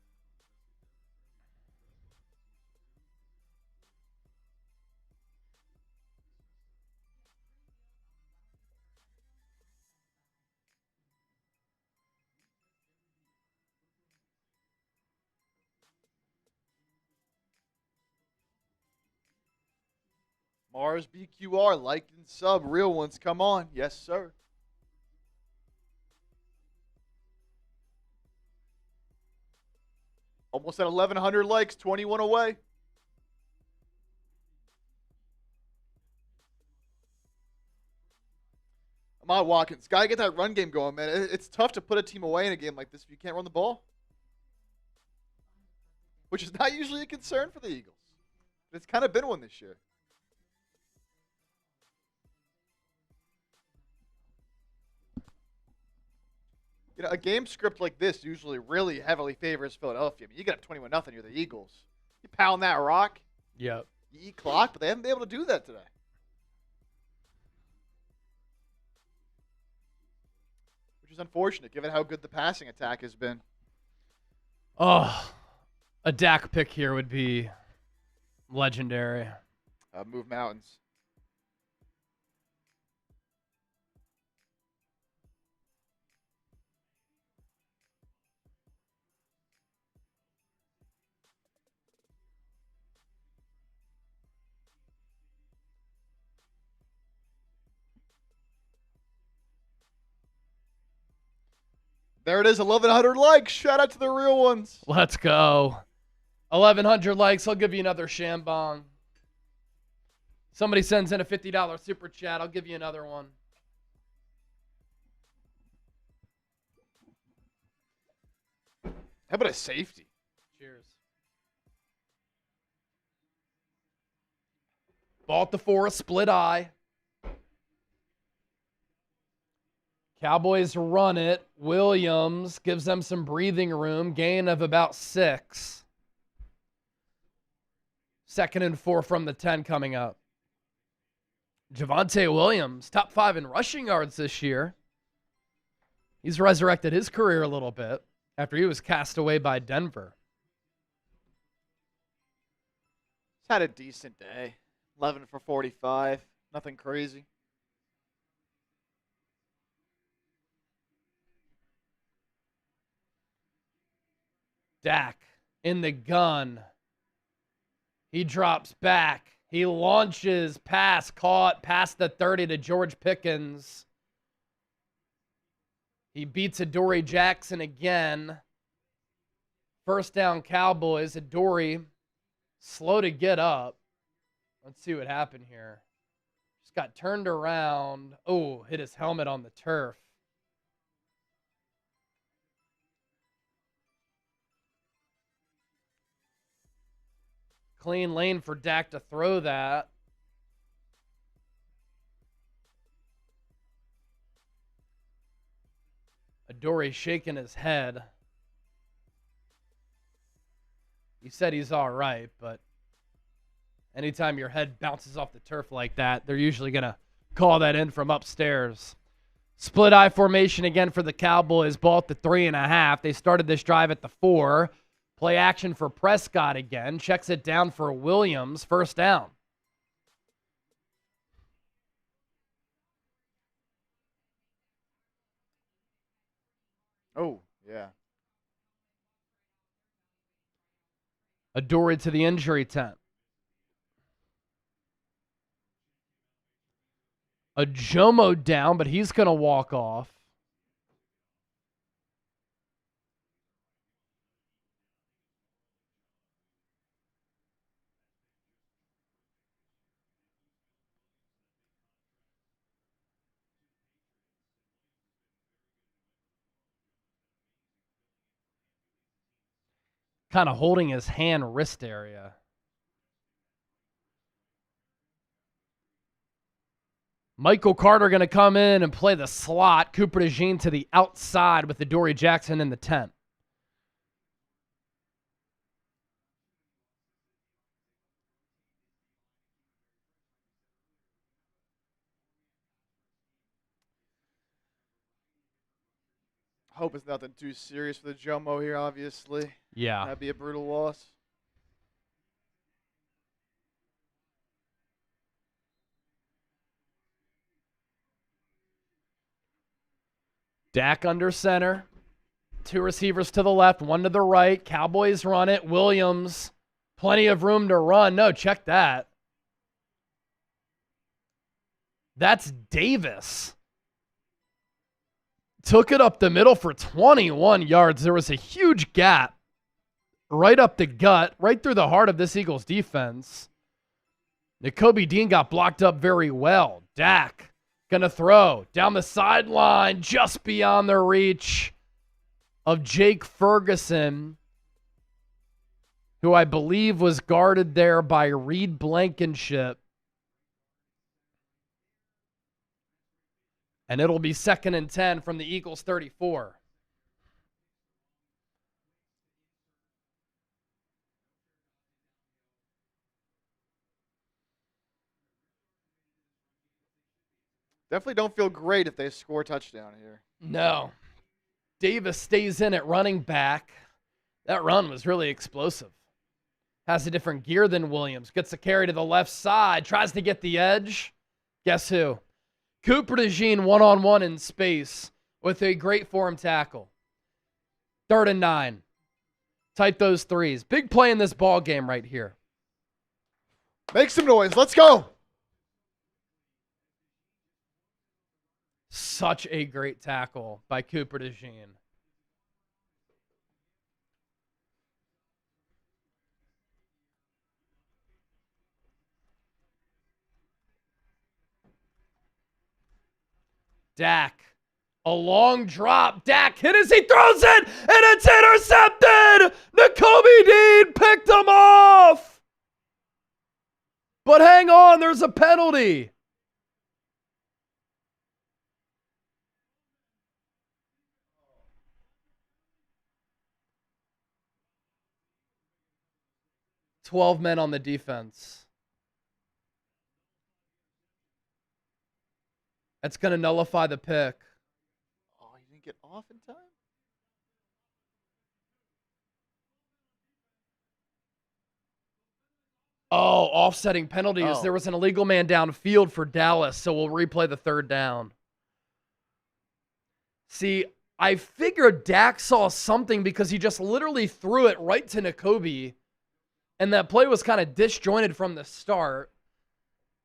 Mars BQR, like and sub, real ones, come on. Yes, sir. Almost at 1,100 likes, 21 away. Ahmad Watkins, got to get that run game going, man. It's tough to put a team away in a game like this if you can't run the ball, which is not usually a concern for the Eagles. It's kind of been one this year. A game script like this usually really heavily favors Philadelphia. I mean, you get up 21-0, you're the Eagles. You pound that rock. Yep. You eat clock, but they haven't been able to do that today. Which is unfortunate, given how good the passing attack has been. Oh, a Dak pick here would be legendary. Move mountains. There it is, 1,100 likes. Shout out to the real ones. Let's go. 1,100 likes. I'll give you another shambong. Somebody sends in a $50 super chat. I'll give you another one. How about a safety? Cheers. Ball at the 4, split eye. Cowboys run it. Williams gives them some breathing room. Gain of about 6. 2nd and 4 from the 10 coming up. Javonte Williams, top 5 in rushing yards this year. He's resurrected his career a little bit after he was cast away by Denver. He's had a decent day. 11 for 45. Nothing crazy. Dak in the gun. He drops back. He launches, pass caught past the 30 to George Pickens. He beats Adoree Jackson again. First down, Cowboys. Adoree slow to get up. Let's see what happened here. Just got turned around. Oh, hit his helmet on the turf. Clean lane for Dak to throw that. Adoree shaking his head. He said he's all right, but anytime your head bounces off the turf like that, they're usually going to call that in from upstairs. Split eye formation again for the Cowboys. Ball at the 3.5. They started this drive at the 4. Play action for Prescott again. Checks it down for Williams. First down. Oh, yeah. Adoree to the injury tent. A Jomo down, but he's going to walk off. Kind of holding his hand wrist area. Michael Carter going to come in and play the slot. Cooper DeJean to the outside with Adoree Jackson in the 10. Hope it's nothing too serious for the Jomo here, obviously. Yeah. That'd be a brutal loss. Dak under center. 2 receivers to the left, 1 to the right. Cowboys run it. Williams, plenty of room to run. No, check that. That's Davis. Took it up the middle for 21 yards. There was a huge gap right up the gut, right through the heart of this Eagles defense. Nakobe Dean got blocked up very well. Dak going to throw down the sideline just beyond the reach of Jake Ferguson, who I believe was guarded there by Reed Blankenship. And it'll be 2nd and 10 from the Eagles 34. Definitely don't feel great if they score a touchdown here. No. Davis stays in at running back. That run was really explosive. Has a different gear than Williams. Gets the carry to the left side. Tries to get the edge. Guess who? Cooper DeJean one-on-one in space with a great form tackle. 3rd and 9. Type those threes. Big play in this ball game right here. Make some noise. Let's go. Such a great tackle by Cooper DeJean. Dak, a long drop. Dak hit as he throws it, and it's intercepted. Nakobe Dean picked him off. But hang on, there's a penalty. 12 men on the defense. That's going to nullify the pick. Oh, he didn't get off in time? Oh, offsetting penalties. Oh. There was an illegal man downfield for Dallas, so we'll replay the third down. See, I figured Dak saw something because he just literally threw it right to Nakobe, and that play was kind of disjointed from the start.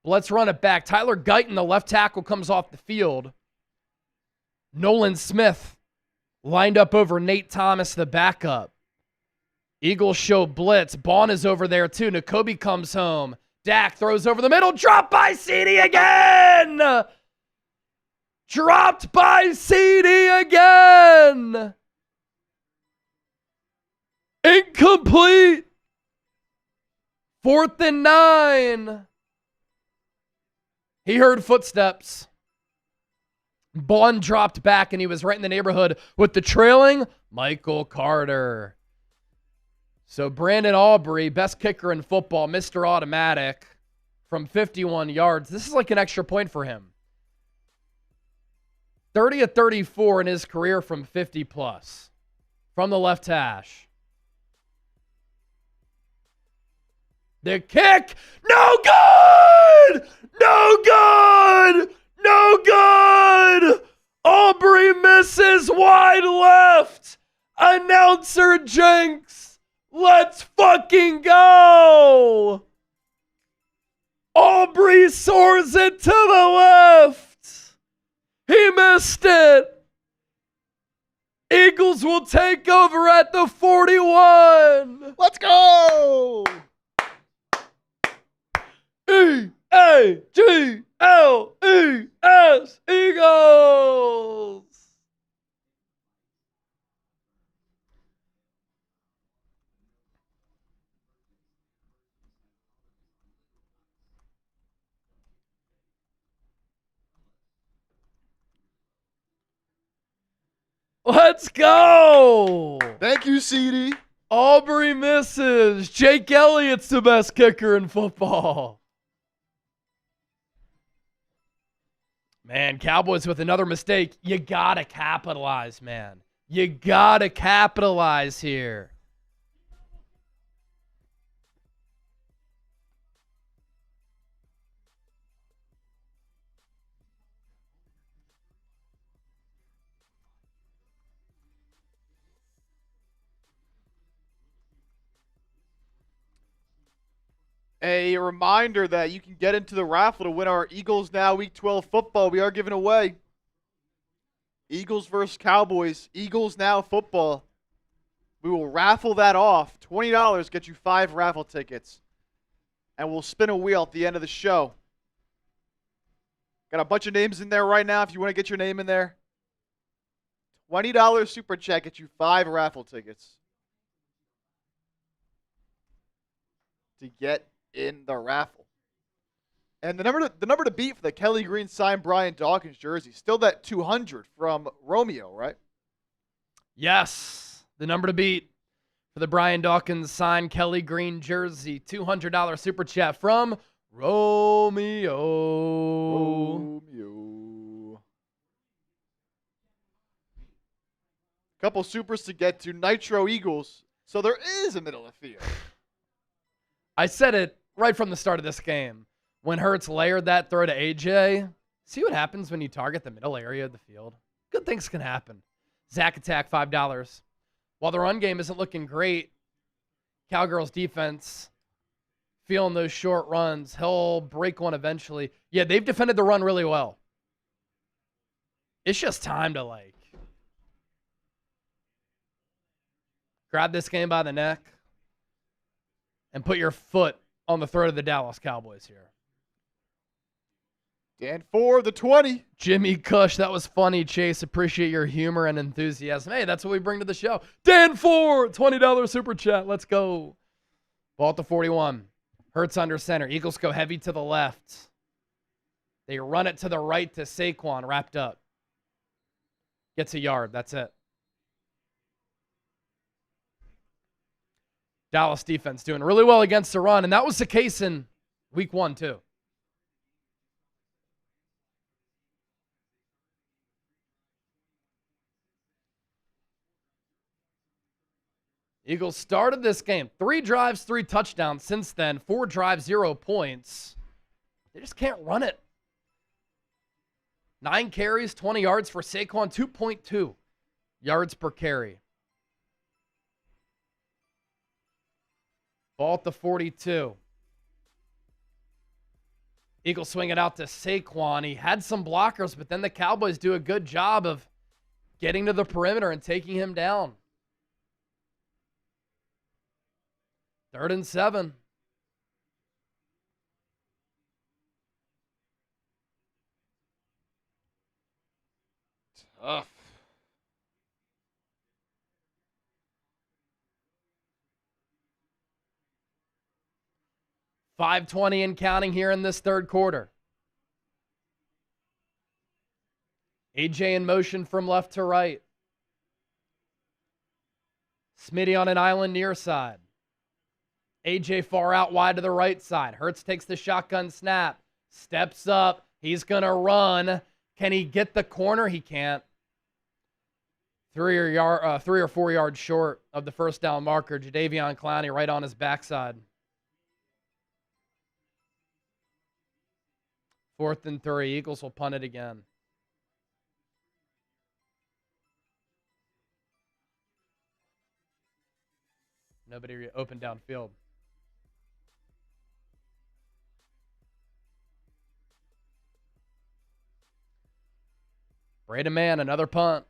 Let's run it back. Tyler Guyton, the left tackle, comes off the field. Nolan Smith lined up over Nate Thomas, the backup. Eagles show blitz. Bond is over there too. Nakobe comes home. Dak throws over the middle. Dropped by CD again! Dropped by CD again! Incomplete! 4th and 9. He heard footsteps. Bond dropped back, and he was right in the neighborhood with the trailing Michael Carter. So Brandon Aubrey, best kicker in football, Mr. Automatic, from 51 yards. This is like an extra point for him. 30 of 34 in his career from 50 plus. From the left hash. The kick, no good! No good! No good! Aubrey misses wide left. Announcer Jenks, let's fucking go! Aubrey soars it to the left. He missed it. Eagles will take over at the 41. Let's go! E-A-G-L-E-S, Eagles! Let's go! Thank you, CD. Aubrey misses. Jake Elliott's the best kicker in football. Man, Cowboys with another mistake. You got to capitalize, man. You got to capitalize here. A reminder that you can get into the raffle to win our Eagles Now Week 12 football. We are giving away Eagles versus Cowboys, Eagles Now football. We will raffle that off. $20 gets you 5 raffle tickets. And we'll spin a wheel at the end of the show. Got a bunch of names in there right now if you want to get your name in there. $20 super chat gets you 5 raffle tickets to get in the raffle. And the number to beat for the Kelly Green signed Brian Dawkins jersey, still that 200 from Romeo, right? Yes, the number to beat for the Brian Dawkins signed Kelly Green jersey, $200 super chat from Romeo. Couple supers to get to. Nitro Eagles. So there is a middle of field. I said it right from the start of this game. When Hurts layered that throw to AJ, see what happens when you target the middle area of the field? Good things can happen. Zach Attack, $5. While the run game isn't looking great, Cowgirls defense feeling those short runs. He'll break one eventually. Yeah, they've defended the run really well. It's just time to, grab this game by the neck and put your foot on the throat of the Dallas Cowboys here. Dan Ford, the 20. Jimmy Cush, that was funny, Chase. Appreciate your humor and enthusiasm. Hey, that's what we bring to the show. Dan Ford, $20 super chat. Let's go. Ball at the 41. Hurts under center. Eagles go heavy to the left. They run it to the right to Saquon, wrapped up. Gets a yard. That's it. Dallas defense doing really well against the run, and that was the case in week 1, too. Eagles started this game. 3 drives, 3 touchdowns. Since then, 4 drives, 0 points. They just can't run it. 9 carries, 20 yards for Saquon, 2.2 yards per carry. Ball at the 42. Eagles swing it out to Saquon. He had some blockers, but then the Cowboys do a good job of getting to the perimeter and taking him down. 3rd and 7. Tough. .520 and counting here in this 3rd quarter. AJ in motion from left to right. Smitty on an island near side. AJ far out wide to the right side. Hurts takes the shotgun snap. Steps up. He's going to run. Can he get the corner? He can't. 3 or 4 yards short of the first down marker. Jadeveon Clowney right on his backside. 4th and 3. Eagles will punt it again. Nobody open downfield. Brady man, another punt.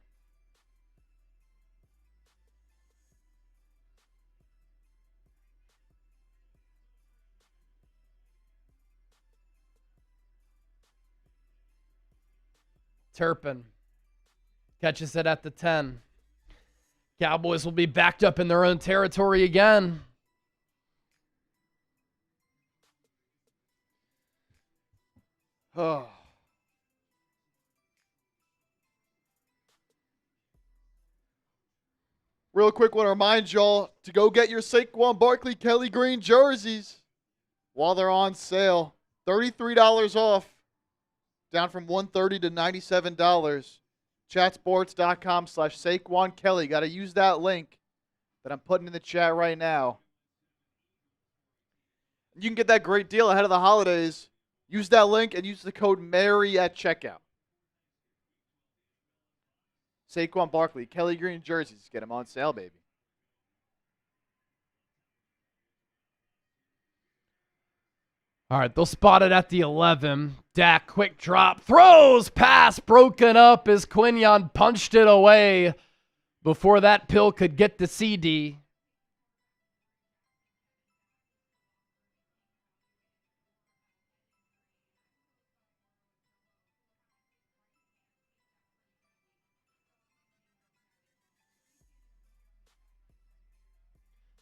Turpin catches it at the 10. Cowboys will be backed up in their own territory again. Oh. Real quick, want to remind y'all to go get your Saquon Barkley Kelly Green jerseys while they're on sale. $33 off, down from $130 to $97. Chatsports.com/Saquon Kelly. Got to use that link that I'm putting in the chat right now. You can get that great deal ahead of the holidays. Use that link and use the code MARY at checkout. Saquon Barkley, Kelly Green jerseys. Get them on sale, baby. All right, they'll spot it at the 11. Dak, quick drop, throws, pass broken up as Quinion punched it away before that pill could get the CD.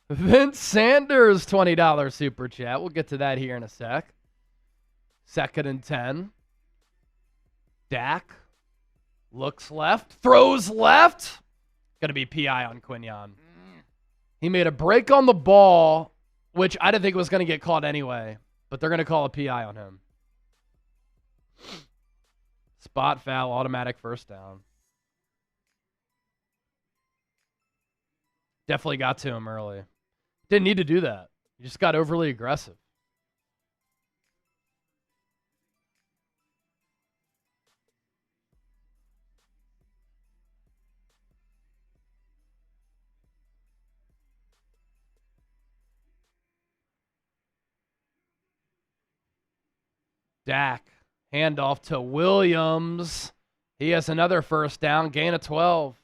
Vince Sanders, $20 super chat. We'll get to that here in a sec. 2nd and 10. Dak looks left, throws left. Going to be PI on Quinion. He made a break on the ball, which I didn't think was going to get caught anyway, but they're going to call a PI on him. Spot foul, automatic first down. Definitely got to him early. Didn't need to do that. He just got overly aggressive. Dak, handoff to Williams. He has another first down, gain of 12.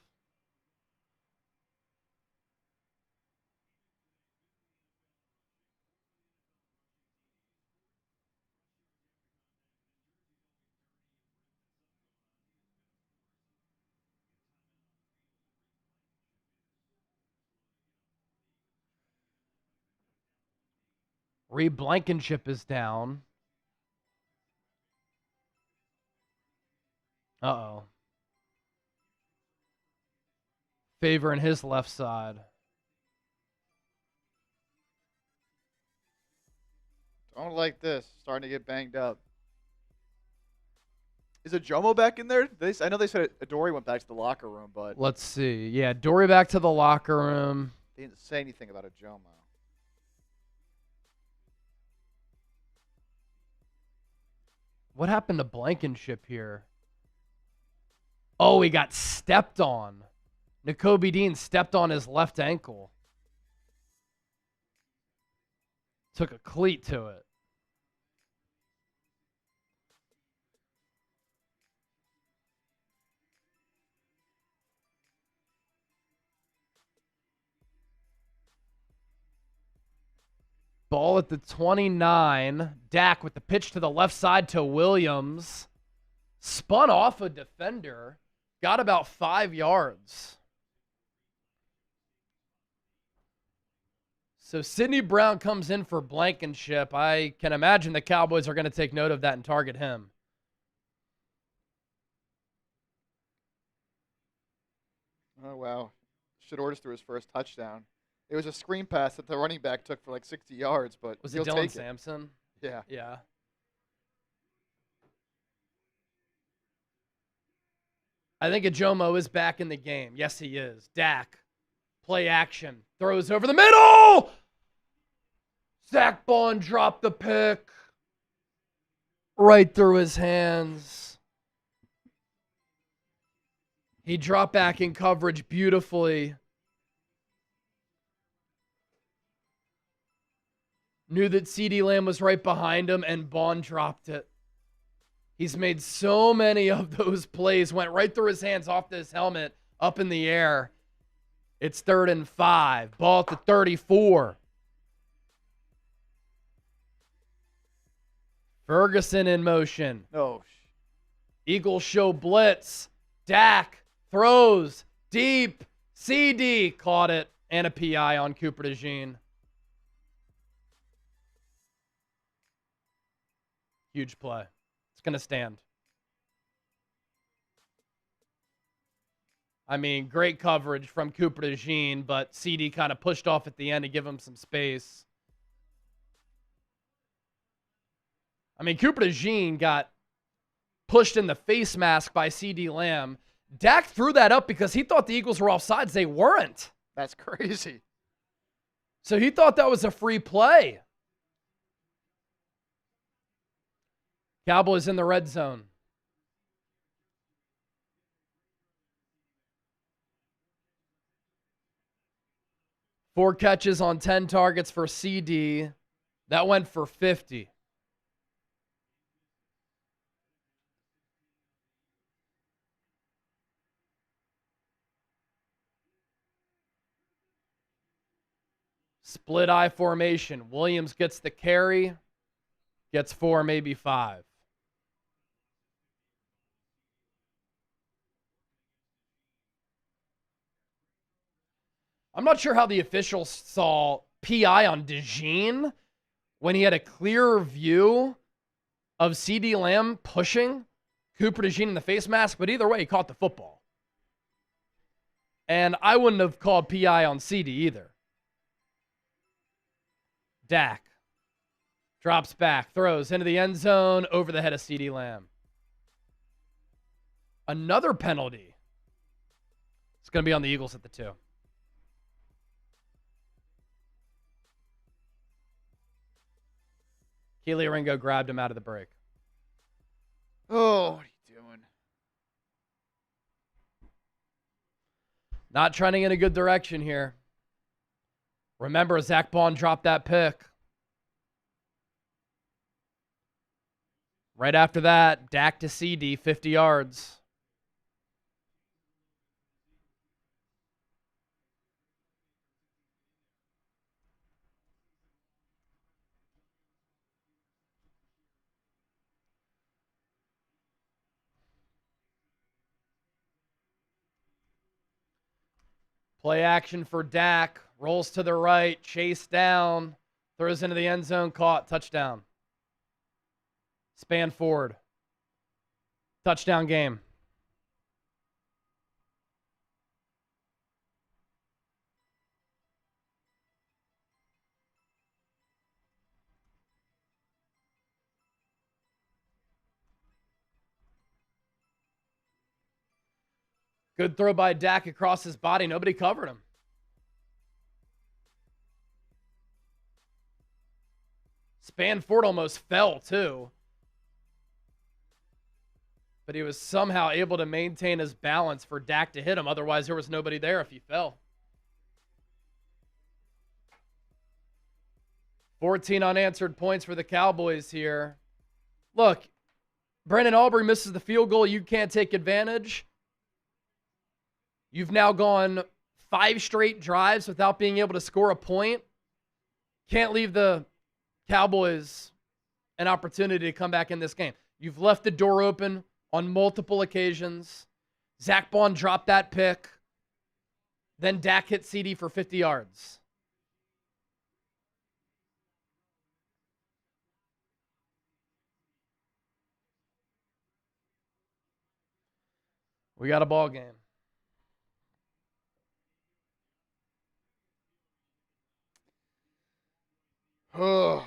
Reed Blankenship is down. Uh-oh. Favoring his left side. I don't like this. Starting to get banged up. Is it Jomo back in there? I know they said Adoree went back to the locker room, but Let's see. Yeah, Dory back to the locker room. they didn't say anything about a Jomo. What happened to Blankenship here? Oh, he got stepped on. N'Kobe Dean stepped on his left ankle. Took a cleat to it. Ball at the 29. Dak with the pitch to the left side to Williams. Spun off a defender. Got about 5 yards. So Sidney Brown comes in for Blankenship. I can imagine the Cowboys are going to take note of that and target him. Oh, wow. Shador's threw his first touchdown. It was a screen pass that the running back took for like 60 yards, but Was he'll it Dylan take Sampson? it. Yeah. Yeah. I think Ajomo is back in the game. Yes, he is. Dak, play action, throws over the middle. Zach Bond dropped the pick right through his hands. He dropped back in coverage beautifully. Knew that CeeDee Lamb was right behind him, and Bond dropped it. He's made so many of those plays. Went right through his hands, off his helmet, up in the air. It's 3rd and 5. Ball at the 34. Ferguson in motion. No. Eagles show blitz. Dak throws deep. CD caught it, and a PI on Cooper DeJean. Huge play. It's going to stand. I mean, great coverage from Cooper DeJean, but CD kind of pushed off at the end to give him some space. I mean, Cooper DeJean got pushed in the face mask by CeeDee Lamb. Dak threw that up because he thought the Eagles were offsides. They weren't. That's crazy. So he thought that was a free play. Cowboys in the red zone. Four catches on 10 targets for CD. That went for 50. Split eye formation. Williams gets the carry. Gets 4, maybe 5. I'm not sure how the officials saw PI on DeJean when he had a clearer view of CeeDee Lamb pushing Cooper DeJean in the face mask, but either way, he caught the football. And I wouldn't have called PI on CD either. Dak drops back, throws into the end zone, over the head of CeeDee Lamb. Another penalty. It's going to be on the Eagles at the 2. Keely Ringo grabbed him out of the break. Oh, what are you doing? Not trending in a good direction here. Remember, Zach Bond dropped that pick. Right after that, Dak to CD, 50 yards. Play action for Dak. Rolls to the right. Chase down. Throws into the end zone. Caught. Touchdown. Span forward. Touchdown game. Good throw by Dak across his body. Nobody covered him. Spanford almost fell, too. But he was somehow able to maintain his balance for Dak to hit him. Otherwise, there was nobody there if he fell. 14 unanswered points for the Cowboys here. Look, Brandon Aubrey misses the field goal. You can't take advantage. You've now gone 5 straight drives without being able to score a point. Can't leave the Cowboys an opportunity to come back in this game. You've left the door open on multiple occasions. Zach Bond dropped that pick. Then Dak hit CD for 50 yards. We got a ball game. Oh.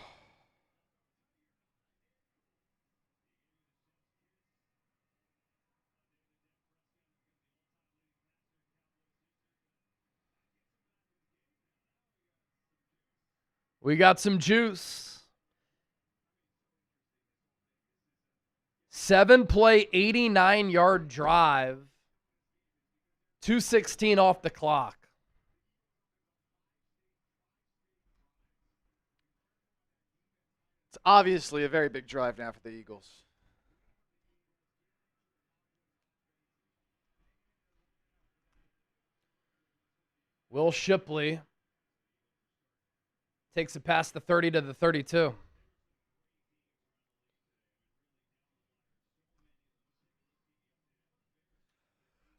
We got some juice. 7-play, 89-yard drive. 2:16 off the clock. It's obviously a very big drive now for the Eagles. Will Shipley takes it past the 30 to the 32.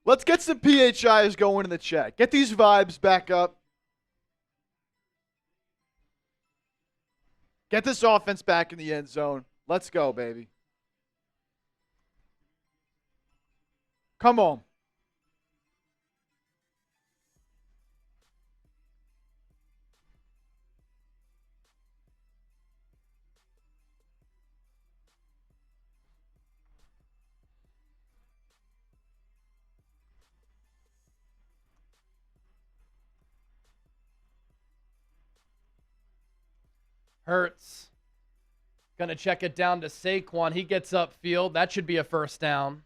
Let's get some PHIs going in the chat. Get these vibes back up. Get this offense back in the end zone. Let's go, baby. Come on. Hurts. Going to check it down to Saquon. He gets upfield. That should be a first down.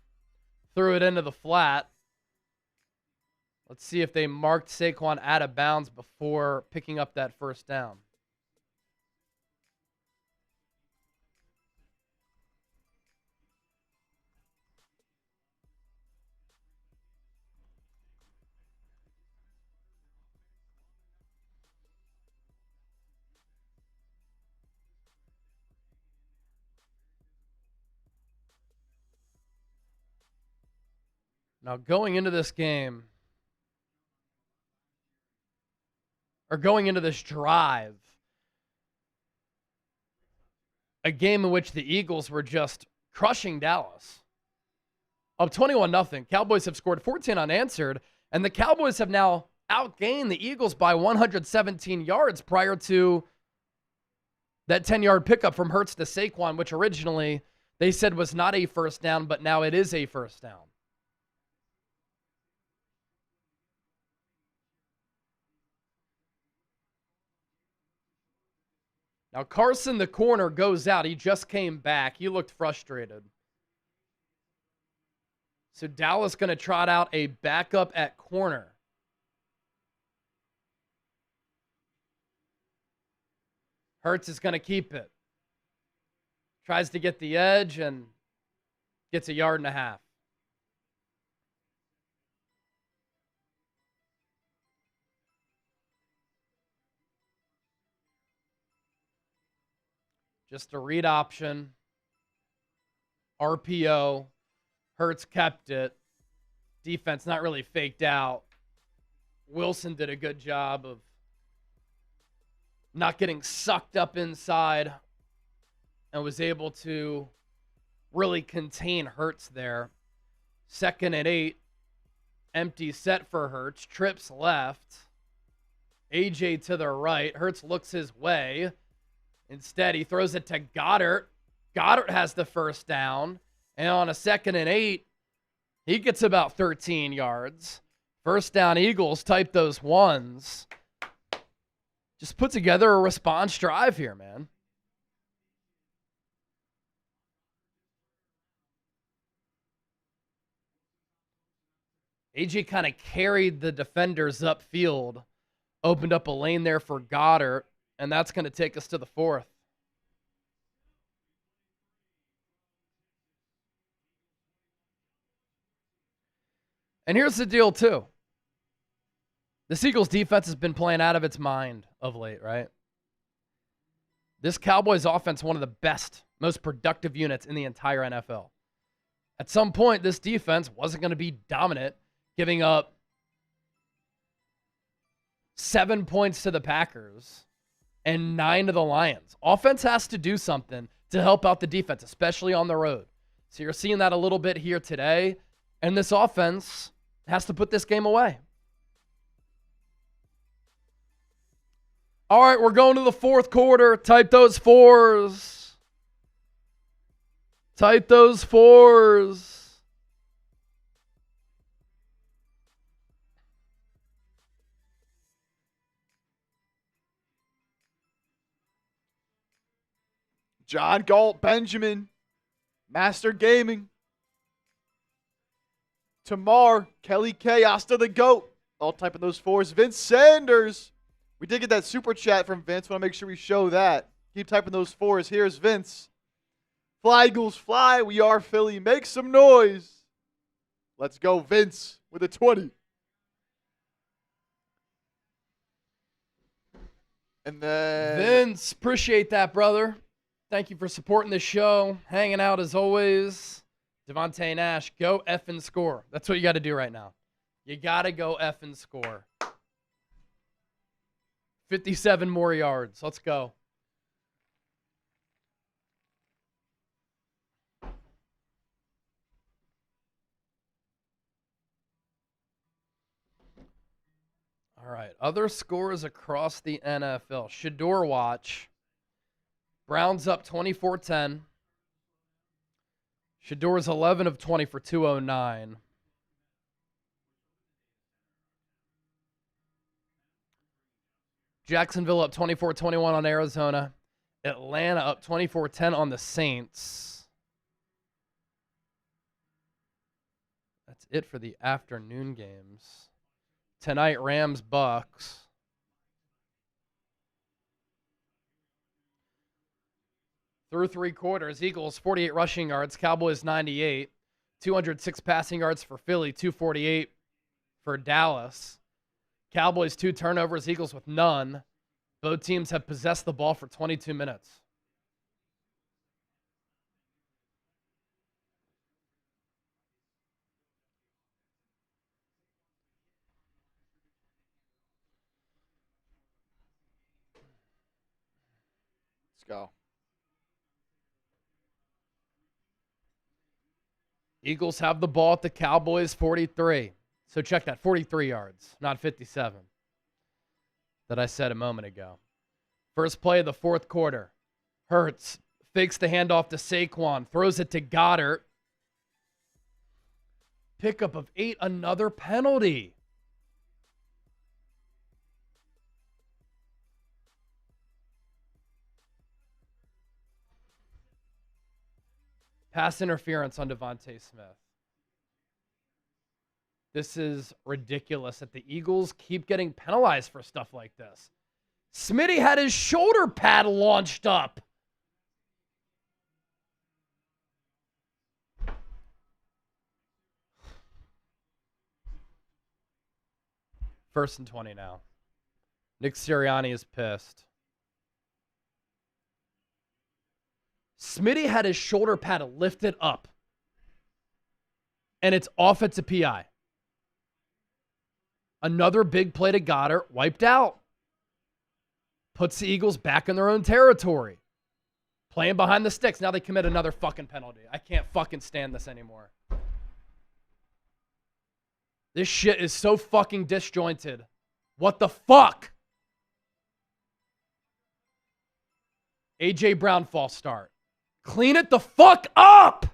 Threw it into the flat. Let's see if they marked Saquon out of bounds before picking up that first down. Now, going into this game, or going into this drive, a game in which the Eagles were just crushing Dallas. Up 21-0. Cowboys have scored 14 unanswered, and the Cowboys have now outgained the Eagles by 117 yards prior to that 10-yard pickup from Hurts to Saquon, which originally they said was not a first down, but now it is a first down. Now, Carson, the corner, goes out. He just came back. He looked frustrated. So Dallas going to trot out a backup at corner. Hurts is going to keep it. Tries to get the edge and gets a yard and a half. Just a read option. RPO. Hurts kept it. Defense not really faked out. Wilson did a good job of not getting sucked up inside and was able to really contain Hurts there. 2nd and 8. Empty set for Hurts. Trips left. AJ to the right. Hurts looks his way. Instead, he throws it to Goddard. Goddard has the first down. And on a 2nd and 8, He gets about 13 yards. First down, Eagles. Type those ones. Just put together a response drive here, man. AJ kind of carried the defenders upfield, opened up a lane there for Goddard, and that's going to take us to the fourth. And here's the deal, too. This Eagles defense has been playing out of its mind of late, right? This Cowboys offense, one of the best, most productive units in the entire NFL. At some point, this defense wasn't going to be dominant, giving up 7 points to the Packers and 9 to the Lions. Offense has to do something to help out the defense, especially on the road. So you're seeing that a little bit here today. And this offense has to put this game away. All right, we're going to the fourth quarter. Type those fours. Type those fours. John Galt, Benjamin, Master Gaming, Tamar, Kelly K, Asta the GOAT, all typing those fours. Vince Sanders. We did get that super chat from Vince. Want to make sure we show that. Keep typing those fours. Here's Vince. Fly, Eagles, fly. We are Philly. Make some noise. Let's go, Vince, with a 20. And then Vince, appreciate that, brother. Thank you for supporting the show, hanging out as always. Devontae Nash, go effing score. That's what you got to do right now. You got to go effing score. 57 more yards. Let's go. All right, other scores across the NFL. Shador watch. Browns up 24-10. Shador's 11 of 20 for 209. Jacksonville up 24-21 on Arizona. Atlanta up 24-10 on the Saints. That's it for the afternoon games. Tonight, Rams, Bucks. Through three quarters, Eagles 48 rushing yards, Cowboys 98, 206 passing yards for Philly, 248 for Dallas. Cowboys 2 turnovers, Eagles with none. Both teams have possessed the ball for 22 minutes. let's go. Eagles have the ball at the Cowboys 43. So check that, 43 yards, not 57 that I said a moment ago. First play of the fourth quarter. Hurts fakes the handoff to Saquon, throws it to Goddard. Pickup of 8, another penalty. Pass interference on Devontae Smith. This is ridiculous that the Eagles keep getting penalized for stuff like this. Smitty had his shoulder pad launched up. First and 20 now. Nick Sirianni is pissed. Smitty had his shoulder pad lifted up. And it's offensive PI. Another big play to Goddard, wiped out. Puts the Eagles back in their own territory. Playing behind the sticks. Now they commit another fucking penalty. I can't fucking stand this anymore. This shit is so fucking disjointed. What the fuck? A.J. Brown false start. Clean it the fuck up!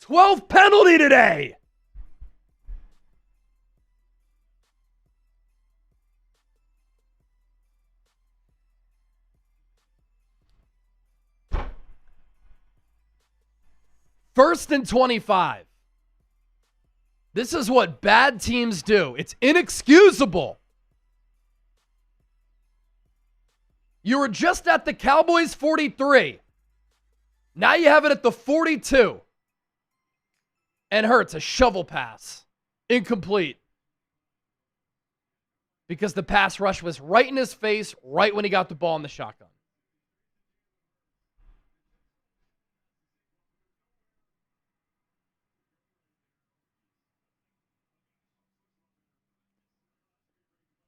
12th penalty today. First and 25. This is what bad teams do. It's inexcusable. You were just at the Cowboys 43. Now you have it at the 42. And Hurts, a shovel pass. Incomplete. Because the pass rush was right in his face, right when he got the ball in the shotgun.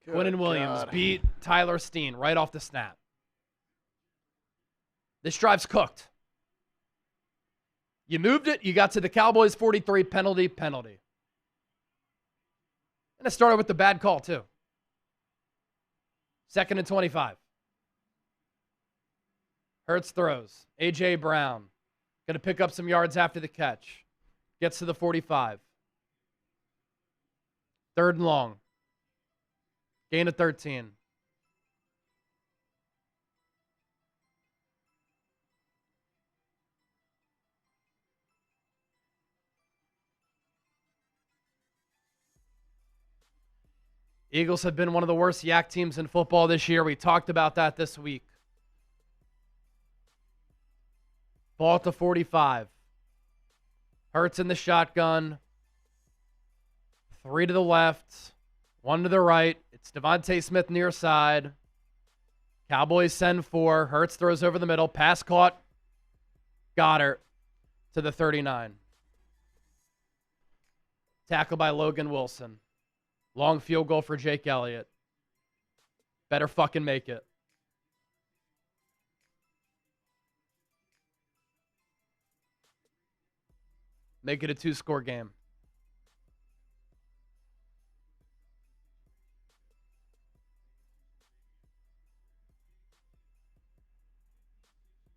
Quinnen Williams beat Tyler Steen right off the snap. This drive's cooked. You moved it. You got to the Cowboys 43, penalty. And it started with the bad call, too. Second and 25. Hurts throws. A.J. Brown. Going to pick up some yards after the catch. Gets to the 45. Third and long. Gain of 13. Eagles have been one of the worst yak teams in football this year. We talked about that this week. Ball at the 45. Hurts in the shotgun. 3 to the left. 1 to the right. It's Devontae Smith near side. Cowboys send 4. Hurts throws over the middle. Pass caught. Goddard to the 39. Tackle by Logan Wilson. Long field goal for Jake Elliott. Better fucking make it. Make it a 2-score game.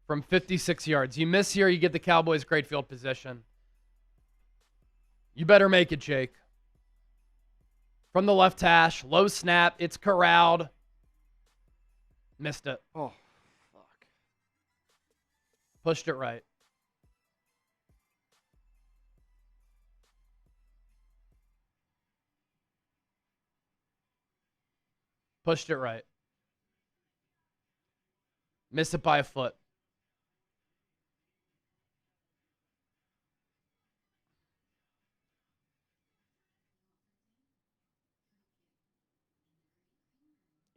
From 56 yards. You miss here, you get the Cowboys great field position. You better make it, Jake. From the left hash, low snap, it's corralled. Missed it. Oh, fuck. Pushed it right. Pushed it right. Missed it by a foot.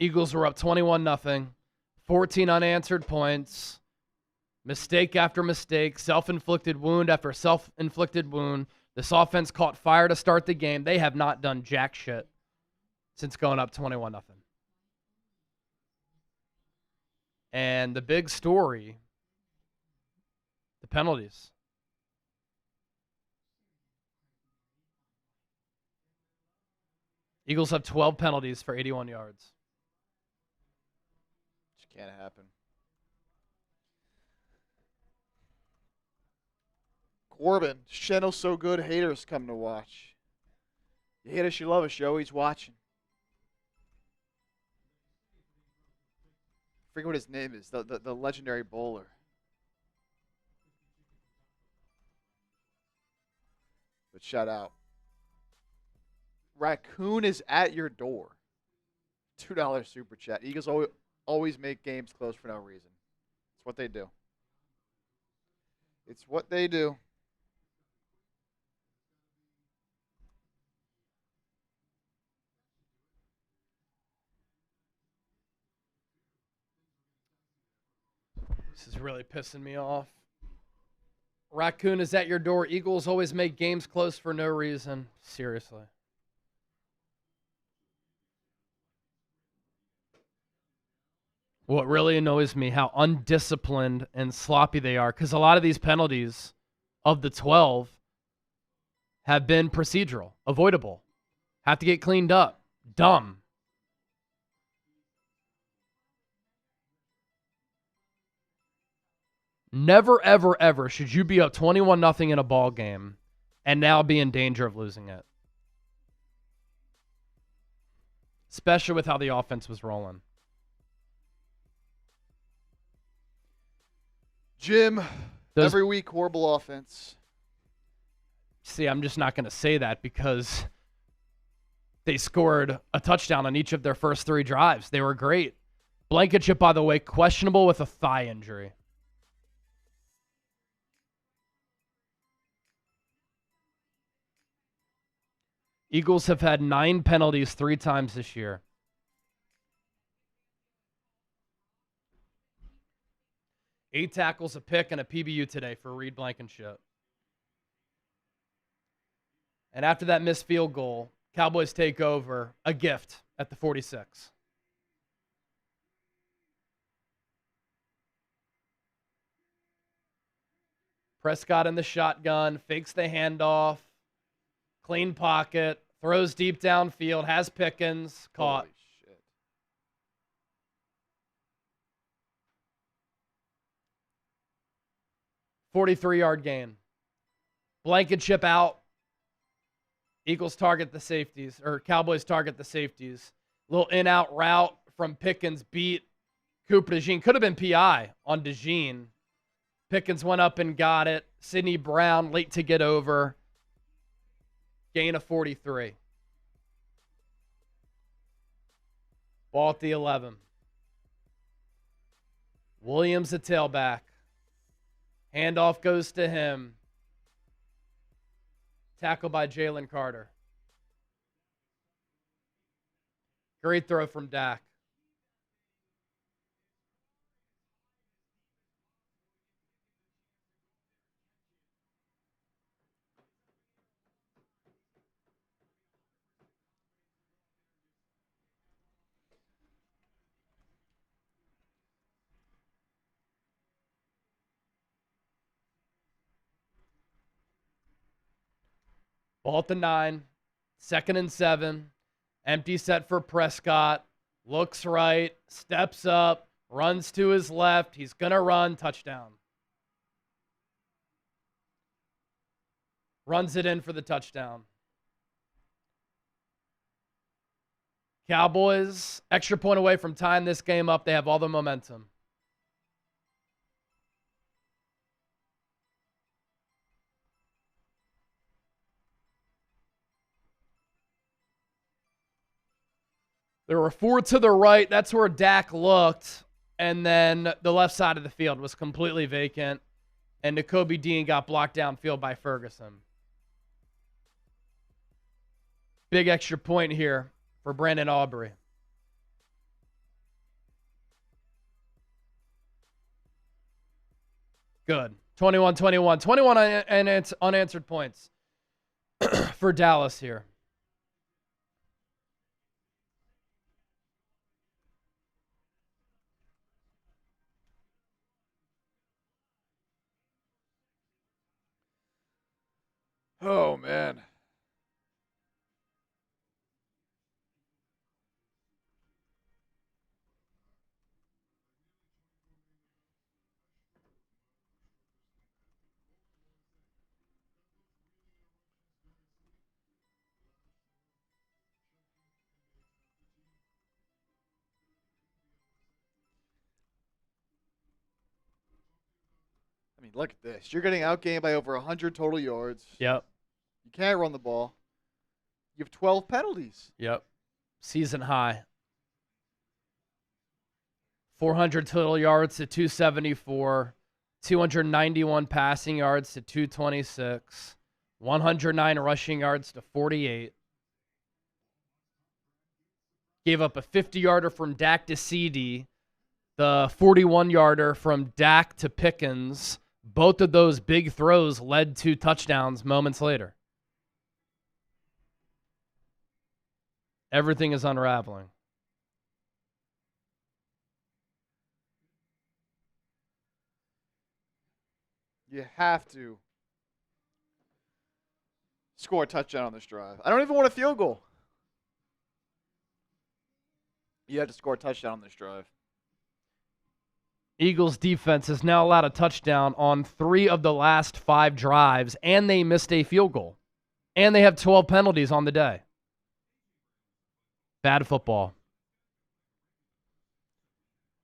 Eagles were up 21-0. 14 unanswered points. Mistake after mistake. Self-inflicted wound after self-inflicted wound. This offense caught fire to start the game. They have not done jack shit since going up 21-0. And the big story, the penalties. Eagles have 12 penalties for 81 yards. Can't happen. Corbin, channel's so good, haters come to watch. You hate us, you love us, you're always watching. I forget what his name is, the legendary bowler. But shout out. Raccoon is at your door. $2 super chat. Eagles always make games close for no reason. It's what they do. It's what they do. This is really pissing me off. Raccoon is at your door. Eagles always make games close for no reason. Seriously. What really annoys me, how undisciplined and sloppy they are, because a lot of these penalties of the 12 have been procedural, avoidable, have to get cleaned up, dumb. Never, ever, ever should you be up 21-0 in a ball game and now be in danger of losing it. Especially with how the offense was rolling. Jim, every week, horrible offense. See, I'm just not going to say that because they scored a touchdown on each of their first 3 drives. They were great. Blankenship, by the way, questionable with a thigh injury. Eagles have had 9 penalties 3 times this year. Eight tackles, a pick, and a PBU today for Reed Blankenship. And after that missed field goal, Cowboys take over, a gift at the 46. Prescott in the shotgun, fakes the handoff, clean pocket, throws deep downfield, has Pickens, caught. Holy shit. 43-yard gain. Blankenship out. Eagles target the safeties, or Cowboys target the safeties. Little in-out route from Pickens beat Cooper DeJean. Could have been PI on DeJean. Pickens went up and got it. Sidney Brown late to get over. Gain of 43. Ball at the 11. Williams, the tailback. Handoff goes to him. Tackled by Jalen Carter. Great throw from Dak. Ball at the 9. 2nd and 7. Empty set for Prescott. Looks right. Steps up. Runs to his left. He's going to run. Touchdown. Runs it in for the touchdown. Cowboys, extra point away from tying this game up. They have all the momentum. There were 4 to the right. That's where Dak looked. And then the left side of the field was completely vacant. And Nakobe Dean got blocked downfield by Ferguson. Big extra point here for Brandon Aubrey. Good. 21-21. 21 unanswered points for Dallas here. Oh, man. I mean, look at this. You're getting outgained by over 100 total yards. Yep. You can't run the ball. You have 12 penalties. Yep. Season high. 400 total yards to 274. 291 passing yards to 226. 109 rushing yards to 48. Gave up a 50-yarder from Dak to CD. The 41-yarder from Dak to Pickens. Both of those big throws led to touchdowns moments later. Everything is unraveling. You have to score a touchdown on this drive. I don't even want a field goal. You have to score a touchdown on this drive. Eagles defense has now allowed a touchdown on 3 of the last 5 drives, and they missed a field goal. And they have 12 penalties on the day. Bad football.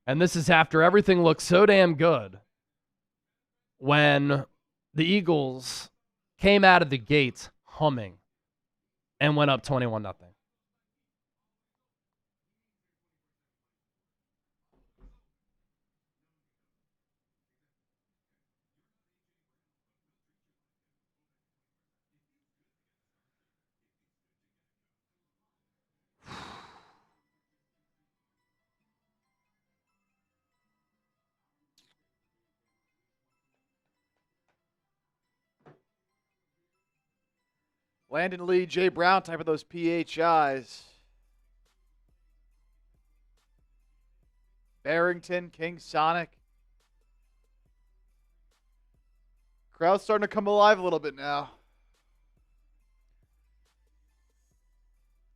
And this is after everything looked so damn good when the Eagles came out of the gate humming and went up 21-0. Landon Lee, Jay Brown type of those PHIs. Barrington, King Sonic. Crowd's starting to come alive a little bit now.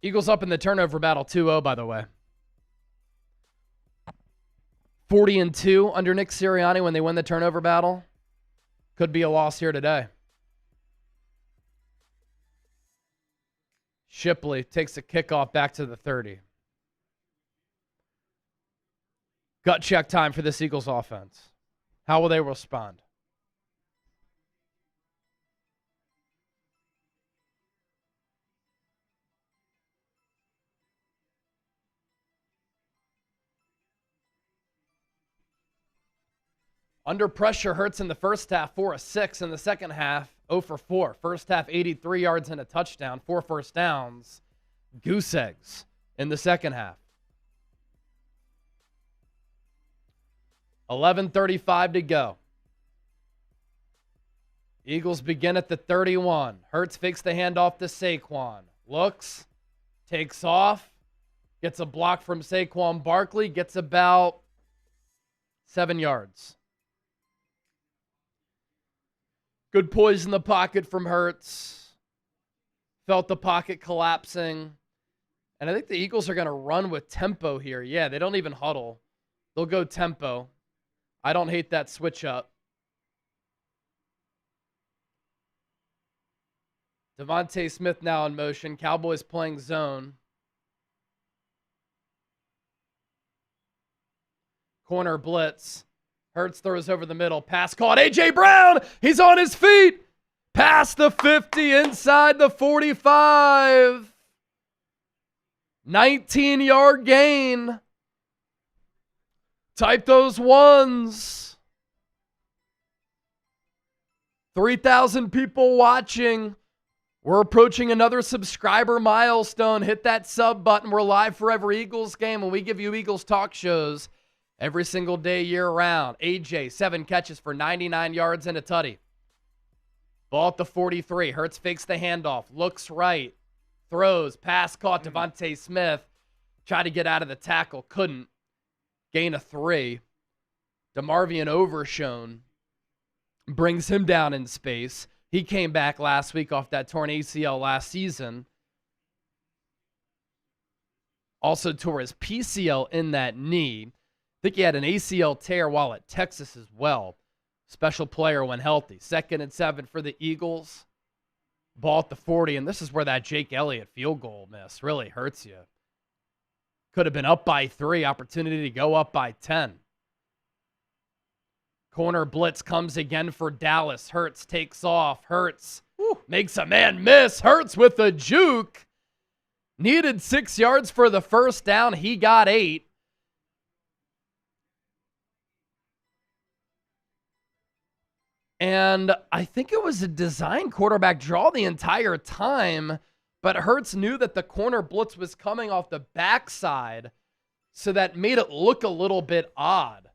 Eagles up in the turnover battle 2-0, by the way. 40-2 under Nick Sirianni when they win the turnover battle. Could be a loss here today. Shipley takes a kickoff back to the 30. Gut check time for this Eagles offense. How will they respond? Under pressure, Hurts in the first half, 4 of 6. In the second half, 0 for 4. First half, 83 yards and a touchdown, 4 first downs. Goose eggs in the second half. 11:35 to go. Eagles begin at the 31. Hurts fakes the handoff to Saquon. Looks, takes off, gets a block from Saquon Barkley, gets about 7 yards. Good poise in the pocket from Hurts. Felt the pocket collapsing. And I think the Eagles are going to run with tempo here. Yeah, they don't even huddle. They'll go tempo. I don't hate that switch up. Devontae Smith now in motion. Cowboys playing zone. Corner blitz. Hurts throws over the middle. Pass caught. A.J. Brown. He's on his feet. Past the 50, inside the 45. 19-yard gain. Type those ones. 3,000 people watching. We're approaching another subscriber milestone. Hit that sub button. We're live for every Eagles game, and we give you Eagles talk shows every single day, year-round. AJ, 7 catches for 99 yards and a tutty. Ball at the 43. Hurts fakes the handoff. Looks right. Throws. Pass caught. Devontae Smith. Tried to get out of the tackle. Couldn't. Gain of 3. DeMarvion Overshone brings him down in space. He came back last week off that torn ACL last season. Also tore his PCL in that knee. I think he had an ACL tear while at Texas as well. Special player when healthy. 2nd and 7 for the Eagles. Ball at the 40, and this is where that Jake Elliott field goal miss really hurts you. Could have been up by 3. Opportunity to go up by 10. Corner blitz comes again for Dallas. Hurts takes off. Hurts makes a man miss. Hurts with a juke. Needed 6 yards for the first down. He got 8. And I think it was a design quarterback draw the entire time, but Hurts knew that the corner blitz was coming off the backside, so that made it look a little bit odd.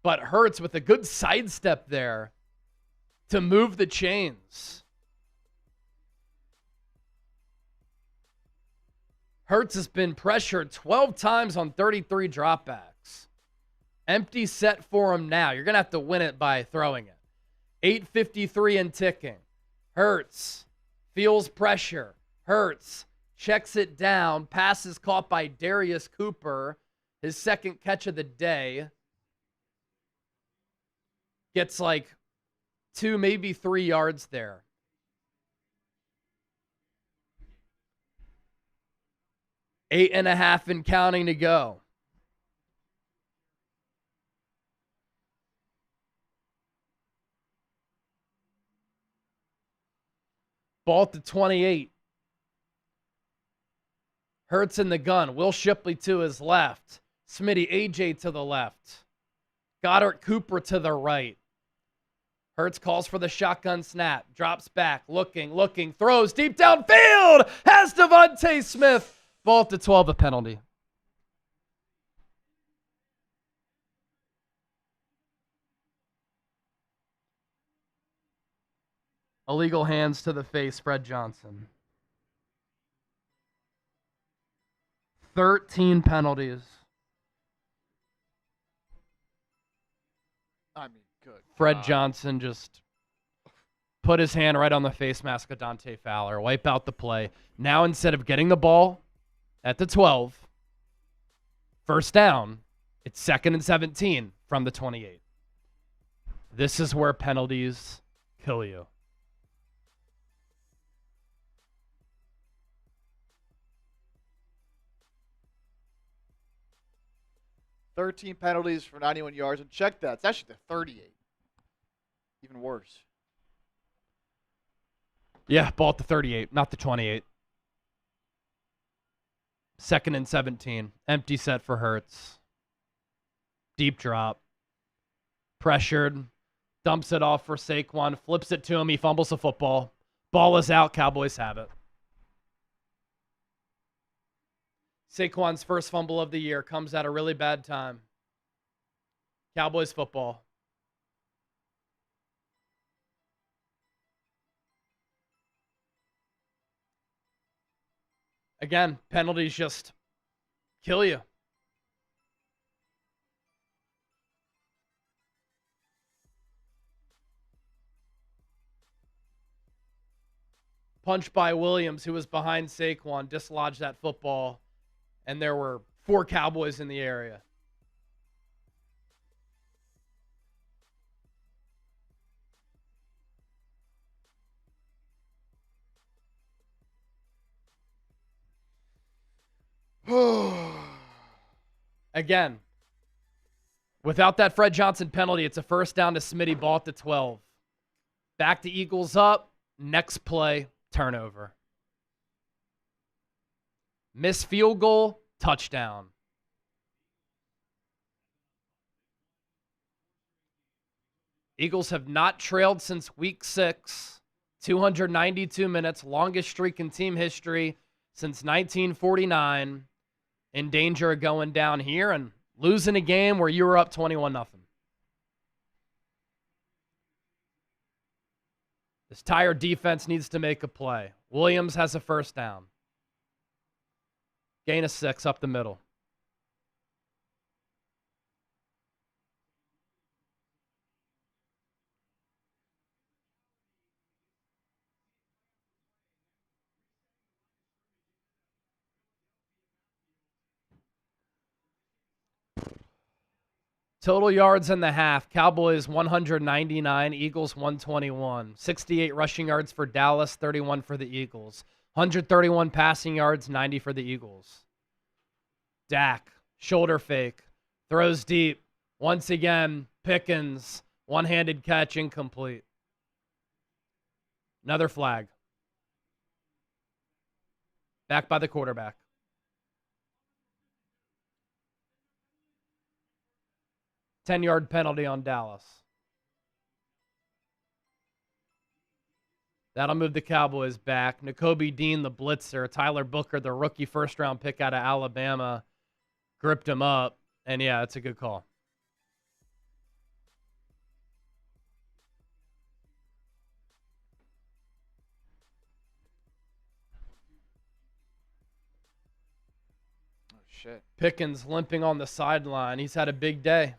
But Hurts with a good sidestep there to move the chains. Hurts has been pressured 12 times on 33 dropbacks. Empty set for him now. You're going to have to win it by throwing it. 8:53 and ticking. Hurts feels pressure. Hurts checks it down. Pass is caught by Darius Cooper. His second catch of the day. Gets like 2, maybe 3 yards there. Eight and a half and counting to go. Ball at the 28. Hurts in the gun. Will Shipley to his left. Smitty AJ to the left. Goddard Cooper to the right. Hurts calls for the shotgun snap. Drops back. Looking. Throws deep downfield. Has Devontae Smith. Ball at the 12, a penalty. Illegal hands to the face, Fred Johnson. 13 penalties. I mean, good. Fred Johnson just put his hand right on the face mask of Dante Fowler. Wipe out the play. Now instead of getting the ball at the 12, first down, it's 2nd and 17 from the 28. This is where penalties kill you. $13 penalties for 91 yards. And check that. It's actually the 38. Even worse. Yeah, ball at the 38, not the 28. 2nd and 17. Empty set for Hurts. Deep drop. Pressured. Dumps it off for Saquon. Flips it to him. He fumbles the football. Ball is out. Cowboys have it. Saquon's first fumble of the year comes at a really bad time. Cowboys football. Again, penalties just kill you. Punch by Williams, who was behind Saquon, dislodged that football, and there were 4 Cowboys in the area. Again, without that Fred Johnson penalty, it's a first down to Smitty, ball at the 12. Back to Eagles up. Next play, turnover. Missed field goal, touchdown. Eagles have not trailed since week 6. 292 minutes, longest streak in team history since 1949. In danger of going down here and losing a game where you were up 21-0. This tired defense needs to make a play. Williams has a first down. Gain of 6 up the middle. Total yards in the half. Cowboys 199, Eagles 121. 68 rushing yards for Dallas, 31 for the Eagles. 131 passing yards, 90 for the Eagles. Dak, shoulder fake, throws deep. Once again, Pickens, one-handed catch, incomplete. Another flag. Back by the quarterback. Ten-yard penalty on Dallas. That'll move the Cowboys back. Nakobe Dean, the blitzer. Tyler Booker, the rookie first-round pick out of Alabama, gripped him up. And, yeah, it's a good call. Oh, shit. Pickens limping on the sideline. He's had a big day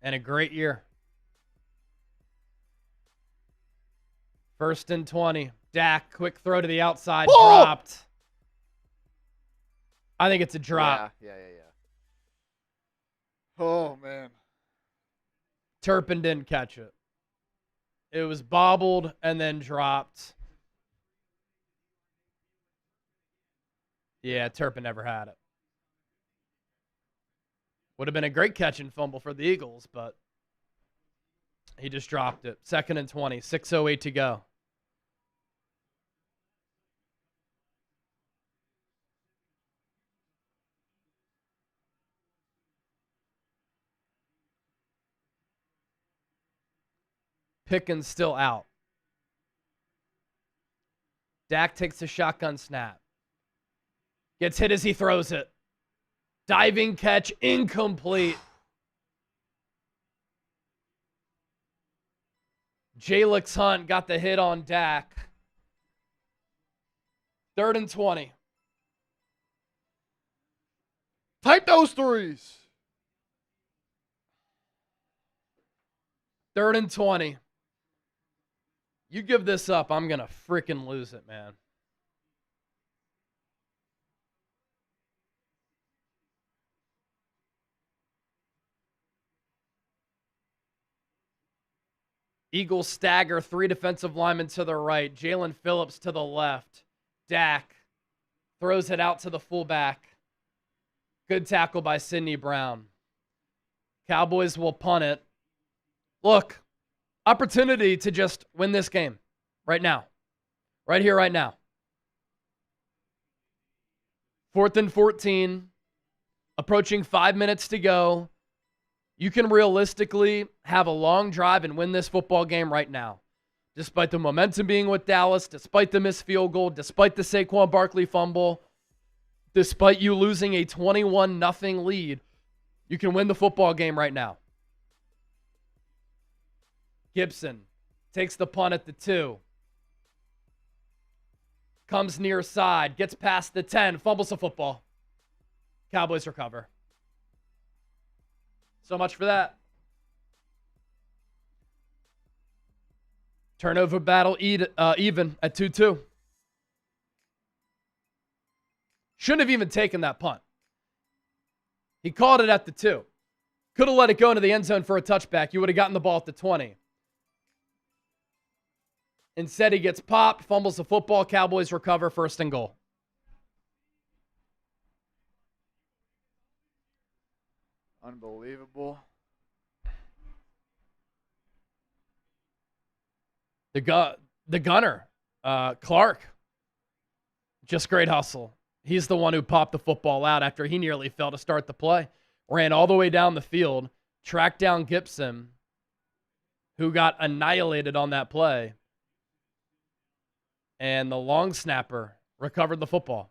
and a great year. 1st and 20. Dak, quick throw to the outside, dropped. I think it's a drop. Yeah. Oh, man. Turpin didn't catch it. It was bobbled and then dropped. Yeah, Turpin never had it. Would have been a great catch and fumble for the Eagles, but he just dropped it. 2nd and 20, 6:08 to go. Pickens still out. Dak takes a shotgun snap. Gets hit as he throws it. Diving catch, incomplete. Jalix Hunt got the hit on Dak. 3rd and 20. Type those threes. 3rd and 20. You give this up, I'm going to freaking lose it, man. Eagles stagger 3 defensive linemen to the right. Jalen Phillips to the left. Dak throws it out to the fullback. Good tackle by Sidney Brown. Cowboys will punt it. Look, opportunity to just win this game right now. Right here, right now. 4th and 14. Approaching 5 minutes to go. You can realistically have a long drive and win this football game right now. Despite the momentum being with Dallas, despite the missed field goal, despite the Saquon Barkley fumble, despite you losing a 21-0 lead, you can win the football game right now. Gibson takes the punt at the 2. Comes near side, gets past the 10, fumbles the football. Cowboys recover. So much for that. Turnover battle even at 2-2. Shouldn't have even taken that punt. He called it at the 2. Could have let it go into the end zone for a touchback. You would have gotten the ball at the 20. Instead, he gets popped, fumbles the football. Cowboys recover, 1st and goal. Unbelievable. The gunner, Clark, just great hustle. He's the one who popped the football out after he nearly fell to start the play. Ran all the way down the field, tracked down Gibson, who got annihilated on that play. And the long snapper recovered the football.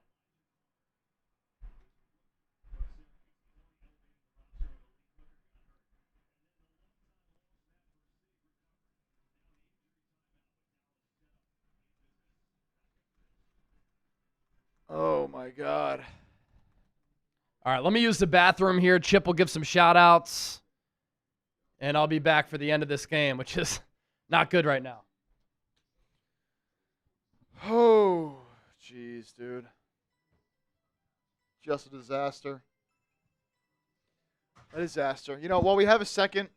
Oh, my God. All right, let me use the bathroom here. Chip will give some shout-outs. And I'll be back for the end of this game, which is not good right now. Oh, jeez, dude. Just a disaster. A disaster. You know, while we have a second,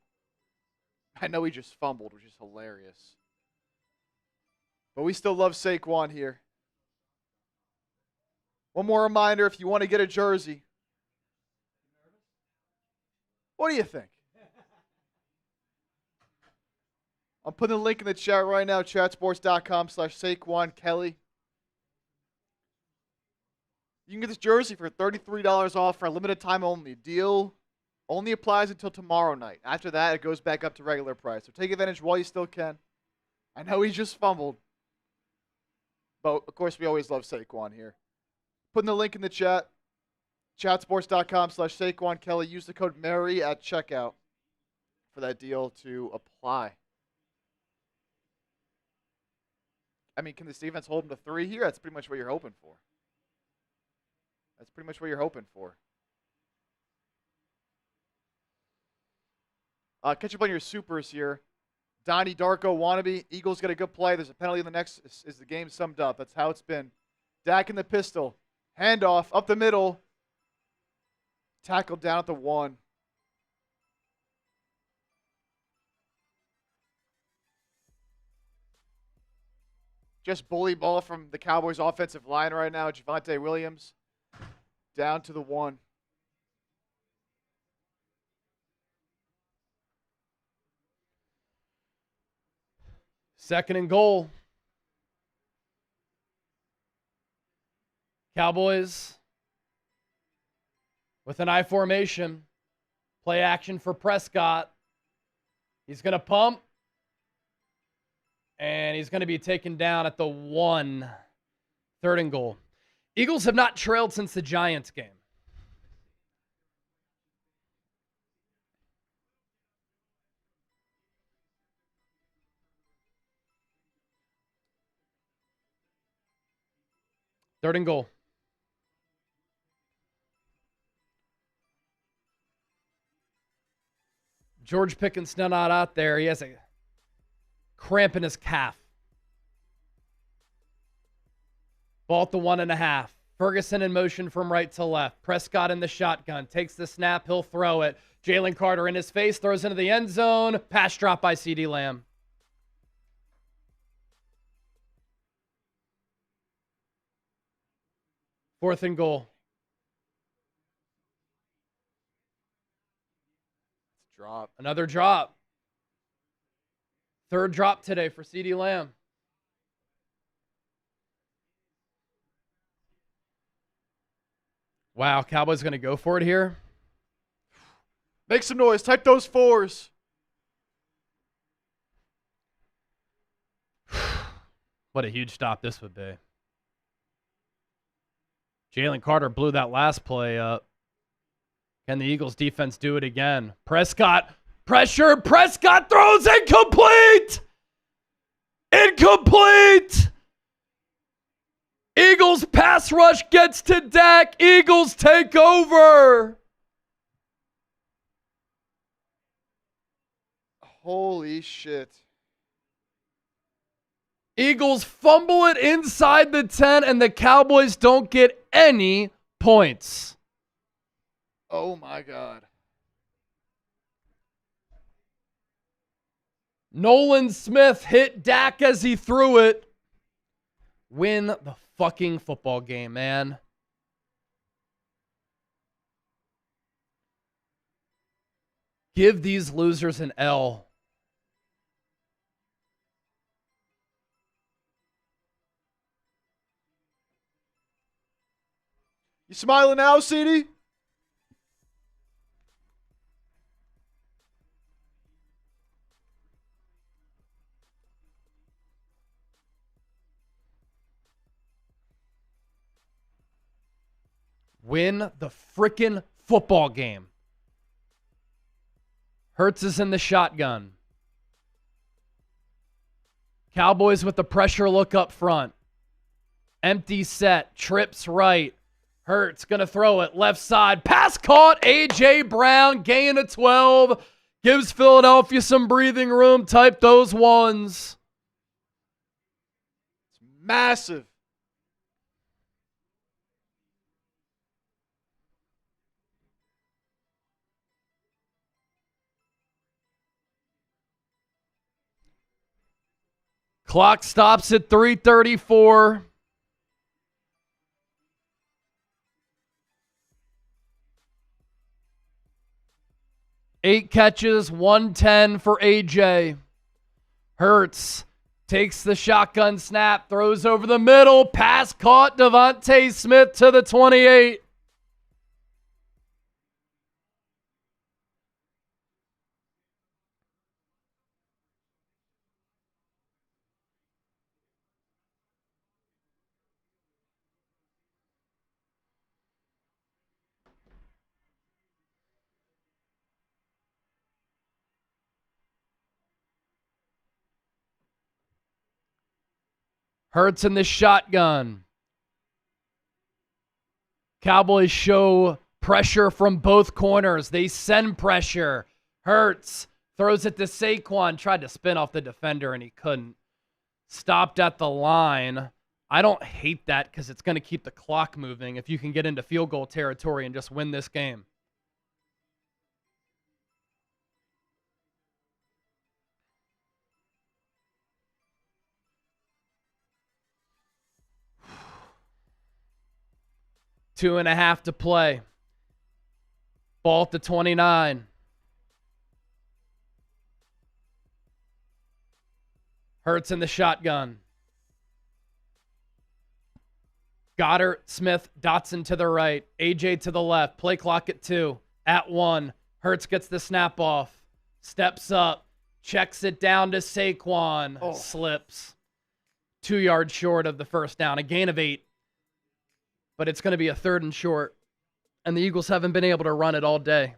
I know he just fumbled, which is hilarious. But we still love Saquon here. One more reminder, if you want to get a jersey. What do you think? I'm putting the link in the chat right now, chatsports.com/Saquon Kelly. You can get this jersey for $33 off for a limited time only. Deal only applies until tomorrow night. After that, it goes back up to regular price. So take advantage while you still can. I know he just fumbled. But, of course, we always love Saquon here. Putting the link in the chat, chatsports.com/Saquon Kelly. Use the code Mary at checkout for that deal to apply. I mean, can this defense hold him to 3 here? That's pretty much what you're hoping for. That's pretty much what you're hoping for. Catch up on your supers here. Donnie Darko wannabe. Eagles get a good play. There's a penalty in the next. Is the game summed up? That's how it's been. Dak in the pistol. Handoff up the middle. Tackled down at the 1. Just bully ball from the Cowboys offensive line right now. Javonte Williams down to the 1. Second and goal. Cowboys with an I formation. Play action for Prescott. He's going to pump. And he's going to be taken down at the 1. Third and goal. Eagles have not trailed since the Giants game. Third and goal. George Pickens still not out there. He has a cramp in his calf. Ball at the 1.5. Ferguson in motion from right to left. Prescott in the shotgun. Takes the snap. He'll throw it. Jalen Carter in his face. Throws into the end zone. Pass drop by CeeDee Lamb. Fourth and goal. Drop. Another drop. Third drop today for CeeDee Lamb. Wow, Cowboys going to go for it here. Make some noise. Type those 4s. What a huge stop this would be. Jalen Carter blew that last play up. Can the Eagles defense do it again? Prescott, pressure. Prescott throws incomplete. Incomplete. Eagles pass rush gets to Dak. Eagles take over. Holy shit. Eagles fumble it inside the 10, and the Cowboys don't get any points. Oh, my God. Nolan Smith hit Dak as he threw it. Win the fucking football game, man. Give these losers an L. You smiling now, CeeDee? Win the frickin' football game. Hurts is in the shotgun. Cowboys with the pressure look up front. Empty set. Trips right. Hurts going to throw it. Left side. Pass caught. A.J. Brown. Gain of 12. Gives Philadelphia some breathing room. Type those 1s. It's massive. Clock stops at 3:34. Eight catches, 110 for AJ. Hurts takes the shotgun snap, throws over the middle, pass caught. Devontae Smith to the 28. Hurts in the shotgun. Cowboys show pressure from both corners. They send pressure. Hurts throws it to Saquon. Tried to spin off the defender, and he couldn't. Stopped at the line. I don't hate that because it's going to keep the clock moving if you can get into field goal territory and just win this game. 2.5 to play. Ball at the 29. Hurts in the shotgun. Goddard, Smith, Dotson to the right. AJ to the left. Play clock at 2. At 1. Hurts gets the snap off. Steps up. Checks it down to Saquon. Oh. Slips. 2 yards short of the first down. A gain of 8. But it's going to be a 3rd and short. And the Eagles haven't been able to run it all day.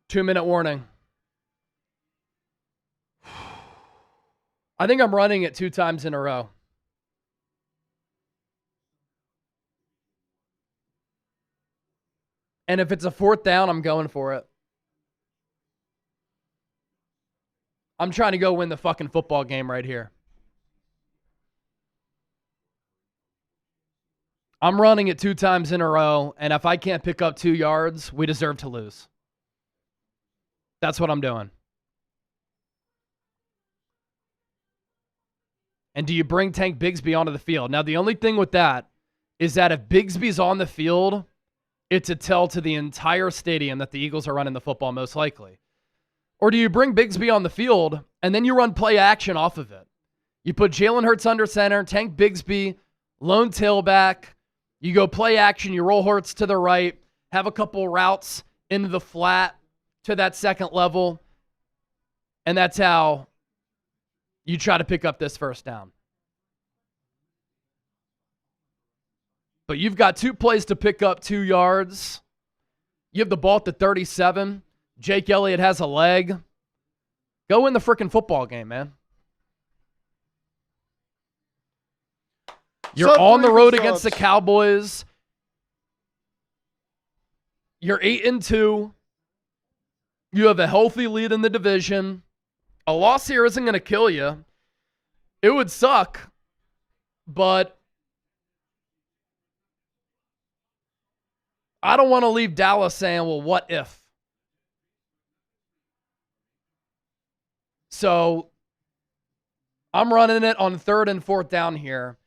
Two-minute warning. I think I'm running it 2 times in a row. And if it's a 4th down, I'm going for it. I'm trying to go win the fucking football game right here. I'm running it 2 times in a row, and if I can't pick up 2 yards, we deserve to lose. That's what I'm doing. And do you bring Tank Bigsby onto the field? Now, the only thing with that is that if Bigsby's on the field, it's a tell to the entire stadium that the Eagles are running the football most likely. Or do you bring Bigsby on the field and then you run play action off of it? You put Jalen Hurts under center, Tank Bigsby, lone tailback. You go play action, you roll Hurts to the right, have a couple routes into the flat to that second level, and that's how you try to pick up this first down. But you've got 2 plays to pick up 2 yards. You have the ball at the 37. Jake Elliott has a leg. Go win the freaking football game, man. You're on the road against the Cowboys. You're 8-2. You have a healthy lead in the division. A loss here isn't going to kill you. It would suck, but I don't want to leave Dallas saying, well, what if? So I'm running it on 3rd and 4th down here.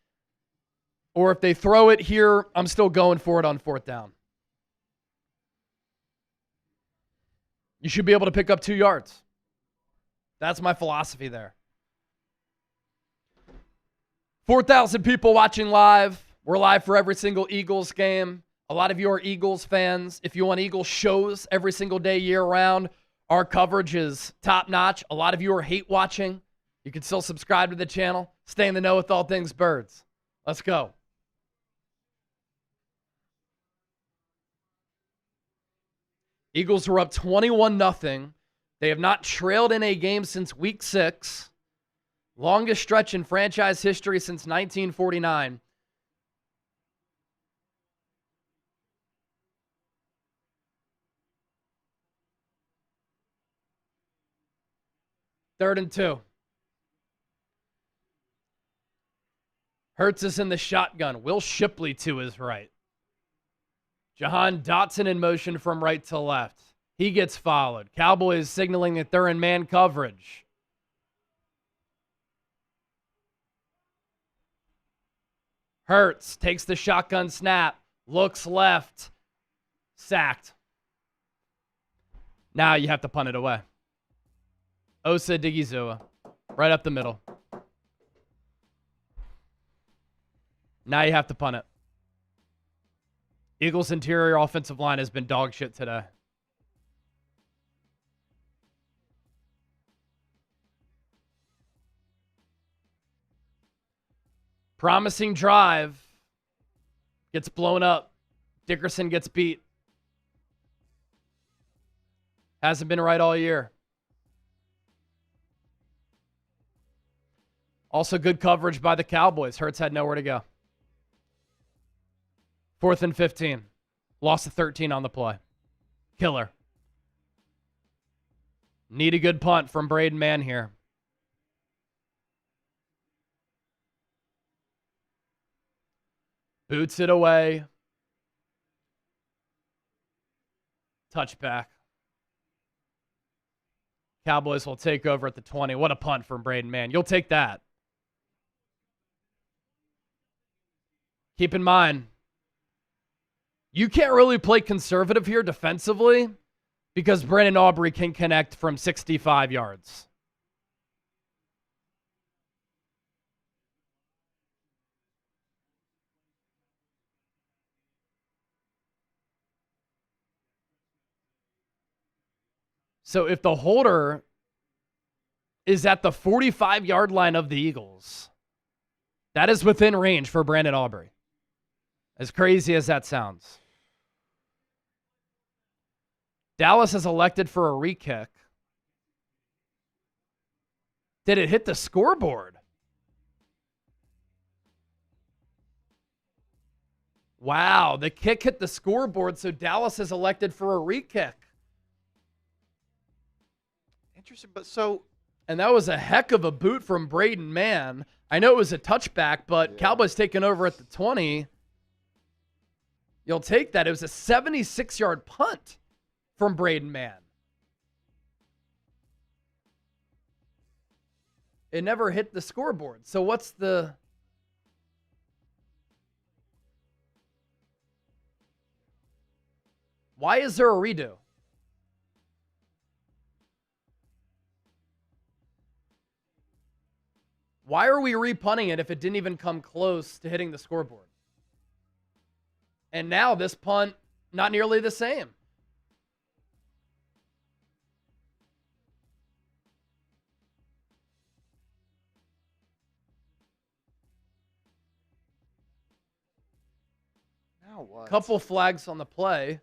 Or if they throw it here, I'm still going for it on 4th down. You should be able to pick up 2 yards. That's my philosophy there. 4,000 people watching live. We're live for every single Eagles game. A lot of you are Eagles fans. If you want Eagles shows every single day, year-round, our coverage is top-notch. A lot of you are hate watching. You can still subscribe to the channel. Stay in the know with all things birds. Let's go. Eagles are up 21-0. They have not trailed in a game since week 6. Longest stretch in franchise history since 1949. Third and 2. Hurts is in the shotgun. Will Shipley to his right. Jahan Dotson in motion from right to left. He gets followed. Cowboys signaling that they're in man coverage. Hurts takes the shotgun snap. Looks left. Sacked. Now you have to punt it away. Osa Digizua. Right up the middle. Now you have to punt it. Eagles' interior offensive line has been dog shit today. Promising drive. Gets blown up. Dickerson gets beat. Hasn't been right all year. Also good coverage by the Cowboys. Hurts had nowhere to go. 4th and 15. Lost to 13 on the play. Killer. Need a good punt from Braden Mann here. Boots it away. Touchback. Cowboys will take over at the 20. What a punt from Braden Mann. You'll take that. Keep in mind, you can't really play conservative here defensively because Brandon Aubrey can connect from 65 yards. So if the holder is at the 45-yard line of the Eagles, that is within range for Brandon Aubrey. As crazy as that sounds. Dallas has elected for a re-kick. Did it hit the scoreboard? Wow, the kick hit the scoreboard, so Dallas has elected for a re-kick. Interesting, but so... And that was a heck of a boot from Braden Mann. I know it was a touchback, but Cowboys taking over at the 20. You'll take that. It was a 76-yard punt from Braden Mann. It never hit the scoreboard. So what's the... Why is there a redo? Why are we repunting it if it didn't even come close to hitting the scoreboard? And now this punt, not nearly the same. Now what? Couple flags on the play.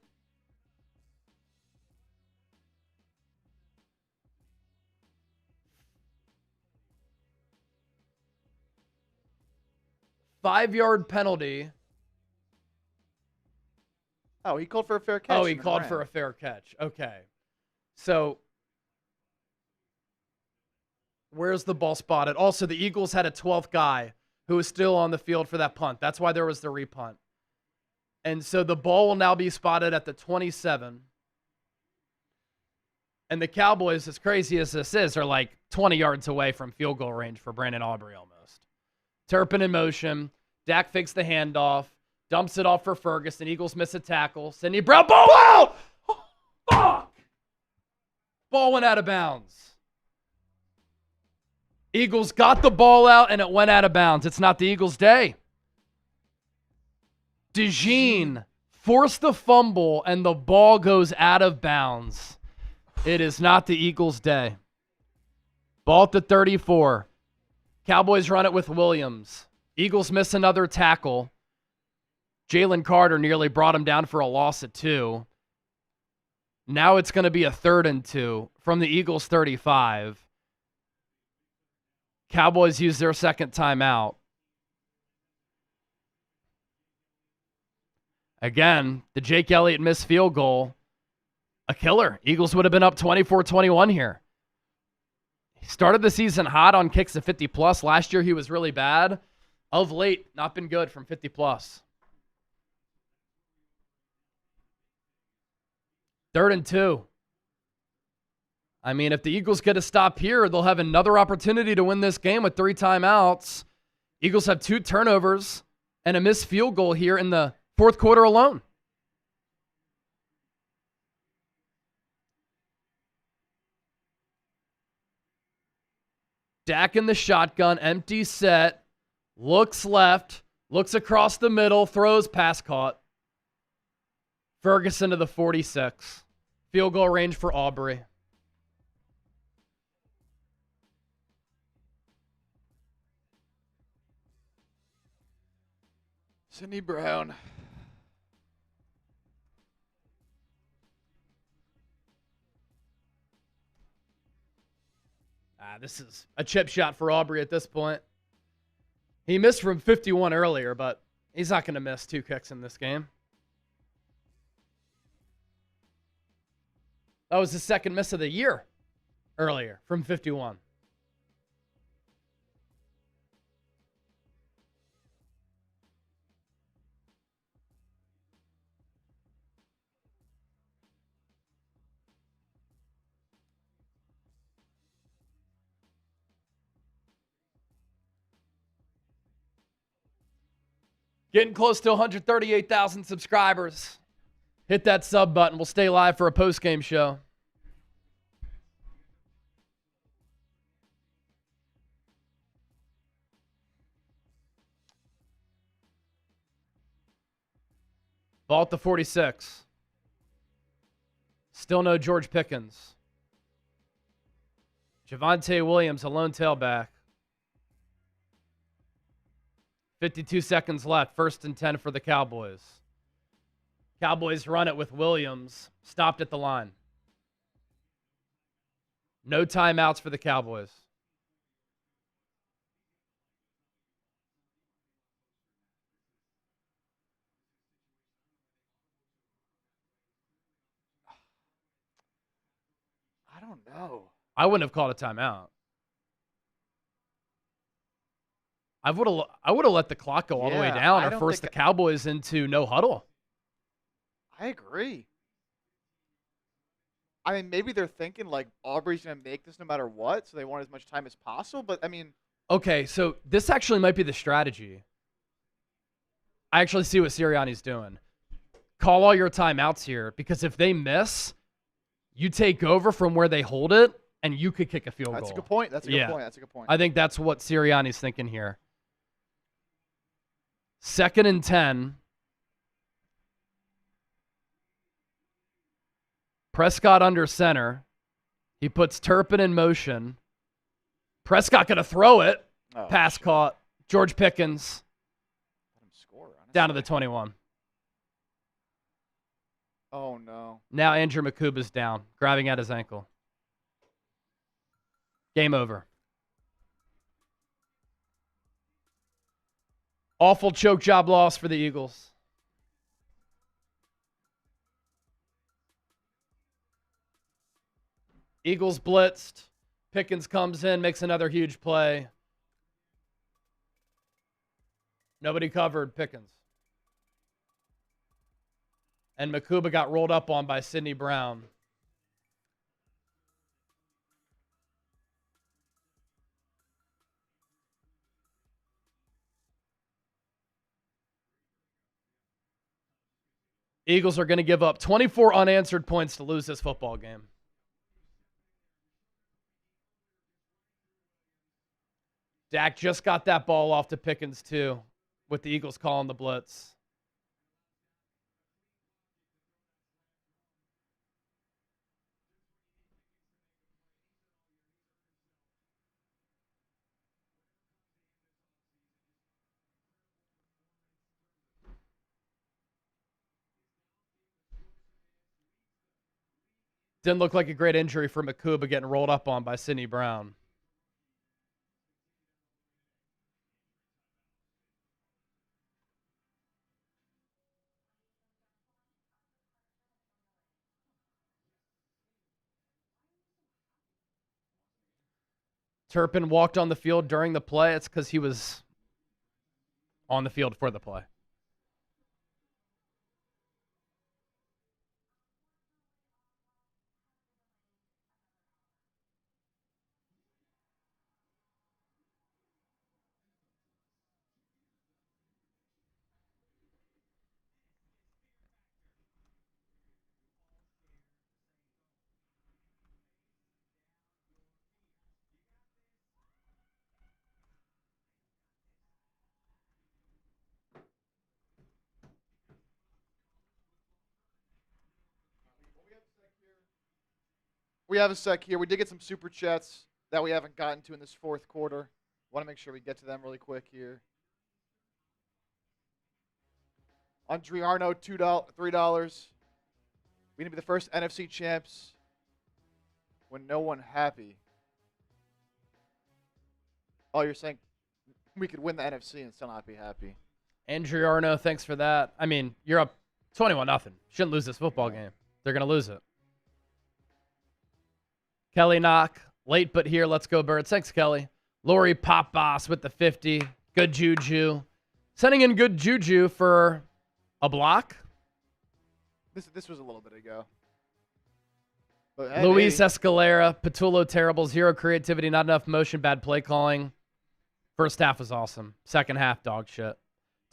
Five-yard penalty. Oh, he called for a fair catch. Oh, he called for a fair catch. Okay. So, where's the ball spotted? Also, the Eagles had a 12th guy who was still on the field for that punt. That's why there was the repunt. And so the ball will now be spotted at the 27. And the Cowboys, as crazy as this is, are like 20 yards away from field goal range for Brandon Aubrey almost. Turpin in motion. Dak fakes the handoff. Dumps it off for Ferguson. Eagles miss a tackle. Sidney Brown. Ball out! Fuck! Ball went out of bounds. Eagles got the ball out, and it went out of bounds. It's not the Eagles' day. DeJean forced the fumble, and the ball goes out of bounds. It is not the Eagles' day. Ball at the 34. Cowboys run it with Williams. Eagles miss another tackle. Jalen Carter nearly brought him down for a loss at 2. Now it's going to be a 3rd and 2 from the Eagles' 35. Cowboys use their second timeout. Again, the Jake Elliott missed field goal. A killer. Eagles would have been up 24-21 here. He started the season hot on kicks of 50-plus. Last year he was really bad. Of late, not been good from 50-plus. 3rd and 2. I mean, if the Eagles get a stop here, they'll have another opportunity to win this game with 3 timeouts. Eagles have 2 turnovers and a missed field goal here in the 4th quarter alone. Dak in the shotgun, empty set, looks left, looks across the middle, throws, pass caught. Ferguson to the 46. Field goal range for Aubrey. Sidney Brown. This is a chip shot for Aubrey at this point. He missed from 51 earlier, but he's not going to miss 2 kicks in this game. That was his second miss of the year earlier from 51. Getting close to 138,000 subscribers. Hit that sub button. We'll stay live for a post-game show. Ball at the 46. Still no George Pickens. Javonte Williams, a lone tailback. 52 seconds left. 1st and 10 for the Cowboys. Cowboys run it with Williams. Stopped at the line. No timeouts for the Cowboys. I don't know. I wouldn't have called a timeout. I would have let the clock go all the way down or forced the Cowboys into no huddle. I agree. I mean, maybe they're thinking like Aubrey's going to make this no matter what, so they want as much time as possible. But I mean, okay, so this actually might be the strategy. I actually see what Sirianni's doing. Call all your timeouts here, because if they miss, you take over from where they hold it, and you could kick a field goal. That's a good point. That's a good point. That's a good point. I think that's what Sirianni's thinking here. 2nd and 10. Prescott under center. He puts Turpin in motion. Prescott going to throw it. Oh, Pass shit. caught. George Pickens Let him score, honestly. down to the 21. Oh, no. Now Andrew Makuba's down, grabbing at his ankle. Game over. Awful choke job loss for the Eagles. Eagles blitzed. Pickens comes in, makes another huge play. Nobody covered Pickens. And Makuba got rolled up on by Sidney Brown. Eagles are going to give up 24 unanswered points to lose this football game. Dak just got that ball off to Pickens, too, with the Eagles calling the blitz. Didn't look like a great injury for Makuba getting rolled up on by Sidney Brown. Turpin walked on the field during the play. It's because he was on the field for the play. We have a sec here. We did get some super chats that we haven't gotten to in this fourth quarter. Want to make sure we get to them really quick here. Andre Arno, $3. We need to be the first NFC champs when no one happy. Oh, you're saying we could win the NFC and still not be happy. Andrew Arno, thanks for that. I mean, you're up 21-0. Shouldn't lose this football game. They're going to lose it. Kelly Knock, late but here. Let's go, Birds. Thanks, Kelly. Lori Pop Boss with the 50. Good juju. Sending in good juju for a block. This was a little bit ago. But, hey, Luis maybe. Escalera, Patullo terrible. Zero creativity, not enough motion, bad play calling. First half was awesome. Second half, dog shit.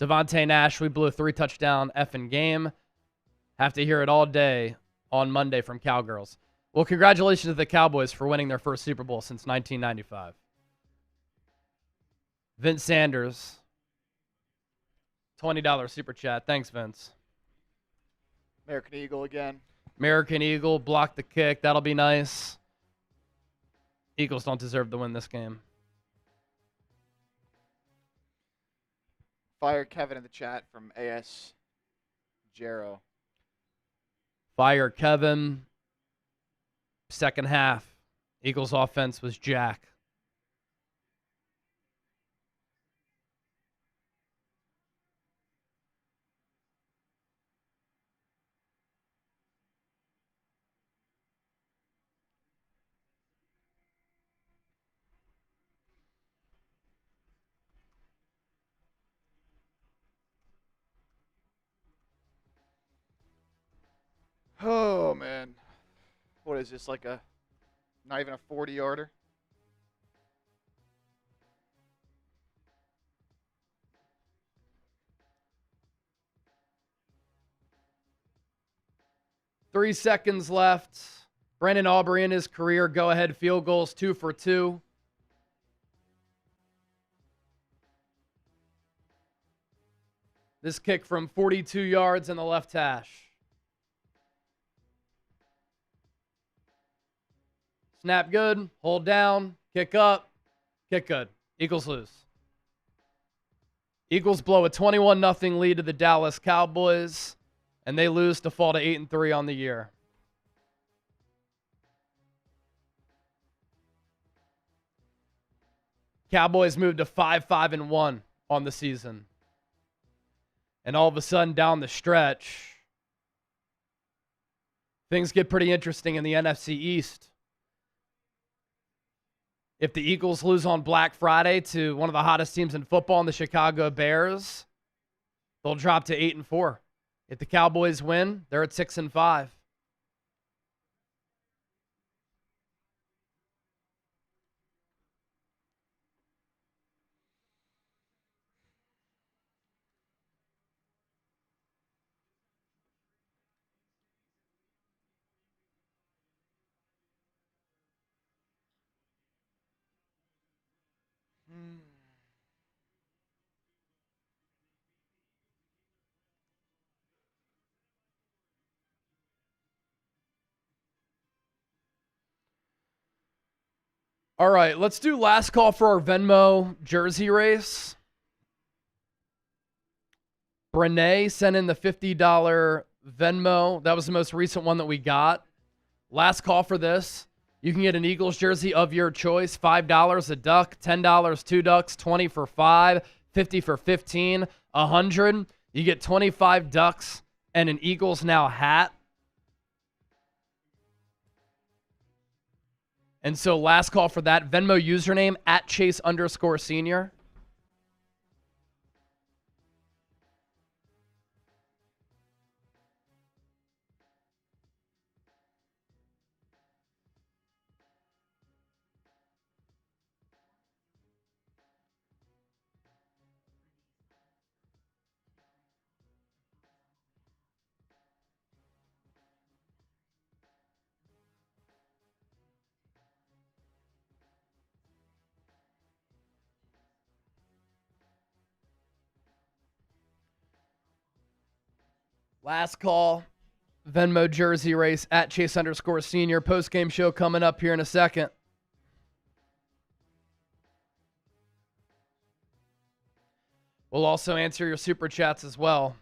Devontae Nash, we blew a 3-touchdown effing game. Have to hear it all day on Monday from Cowgirls. Well, congratulations to the Cowboys for winning their first Super Bowl since 1995. Vince Sanders, $20 super chat. Thanks, Vince. American Eagle again. American Eagle, block the kick. That'll be nice. Eagles don't deserve to win this game. Fire Kevin in the chat from AS Jero. Fire Kevin. Second half, Eagles offense was jack. Oh, man. What is this, like not even a 40-yarder? Three seconds left. Brandon Aubrey in his career go-ahead field goals, 2 for 2. This kick from 42 yards in the left hash. Snap good, hold down, kick up, kick good. Eagles lose. Eagles blow a 21-0 lead to the Dallas Cowboys, and they lose to fall to 8-3 on the year. Cowboys moved to 5-5-1 on the season. And all of a sudden down the stretch, things get pretty interesting in the NFC East. If the Eagles lose on Black Friday to one of the hottest teams in football, the Chicago Bears, they'll drop to 8-4. If the Cowboys win, they're at 6-5. All right, let's do last call for our Venmo jersey race. Brene sent in the $50 Venmo. That was the most recent one that we got. Last call for this. You can get an Eagles jersey of your choice. $5 a duck, $10 two ducks, 20 for 5, 50 for 15, 100. You get 25 ducks and an Eagles Now hat. And so last call for that. Venmo username at Chase_senior. Last call, Venmo jersey race at Chase_senior. Postgame show coming up here in a second. We'll also answer your super chats as well.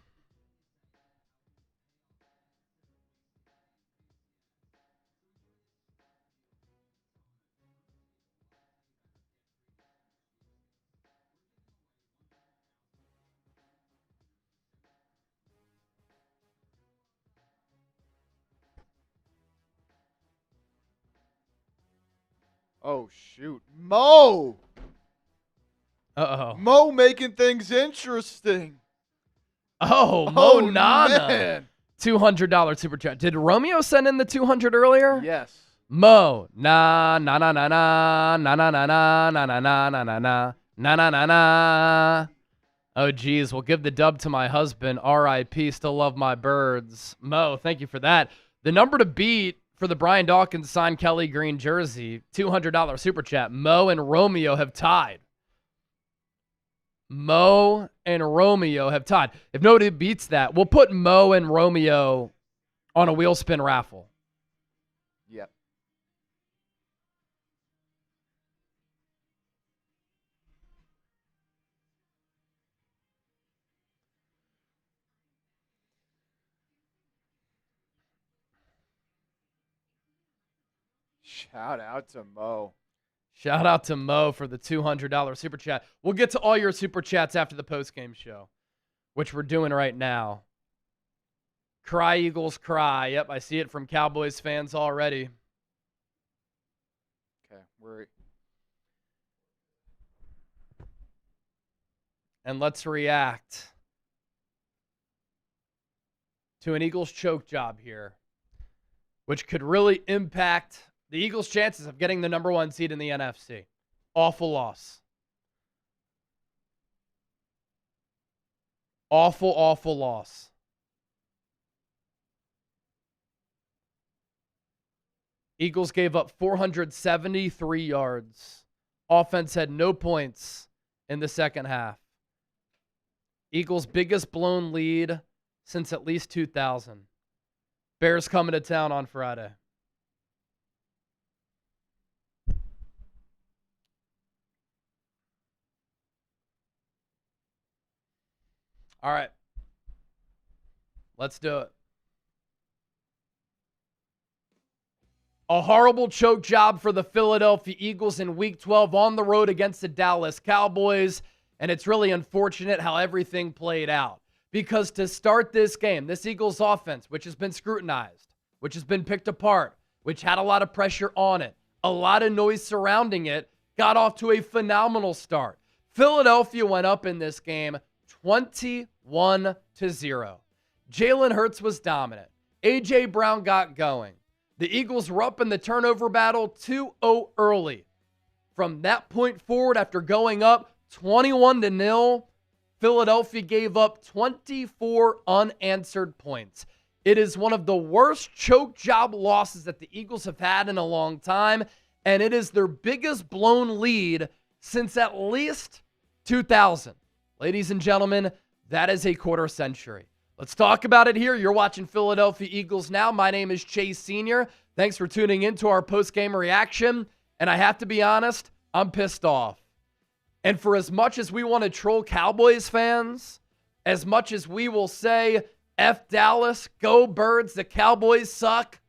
Oh, shoot. Mo! Uh-oh. Mo making things interesting. Oh, Mo Nana. Man. $200 super chat. Did Romeo send in the 200 earlier? Yes. Mo. Na na na na na na na na na na na na na na na na na na. Oh, geez. We'll give the dub to my husband. R.I.P. Still love my birds. Mo, thank you for that. The number to beat for the Brian Dawkins signed Kelly Green jersey, $200 super chat. Mo and Romeo have tied. Mo and Romeo have tied. If nobody beats that, we'll put Mo and Romeo on a wheel spin raffle. Yep. Shout out to Mo. Shout out to Mo for the $200 super chat. We'll get to all your super chats after the postgame show, which we're doing right now. Cry, Eagles, cry. Yep, I see it from Cowboys fans already. Okay, And let's react to an Eagles choke job here, which could really impact the Eagles' chances of getting the number 1 seed in the NFC. Awful loss. Awful, awful loss. Eagles gave up 473 yards. Offense had no points in the second half. Eagles' biggest blown lead since at least 2000. Bears coming to town on Friday. All right. Let's do it. A horrible choke job for the Philadelphia Eagles in Week 12 on the road against the Dallas Cowboys. And it's really unfortunate how everything played out. Because to start this game, this Eagles offense, which has been scrutinized, which has been picked apart, which had a lot of pressure on it, a lot of noise surrounding it, got off to a phenomenal start. Philadelphia went up in this game 21-0. Jalen Hurts was dominant. A.J. Brown got going. The Eagles were up in the turnover battle 2-0 early. From that point forward, after going up 21-0, Philadelphia gave up 24 unanswered points. It is one of the worst choke job losses that the Eagles have had in a long time, and it is their biggest blown lead since at least 2000. Ladies and gentlemen, that is a quarter century. Let's talk about it here. You're watching Philadelphia Eagles Now. My name is Chase Sr. Thanks for tuning in to our post-game reaction. And I have to be honest, I'm pissed off. And for as much as we want to troll Cowboys fans, as much as we will say, F Dallas, go Birds, the Cowboys suck,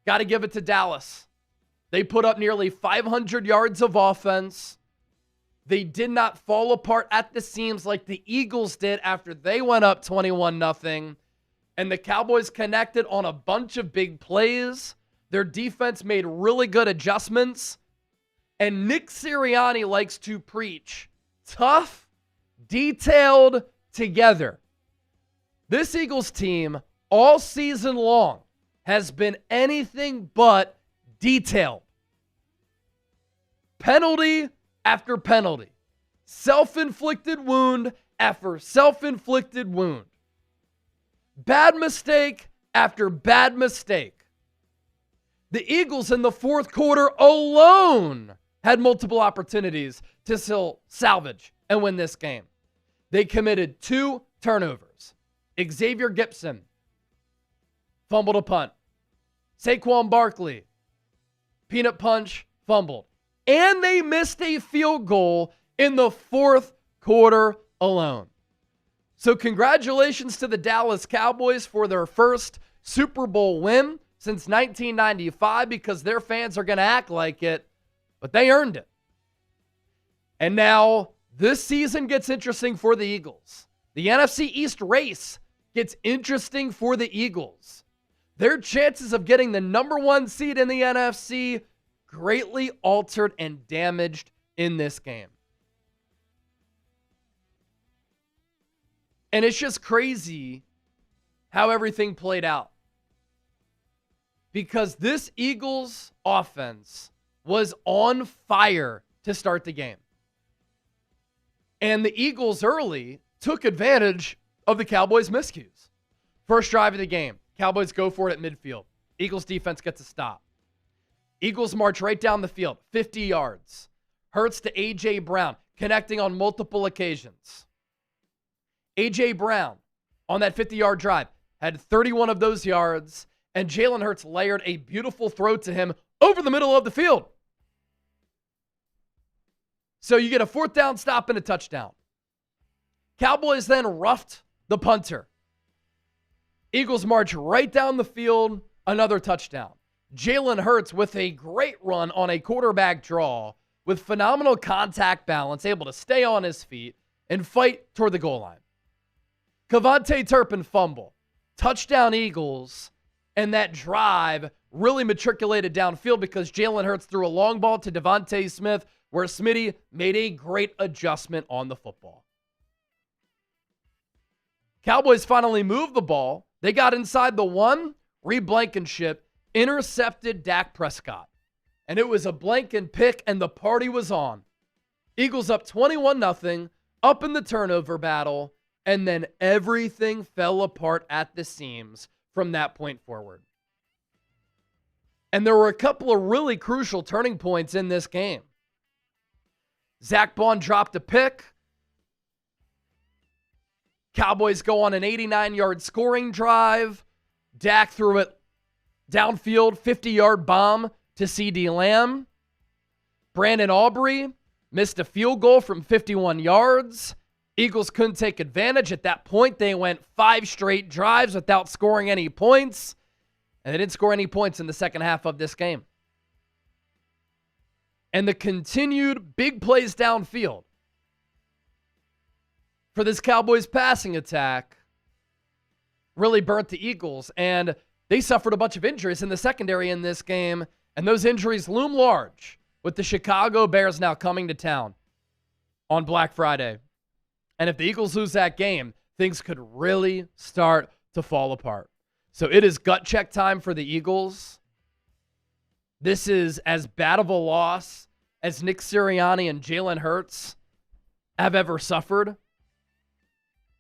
got to give it to Dallas. They put up nearly 500 yards of offense. They did not fall apart at the seams like the Eagles did after they went up 21-0. And the Cowboys connected on a bunch of big plays. Their defense made really good adjustments. And Nick Sirianni likes to preach tough, detailed, together. This Eagles team all season long has been anything but detailed. Penalty after penalty. Self-inflicted wound after self-inflicted wound. Bad mistake after bad mistake. The Eagles in the fourth quarter alone had multiple opportunities to still salvage and win this game. They committed 2 turnovers. Xavier Gipson fumbled a punt. Saquon Barkley, peanut punch, fumbled. And they missed a field goal in the fourth quarter alone. So congratulations to the Dallas Cowboys for their first Super Bowl win since 1995, because their fans are going to act like it, but they earned it. And now this season gets interesting for the Eagles. The NFC East race gets interesting for the Eagles. Their chances of getting the number 1 seed in the NFC greatly altered and damaged in this game. And it's just crazy how everything played out. Because this Eagles offense was on fire to start the game. And the Eagles early took advantage of the Cowboys' miscues. First drive of the game, Cowboys go for it at midfield. Eagles defense gets a stop. Eagles march right down the field, 50 yards. Hurts to A.J. Brown, connecting on multiple occasions. A.J. Brown, on that 50-yard drive, had 31 of those yards, and Jalen Hurts layered a beautiful throw to him over the middle of the field. So you get a fourth down stop and a touchdown. Cowboys then roughed the punter. Eagles march right down the field, another touchdown. Jalen Hurts with a great run on a quarterback draw with phenomenal contact balance, able to stay on his feet and fight toward the goal line. Kevontae Turpin fumble. Touchdown Eagles, and that drive really matriculated downfield because Jalen Hurts threw a long ball to Devontae Smith where Smitty made a great adjustment on the football. Cowboys finally moved the ball. They got inside the one. Reed Blankenship intercepted Dak Prescott. And it was a Blanken pick, and the party was on. Eagles up 21-0, up in the turnover battle, and then everything fell apart at the seams from that point forward. And there were a couple of really crucial turning points in this game. Zach Bond dropped a pick. Cowboys go on an 89-yard scoring drive. Dak threw it downfield, 50-yard bomb to C.D. Lamb. Brandon Aubrey missed a field goal from 51 yards. Eagles couldn't take advantage. At that point, they went 5 straight drives without scoring any points. And they didn't score any points in the second half of this game. And the continued big plays downfield for this Cowboys passing attack really burnt the Eagles. And they suffered a bunch of injuries in the secondary in this game. And those injuries loom large with the Chicago Bears now coming to town on Black Friday. And if the Eagles lose that game, things could really start to fall apart. So it is gut check time for the Eagles. This is as bad of a loss as Nick Sirianni and Jalen Hurts have ever suffered,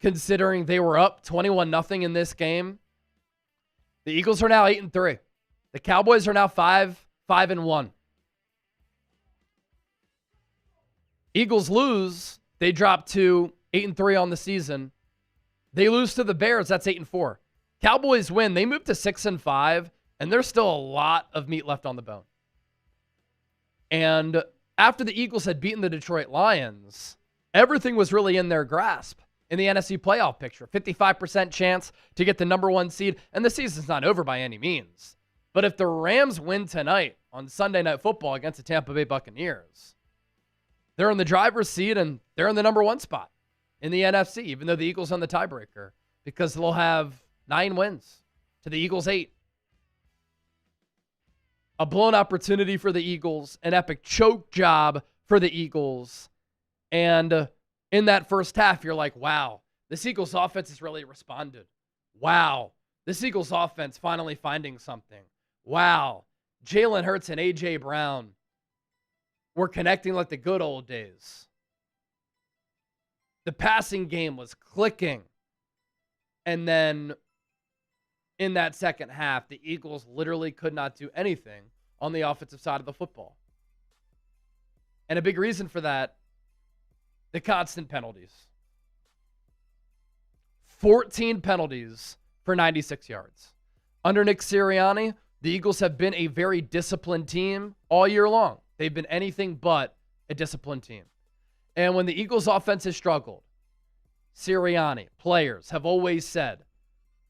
considering they were up 21-0 in this game. The Eagles are now 8-3. The Cowboys are now 5-1. Eagles lose, they drop to 8-3 on the season. They lose to the Bears, that's 8-4. Cowboys win, they move to 6-5, and there's still a lot of meat left on the bone. And after the Eagles had beaten the Detroit Lions, everything was really in their grasp in the NFC playoff picture. 55% chance to get the number 1 seed, and the season's not over by any means. But if the Rams win tonight on Sunday Night Football against the Tampa Bay Buccaneers, they're in the driver's seat and they're in the number 1 spot in the NFC, even though the Eagles are on the tiebreaker, because they'll have 9 wins to the Eagles' 8. A blown opportunity for the Eagles, an epic choke job for the Eagles. And in that first half, you're like, wow, this Eagles offense has really responded. Wow, this Eagles offense finally finding something. Wow, Jalen Hurts and A.J. Brown were connecting like the good old days. The passing game was clicking. And then in that second half, the Eagles literally could not do anything on the offensive side of the football. And a big reason for that, the constant penalties. 14 penalties for 96 yards. Under Nick Sirianni, the Eagles have been a very disciplined team all year long. They've been anything but a disciplined team. And when the Eagles' offense has struggled, Sirianni, players have always said,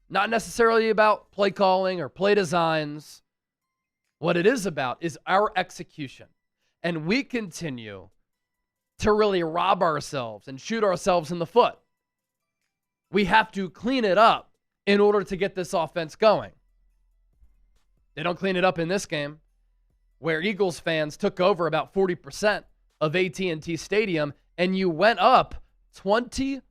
not necessarily about play calling or play designs. What it is about is our execution. And we continue to really rob ourselves and shoot ourselves in the foot. We have to clean it up in order to get this offense going. They don't clean it up in this game, where Eagles fans took over about 40% of AT&T Stadium, and you went up 21-0.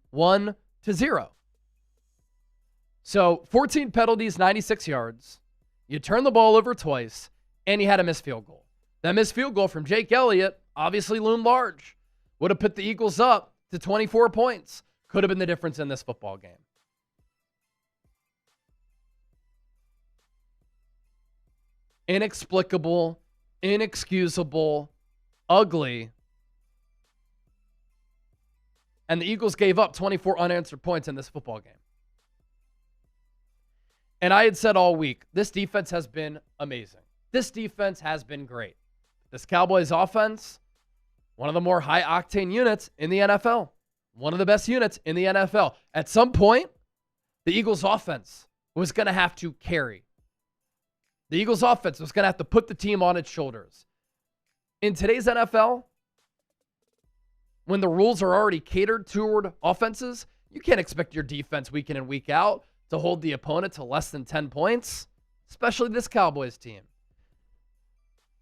So 14 penalties, 96 yards. You turned the ball over twice, and you had a missed field goal. That missed field goal from Jake Elliott obviously loomed large. Would have put the Eagles up to 24 points could have been the difference in this football game. Inexplicable, inexcusable, ugly. And the Eagles gave up 24 unanswered points in this football game. And I had said all week, this defense has been amazing. This defense has been great. This Cowboys offense, one of the more high-octane units in the NFL. One of the best units in the NFL. At some point, the Eagles offense was going to have to carry. The Eagles offense was going to have to put the team on its shoulders. In today's NFL, when the rules are already catered toward offenses, you can't expect your defense week in and week out to hold the opponent to less than 10 points, especially this Cowboys team.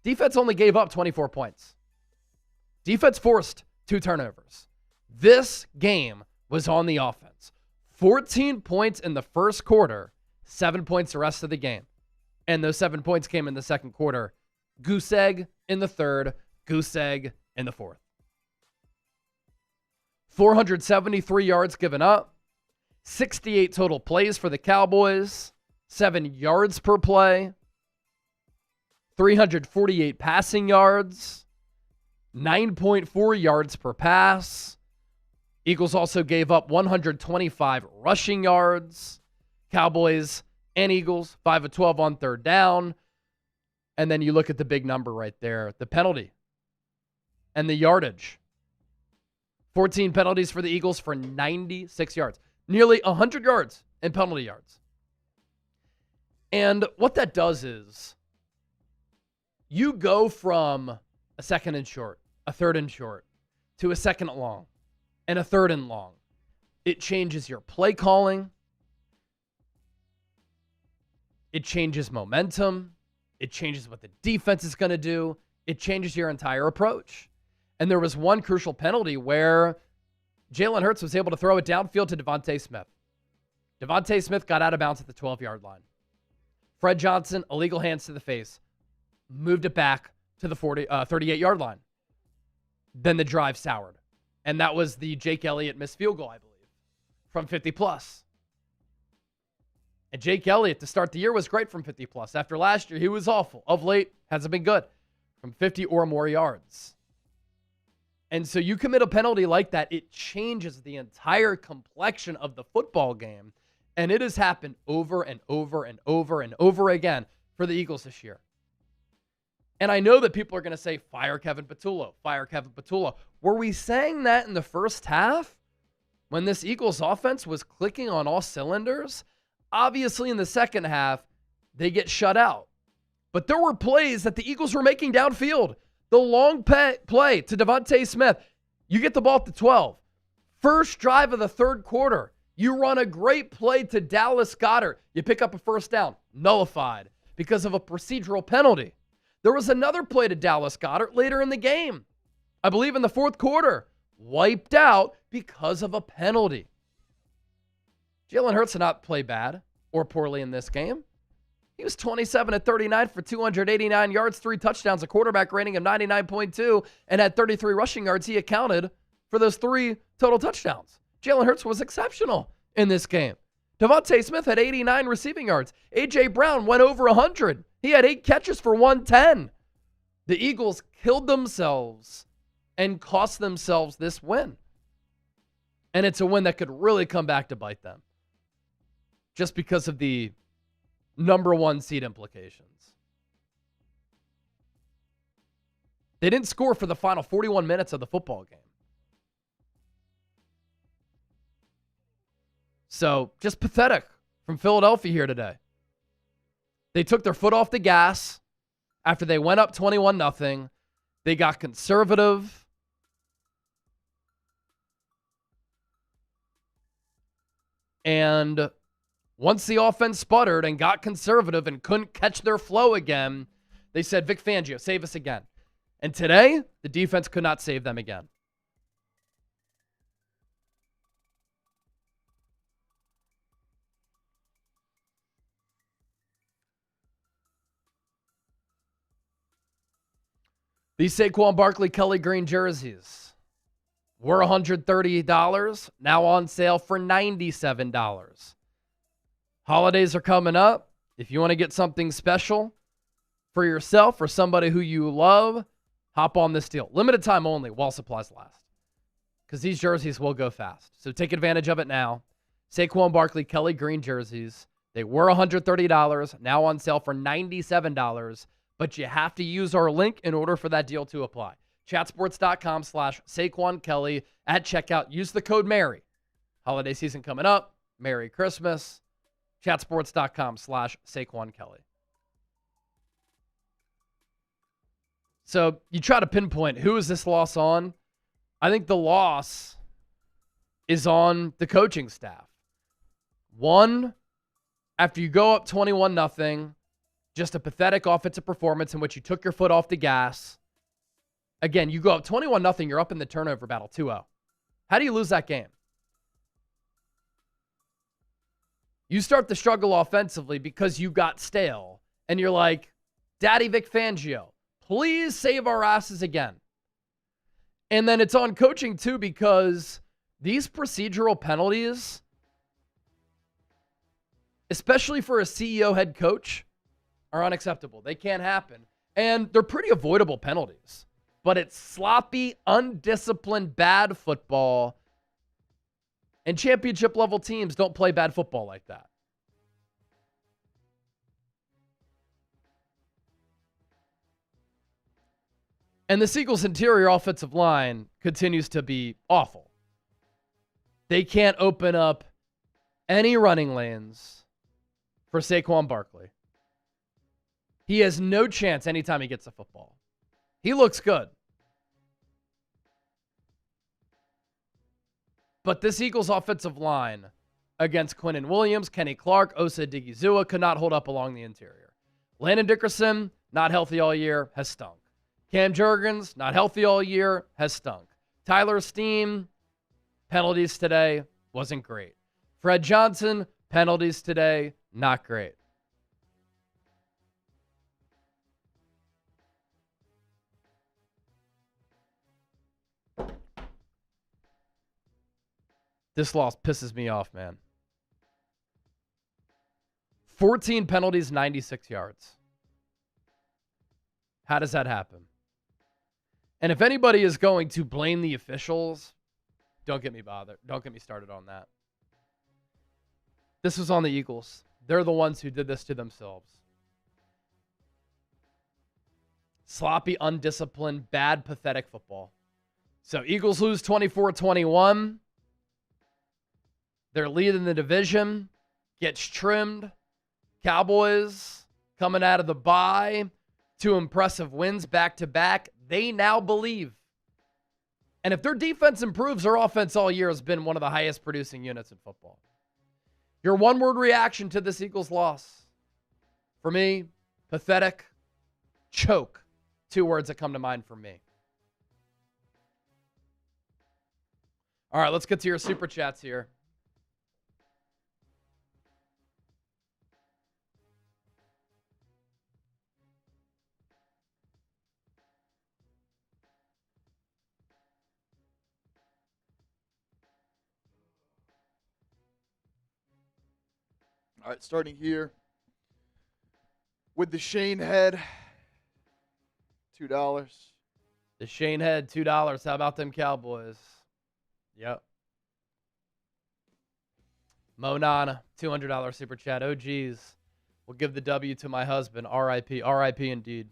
Defense only gave up 24 points. Defense forced 2 turnovers. This game was on the offense. 14 points in the first quarter, 7 points the rest of the game. And those 7 points came in the second quarter. Goose egg in the third, goose egg in the fourth. 473 yards given up, 68 total plays for the Cowboys, 7 yards per play, 348 passing yards, 9.4 yards per pass. Eagles also gave up 125 rushing yards. Cowboys and Eagles, 5 of 12 on third down. And then you look at the big number right there, the penalty and the yardage. 14 penalties for the Eagles for 96 yards. Nearly 100 yards in penalty yards. And what that does is you go from a second and short, a third and short, to a second and long, and a third and long. It changes your play calling. It changes momentum. It changes what the defense is going to do. It changes your entire approach. And there was one crucial penalty where Jalen Hurts was able to throw it downfield to Devontae Smith. Devontae Smith got out of bounds at the 12-yard line. Fred Johnson, illegal hands to the face, moved it back to the 38-yard line. Then the drive soured. And that was the Jake Elliott missed field goal, I believe, from 50-plus. And Jake Elliott to start the year was great from 50-plus. After last year, he was awful. Of late, hasn't been good from 50 or more yards. And so you commit a penalty like that, it changes the entire complexion of the football game. And it has happened over and over and over and over again for the Eagles this year. And I know that people are going to say, fire Kevin Patullo, fire Kevin Patullo. Were we saying that in the first half when this Eagles offense was clicking on all cylinders? Obviously, in the second half, they get shut out. But there were plays that the Eagles were making downfield. The long play to Devontae Smith. You get the ball at the 12. First drive of the third quarter. You run a great play to Dallas Goedert. You pick up a first down. Nullified because of a procedural penalty. There was another play to Dallas Goedert later in the game. I believe in the fourth quarter. Wiped out because of a penalty. Jalen Hurts did not play bad or poorly in this game. He was 27 of 39 for 289 yards, 3 touchdowns, a quarterback rating of 99.2, and had 33 rushing yards. He accounted for those 3 total touchdowns. Jalen Hurts was exceptional in this game. Devontae Smith had 89 receiving yards. A.J. Brown went over 100. He had 8 catches for 110. The Eagles killed themselves and cost themselves this win. And it's a win that could really come back to bite them just because of the number 1 seed implications. They didn't score for the final 41 minutes of the football game. So, just pathetic from Philadelphia here today. They took their foot off the gas after they went up 21-0. They got conservative. And once the offense sputtered and got conservative and couldn't catch their flow again, they said, Vic Fangio, save us again. And today, the defense could not save them again. These Saquon Barkley, Kelly Green jerseys. were $130, now on sale for $97. Holidays are coming up. If you want to get something special for yourself or somebody who you love, hop on this deal. Limited time only while supplies last, because these jerseys will go fast. So take advantage of it now. Saquon Barkley, Kelly Green jerseys. They were $130, now on sale for $97, but you have to use our link in order for that deal to apply. Chatsports.com/Saquon Kelly at checkout. Use the code Merry. Holiday season coming up. Merry Christmas. Chatsports.com/Saquon Kelly. So you try to pinpoint who is this loss on. I think the loss is on the coaching staff. One, after you go up 21-0, just a pathetic offensive performance in which you took your foot off the gas. Again, you go up 21-0, you're up in the turnover battle 2-0. How do you lose that game? You start to struggle offensively because you got stale. And you're like, Daddy Vic Fangio, please save our asses again. And then it's on coaching too, because these procedural penalties, especially for a CEO head coach, are unacceptable. They can't happen. And they're pretty avoidable penalties. But it's sloppy, undisciplined, bad football. And championship-level teams don't play bad football like that. And the Eagles' interior offensive line continues to be awful. They can't open up any running lanes for Saquon Barkley. He has no chance anytime he gets the football. He looks good. But this Eagles offensive line against Quinnen Williams, Kenny Clark, Osa Digizua could not hold up along the interior. Landon Dickerson, not healthy all year, has stunk. Cam Jurgens, not healthy all year, has stunk. Tyler Steen, penalties today, wasn't great. Fred Johnson, penalties today, not great. This loss pisses me off, man. 14 penalties, 96 yards. How does that happen? And if anybody is going to blame the officials, don't get me bothered. Don't get me started on that. This was on the Eagles. They're the ones who did this to themselves. Sloppy, undisciplined, bad, pathetic football. So Eagles lose 24-21. Their lead in the division gets trimmed. Cowboys coming out of the bye. 2 impressive wins back-to-back. They now believe. And if their defense improves, their offense all year has been one of the highest producing units in football. Your one-word reaction to this Eagles loss? For me, pathetic, choke. 2 words that come to mind for me. All right, let's get to your super chats here. All right, starting here with the Shane Head, $2. The Shane Head, $2. How about them Cowboys? Yep. Mo Nana, $200 super chat. Oh, geez. We'll give the W to my husband. R.I.P. R.I.P. indeed.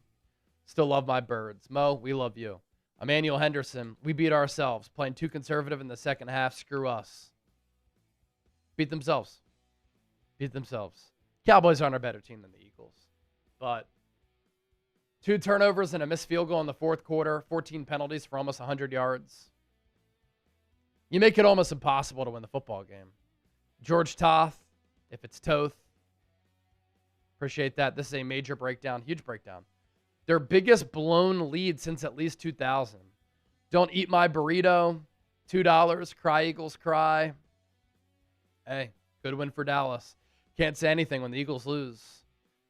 Still love my birds. Mo, we love you. Emmanuel Henderson, we beat ourselves. Playing too conservative in the second half. Screw us. Beat themselves. Beat themselves. Cowboys aren't a better team than the Eagles. But 2 turnovers and a missed field goal in the fourth quarter. 14 penalties for almost 100 yards. You make it almost impossible to win the football game. George Toth, if it's Toth. Appreciate that. This is a major breakdown. Huge breakdown. Their biggest blown lead since at least 2000. Don't eat my burrito. $2. Cry Eagles cry. Hey, good win for Dallas. Can't say anything when the Eagles lose.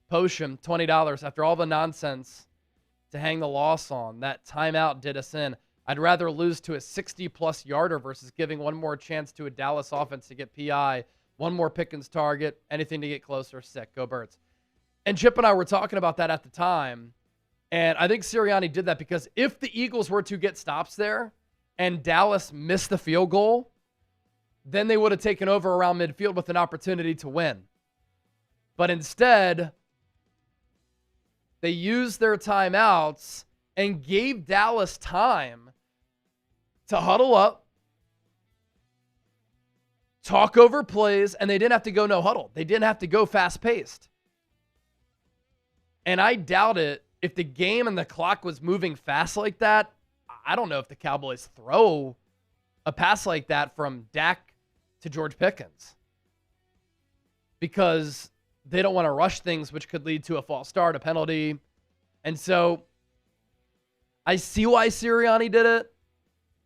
Potion, $20. After all the nonsense to hang the loss on, that timeout did us in. I'd rather lose to a 60-plus yarder versus giving one more chance to a Dallas offense to get PI, one more Pickens target, anything to get closer, sick. Go Birds. And Chip and I were talking about that at the time, and I think Sirianni did that because if the Eagles were to get stops there and Dallas missed the field goal, then they would have taken over around midfield with an opportunity to win. But instead, they used their timeouts and gave Dallas time to huddle up, talk over plays, and they didn't have to go no huddle. They didn't have to go fast-paced. And I doubt it. If the game and the clock was moving fast like that, I don't know if the Cowboys throw a pass like that from Dak to George Pickens. Because they don't want to rush things, which could lead to a false start, a penalty. And so I see why Sirianni did it.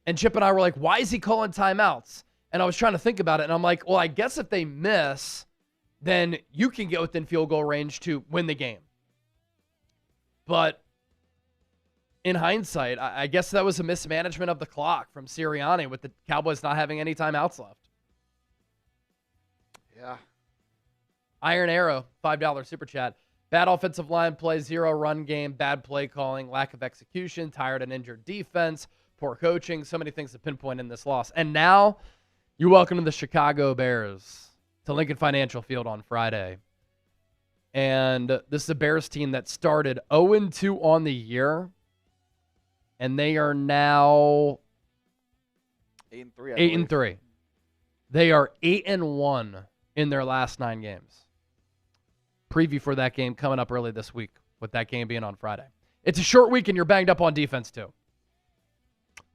And Chip and I were like, why is he calling timeouts? And I was trying to think about it. And I'm like, well, I guess if they miss, then you can get within field goal range to win the game. But in hindsight, I guess that was a mismanagement of the clock from Sirianni with the Cowboys not having any timeouts left. Yeah. Iron Arrow, $5 super chat. Bad offensive line play, 0 run game, bad play calling, lack of execution, tired and injured defense, poor coaching, so many things to pinpoint in this loss. And now you're welcome to the Chicago Bears, to Lincoln Financial Field on Friday. And this is a Bears team that started 0-2 on the year, and they are now 8-3. 8-3. They are 8-1 in their last 9 games. Preview for that game coming up early this week, with that game being on Friday. It's a short week, and you're banged up on defense, too.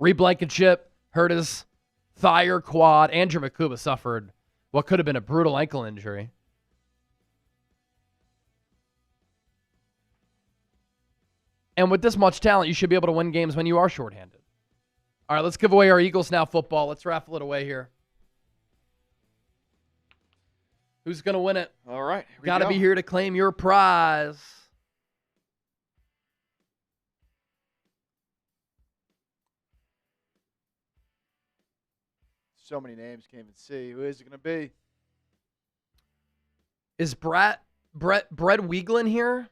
Reed Blankenship hurt his thigh or quad. Andrew Makuba suffered what could have been a brutal ankle injury. And with this much talent, you should be able to win games when you are shorthanded. All right, let's give away our Eagles Now football. Let's raffle it away here. Who's going to win it? All right. Got to be here to claim your prize. So many names, can't even see. Who is it going to be? Is Brett Weeglin here?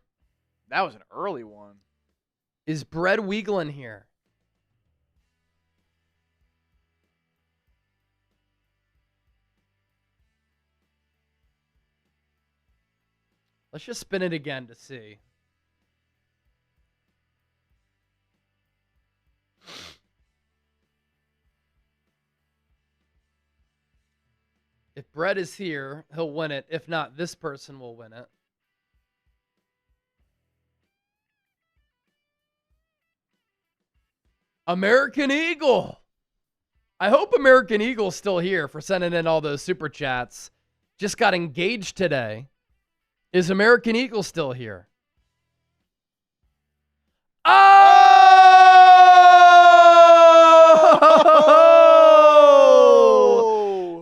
That was an early one. Is Brett Weeglin here? Let's just spin it again to see. If Brett is here, he'll win it. If not, this person will win it. American Eagle. I hope American Eagle's still here for sending in all those super chats. Just got engaged today. Is American Eagle still here? Oh!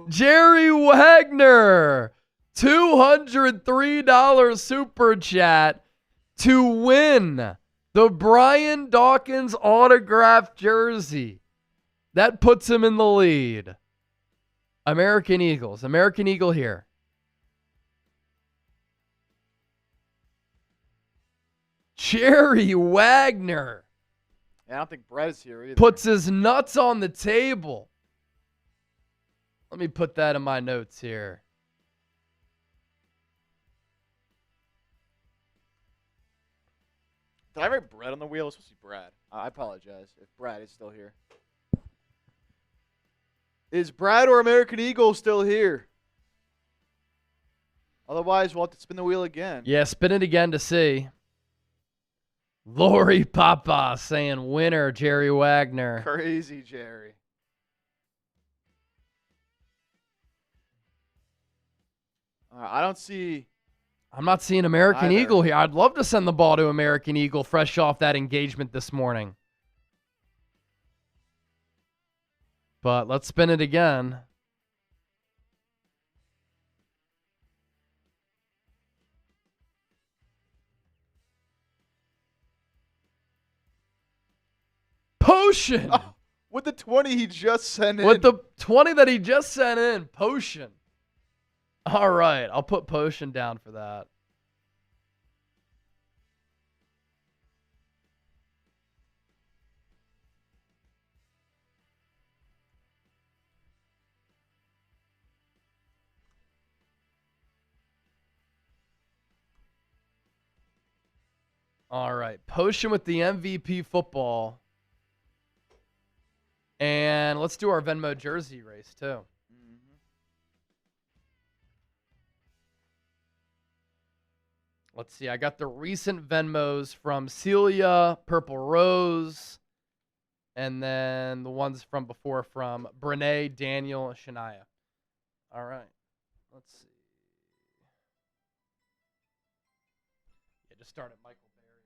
Jerry Wagner, $203 super chat to win the Brian Dawkins autographed jersey. That puts him in the lead. American Eagles. American Eagle here. Jerry Wagner. Yeah, I don't think Brett is here either. Puts his nuts on the table. Let me put that in my notes here. Did I write Brett on the wheel? It's supposed to be Brad. I apologize if Brad is still here. Is Brad or American Eagle still here? Otherwise, we'll have to spin the wheel again. Yeah, spin it again to see. Lori Papa saying winner, Jerry Wagner. Crazy, Jerry. I don't see... I'm not seeing American either. Eagle here. I'd love to send the ball to American Eagle fresh off that engagement this morning. But let's spin it again. Potion! Oh, With the 20 he just sent in. With the 20 that he just sent in, Potion. All right, I'll put Potion down for that. All right, Potion with the MVP football. And let's do our Venmo jersey race, too. Let's see. I got the recent Venmos from Celia, Purple Rose, and then the ones from before from Brene, Daniel, and Shania. All right. Let's see. Yeah, just start at Michael Berry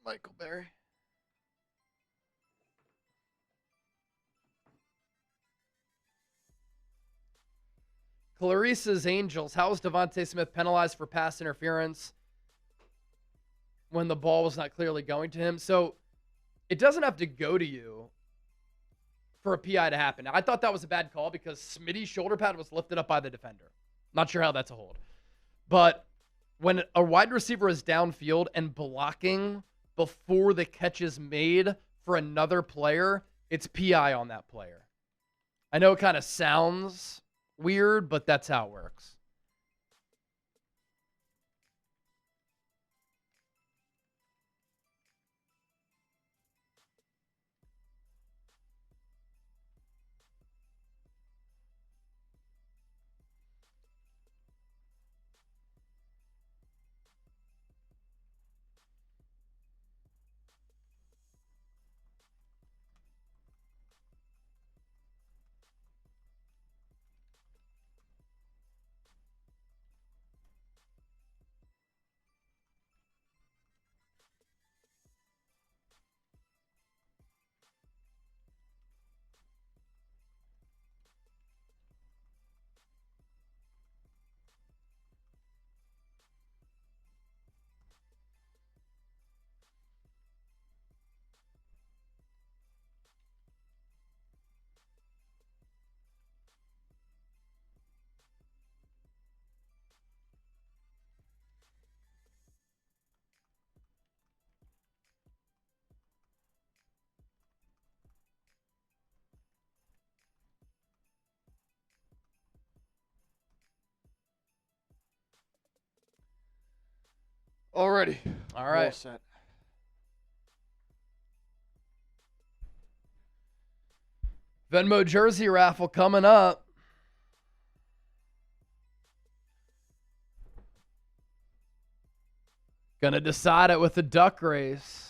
there. Michael Berry. Clarissa's Angels. How was Devontae Smith penalized for pass interference when the ball was not clearly going to him? So it doesn't have to go to you for a PI to happen. Now, I thought that was a bad call because Smitty's shoulder pad was lifted up by the defender. Not sure how that's a hold. But when a wide receiver is downfield and blocking before the catch is made for another player, it's PI on that player. I know it kind of sounds weird, but that's how it works. Alrighty. All right. All set. Venmo jersey raffle coming up. Gonna decide it with the duck race.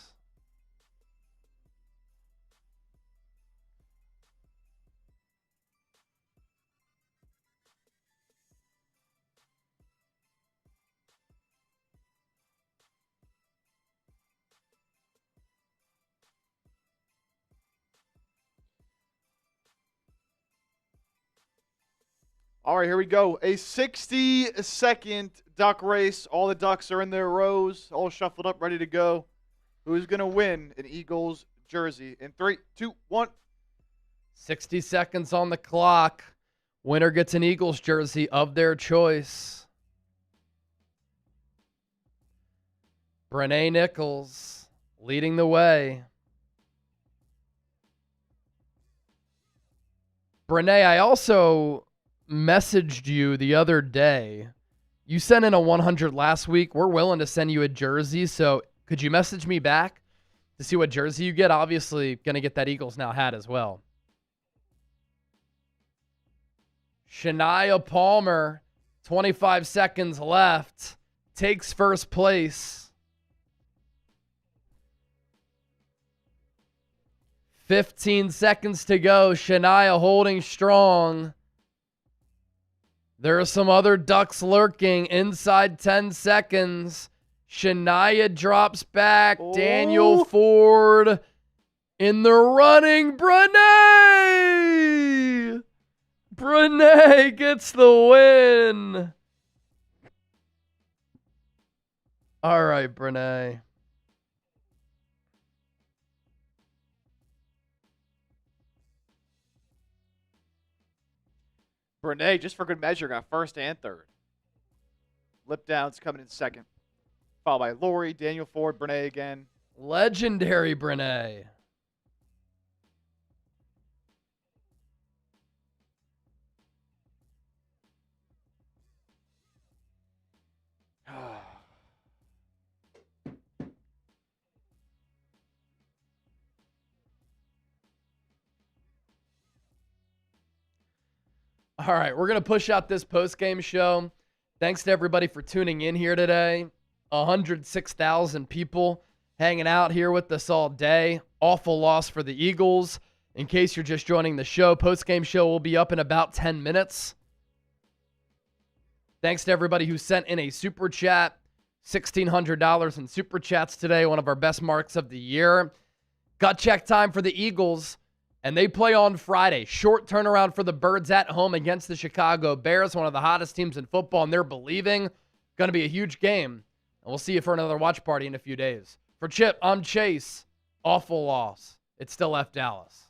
All right, here we go. A 60-second duck race. All the ducks are in their rows, all shuffled up, ready to go. Who's going to win an Eagles jersey? In 3, 2, 1. 60 seconds on the clock. Winner gets an Eagles jersey of their choice. Brene Nichols leading the way. Brene, I also messaged you the other day. You sent in a 100 last week. We're willing to send you a jersey, so could you message me back to see what jersey you get? Obviously, going to get that Eagles Now hat as well. Shania Palmer, 25 seconds left, takes first place. 15 seconds to go. Shania holding strong. There are some other ducks lurking inside 10 seconds. Shania drops back. Oh. Daniel Ford in the running. Brene! Brene gets the win. All right, Brene. Brene, just for good measure, got first and third. Lip Downs coming in second. Followed by Lori, Daniel Ford, Brene again. Legendary Brene. All right, we're going to push out this post-game show. Thanks to everybody for tuning in here today. 106,000 people hanging out here with us all day. Awful loss for the Eagles. In case you're just joining the show, post-game show will be up in about 10 minutes. Thanks to everybody who sent in a super chat. $1,600 in super chats today, one of our best marks of the year. Gut check time for the Eagles. And they play on Friday. Short turnaround for the Birds at home against the Chicago Bears, one of the hottest teams in football, and they're believing. Going to be a huge game. And we'll see you for another watch party in a few days. For Chip, I'm Chase. Awful loss. It still left Dallas.